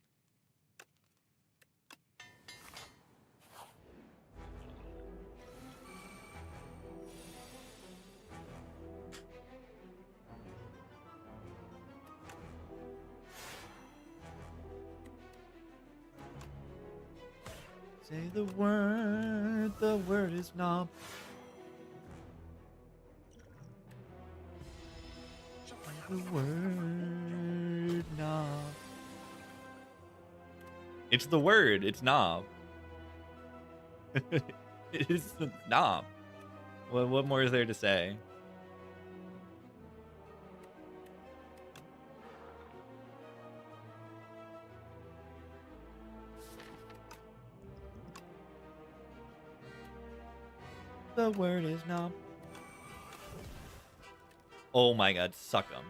Say the word is knob. Say the word knob. It's the word, it's knob. It is the knob. Well, what more is there to say? The word is knob. Oh my god, suck 'em.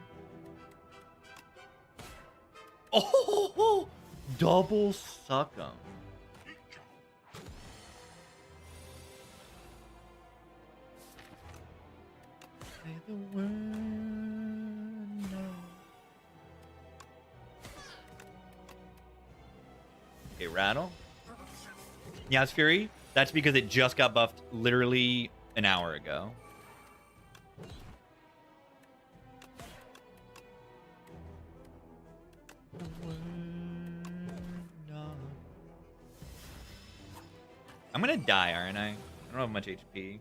Oh, double suck 'em. Say the word no. Okay, rattle. Meow's Fury. That's because it just got buffed literally an hour ago. I'm gonna die, aren't I? I don't have much HP.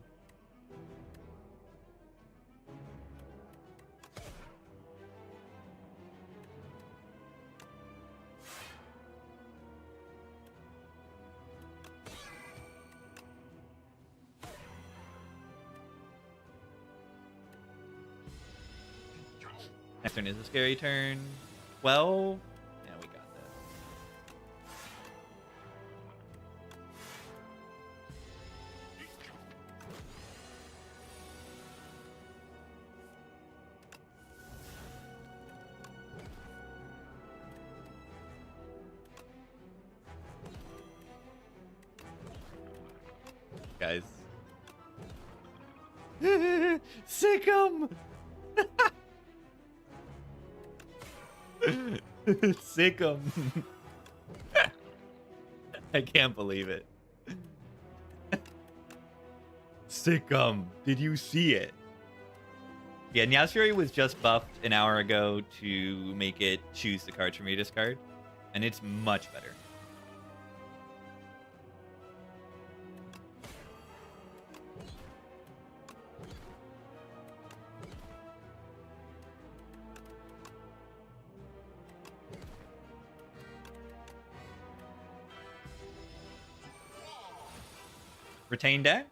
Next turn is a scary turn. 12. Yeah, we got this. Guys. Sick 'em! Sick 'em. I can't believe it. Sick 'em. Did you see it? Yeah, Nyas Fury was just buffed an hour ago to make it choose the cards from your discard, and it's much better. Retain deck?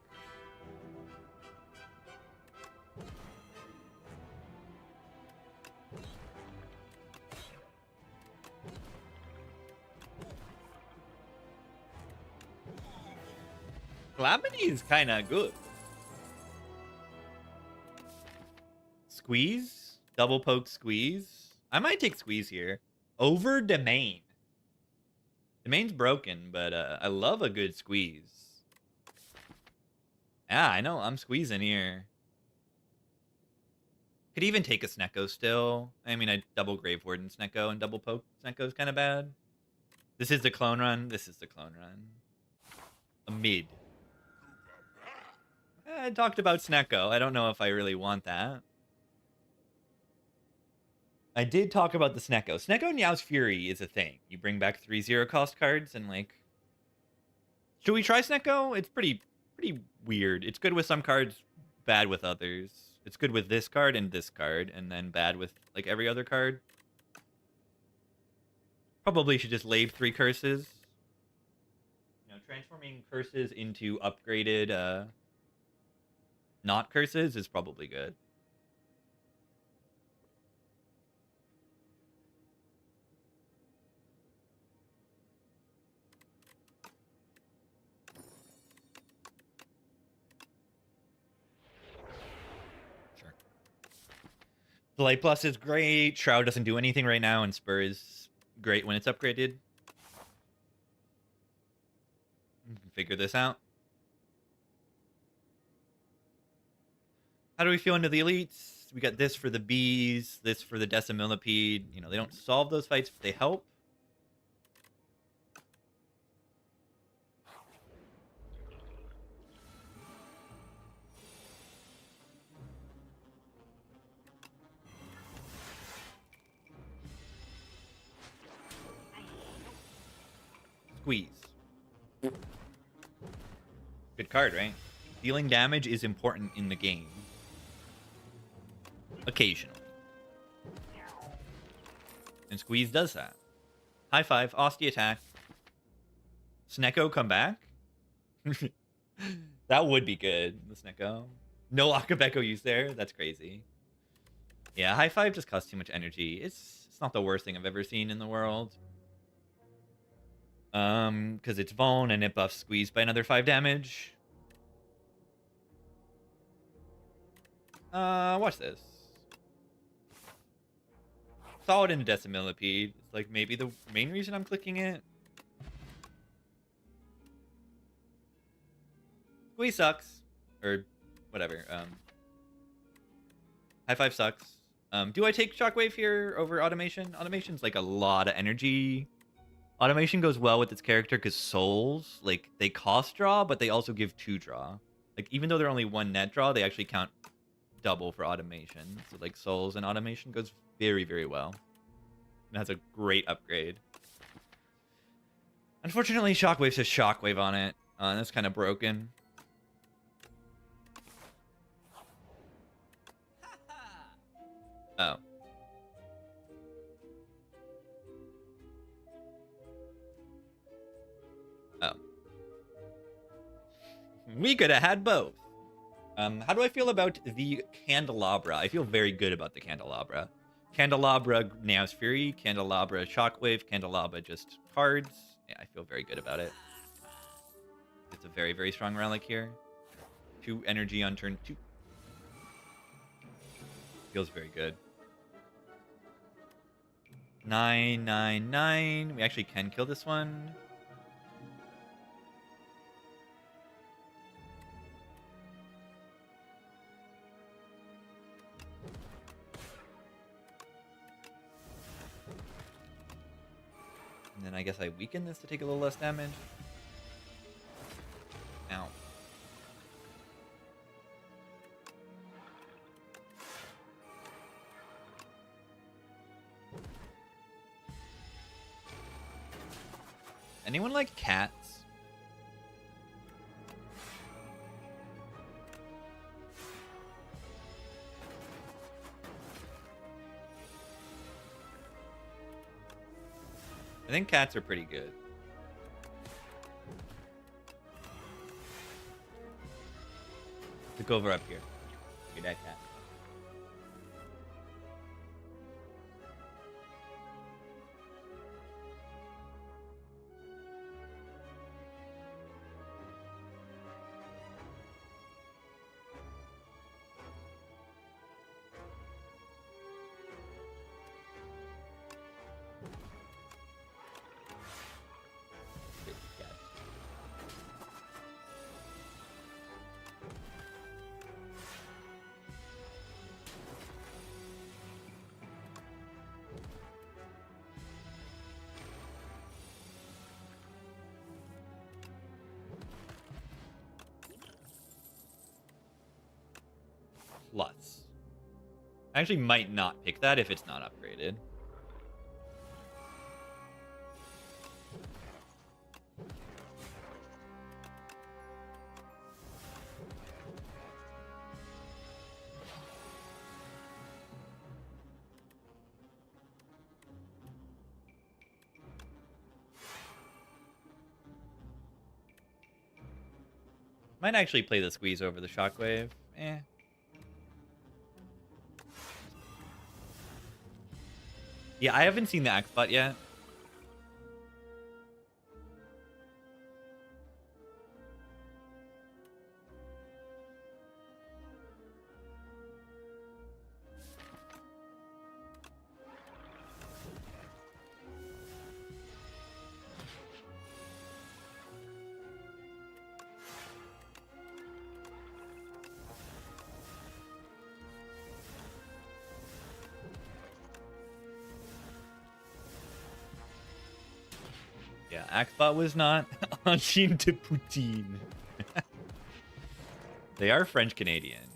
Calamity is kind of good. Squeeze? Double poke squeeze? I might take squeeze here. Over domain. Domain's broken, but I love a good squeeze. Yeah, I know. I'm squeezing here. Could even take a Snecko still. I mean, I double Grave Warden Snecko and double poke Snecko is kind of bad. This is the clone run. This is the clone run. A mid. I talked about Snecko. I don't know if I really want that. I did talk about the Snecko. Snecko Nyas Fury is a thing. You bring back 3/0 cost cards and like... Should we try Snecko? It's pretty weird. It's good with some cards, bad with others. It's good with this card, and then bad with like every other card. Probably should just lave 3 curses. You know, transforming curses into upgraded not curses is probably good. Sure. The Light Plus is great. Shroud doesn't do anything right now, and Spur is great when it's upgraded. You can figure this out. How do we feel into the elites? We got this for the bees, this for the decimillipede. You know, they don't solve those fights, but they help. Squeeze. Good card, right? Dealing damage is important in the game. Occasionally. And Squeeze does that. High five, Osty attack. Snecko come back? That would be good, the Snecko. No Akabeko use there? That's crazy. Yeah, high five just costs too much energy. It's not the worst thing I've ever seen in the world. Because it's Vuln and it buffs Squeeze by another 5 damage. Watch this. Solid in Decimillipede. It's like maybe the main reason I'm clicking it. Squeeze sucks. Or whatever. High five sucks. Do I take Shockwave here over Automation? Automation's like a lot of energy. Automation goes well with its character because souls, like, they cost draw, but they also give 2 draw. Like, even though they're only 1 net draw, they actually count double for automation. So, like, souls and automation goes very, very well. It has a great upgrade. Unfortunately, Shockwave says Shockwave on it. That's kind of broken. Oh. Oh. We could have had both. How do I feel about the Candelabra? I feel very good about the Candelabra. Candelabra Nyas Fury, Candelabra Shockwave, Candelabra just cards. Yeah, I feel very good about it. It's a very, very strong relic here. 2 energy on turn 2. Feels very good. 999. We actually can kill this one. And then I guess I weaken this to take a little less damage. Ow. Anyone like cats? I think cats are pretty good. Look over up here. Look at that cat. Plus. I actually might not pick that if it's not upgraded. Might actually play the squeeze over the shockwave. Eh. Yeah, I haven't seen the axe bot yet. Yeah, Axbot was not on Team to Poutine. They are French Canadian.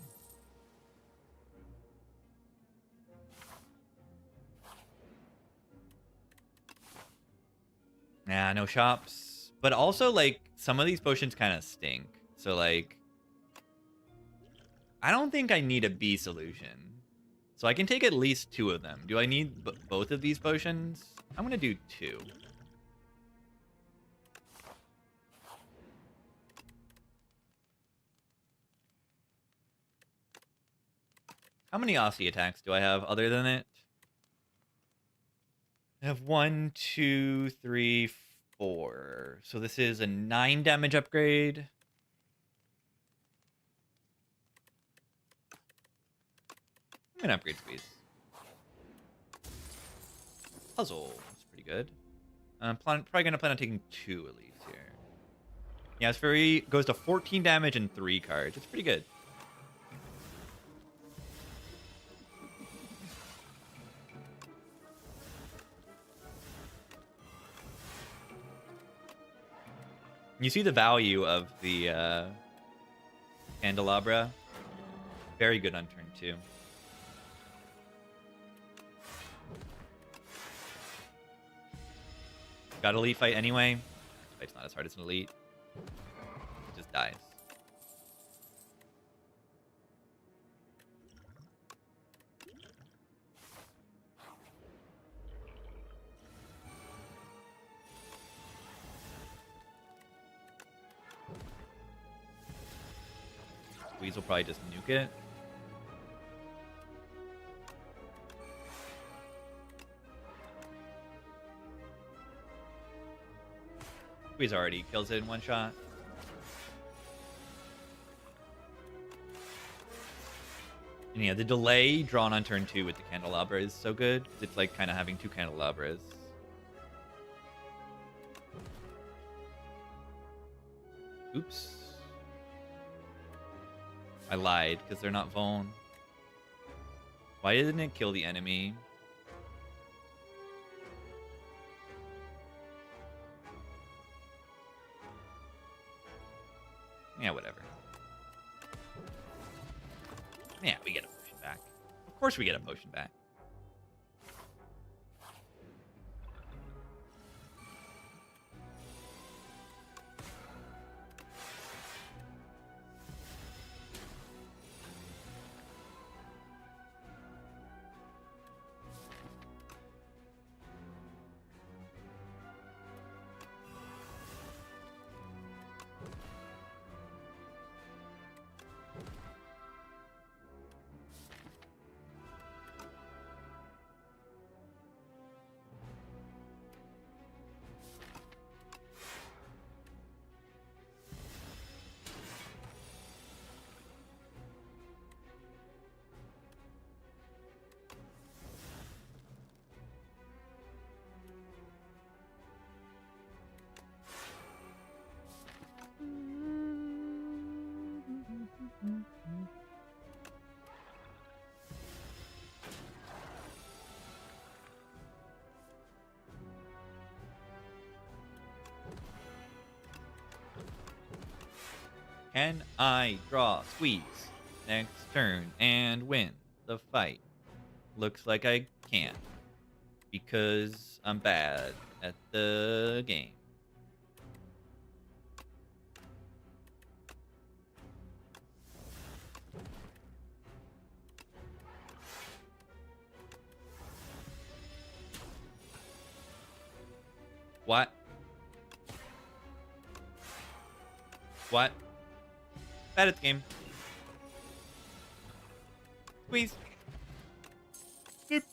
Nah, no shops. But also, like, some of these potions kind of stink. So, like, I don't think I need a B solution. So I can take at least 2 of them. Do I need both of these potions? I'm going to do 2. How many Aussie attacks do I have other than it? I have 1, 2, 3, 4. So this is a 9 damage upgrade. I'm gonna upgrade squeeze. Puzzle. That's pretty good. I'm probably gonna plan on taking 2 at least here. Yeah, it's very goes to 14 damage and 3 cards. It's pretty good. You see the value of the candelabra. Very good on turn 2. Got elite fight anyway. Fight's not as hard as an elite. It just dies. Squeeze will probably just nuke it. Squeeze already kills it in 1 shot. And yeah, the delay drawn on turn 2 with the candelabra is so good. It's like kind of having 2 candelabras. Oops. I lied, because they're not vuln. Why didn't it kill the enemy? Yeah, whatever. Yeah, we get a potion back. Of course we get a potion back. Can I draw squeeze next turn and win the fight? Looks like I can't, because I'm bad at the game. What? What? Bad at the game. Squeeze. Nope.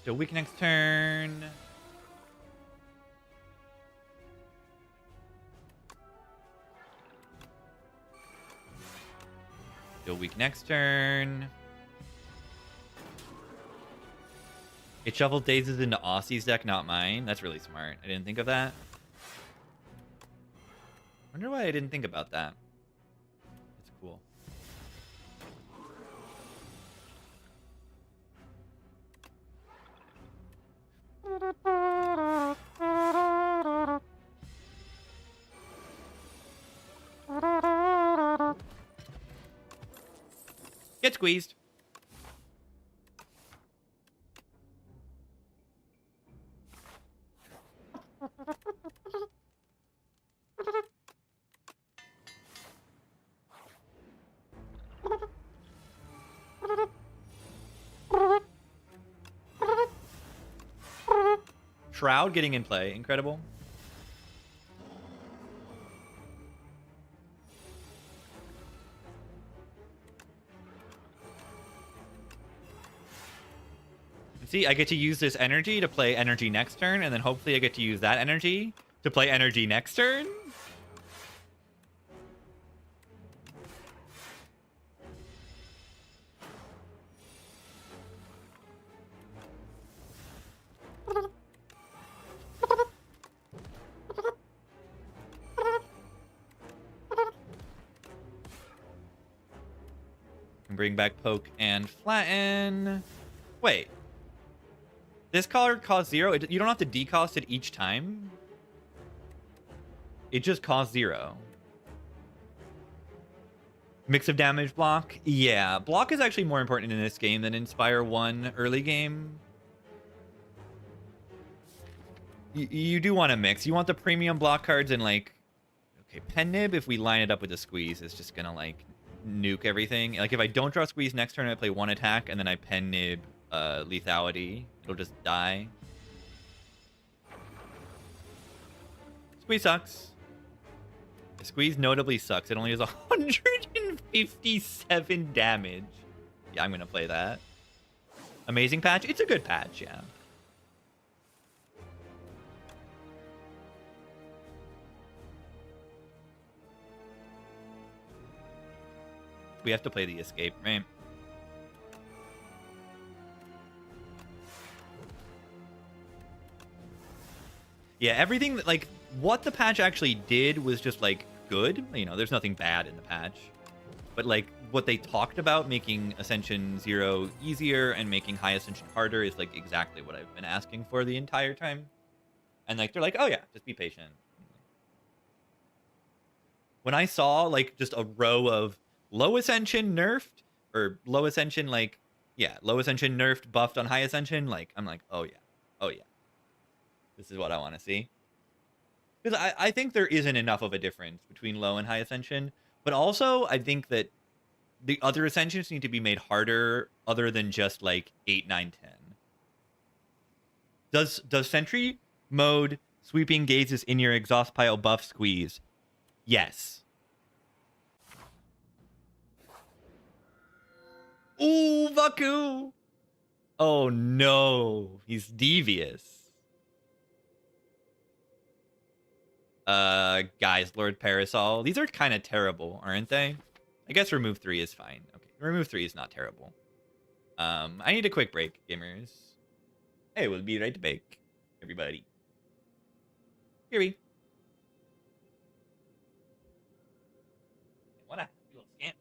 Still weak next turn. Still weak next turn. It shuffled Dazes into Aussie's deck, not mine. That's really smart. I didn't think of that. Wonder why I didn't think about that. That's cool. Get squeezed. Shroud getting in play. Incredible. See, I get to use this energy to play energy next turn, and then hopefully I get to use that energy to play energy next turn. Bring back Poke and Flatten. Wait. This card costs 0. You don't have to decost it each time. It just costs 0. Mix of damage block. Yeah, block is actually more important in this game than Inspire 1 early game. You do want to mix. You want the premium block cards and like, okay, pen nib. If we line it up with the squeeze, it's just gonna like nuke everything. Like if I don't draw squeeze next turn, I play one attack and then I pen nib lethality. It'll just die. Squeeze sucks. The squeeze notably sucks. It only has 157 damage. Yeah, I'm gonna play that. Amazing patch. It's a good patch, yeah. We have to play the escape, right? Yeah, everything that, like, what the patch actually did was just, like, good. You know, there's nothing bad in the patch. But, like, what they talked about, making Ascension 0 easier and making High Ascension harder, is, like, exactly what I've been asking for the entire time. And, like, they're like, oh, yeah, just be patient. When I saw, like, just a row of low Ascension nerfed, or low Ascension, like, yeah, low Ascension nerfed, buffed on High Ascension, like, I'm like, oh, yeah. Oh, yeah. This is what I want to see. Because I think there isn't enough of a difference between low and high ascension. But also, I think that the other ascensions need to be made harder other than just, like, 8, 9, 10. Does Sentry mode sweeping gazes in your exhaust pile buff squeeze? Yes. Ooh, Vaku! Oh, no. He's devious. Guys, Lord Parasol. These are kind of terrible, aren't they? I guess remove 3 is fine. Okay, remove 3 is not terrible. I need a quick break, gamers. Hey, we'll be right back, everybody. Here we. What a little scamp.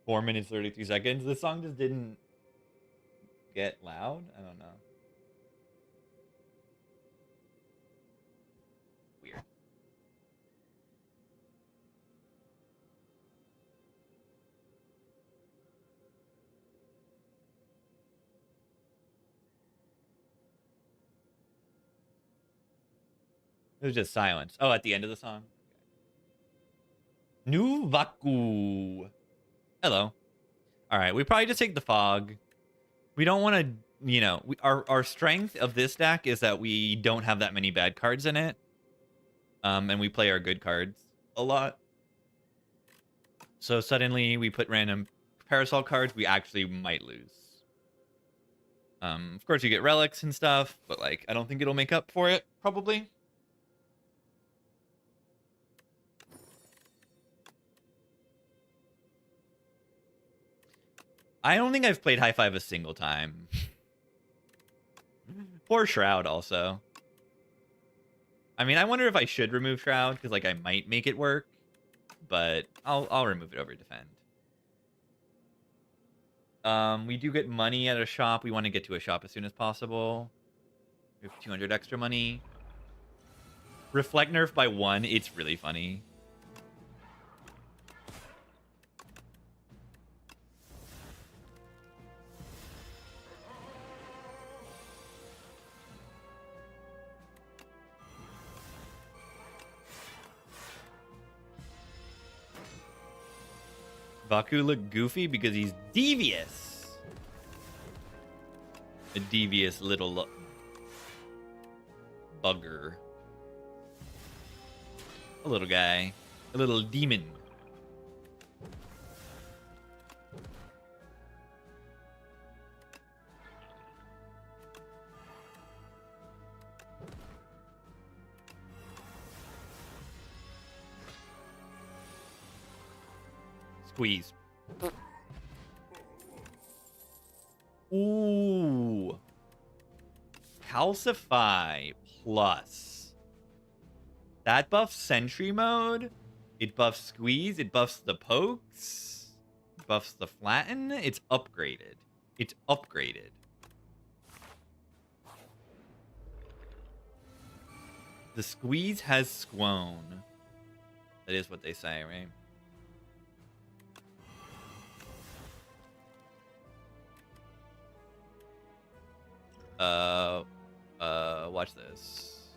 4 minutes 33 seconds. This song just didn't get loud. I don't know. Weird. It was just silence. Oh, at the end of the song. Nuvaku. Hello. All right, we probably just take the fog. We don't want to, our strength of this deck is that we don't have that many bad cards in it. And we play our good cards a lot. So suddenly we put random parasol cards, we actually might lose. Of course you get relics and stuff, but like I don't think it'll make up for it, probably. I don't think I've played High Five a single time. Poor Shroud also. I mean, I wonder if I should remove Shroud, because like I might make it work, but I'll remove it over Defend. We do get money at a shop. We want to get to a shop as soon as possible. We have 200 extra money. Reflect nerf by 1. It's really funny. Baku look goofy because he's devious. A devious little bugger. A little guy. A little demon. Squeeze. Ooh. Calcify plus. That buffs Sentry Mode. It buffs Squeeze. It buffs the Pokes. It buffs the Flatten. It's upgraded. It's upgraded. The Squeeze has Squone. That is what they say, right? Watch this.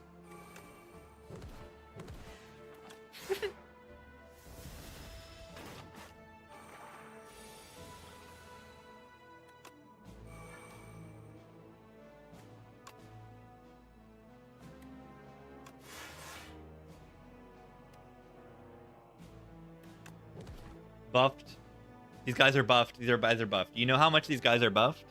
Buffed. These guys are buffed. These guys are buffed. You know how much these guys are buffed?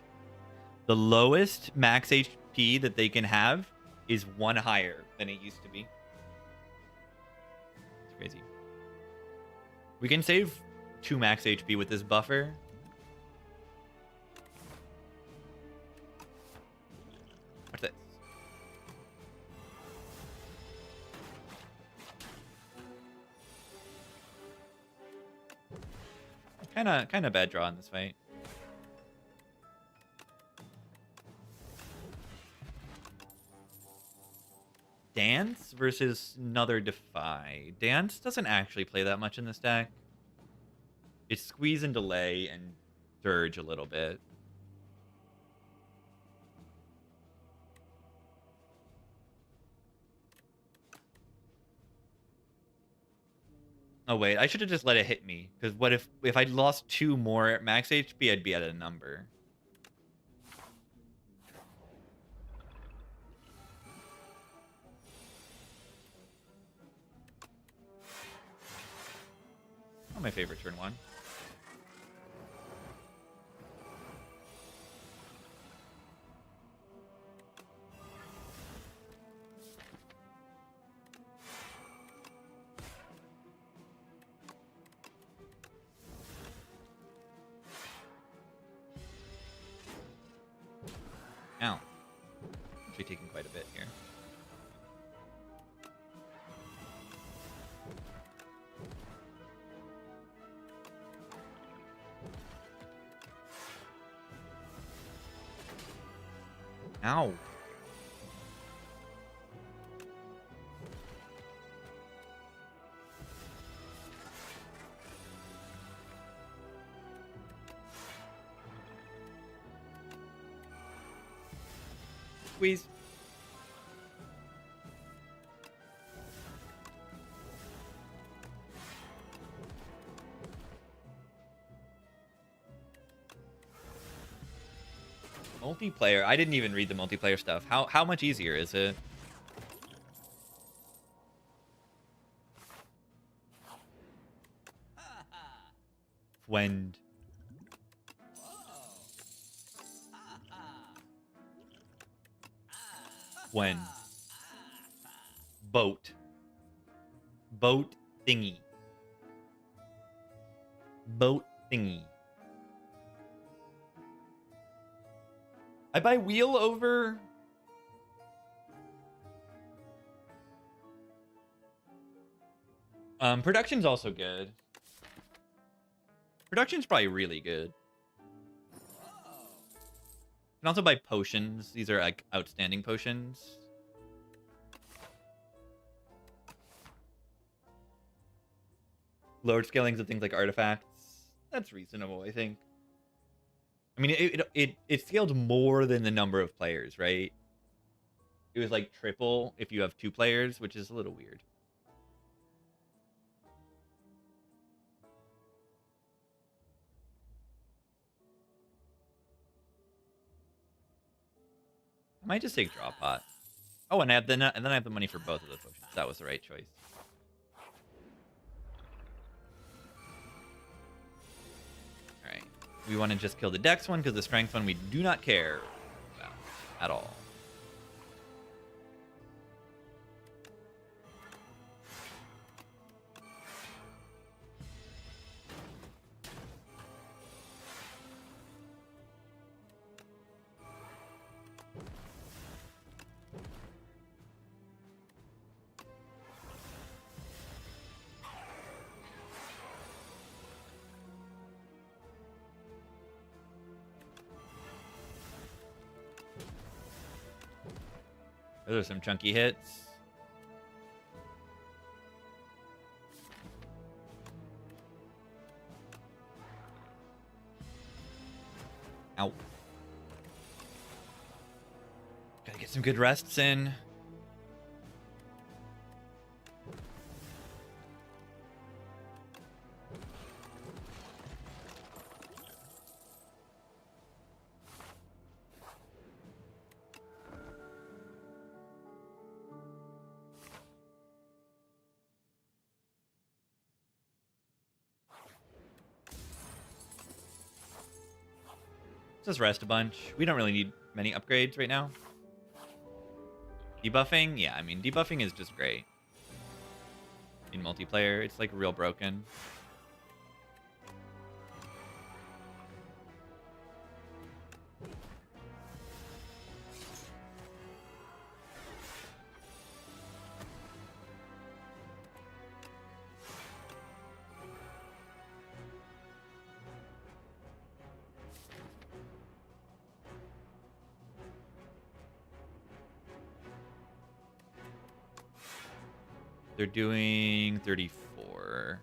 The lowest max HP that they can have is 1 higher than it used to be. It's crazy. We can save 2 max HP with this buffer. What's this? Kind of bad draw in this fight. Dance versus another Defy. Dance doesn't actually play that much in this deck. It's Squeeze and Delay and Dirge a little bit. Oh wait, I should have just let it hit me. Because what if I lost 2 more max HP, I'd be at a number. Not my favorite turn 1. Ow. Actually taking quite a bit here. Ow. Squeeze. Multiplayer. I didn't even read the multiplayer stuff. How much easier is it? When boat thingy. Boat thingy. I buy wheel over. Production's also good. Production's probably really good. You can also buy potions. These are like outstanding potions. Lowered scalings of things like artifacts. That's reasonable, I think. I mean, it scaled more than the number of players, right? It was like triple if you have 2 players, which is a little weird. I might just take draw pot. Oh, and then I have the money for both of the potions. That was the right choice. All right, we want to just kill the dex one because the strength one we do not care about at all. Those are some chunky hits. Ow. Gotta get some good rests in. Just rest a bunch. We don't really need many upgrades right now. Debuffing? Yeah, I mean, debuffing is just great. In multiplayer, it's like real broken. They're doing 34.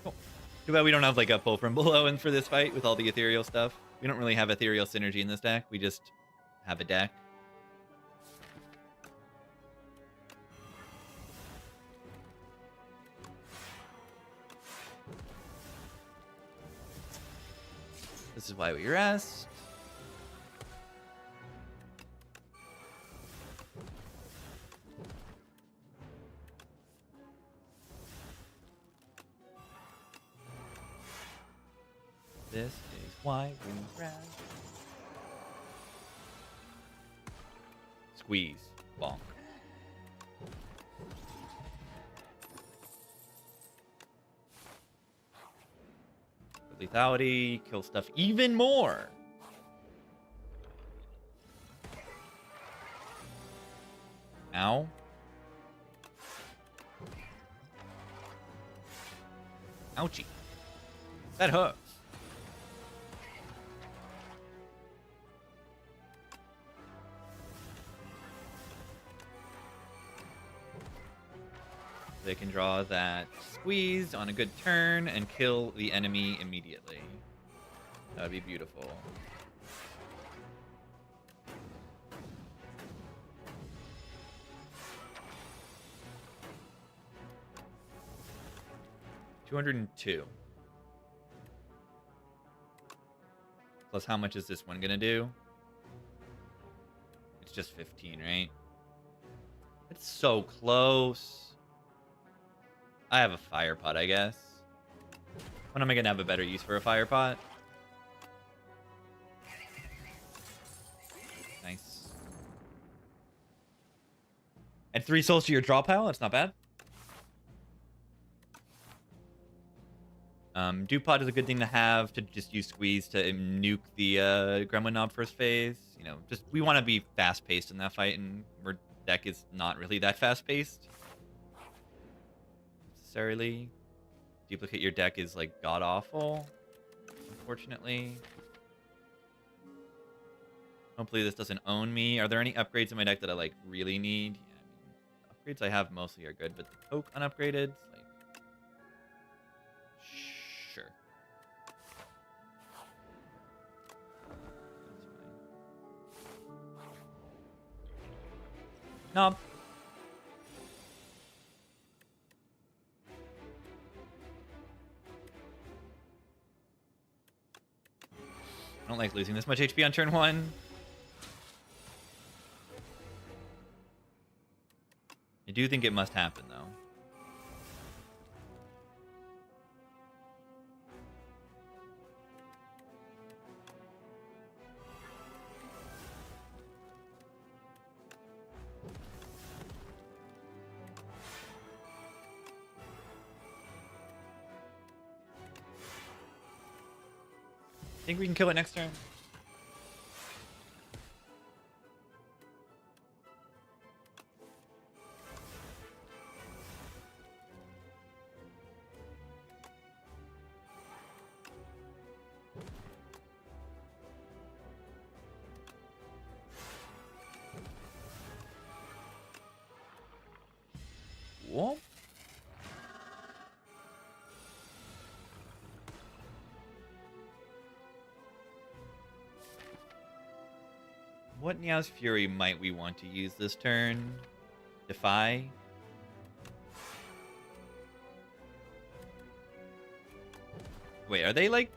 Cool. Too bad we don't have like a pull from below and for this fight with all the ethereal stuff. We don't really have ethereal synergy in this deck. We just have a deck. This is why we rest. This is why we rest. Squeeze. Bonk. lethality, kill stuff even more. Ow. Ouchie. That hurts. They can draw that squeeze on a good turn and kill the enemy immediately. That would be beautiful. $202. Plus, how much is this one gonna do? It's just 15, right? It's so close. I have a fire pot, I guess. When am I gonna have a better use for a fire pot? Nice. Add 3 souls to your draw pile. That's not bad. Dew pot is a good thing to have to just use squeeze to nuke the Gremlin Knob first phase. You know, just we want to be fast paced in that fight, and our deck is not really that fast paced. Necessarily, duplicate your deck is like god awful. Unfortunately. Hopefully this doesn't own me. Are there any upgrades in my deck that I like really need? Yeah, I mean, upgrades I have mostly are good, but the poke unupgraded, like, sure. Knob. I don't like losing this much HP on turn 1. I do think it must happen, though. Think we can kill it next turn? Whoa. What Meow's Fury might we want to use this turn? Defy? Wait, are they like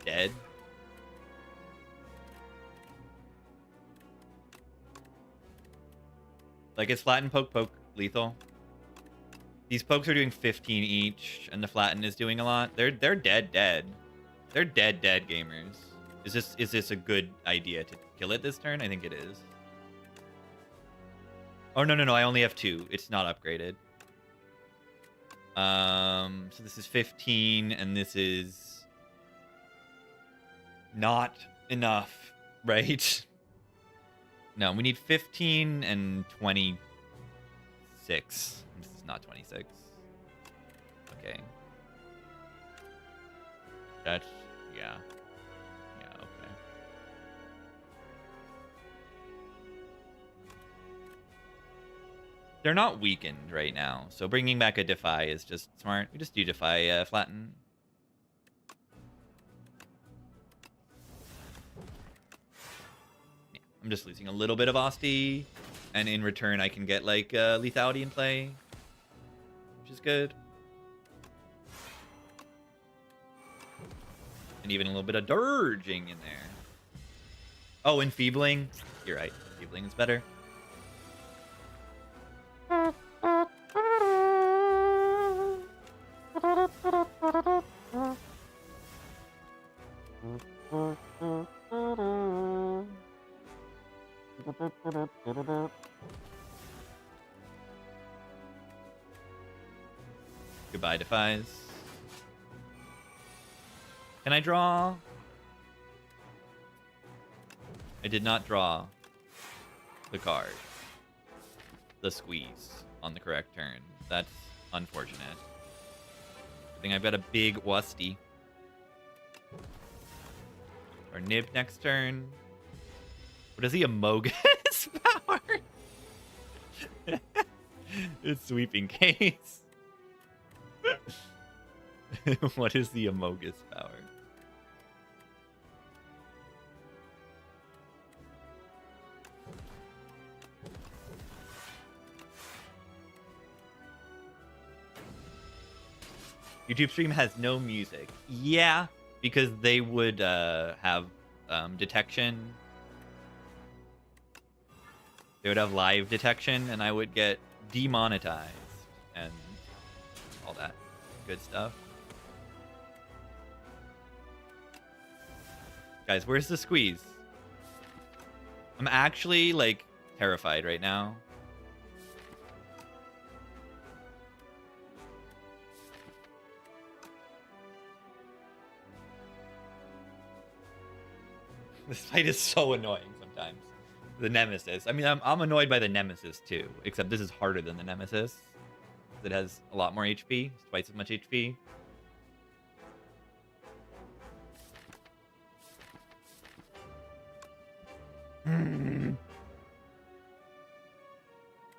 dead? Like, is flatten poke lethal? These pokes are doing 15 each, and the flatten is doing a lot. They're dead. They're dead gamers. Is this a good idea to kill it this turn? I think it is. Oh no, I only have 2. It's not upgraded. So this is 15, and this is not enough, right? No, we need 15 and 26. This is not 26. Okay. That's, yeah. Yeah, okay. They're not weakened right now, so bringing back a Defy is just smart. We just do Defy flatten. I'm just losing a little bit of Asti, and in return I can get like lethality in play, which is good. And even a little bit of dirging in there. Oh, enfeebling. You're right. Enfeebling is better. Goodbye, Defies. Can I draw? I did not draw the card. The squeeze on the correct turn. That's unfortunate. I think I've got a big Wusty. Or Nib next turn. What is the Amogus power? It's Sweeping Case. What is the Amogus power? YouTube stream has no music. Yeah, because they would have detection. They would have live detection, and I would get demonetized and all that good stuff. Guys, where's the squeeze? I'm actually, like, terrified right now. This fight is so annoying sometimes. The Nemesis. I mean, I'm annoyed by the Nemesis too, except this is harder than the Nemesis. It has a lot more HP, twice as much HP.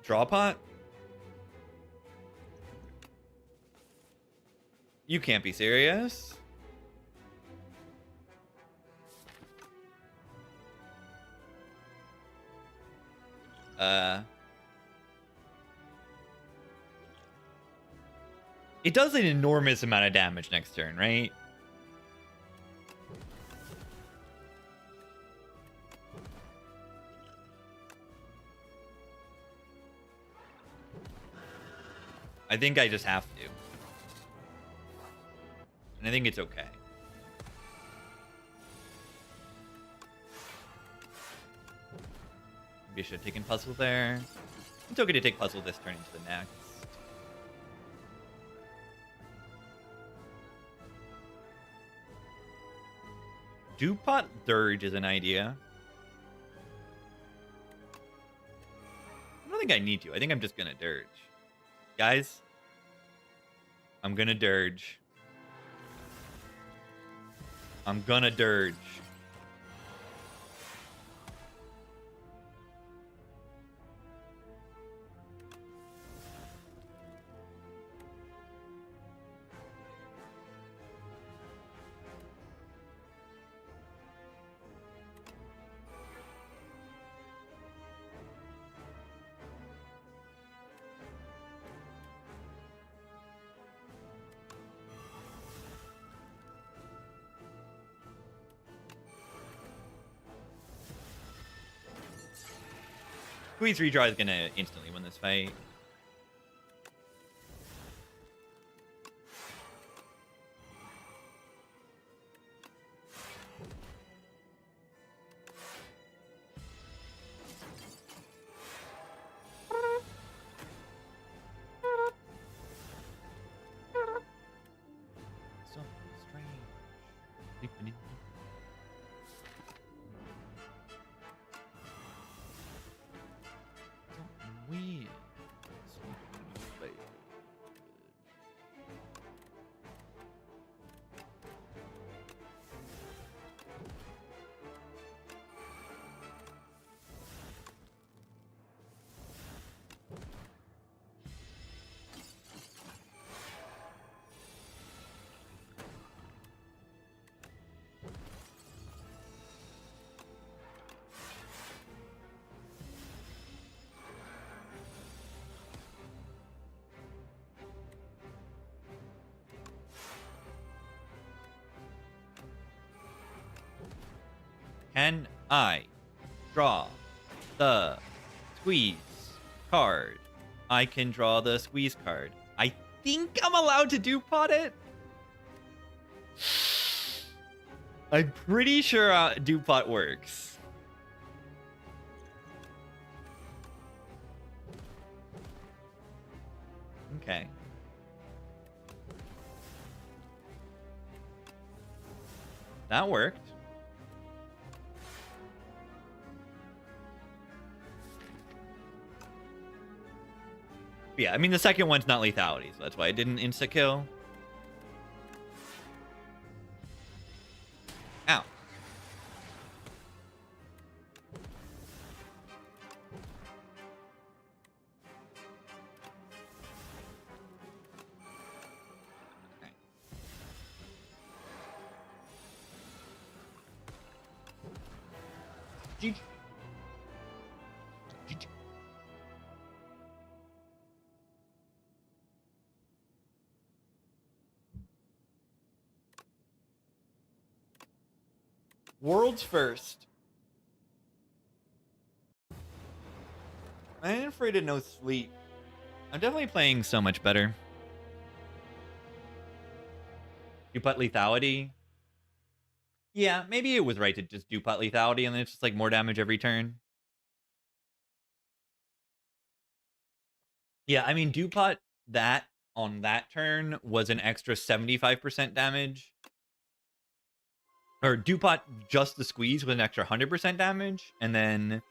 Draw pot? You can't be serious. It does an enormous amount of damage next turn, right? I think I just have to. And I think it's okay. Maybe I should have taken puzzle there. It's okay to take puzzle this turn into the next. Dupot Dirge is an idea. I don't think I need to. I think I'm just gonna Dirge. Guys, I'm gonna Dirge. I'm gonna Dirge. Squeeze redraw is gonna instantly win this fight. So strange. Weird. Can I draw the squeeze card? I can draw the squeeze card. I think I'm allowed to dupot it. I'm pretty sure dupot works. Okay. That worked. Yeah, I mean, the second one's not lethality, so that's why it didn't insta-kill. Ow. GG. GG. World's first. I'm afraid of no sleep. I'm definitely playing so much better. You put lethality. Yeah, maybe it was right to just do pot lethality and then it's just like more damage every turn. Yeah, I mean, Dupot that on that turn was an extra 75% damage. Or Dupot just the squeeze with an extra 100% damage. And then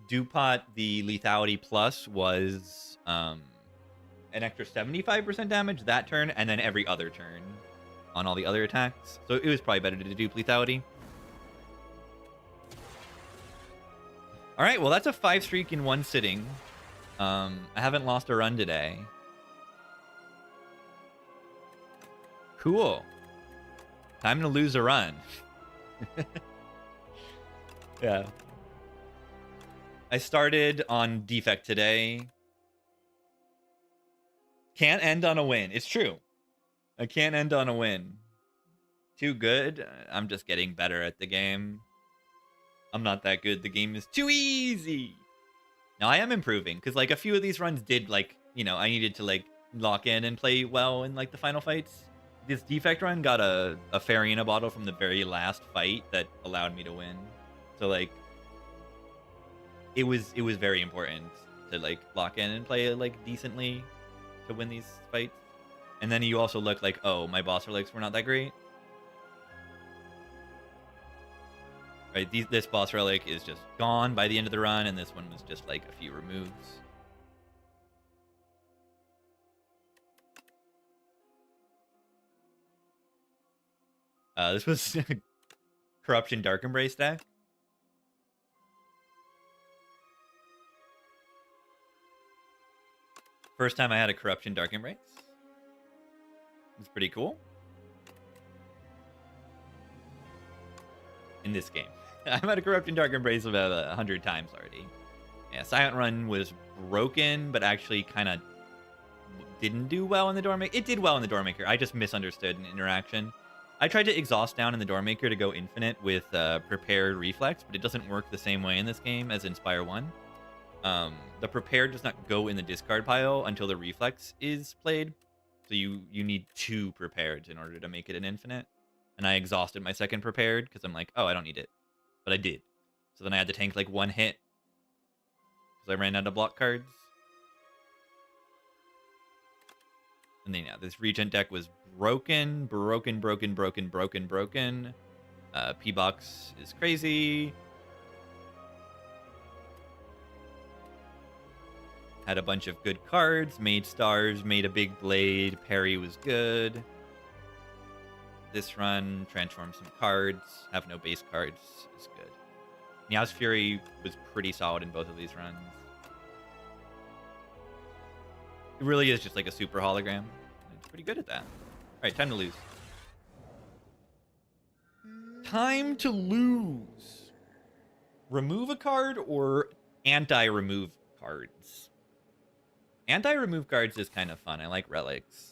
Dupot the lethality plus was an extra 75% damage that turn and then every other turn on all the other attacks. So it was probably better to dupe lethality. All right, well, that's a 5 streak in one sitting. I haven't lost a run today. Cool. Time to lose a run. Yeah. I started on Defect today. Can't end on a win. It's true. I can't end on a win. Too good. I'm just getting better at the game. I'm not that good. The game is too easy. Now I am improving because like a few of these runs did like, you know, I needed to like lock in and play well in like the final fights. This Defect run got a fairy in a bottle from the very last fight that allowed me to win. So like it was very important to like lock in and play like decently to win these fights. And then you also look like, oh, my boss relics were not that great. Right, this boss relic is just gone by the end of the run, and this one was just like a few removes. This was Corruption Dark Embrace deck. First time I had a Corruption Dark Embrace. It's pretty cool. In this game. I've had a Corruption Dark Embrace about 100 times already. Yeah, Silent Run was broken, but actually kind of didn't do well in the Doormaker. It did well in the Doormaker. I just misunderstood an interaction. I tried to exhaust down in the Doormaker to go infinite with Prepared Reflex, but it doesn't work the same way in this game as in Spire 1. The Prepared does not go in the discard pile until the Reflex is played. So you need 2 Prepareds in order to make it an infinite. And I exhausted my second Prepared because I'm like, oh, I don't need it. But I did. So then I had to tank like 1 hit because I ran out of block cards. And then, yeah, this Regent deck was broken. P-Box is crazy. Had a bunch of good cards. Made stars, made a big blade. Parry was good. This run, transform some cards. Have no base cards is good. Meow's Fury was pretty solid in both of these runs. It really is just like a super hologram. It's pretty good at that. All right, time to lose. Time to lose. Remove a card or anti-remove cards? Anti-remove cards is kind of fun. I like relics.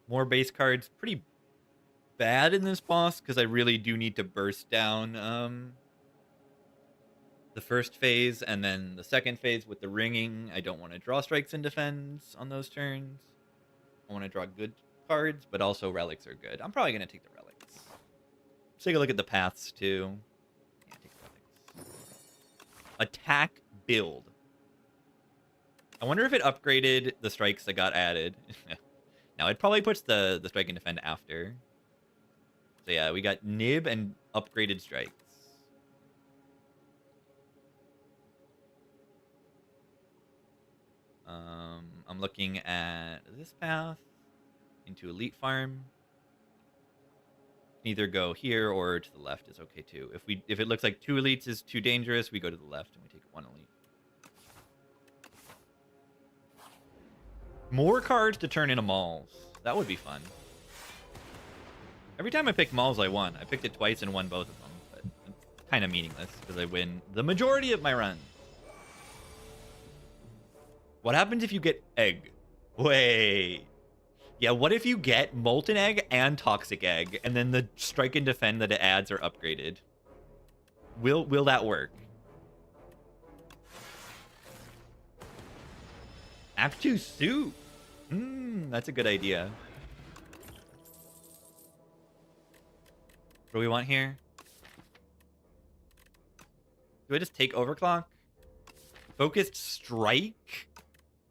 More base cards. Pretty bad in this boss because I really do need to burst down the first phase and then the second phase with the ringing. I don't want to draw strikes and defends on those turns. I want to draw good cards, but also relics are good. I'm probably going to take the relics. Let's take a look at the paths too. Yeah, take the relics. Attack build. I wonder if it upgraded the strikes that got added. Now it probably puts the strike and defend after. So yeah, we got nib and upgraded strikes. I'm looking at this path into elite farm. Either go here or to the left is okay too. If it looks like 2 elites is too dangerous, we go to the left and we take 1 elite. More cards to turn into malls. That would be fun. Every time I pick malls, I won. I picked it twice and won both of them, but it's kind of meaningless because I win the majority of my runs. What happens if you get egg? Wait. Yeah, what if you get molten egg and toxic egg, and then the strike and defend that it adds are upgraded? Will that work? Act 2 soup. That's a good idea. What do we want here? Do I just take overclock? Focused strike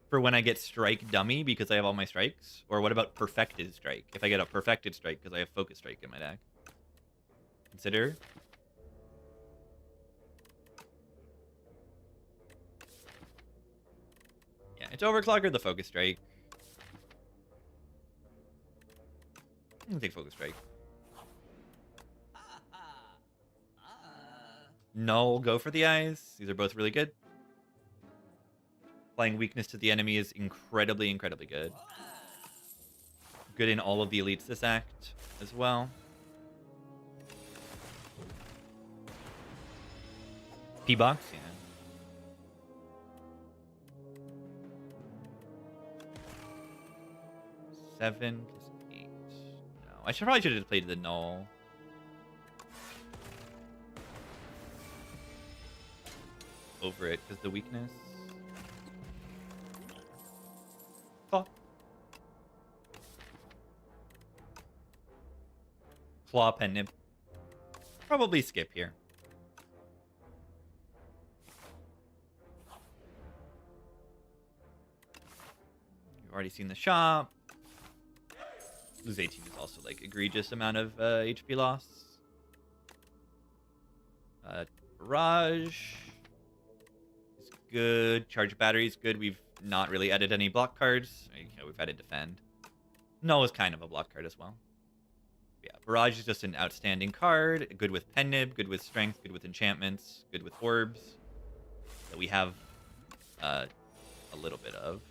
for when I get strike dummy because I have all my strikes? Or what about perfected strike? If I get a perfected strike because I have focus strike in my deck. Consider. Yeah, it's overclock or the focus strike. I'm gonna take focus strike. No, go for the eyes. These are both really good. Applying weakness to the enemy is incredibly, incredibly good. Good in all of the elites this act as well. P-box, yeah. Seven plus 8. No, I probably should have played the null. Over it because the weakness. Claw pen nib. Probably skip here. You've already seen the shop. Lose 18 is also like egregious amount of HP loss. Barrage is good. Charge battery is good. We've not really added any block cards. We've added defend. No is kind of a block card as well. Yeah, Barrage is just an outstanding card. Good with pen nib, good with strength, good with enchantments, good with orbs. That we have a little bit of.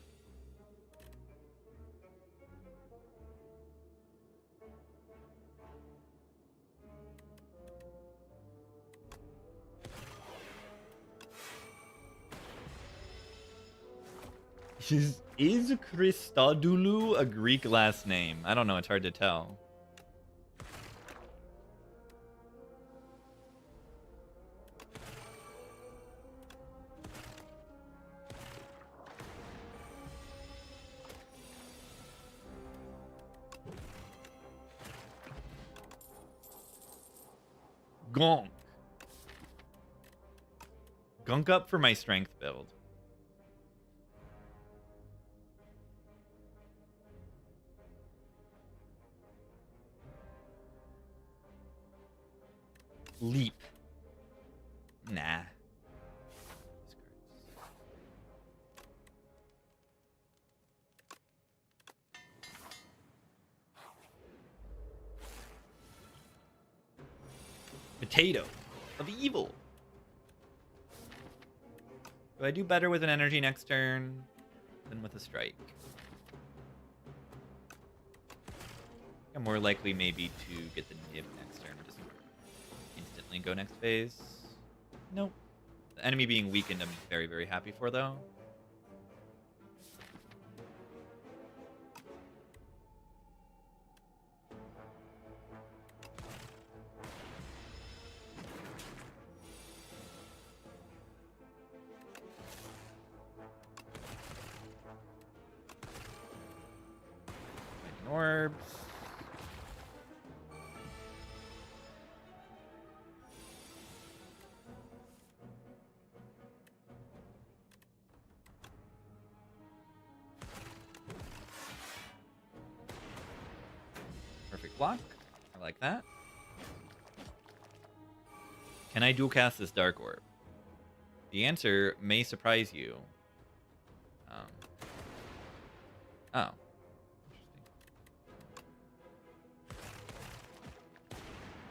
Is Christodoulou a Greek last name? I don't know. It's hard to tell. Gunk. Gunk Up for my strength build. Leap. Nah. Potato of evil. Do I do better with an energy next turn than with a strike? I'm more likely maybe to get the nib next turn. Just instantly go next phase. Nope. The enemy being weakened I'm very, very happy for though. Orbs. block. I like that. Can I dual cast this Dark Orb? The answer may surprise you. Oh. Interesting.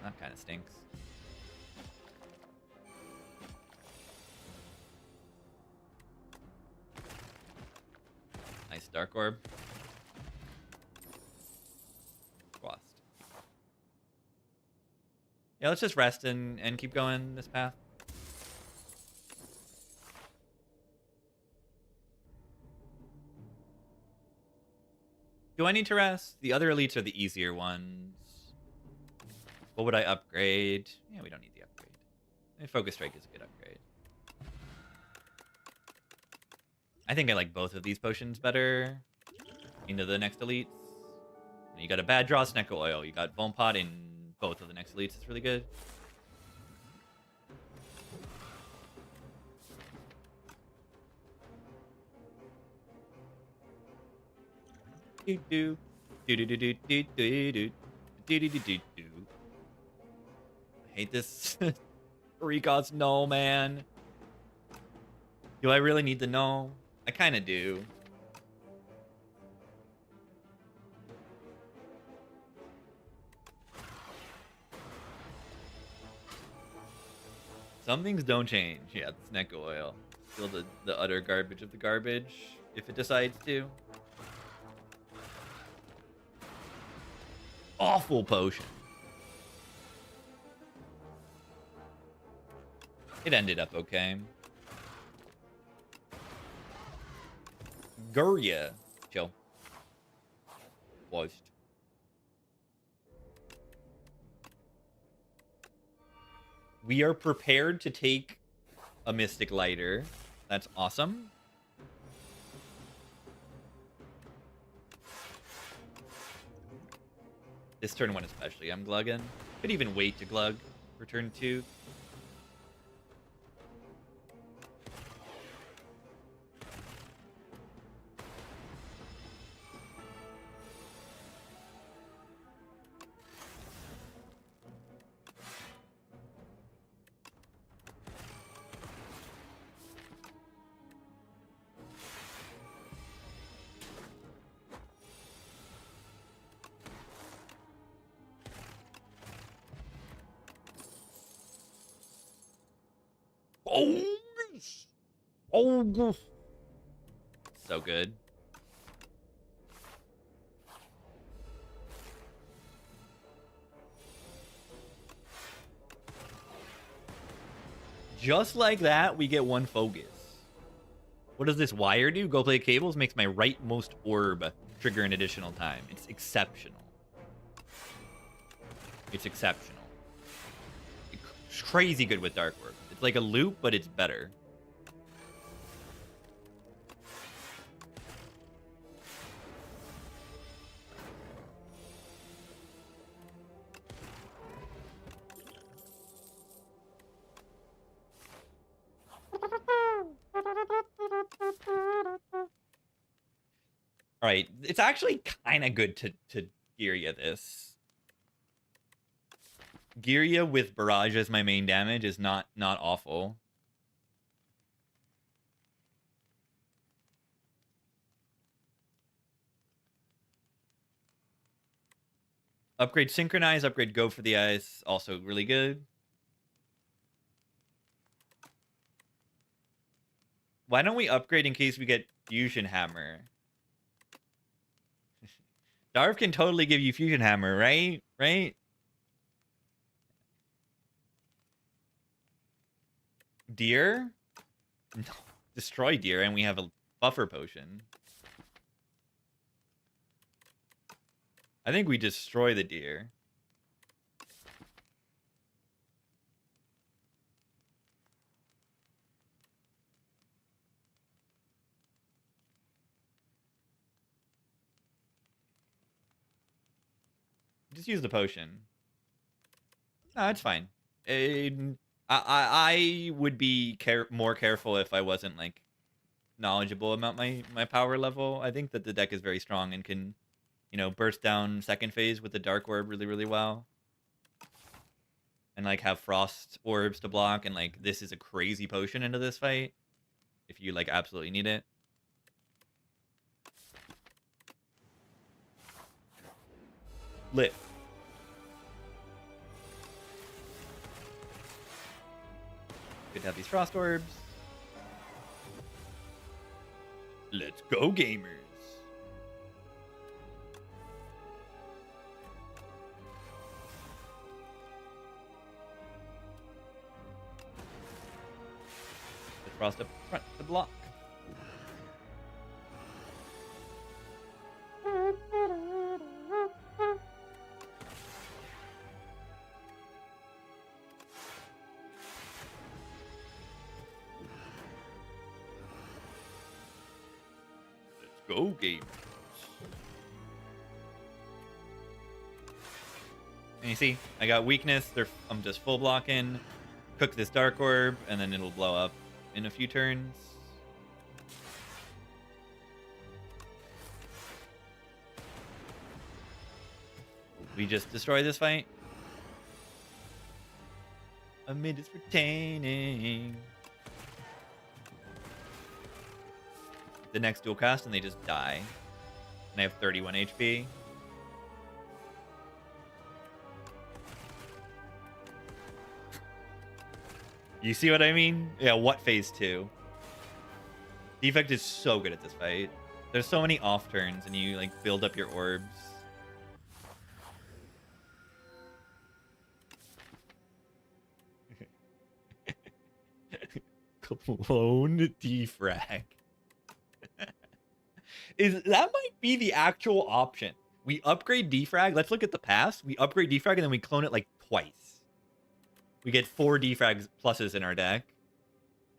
That kind of stinks. Nice Dark Orb. Lost. Yeah, let's just rest and keep going this path. Do I need to rest? The other elites are the easier ones. What would I upgrade? Yeah, we don't need the upgrade. Focus Strike is a good upgrade. I think I like both of these potions better. Into the next elites. You got a bad draw, Snecko Oil. You got Bone Pot in both of the next elites. It's really good. Do do do do do do do do do do do do do. I hate this. Recos, no, man. Do I really need the no? I kind of do. Some things don't change. Yeah, the Snecko Oil. Still the utter garbage of the garbage, if it decides to. Awful potion. It ended up okay. Guria. Chill. Closed. We are prepared to take a Mystic Lighter. That's awesome. This turn one especially, I'm glugging. Could even wait to glug for turn 2. Oh, so good. Just like that, we get one focus. What does this wire do? Go play cables makes my rightmost orb trigger an additional time. It's exceptional. It's exceptional. It's crazy good with Dark Orb. It's like a loop, but it's better. All right, it's actually kind of good to Giria this. Giria with Barrage as my main damage is not awful. Upgrade Synchronize, upgrade Go for the Ice, also really good. Why don't we upgrade in case we get Fusion Hammer? Darv can totally give you Fusion Hammer, right? Right? Deer? No. Destroy Deer, and we have a buffer potion. I think we destroy the Deer. Just use the potion. No, it's fine. I would be more careful if I wasn't like knowledgeable about my power level. I think that the deck is very strong and can you know, burst down second phase with the Dark Orb really, really well. And, like, have Frost Orbs to block. And, like, this is a crazy potion into this fight. If you, like, absolutely need it. Lit. Good to have these Frost Orbs. Let's go, gamers. Let's Frost up front to block. Go gamers. And you see, I got weakness. I'm just full blocking. Cook this Dark Orb, and then it'll blow up in a few turns. We just destroy this fight. Amid is retaining. The next dual cast and they just die. And I have 31 HP. You see what I mean? Yeah, what phase 2? Defect is so good at this fight. There's so many off turns and you like build up your orbs. Clone defrag. That might be the actual option. We upgrade defrag. Let's look at the past. We upgrade defrag and then we clone it like twice. We get 4 defrag pluses in our deck,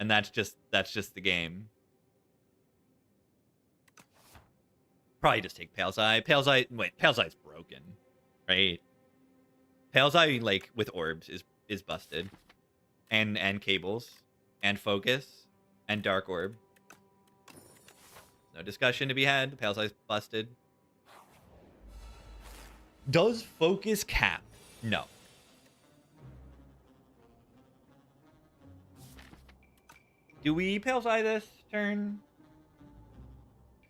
and that's just the game. Probably just take Pale's Eye. Pale's Eye. Wait, Pale's Eye's broken, right? Pale's Eye, like with orbs, is busted, and cables, and focus, and Dark Orb. No discussion to be had. Pale's Eye's busted. Does focus cap? No. Do we Pale's Eye this turn?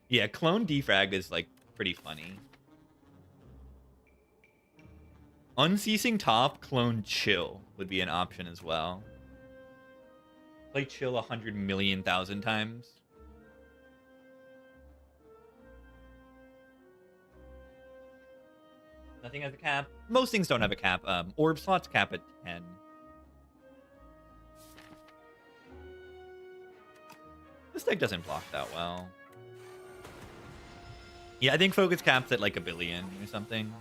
Yeah, clone defrag is like pretty funny. Unceasing top, clone chill would be an option as well. Play chill 100 million thousand times. Nothing has a cap. Most things don't have a cap. Orb slots cap at 10. This deck doesn't block that well. Yeah, I think focus caps at like 1 billion or something.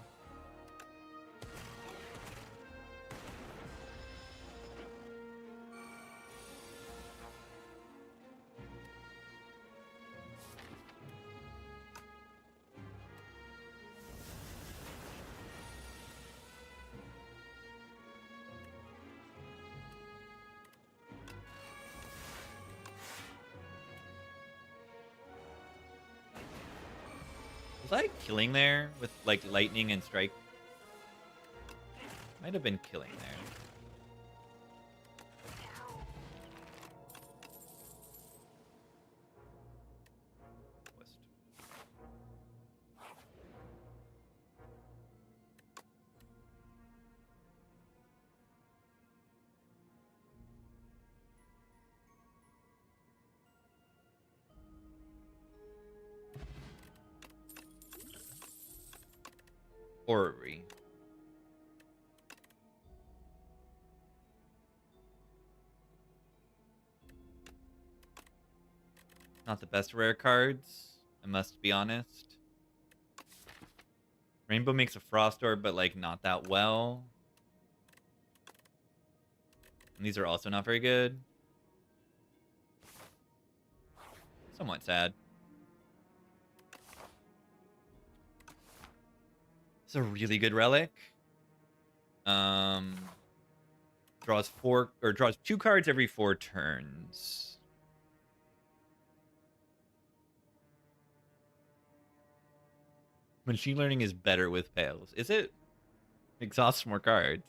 Was I killing there with like lightning and strike? Might have been killing there. Orrery. Not the best rare cards, I must be honest. Rainbow makes a Frost Orb, but like not that well. And these are also not very good. Somewhat sad. It's a really good relic. Draws 2 cards every 4 turns. Machine learning is better with Pales. Is it? Exhausts more cards.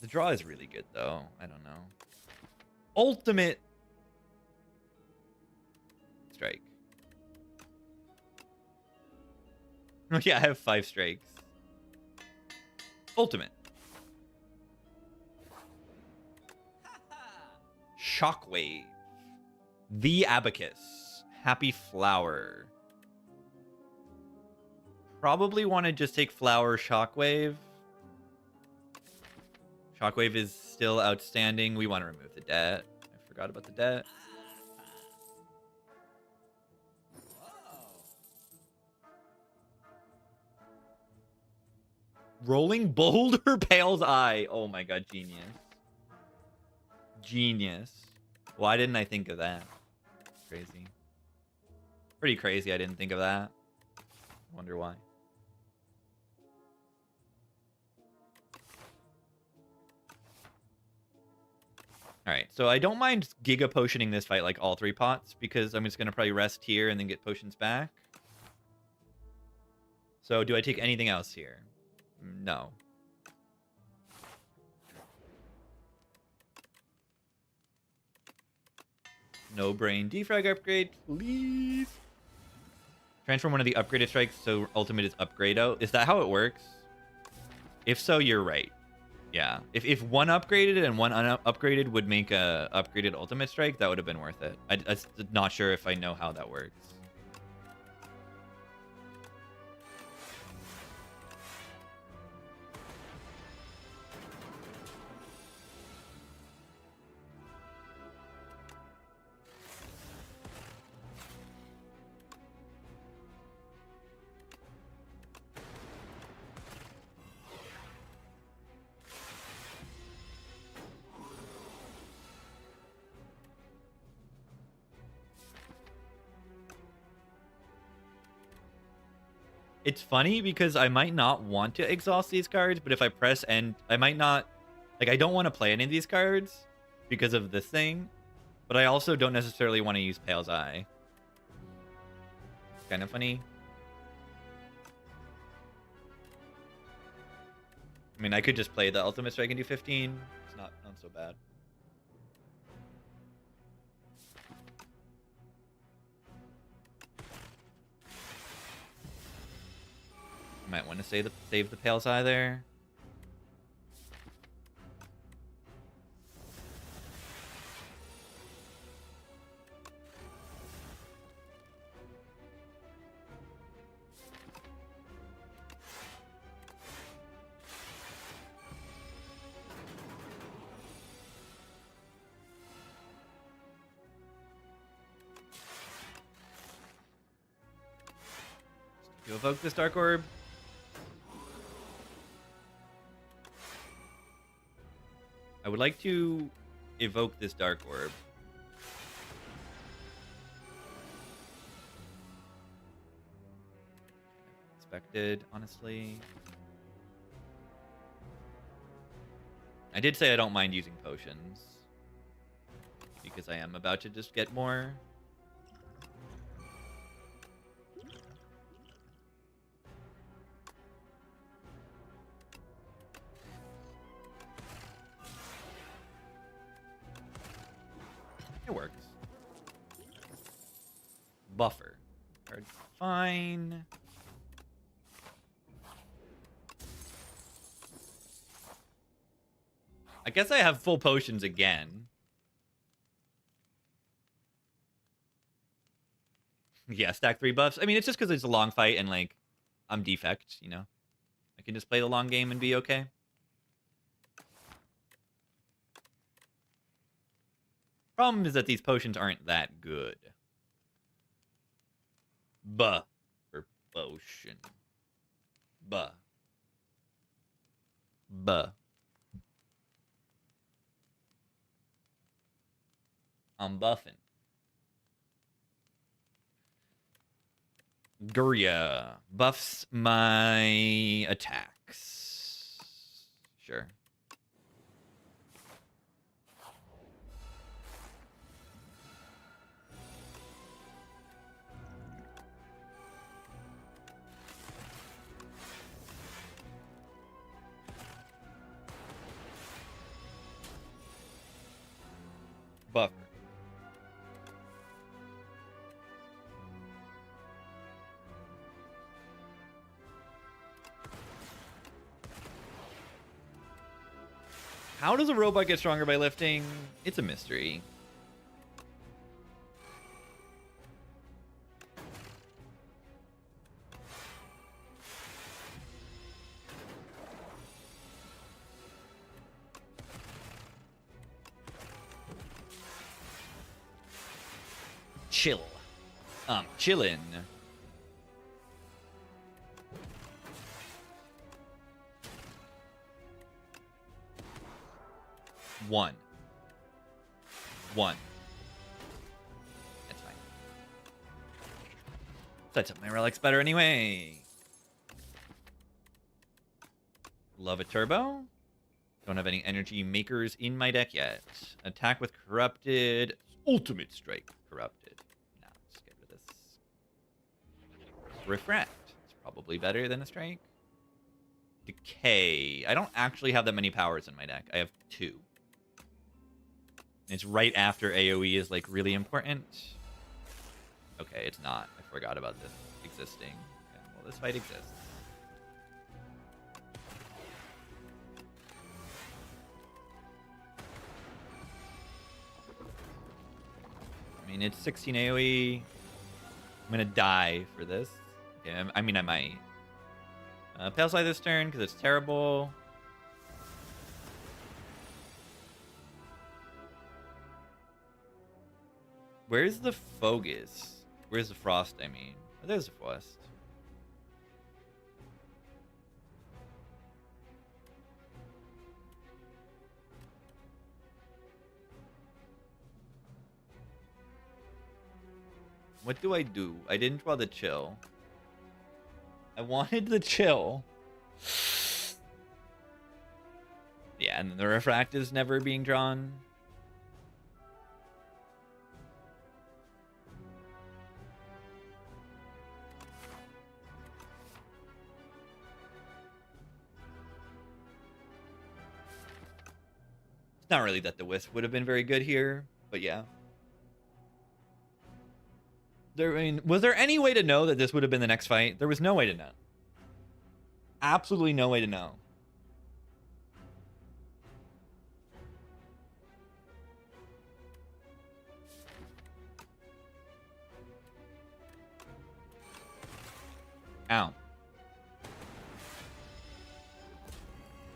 The draw is really good, though. I don't know. Ultimate strike. Oh, yeah, I have 5 strikes. Ultimate. Shockwave. The Abacus. Happy Flower. Probably want to just take Flower Shockwave. Shockwave is still outstanding. We want to remove the debt. I forgot about the debt. Rolling Boulder Pale's Eye. Oh my god, genius. Genius. Why didn't I think of that? Crazy. Pretty crazy I didn't think of that. Wonder why. Alright, so I don't mind Giga Potioning this fight like all 3 pots, because I'm just going to probably rest here and then get potions back. So do I take anything else here? No. No brain defrag upgrade, please. Transform one of the upgraded strikes so ultimate is upgrade out. Is that how it works? If so, you're right. Yeah. If one upgraded and one unupgraded would make a upgraded ultimate strike, that would have been worth it. I'm not sure if I know how that works. It's funny because I might not want to exhaust these cards, but if I press end, I might not... Like, I don't want to play any of these cards because of this thing, but I also don't necessarily want to use Pale's Eye. Kind of funny. I mean, I could just play the Ultimate Strike and do 15. It's not so bad. Might want to save the Pale's Eye there. You evoke this Dark Orb. I would like to evoke this Dark Orb. Expected, honestly. I did say I don't mind using potions, because I am about to just get more. It works. Buffer. Card's fine. I guess I have full potions again. Yeah, stack 3 buffs. I mean, it's just because it's a long fight and, like, I'm Defect, you know? I can just play the long game and be okay. Problem is that these potions aren't that good. Buh. For potion. Buh. Buh. I'm buffing. Guria buffs my attacks. Sure. Buffer. How does a robot get stronger by lifting? It's a mystery. Chill. Chillin'. One. That's fine. Sets up my relics better anyway. Love a turbo. Don't have any energy makers in my deck yet. Attack with corrupted. Ultimate strike corrupted. Nah, just get rid of this. Refract. It's probably better than a strike. Decay. I don't actually have that many powers in my deck. I have 2. It's right after AoE is like really important. Okay, it's not. I forgot about this existing. Okay, well, this fight exists. I mean, it's 16 AoE. I'm gonna die for this. Okay, I mean, I might. Pale Slide this turn because it's terrible. Where's the Fogus? Where's the Frost, I mean? Oh, there's the Frost. What do? I didn't draw the chill. I wanted the chill. Yeah, and the refract is never being drawn. It's not really that the Wisp would have been very good here, but yeah. I mean, was there any way to know that this would have been the next fight? There was no way to know. Absolutely no way to know. Ow.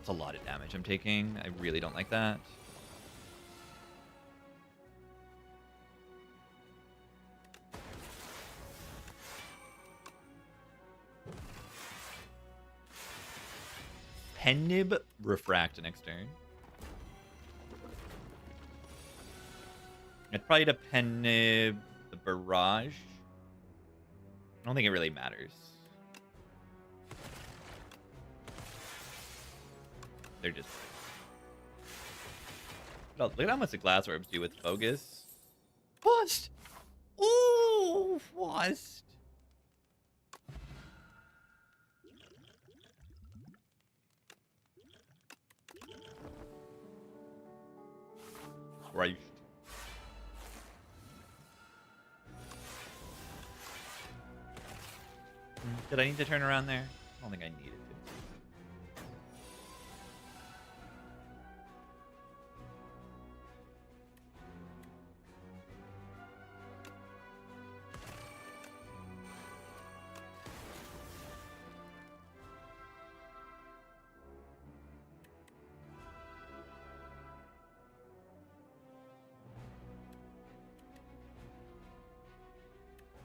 It's a lot of damage I'm taking. I really don't like that. Pennib refract next turn. I'd probably to Pennib the barrage. I don't think it really matters. They're just... Look at how much the glass orbs do with Fogus. Frost! Ooh, Frost! Right. Did I need to turn around there? I don't think I needed to.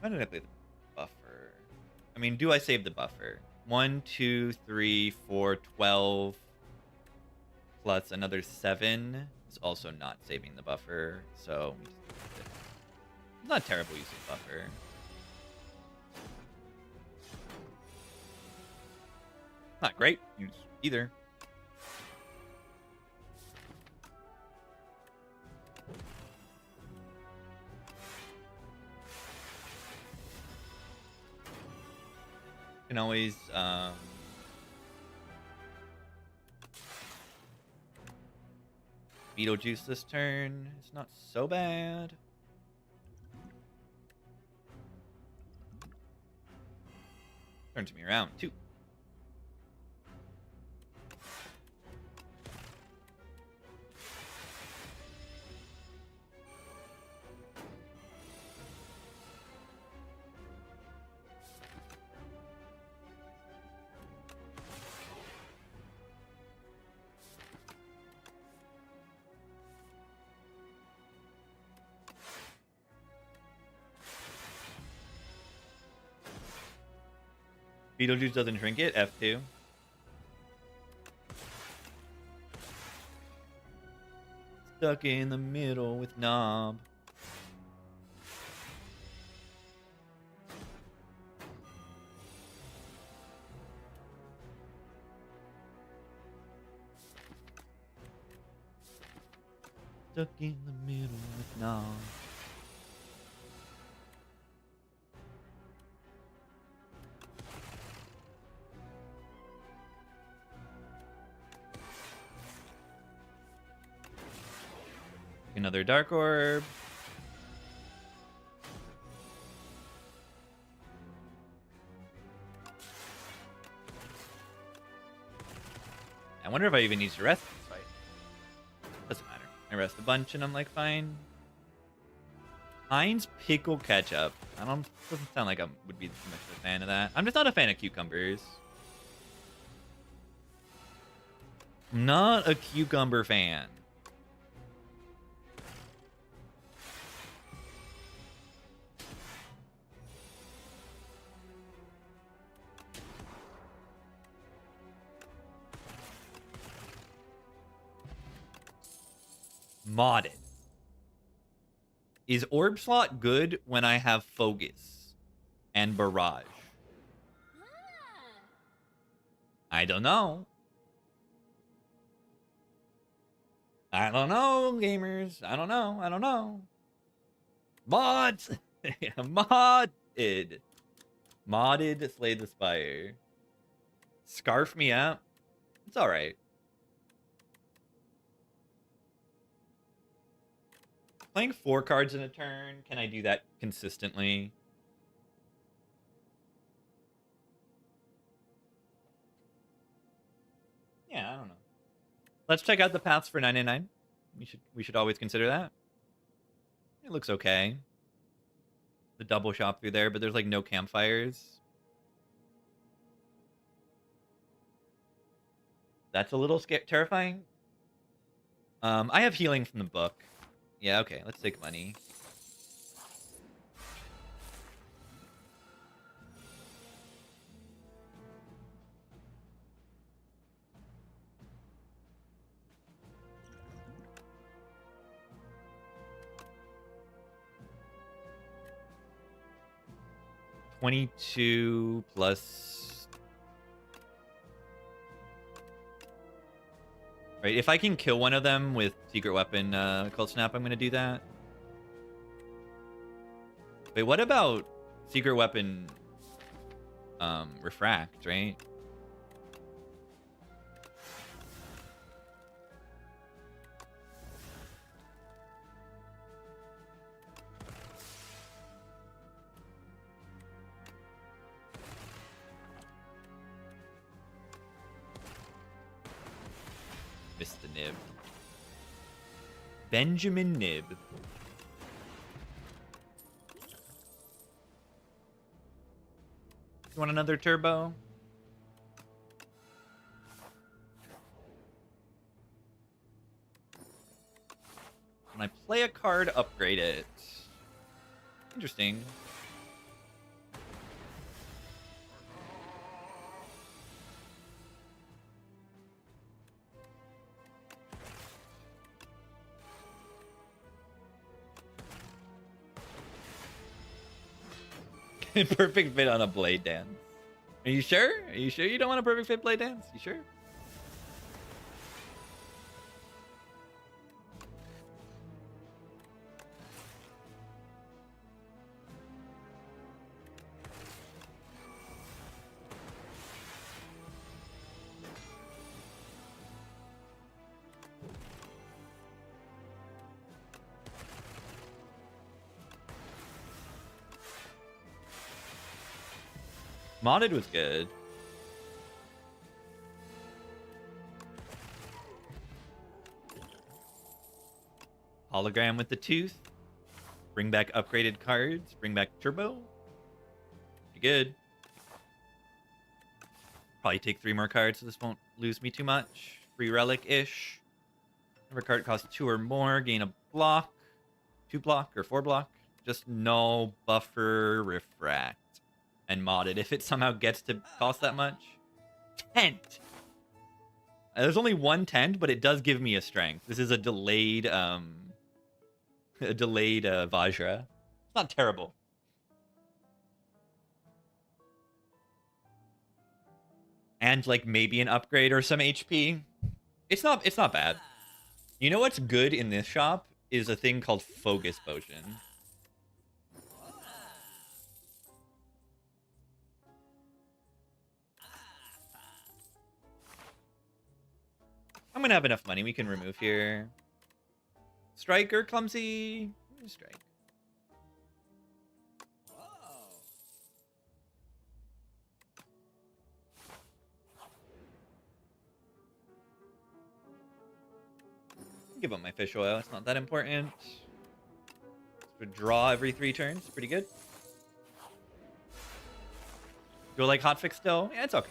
Why did I play the buffer? I mean, do I save the buffer? 1, 2, 3, 4, 12 plus another 7 is also not saving the buffer, so it's not terrible using buffer. Not great use either. Can always Beetlejuice this turn. It's not so bad. Turns me around, 2. Beetlejuice doesn't shrink it, F2. Stuck in the middle with knob. Stuck in the middle with knob. Another Dark Orb. I wonder if I even need to rest this fight. Doesn't matter. I rest a bunch and I'm like fine. Heinz Pickle Ketchup. Doesn't sound like I would be too much of a fan of that. I'm just not a fan of cucumbers. I'm not a cucumber fan. Modded. Is Orb Slot good when I have Focus and Barrage? I don't know. I don't know, gamers. I don't know. I don't know. Mods! Modded. Modded Slay the Spire. Scarf me out. It's alright. Playing 4 cards in a turn, can I do that consistently? Yeah, I don't know. Let's check out the paths for 999. We should always consider that. It looks okay. The double shop through there, but there's like no campfires. That's a little terrifying. I have healing from the book. Yeah, okay, let's take money. $22 plus. Right, if I can kill one of them with Secret Weapon Cold Snap, I'm going to do that. Wait, what about Secret Weapon Refract, right? Missed the nib. Benjamin Nib. You want another turbo? When I play a card, upgrade it. Interesting. Perfect fit on a blade dance. Are you sure? Are you sure you don't want a perfect fit blade dance? You sure? Modded was good. Hologram with the tooth. Bring back upgraded cards. Bring back turbo. Pretty good. Probably take 3 more cards so this won't lose me too much. Free relic-ish. Every card costs 2 or more. Gain a block. 2 block or 4 block. Just no buffer refract. And modded if it somehow gets to cost that much. Tent! There's only 1 tent, but it does give me a strength. This is a delayed Vajra. It's not terrible. And like maybe an upgrade or some HP. It's not bad. You know what's good in this shop is a thing called Focus Potion. I'm gonna have enough money. We can remove here. Striker, clumsy. Strike. Give up my fish oil. It's not that important. Draw every 3 turns. Pretty good. Go like hotfix still? Yeah, it's okay.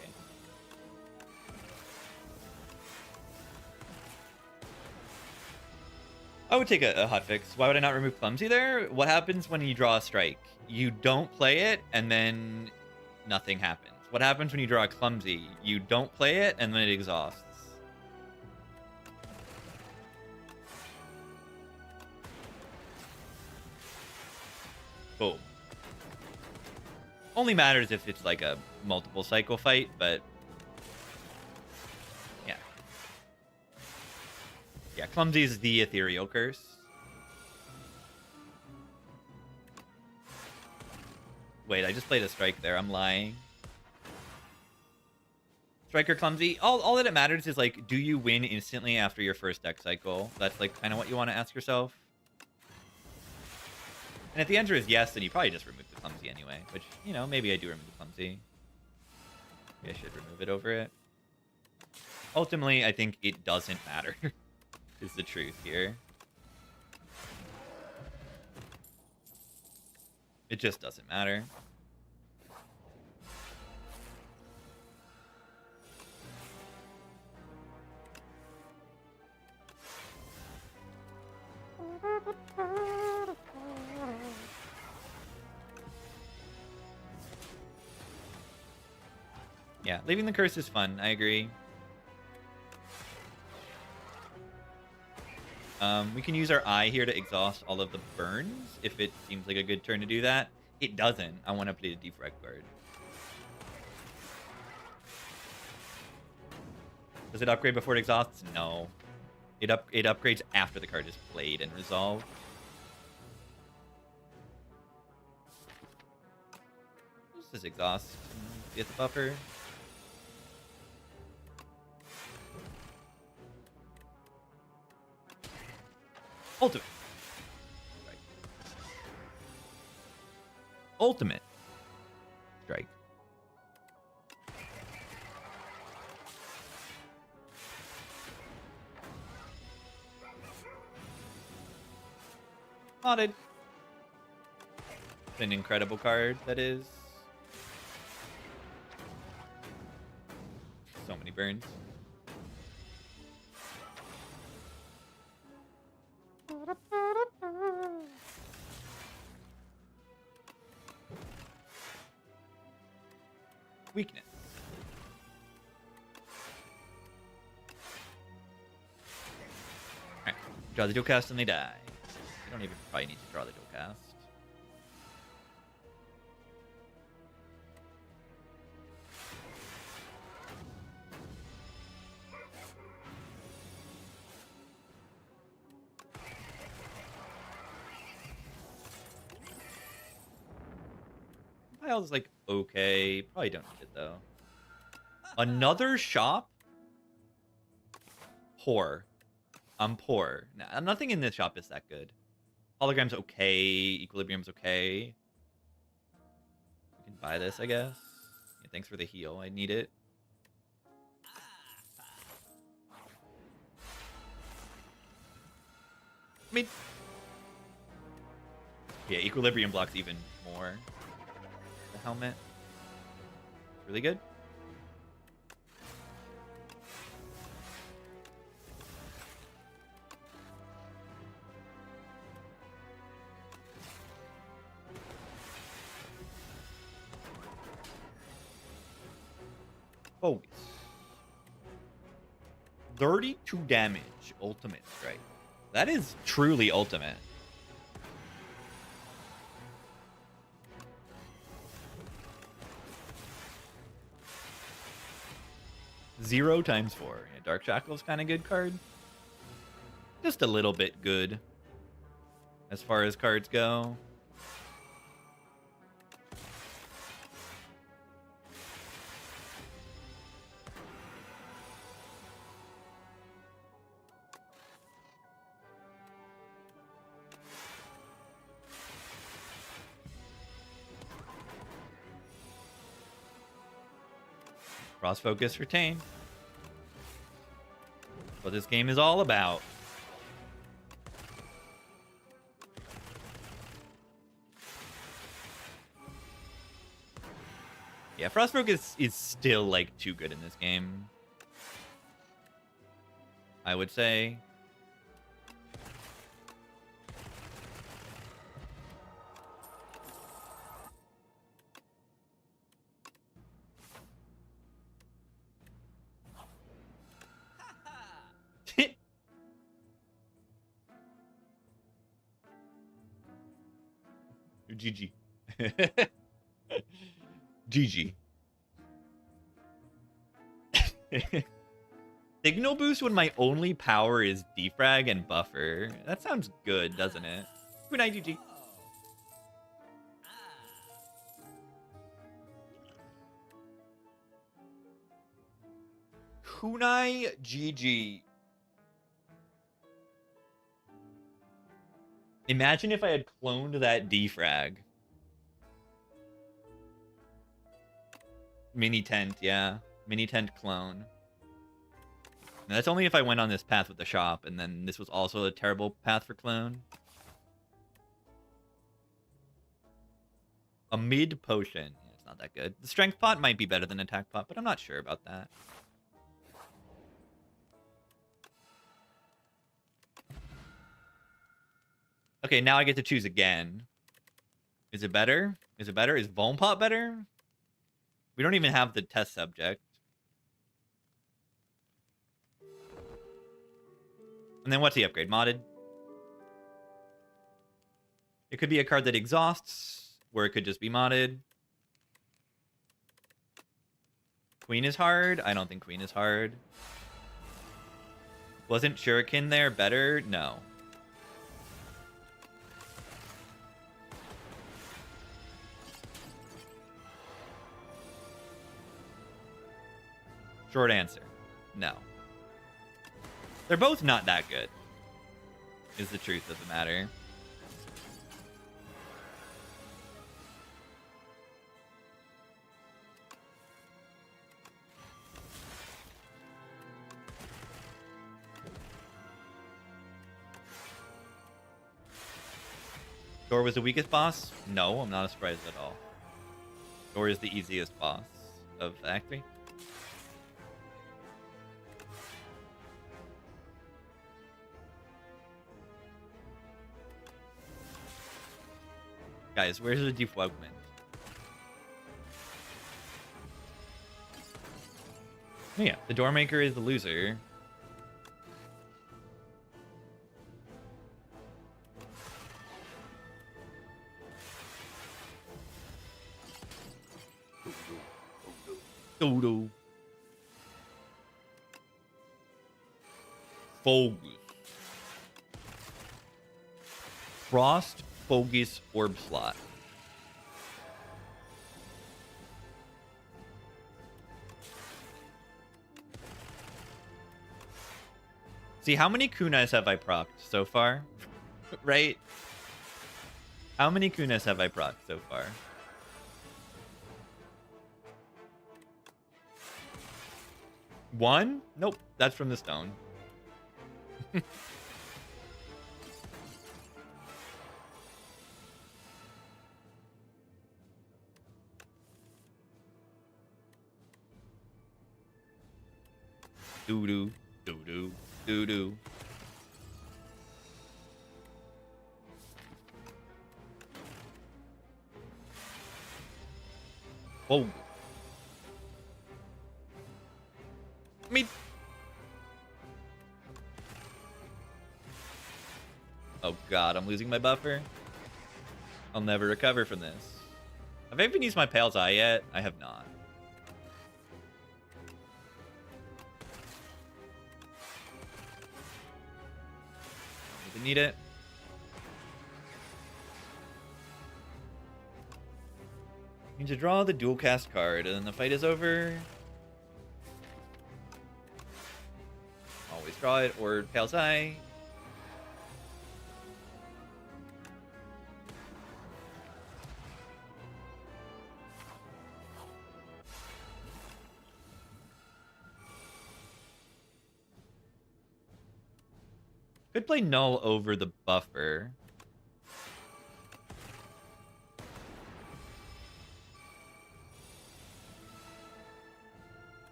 I would take a hotfix. Why would I not remove clumsy there? What happens when you draw a strike? You don't play it, and then nothing happens. What happens when you draw a clumsy? You don't play it, and then it exhausts. Boom. Only matters if it's like a multiple cycle fight, but yeah. Yeah, clumsy is the ethereal curse. Wait, I just played a strike there. I'm lying. Striker clumsy. All that it matters is like, do you win instantly after your first deck cycle? That's like kind of what you want to ask yourself. And if the answer is yes, then you probably just remove the clumsy anyway. Which, you know, maybe I do remove the clumsy. Maybe I should remove it over it. Ultimately, I think it doesn't matter. Is the truth here. It just doesn't matter. Yeah, leaving the curse is fun. I agree. We can use our eye here to exhaust all of the burns if it seems like a good turn to do that. It doesn't. I want to play the Defect card. Does it upgrade before it exhausts? No. It upgrades after the card is played and resolved. This is exhaust. Get the buffer. Ultimate. Strike. Ultimate. Strike. Modded. An incredible card, that is. So many burns. Weakness. Alright. Draw the dual cast and they die. You don't even probably need to draw the dual cast. Pile's like okay. Probably don't need it though. Another shop? Poor. I'm poor. Nah, nothing in this shop is that good. Hologram's okay. Equilibrium's okay. We can buy this, I guess. Thanks for the heal. I need it. I mean, yeah, equilibrium blocks even more. The helmet. It's really good. Focus. 32 damage. Ultimate strike. That is truly ultimate. Zero times 4. Yeah, Dark Shackle's kind of good card. Just a little bit good. As far as cards go. Cross focus retain. What this game is all about. Yeah, Frost Focus is still like too good in this game. I would say. GG. GG. Signal boost when my only power is defrag and buffer. That sounds good, doesn't it? Good night, GG. Kunai GG. Imagine if I had cloned that defrag. Mini tent, yeah. Mini tent clone. And that's only if I went on this path with the shop, and then this was also a terrible path for clone. A mid potion. Yeah, it's not that good. The strength pot might be better than attack pot, but I'm not sure about that. Okay, now I get to choose again. Is it better? Is it better? Is Vuln Pot better? We don't even have the test subject. And then what's the upgrade? Modded? It could be a card that exhausts, or it could just be modded. Queen is hard? I don't think Queen is hard. Wasn't Shuriken there better? No. Short answer. No. They're both not that good, is the truth of the matter. Door was the weakest boss? No, I'm not surprised at all. Door is the easiest boss of Act 3. Guys, where's the defogment? Oh yeah, the Doormaker is the loser. Dodo. Focus. Frost, Focus, Orb Slot. See, how many Kunas have I procced so far? Right? How many Kunas have I procced so far? 1? Nope, that's from the stone. Doo-doo, doo-doo, doo-doo. Whoa. Me. Oh god, I'm losing my buffer. I'll never recover from this. Have I even used my Pale's Eye yet? I have not. Don't even need it. You need to draw the dual cast card, and then the fight is over. Always draw it, or Pale's Eye. Could play Null over the buffer.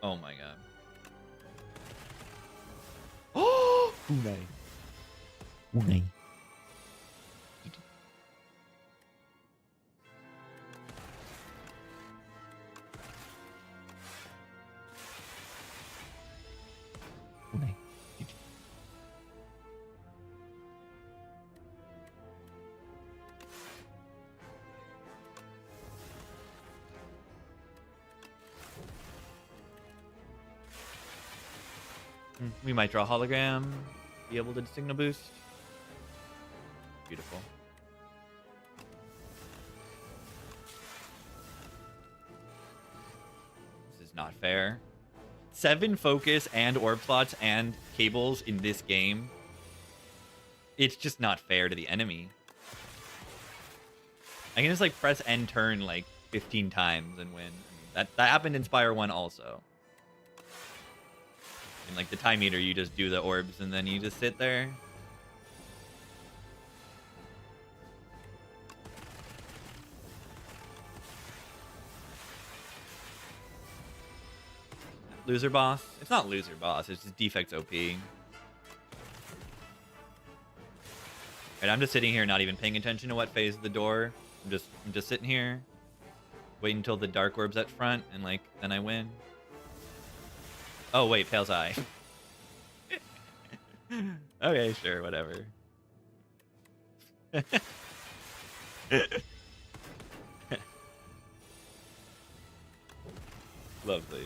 Oh my god. Oh! Unai. Unai. Unai. We might draw hologram, be able to signal boost. Beautiful. This is not fair. 7 focus and orb slots and cables in this game. It's just not fair to the enemy. I can just like press end turn like 15 times and win. I mean, that happened in Spire 1 also. And like the time meter, you just do the orbs and then you just sit there. Loser boss? It's not loser boss, it's just Defect's OP. Right, I'm just sitting here not even paying attention to what phase of the door. I'm just sitting here. Waiting until the dark orb's at front and like then I win. Oh wait, Pale's Eye. Okay, sure, whatever. Lovely.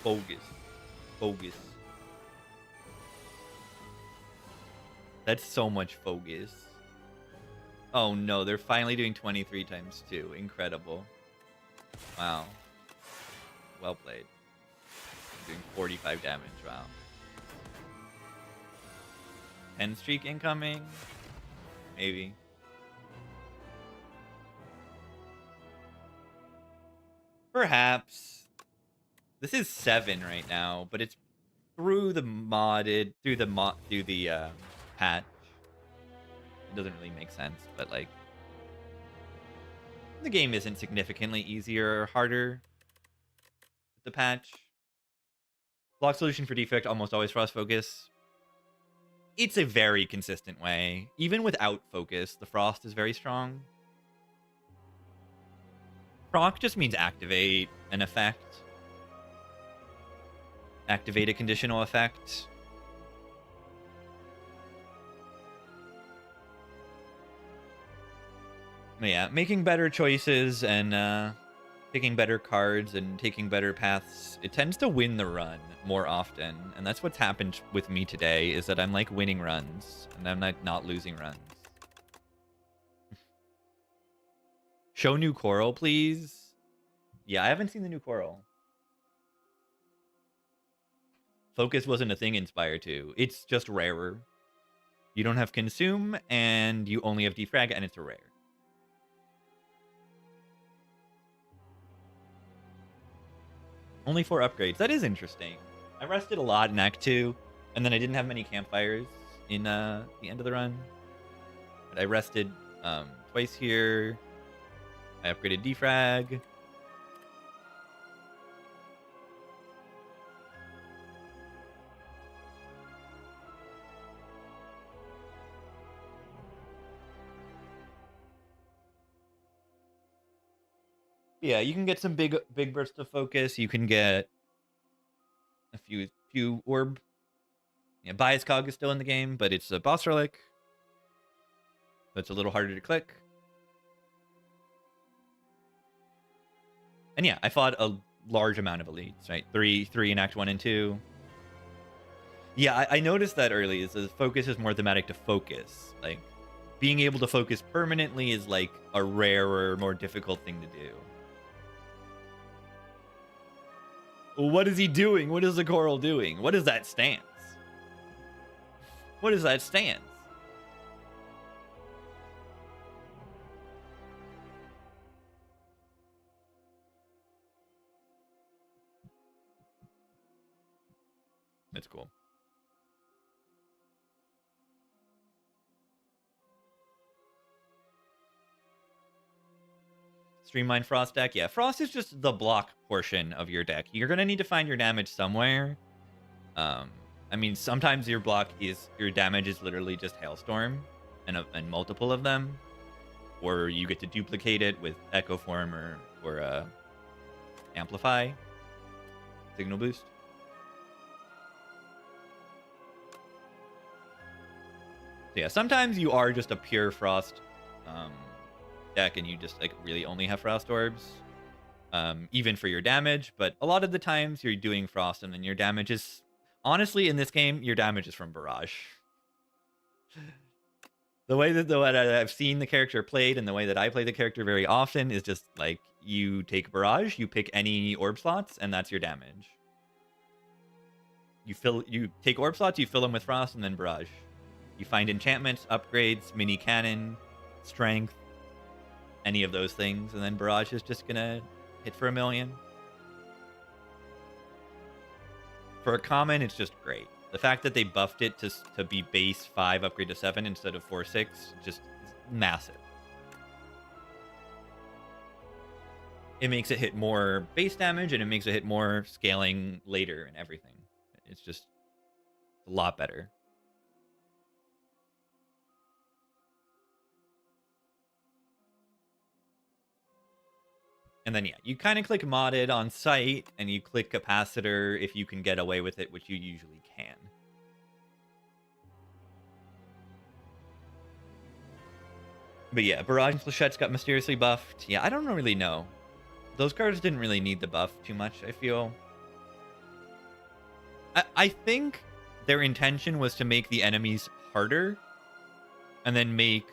Bogus. Bogus. That's so much focus. Oh no, they're finally doing 23 times 2. Incredible. Wow. Well played. Doing 45 damage, wow. 10 streak incoming? Maybe. Perhaps. This is 7 right now, but it's through the patch. It doesn't really make sense, but like the game isn't significantly easier or harder with the patch. Block solution for Defect, almost always frost focus. It's a very consistent way. Even without focus, the frost is very strong. Proc just means activate an effect. Activate a conditional effect. But yeah, making better choices and picking better cards and taking better paths, it tends to win the run more often. And that's what's happened with me today, is that I'm like winning runs and I'm like not losing runs. Show new coral, please. Yeah, I haven't seen the new coral. Focus wasn't a thing in Spire 2. It's just rarer. You don't have consume, and you only have defrag, and it's a rare. Only 4 upgrades. That is interesting. I rested a lot in Act 2, and then I didn't have many campfires in the end of the run. But I rested twice here. I upgraded defrag. Yeah, you can get some big bursts of focus. You can get a few orb. Yeah, Bias Cog is still in the game, but it's a boss relic. So it's a little harder to click. And yeah, I fought a large amount of elites, right? Three in Act 1 and 2. Yeah, I noticed that early, is the focus is more thematic to focus. Like, being able to focus permanently is like a rarer, more difficult thing to do. What is he doing? What is the coral doing? What is that stance? What is that stance? That's cool. Streamline Frost deck. Yeah, Frost is just the block portion of your deck. You're going to need to find your damage somewhere. I mean, sometimes your damage is literally just Hailstorm and multiple of them. Or you get to duplicate it with Echo Form or Amplify. Signal Boost. So yeah, sometimes you are just a pure Frost deck and you just like really only have Frost Orbs, even for your damage. But a lot of the times you're doing Frost and then your damage is, honestly, in this game, your damage is from Barrage. The way that I've seen the character played and the way that I play the character very often is just like, you take Barrage, you pick any orb slots, and that's your damage. You take orb slots, you fill them with Frost, and then Barrage. You find enchantments, upgrades, mini cannon, strength, any of those things, and then Barrage is just gonna hit for 1,000,000. For a common, it's just great. The fact that they buffed it to be base 5 upgrade to 7 instead of 4-6, just massive. It makes it hit more base damage, and it makes it hit more scaling later and everything. It's just a lot better. And then, yeah, you kind of click modded on site, and you click capacitor if you can get away with it, which you usually can. But yeah, Barrage and Flechette's got mysteriously buffed. Yeah, I don't really know. Those cards didn't really need the buff too much, I feel. I think their intention was to make the enemies harder, and then make...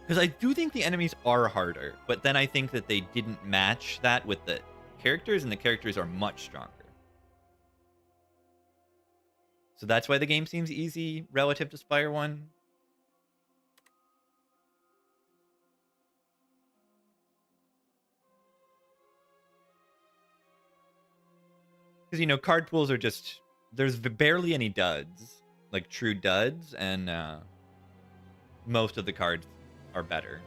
Because I do think the enemies are harder, but then I think that they didn't match that with the characters, and the characters are much stronger. So that's why the game seems easy relative to Spire 1. Because, you know, card pools are just... There's barely any duds, like true duds, and most of the cards are better.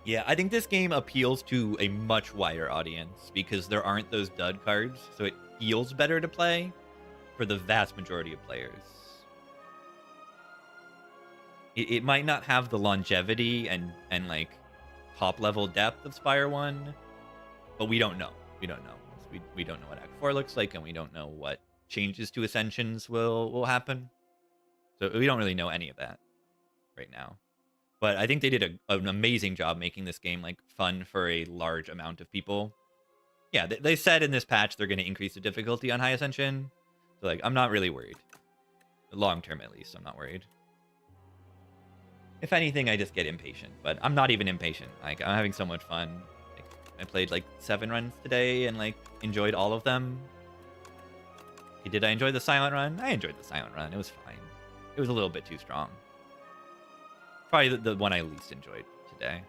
Yeah, I think this game appeals to a much wider audience because there aren't those dud cards, so it feels better to play for the vast majority of players. It might not have the longevity and like top level depth of Spire 1, but we don't know. We don't know. We don't know what Act 4 looks like, and we don't know what changes to Ascensions will happen. So we don't really know any of that right now. But I think they did an amazing job making this game like fun for a large amount of people. Yeah, they said in this patch they're going to increase the difficulty on High Ascension. So like, I'm not really worried. Long term, at least, I'm not worried. If anything, I just get impatient. But I'm not even impatient. Like, I'm having so much fun. Like, I played like 7 runs today and like enjoyed all of them. Okay, did I enjoy the silent run? I enjoyed the silent run. It was fine. It was a little bit too strong. Probably the one I least enjoyed today.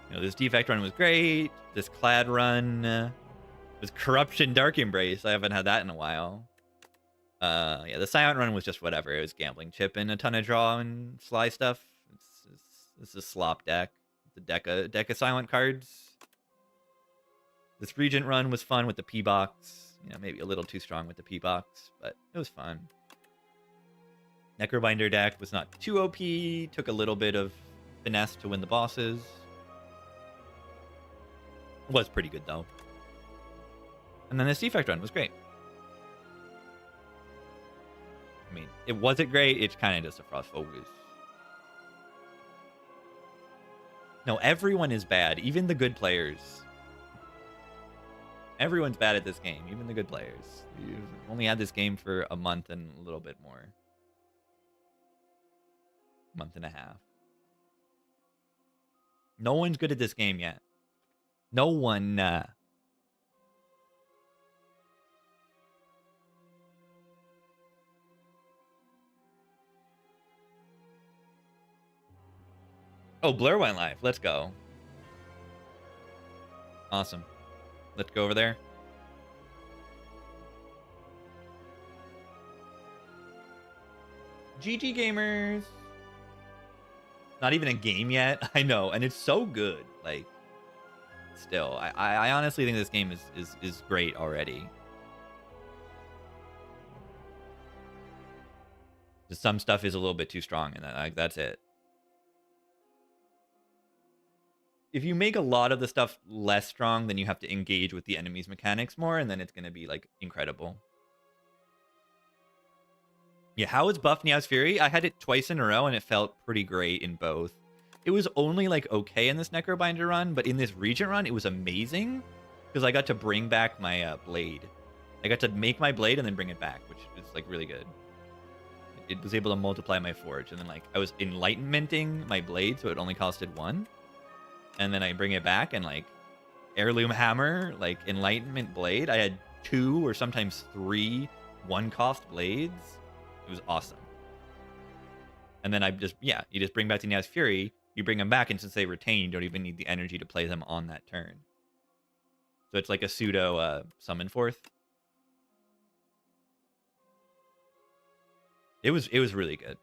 You know, this Defect run was great. This Clad run was Corruption Dark Embrace. I haven't had that in a while. Yeah, the Silent run was just whatever. It was Gambling Chip and a ton of draw and sly stuff. It's a slop deck. It's a deck of silent cards. This Regent run was fun with the P-Box. You know, maybe a little too strong with the P-Box, but it was fun. Necrobinder deck was not too OP. Took a little bit of finesse to win the bosses. Was pretty good, though. And then this Defect run was great. I mean, it wasn't great. It's kind of just a frost focus. No, everyone is bad. Even the good players. Everyone's bad at this game. Even the good players. You've only had this game for a month and a little bit more. Month and a half. No one's good at this game yet. No one. Oh, Blur went live. Let's go. Awesome. Let's go over there. GG gamers. Not even a game yet. I know, and it's so good. Like, still, I honestly think this game is great already. Just some stuff is a little bit too strong, and that's it. If you make a lot of the stuff less strong, then you have to engage with the enemy's mechanics more, and then it's going to be, like, incredible. Yeah, how is buff Nia's Fury? I had it twice in a row, and it felt pretty great in both. It was only, like, okay in this Necrobinder run, but in this Regent run, it was amazing, because I got to bring back my blade. I got to make my blade and then bring it back, which is, like, really good. It was able to multiply my forge, and then, like, I was enlightenmenting my blade, so it only costed 1. And then I bring it back and like heirloom hammer, like enlightenment blade. I had 2 or sometimes 3 1-cost blades. It was awesome. And then you just bring back the Nia's Fury. You bring them back, and since they retain, you don't even need the energy to play them on that turn. So it's like a pseudo summon forth. It was really good.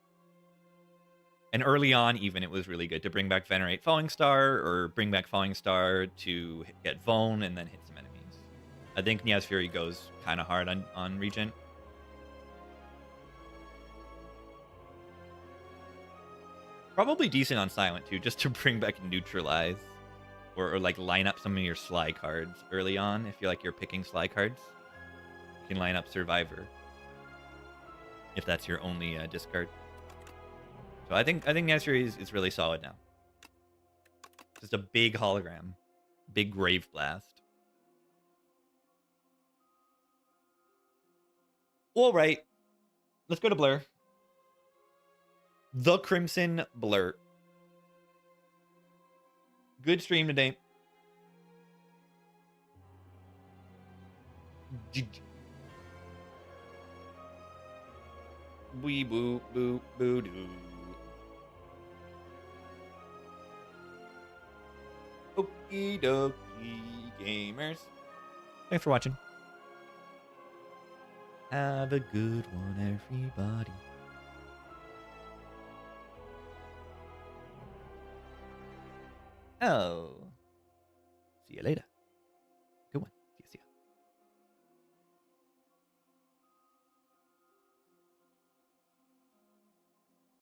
And early on, even, it was really good to bring back Venerate Falling Star or bring back Falling Star to get Vone and then hit some enemies. I think Nia's Fury goes kind of hard on Regent. Probably decent on Silent, too, just to bring back Neutralize. Or like, line up some of your Sly cards early on. If you're picking Sly cards, you can line up Survivor. If that's your only discard. So I think Nia's Fury is really solid now. Just a big hologram. Big Grave Blast. All right. Let's go to Blur. The Crimson Blur. Good stream today. Wee boo boo boo doo. Okie dokie, gamers. Thanks for watching. Have a good one, everybody. Oh. See you later.